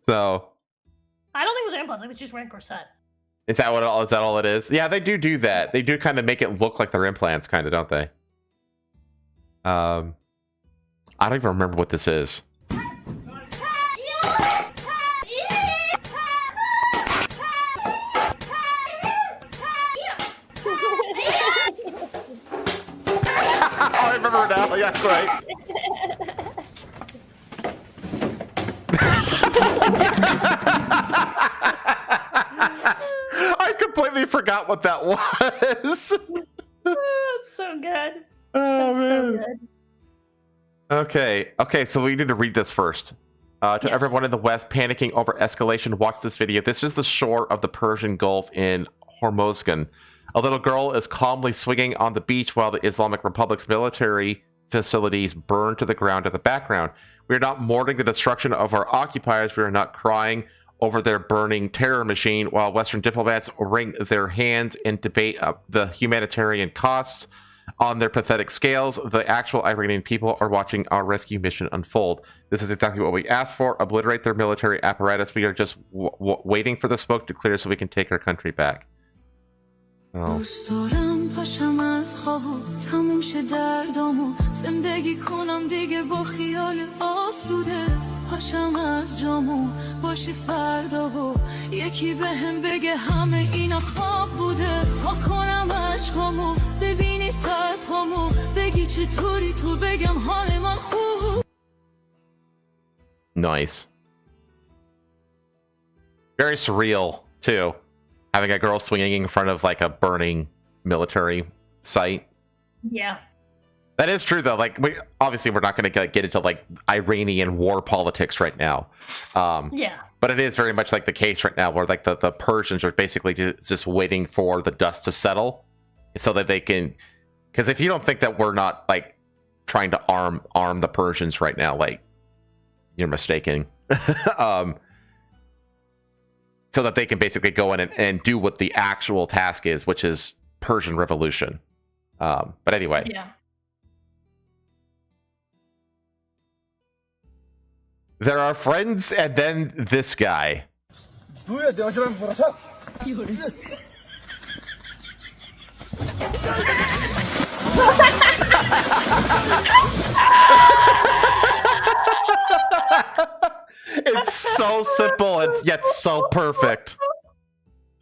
So. I don't think those are implants, I think it's just wearing corset. Is that all it is? Yeah, they do that. They do kind of make it look like they're implants, kind of, don't they? I don't even remember what this is. I remember now. Yeah, that's right. I completely forgot what that was. That's so good. Oh, That's man. so good. Okay, so we need to read this first. To everyone in the West panicking over escalation, watch this video. This is the shore of the Persian Gulf in Hormozgan. A little girl is calmly swinging on the beach while the Islamic Republic's military facilities burn to the ground in the background. We are not mourning the destruction of our occupiers. We are not crying over their burning terror machine, while Western diplomats wring their hands in debate of the humanitarian costs on their pathetic scales. The actual Iranian people are watching our rescue mission unfold. This is exactly what we asked for. Obliterate their military apparatus. We are just waiting for the smoke to clear so we can take our country back. دوست دارم پاشم از خوابو تموم شه دردامو زندگی کنم دیگه با خیال آسوده پاشم از جامو باشی فردا و یکی بهم بگه همه اینا خواب بوده پا کنم عشقامو ببینی سر پامو بگی چطوری تو بگم حال من خوب. Nice. Very surreal, too. Having a girl swinging in front of, like, a burning military site. Yeah. That is true, though. Like, obviously, we're not going to get into, like, Iranian war politics right now. Yeah. But it is very much like the case right now where, like, the Persians are basically just waiting for the dust to settle so that they can... Because if you don't think that we're not, like, trying to arm the Persians right now, like, you're mistaken. So that they can basically go in and do what the actual task is, which is Persian Revolution. But anyway. Yeah. There are friends and then this guy. It's so simple and yet so perfect.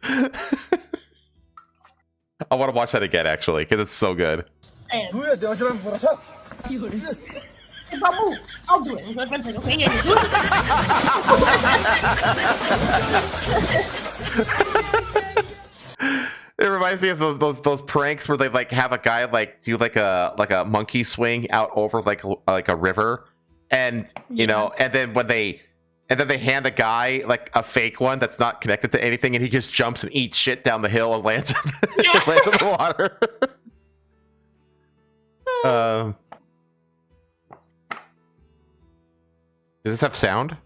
I want to watch that again, actually, because it's so good. If I move, I'll do it. Okay, yeah, It reminds me of those pranks where they like have a guy like do like a monkey swing out over like a river, and you know, and then they hand the guy like a fake one that's not connected to anything, and he just jumps and eats shit down the hill and lands lands in the water. Does this have sound?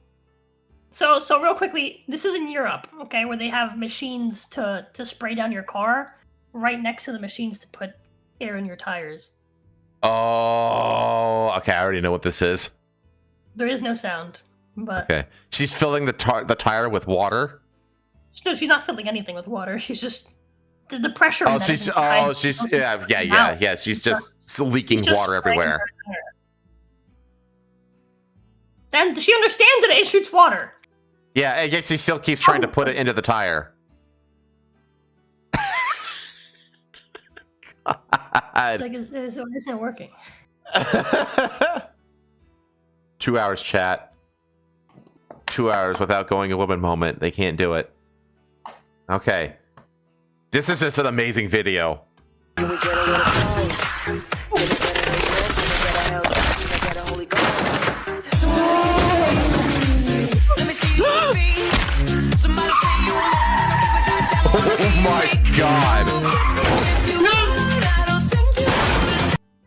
So real quickly, this is in Europe, okay, where they have machines to spray down your car right next to the machines to put air in your tires. Oh, okay. I already know what this is. There is no sound, but okay. She's filling the tire with water. No, she's not filling anything with water. She's just the pressure. Oh, she's yeah. She's just leaking water everywhere. Then she understands that it shoots water. Yeah, and yet she still keeps trying to put it into the tire. It's like it isn't working. 2 hours chat. 2 hours without going a woman moment. They can't do it. Okay. This is just an amazing video. Oh my god.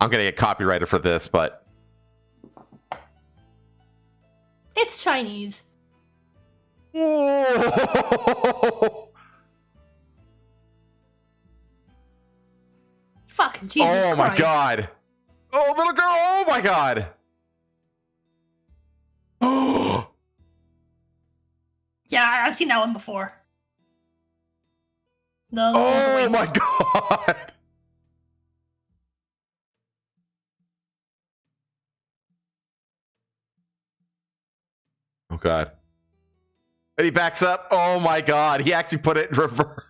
I'm gonna get copyrighted for this, but it's Chinese. Fucking Jesus Christ. Oh my god. Oh, little girl. Oh my god. Yeah, I've seen that one before. Oh my god. Oh god. And he backs up. Oh my god. He actually put it in reverse.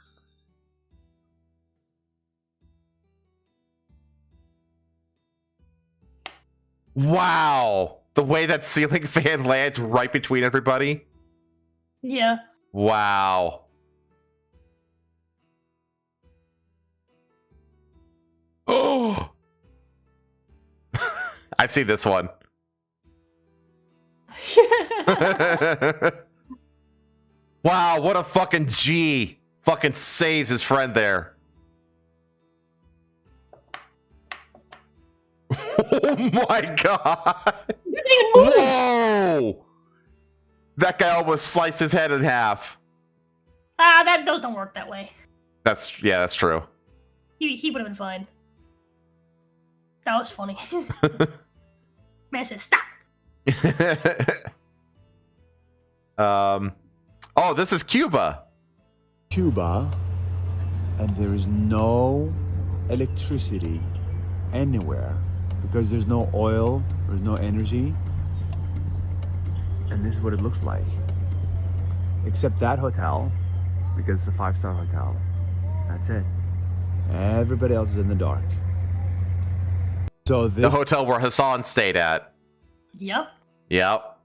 Wow. The way that ceiling fan lands right between everybody. Yeah. Wow. Oh. I've seen this one. Wow, what a fucking G. Fucking saves his friend there. Oh my god. Whoa. That guy almost sliced his head in half. Those don't work that way. That's true. He would have been fine. That was funny. Man says stop. Oh, this is Cuba. Cuba and there is no electricity anywhere because there's no oil, there's no energy. And this is what it looks like. Except that hotel, because it's a 5-star hotel. That's it. Everybody else is in the dark. So the hotel where Hassan stayed at. Yep. Yep.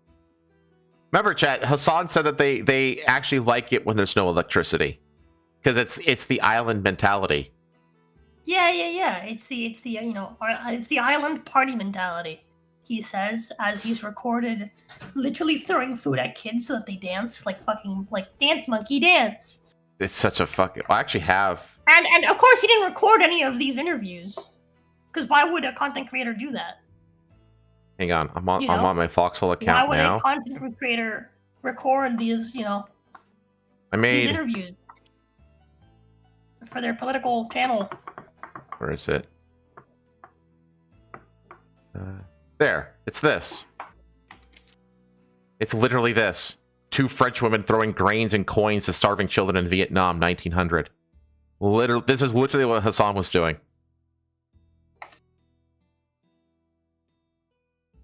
Remember, chat, Hassan said that they actually like it when there's no electricity. Because it's the island mentality. Yeah. It's the it's the island party mentality. He says as he's recorded, literally throwing food at kids so that they dance like dance monkey dance. It's such a fucking. I actually have. And of course he didn't record any of these interviews, because why would a content creator do that? Hang on, I'm on my Foxhole account now. Why would now. a content creator record these I made these interviews for their political channel? Where is it? There. It's this. It's literally this. 2 French women throwing grains and coins to starving children in Vietnam, 1900. This is literally what Hassan was doing.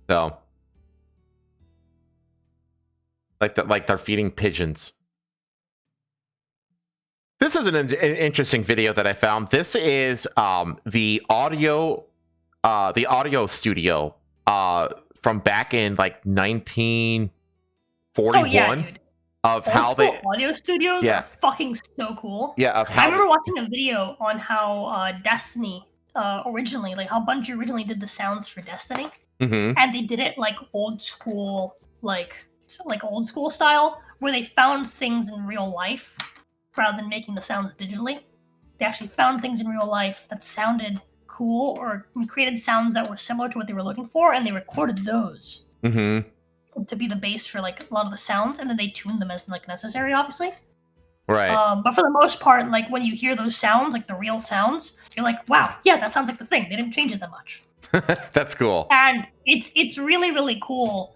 So, like they're feeding pigeons. This is an interesting video that I found. This is the audio studio from back in like 1941. Oh yeah, dude. Of Old how school they audio studios Yeah. are fucking so cool. Yeah, of how I remember watching a video on how Destiny originally, like how Bungie originally did the sounds for Destiny, Mhm. and they did it like old school, like old school style, where they found things in real life rather than making the sounds digitally. They actually found things in real life that sounded cool or created sounds that were similar to what they were looking for, and they recorded those Mm-hmm. to be the base for like a lot of the sounds, and then they tuned them as like necessary, obviously. Right. But for the most part, like when you hear those sounds, like the real sounds, you're like, wow, yeah, that sounds like the thing. They didn't change it that much. That's cool. And it's really, really cool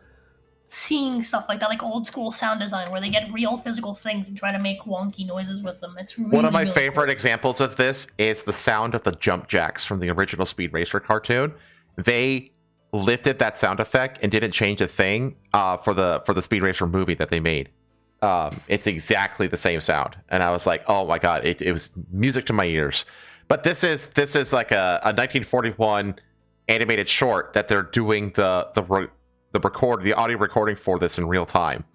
seeing stuff like that, like old school sound design, where they get real physical things and try to make wonky noises with them. It's really, One of my really favorite examples of this is the sound of the jump jacks from the original Speed Racer cartoon. They lifted that sound effect and didn't change a thing for the Speed Racer movie that they made. It's exactly the same sound, and I was like, oh my god, it was music to my ears. But this is like a 1941 animated short that they're doing the audio recording for this in real time,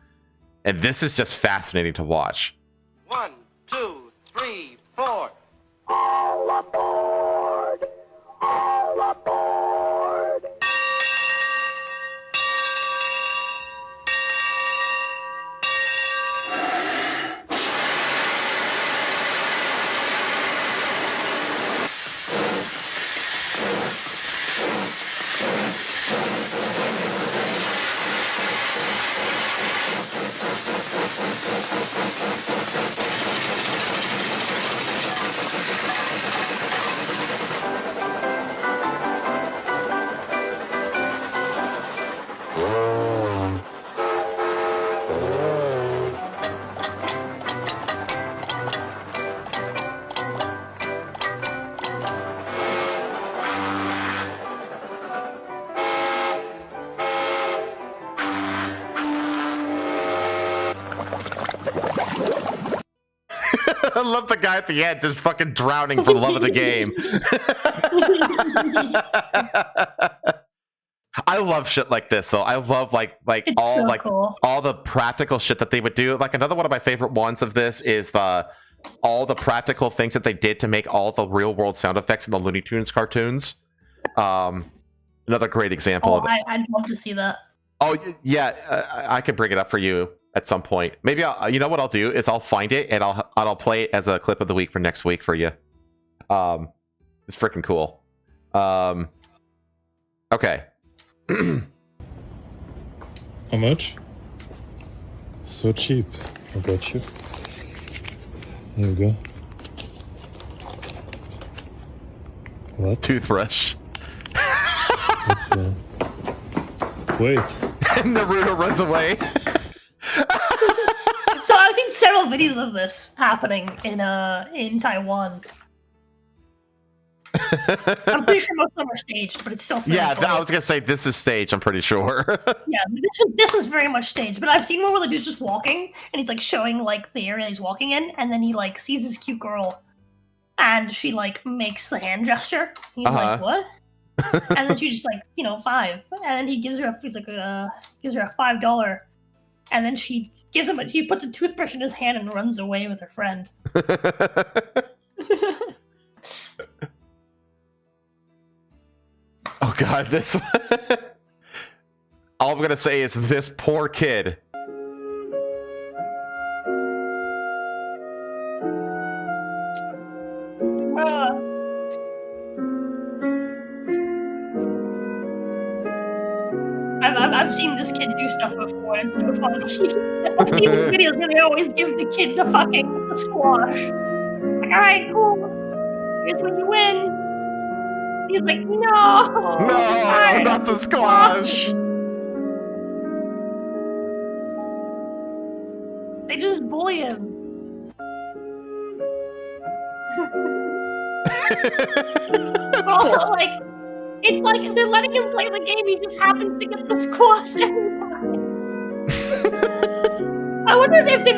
and this is just fascinating to watch. 1, 2, 3, 4. All aboard! All aboard! I love the guy at the end just fucking drowning for the love of the game. I love shit like this though. I love like It's all so like cool. all the practical shit that they would do. Like another one of my favorite ones of this is all the practical things that they did to make all the real world sound effects in the Looney Tunes cartoons. Another great example of it. I'd love to see that. Oh yeah, I could bring it up for you at some point. Maybe you know what I'll do is I'll find it and I'll play it as a clip of the week for next week for you. It's freaking cool. Okay. How much? So cheap. I got you. There you go. What? Toothbrush. Wait. Naruto runs away. So I've seen several still videos of this happening in Taiwan. I'm pretty sure most of them are staged, but it's still funny. Yeah, I was gonna say this is staged. I'm pretty sure. Yeah, this is very much staged. But I've seen one where the dude's just walking, and he's like showing like the area he's walking in, and then he like sees this cute girl, and she like makes the hand gesture. He's like, "What?" And then she's just like, $5, and then he gives her gives her a $5, and then she puts a toothbrush in his hand and runs away with her friend. Oh god, this. All I'm gonna say is this poor kid. I've seen this kid do stuff before, and it's so funny. I've seen these videos where they always give the kid the squash. Like, alright, cool. Here's when you win. He's like, no! No, not the squash! They just bully him. But also, like, it's like they're letting him play the game, he just happens to get the squash every time. I wonder if they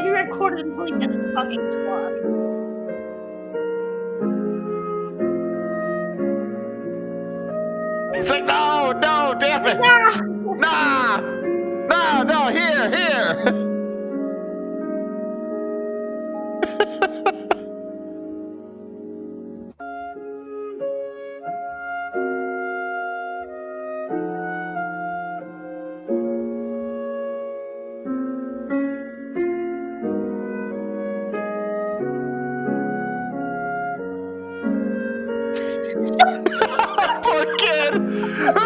recorded until he gets the fucking squash. He's like, no, damn it! No, here!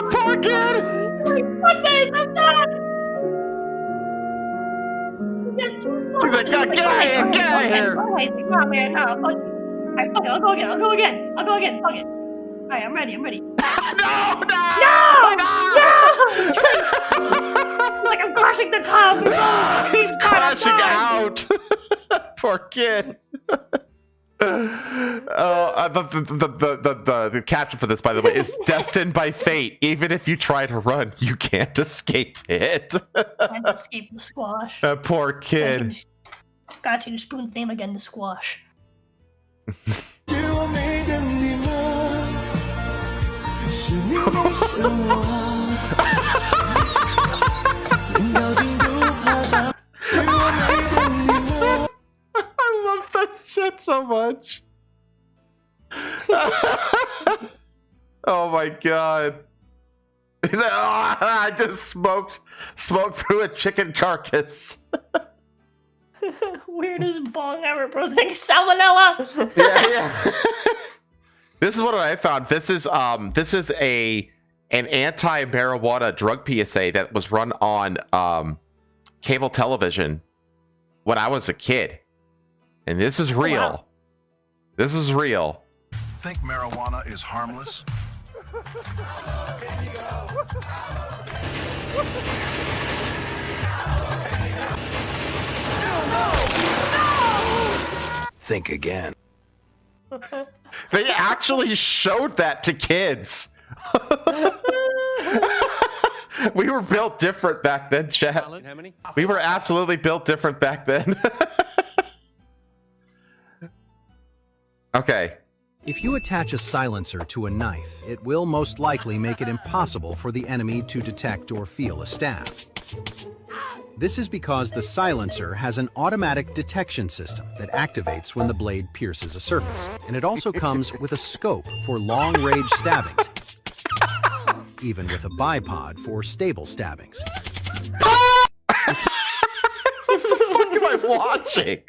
Poor kid! What days I'm done? He's like, get out of here! He's like, oh man, no, fuck you. Alright, fuck it, I'll go again, fuck it. Alright, I'm ready. No! He's like, I'm crashing the club! He's crashing out! Poor kid. The caption for this, by the way, is destined by fate. Even if you try to run, you can't escape it. Can't escape the squash. Poor kid. Gotta change Spoon's name again to Squash. I love that shit so much. Oh my god. He's like, I just smoked through a chicken carcass. Weirdest bong ever, bro. It's like salmonella. Yeah. This is what I found. This is an anti-marijuana drug PSA that was run on cable television when I was a kid. And this is real. Wow. This is real. Think marijuana is harmless? Think again. They actually showed that to kids. We were built different back then, chat. We were absolutely built different back then. Okay. If you attach a silencer to a knife, it will most likely make it impossible for the enemy to detect or feel a stab. This is because the silencer has an automatic detection system that activates when the blade pierces a surface, and it also comes with a scope for long-range stabbings, even with a bipod for stable stabbings. What the fuck am I watching?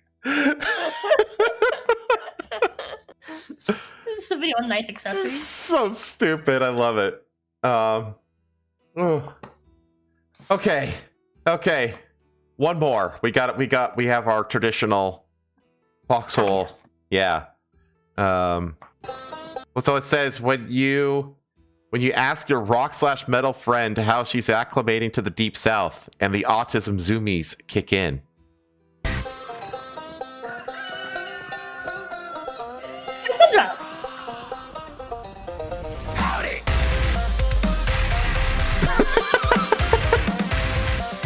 This is a video on knife accessories. So stupid. I love it. Okay. One more. We have our traditional Foxhole. Yeah. So it says when you ask your rock/metal friend how she's acclimating to the deep south, and the autism zoomies kick in. Good job. Howdy.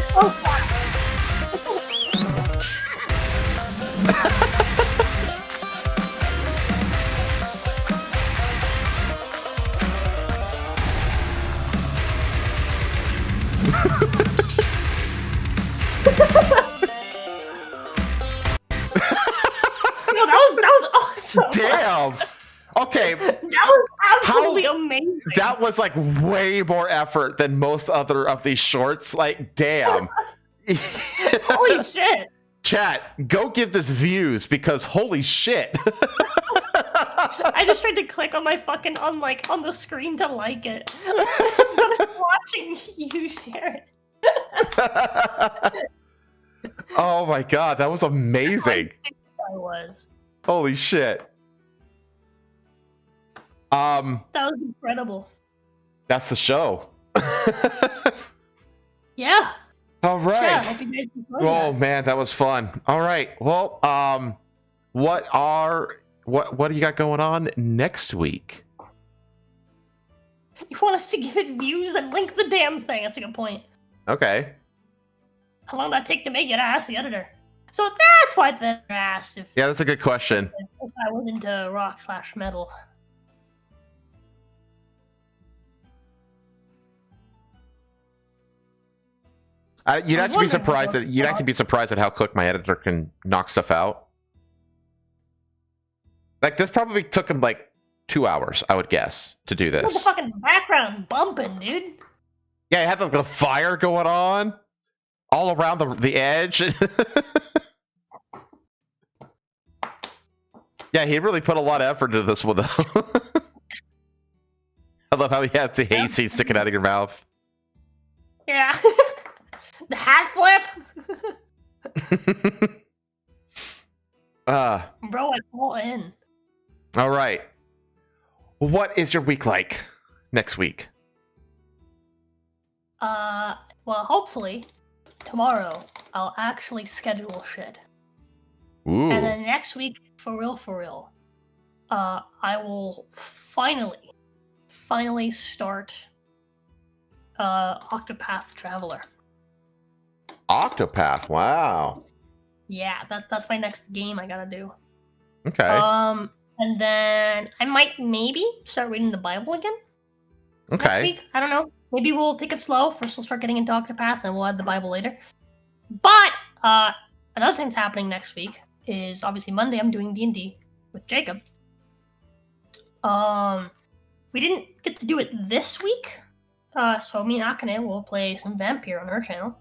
So far. Yo, that was awesome. Damn. Okay. That was absolutely amazing. That was like way more effort than most other of these shorts. Like, damn. Holy shit. Chat, go give this views because holy shit. I just tried to click on my fucking on the screen to like it. But I'm watching you share it. Oh my god, that was amazing. I was. Holy shit. That was incredible. That's the show. Yeah. All right. Yeah, I hope you guys enjoyed Oh that. man, that was fun. All right. Well, what do you got going on next week? You want us to give it views? Then link the damn thing. That's a good point. Okay. How long did that take to make it? I asked the editor. So that's why the editor asked if Yeah, that's a good question. I was into rock/metal. You'd I have to be was wondering surprised about at you'd actually be surprised at how quick my editor can knock stuff out. Like this probably took him like 2 hours, I would guess, to do What's the this. fucking background bumping, dude? Yeah, it had like the fire going on all around the edge. Yeah, he really put a lot of effort into this one though. I love how he has the hayseed sticking out of your mouth. Yeah. The hat flip. Bro, I all in. All right. What is your week like next week? Well, hopefully tomorrow I'll actually schedule shit. Ooh. And then next week, for real, I will finally start Octopath Traveler. Octopath, wow. Yeah, that's my next game I gotta do. Okay. And then I might maybe start reading the Bible again. Next Okay. week. I don't know. Maybe we'll take it slow. First we'll start getting into Octopath, and we'll add the Bible later. But another thing's happening next week is obviously Monday I'm doing D&D with Jacob. We didn't get to do it this week. So me and Akane will play some Vampire on her channel.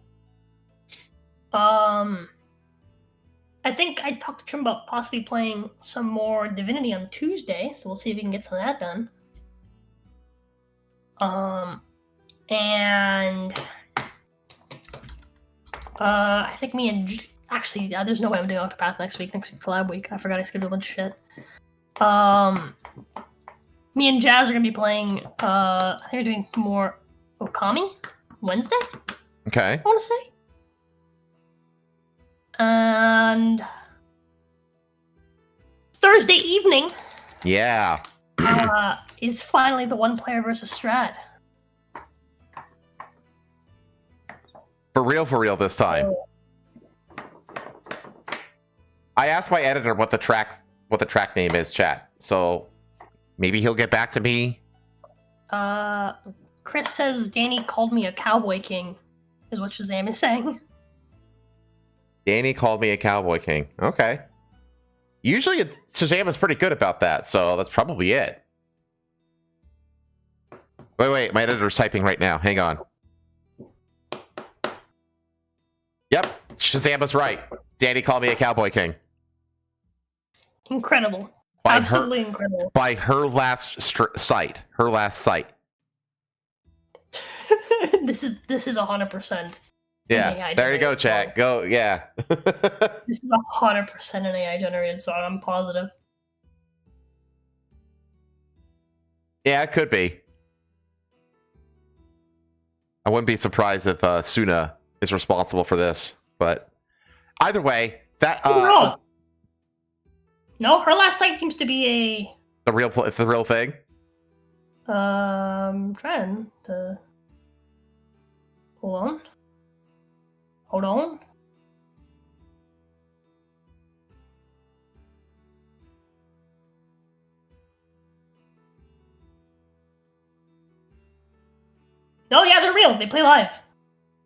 I think I talked to Trim about possibly playing some more Divinity on Tuesday, so we'll see if we can get some of that done. And I think me and actually, there's no way I'm doing Octopath next week. Next week's collab week. I forgot I scheduled a bunch of shit. Me and Jazz are gonna be playing. I think we're doing more Okami Wednesday. Okay. I want to say. And Thursday evening Yeah. is finally the one player versus strat. For real this time. I asked my editor what the track name is, chat. So maybe he'll get back to me. Chris says Danny called me a cowboy king, is what Shazam is saying. Danny called me a cowboy king. Okay. Usually Shazam is pretty good about that, so that's probably it. Wait, my editor's typing right now. Hang on. Yep, Shazam is right. Danny called me a cowboy king. Incredible. By Absolutely incredible. By her last sight. Her last sight. This is 100%. Yeah, AI there you go, generated chat. Go, yeah. This is 100% an AI generated song, I'm positive. Yeah, it could be. I wouldn't be surprised if Suna is responsible for this, but either way, that No, her last sight seems to be It's the real thing. Trying to hold on. Oh yeah, they're real. They play live.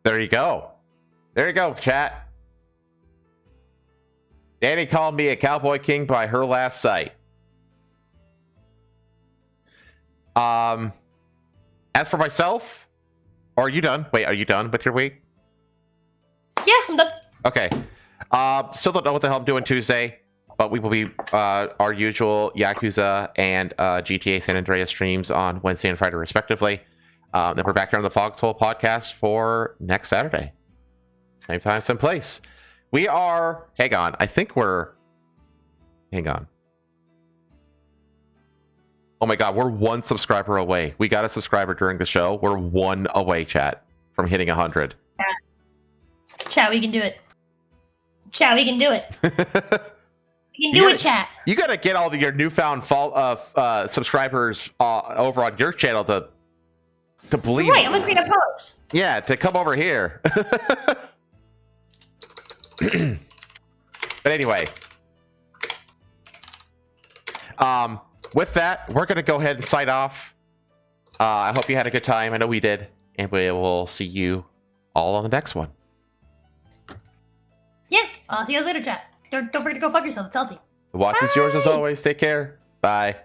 There you go. There you go, chat. Danny called me a cowboy king by her last sight. As for myself, are you done? Wait, are you done with your week? Yeah, I'm done. Okay. Still don't know what the hell I'm doing Tuesday, but we will be our usual Yakuza and GTA San Andreas streams on Wednesday and Friday, respectively. Then we're back here on the Foxhole podcast for next Saturday. Same time, same place. We are... Hang on. I think we're... Hang on. Oh my god, we're 1 subscriber away. We got a subscriber during the show. We're 1 away, chat, from hitting 100. Chat, we can do it. Chat, we can do it. We can do it, chat. You gotta get all your newfound subscribers over on your channel to believe. Right, I'm gonna create a post. Yeah, to come over here. But anyway, with that, we're gonna go ahead and sign off. I hope you had a good time. I know we did, and we will see you all on the next one. Yeah, I'll see you guys later, chat. Don't forget to go fuck yourself. It's healthy. The watch is yours as always. Take care. Bye.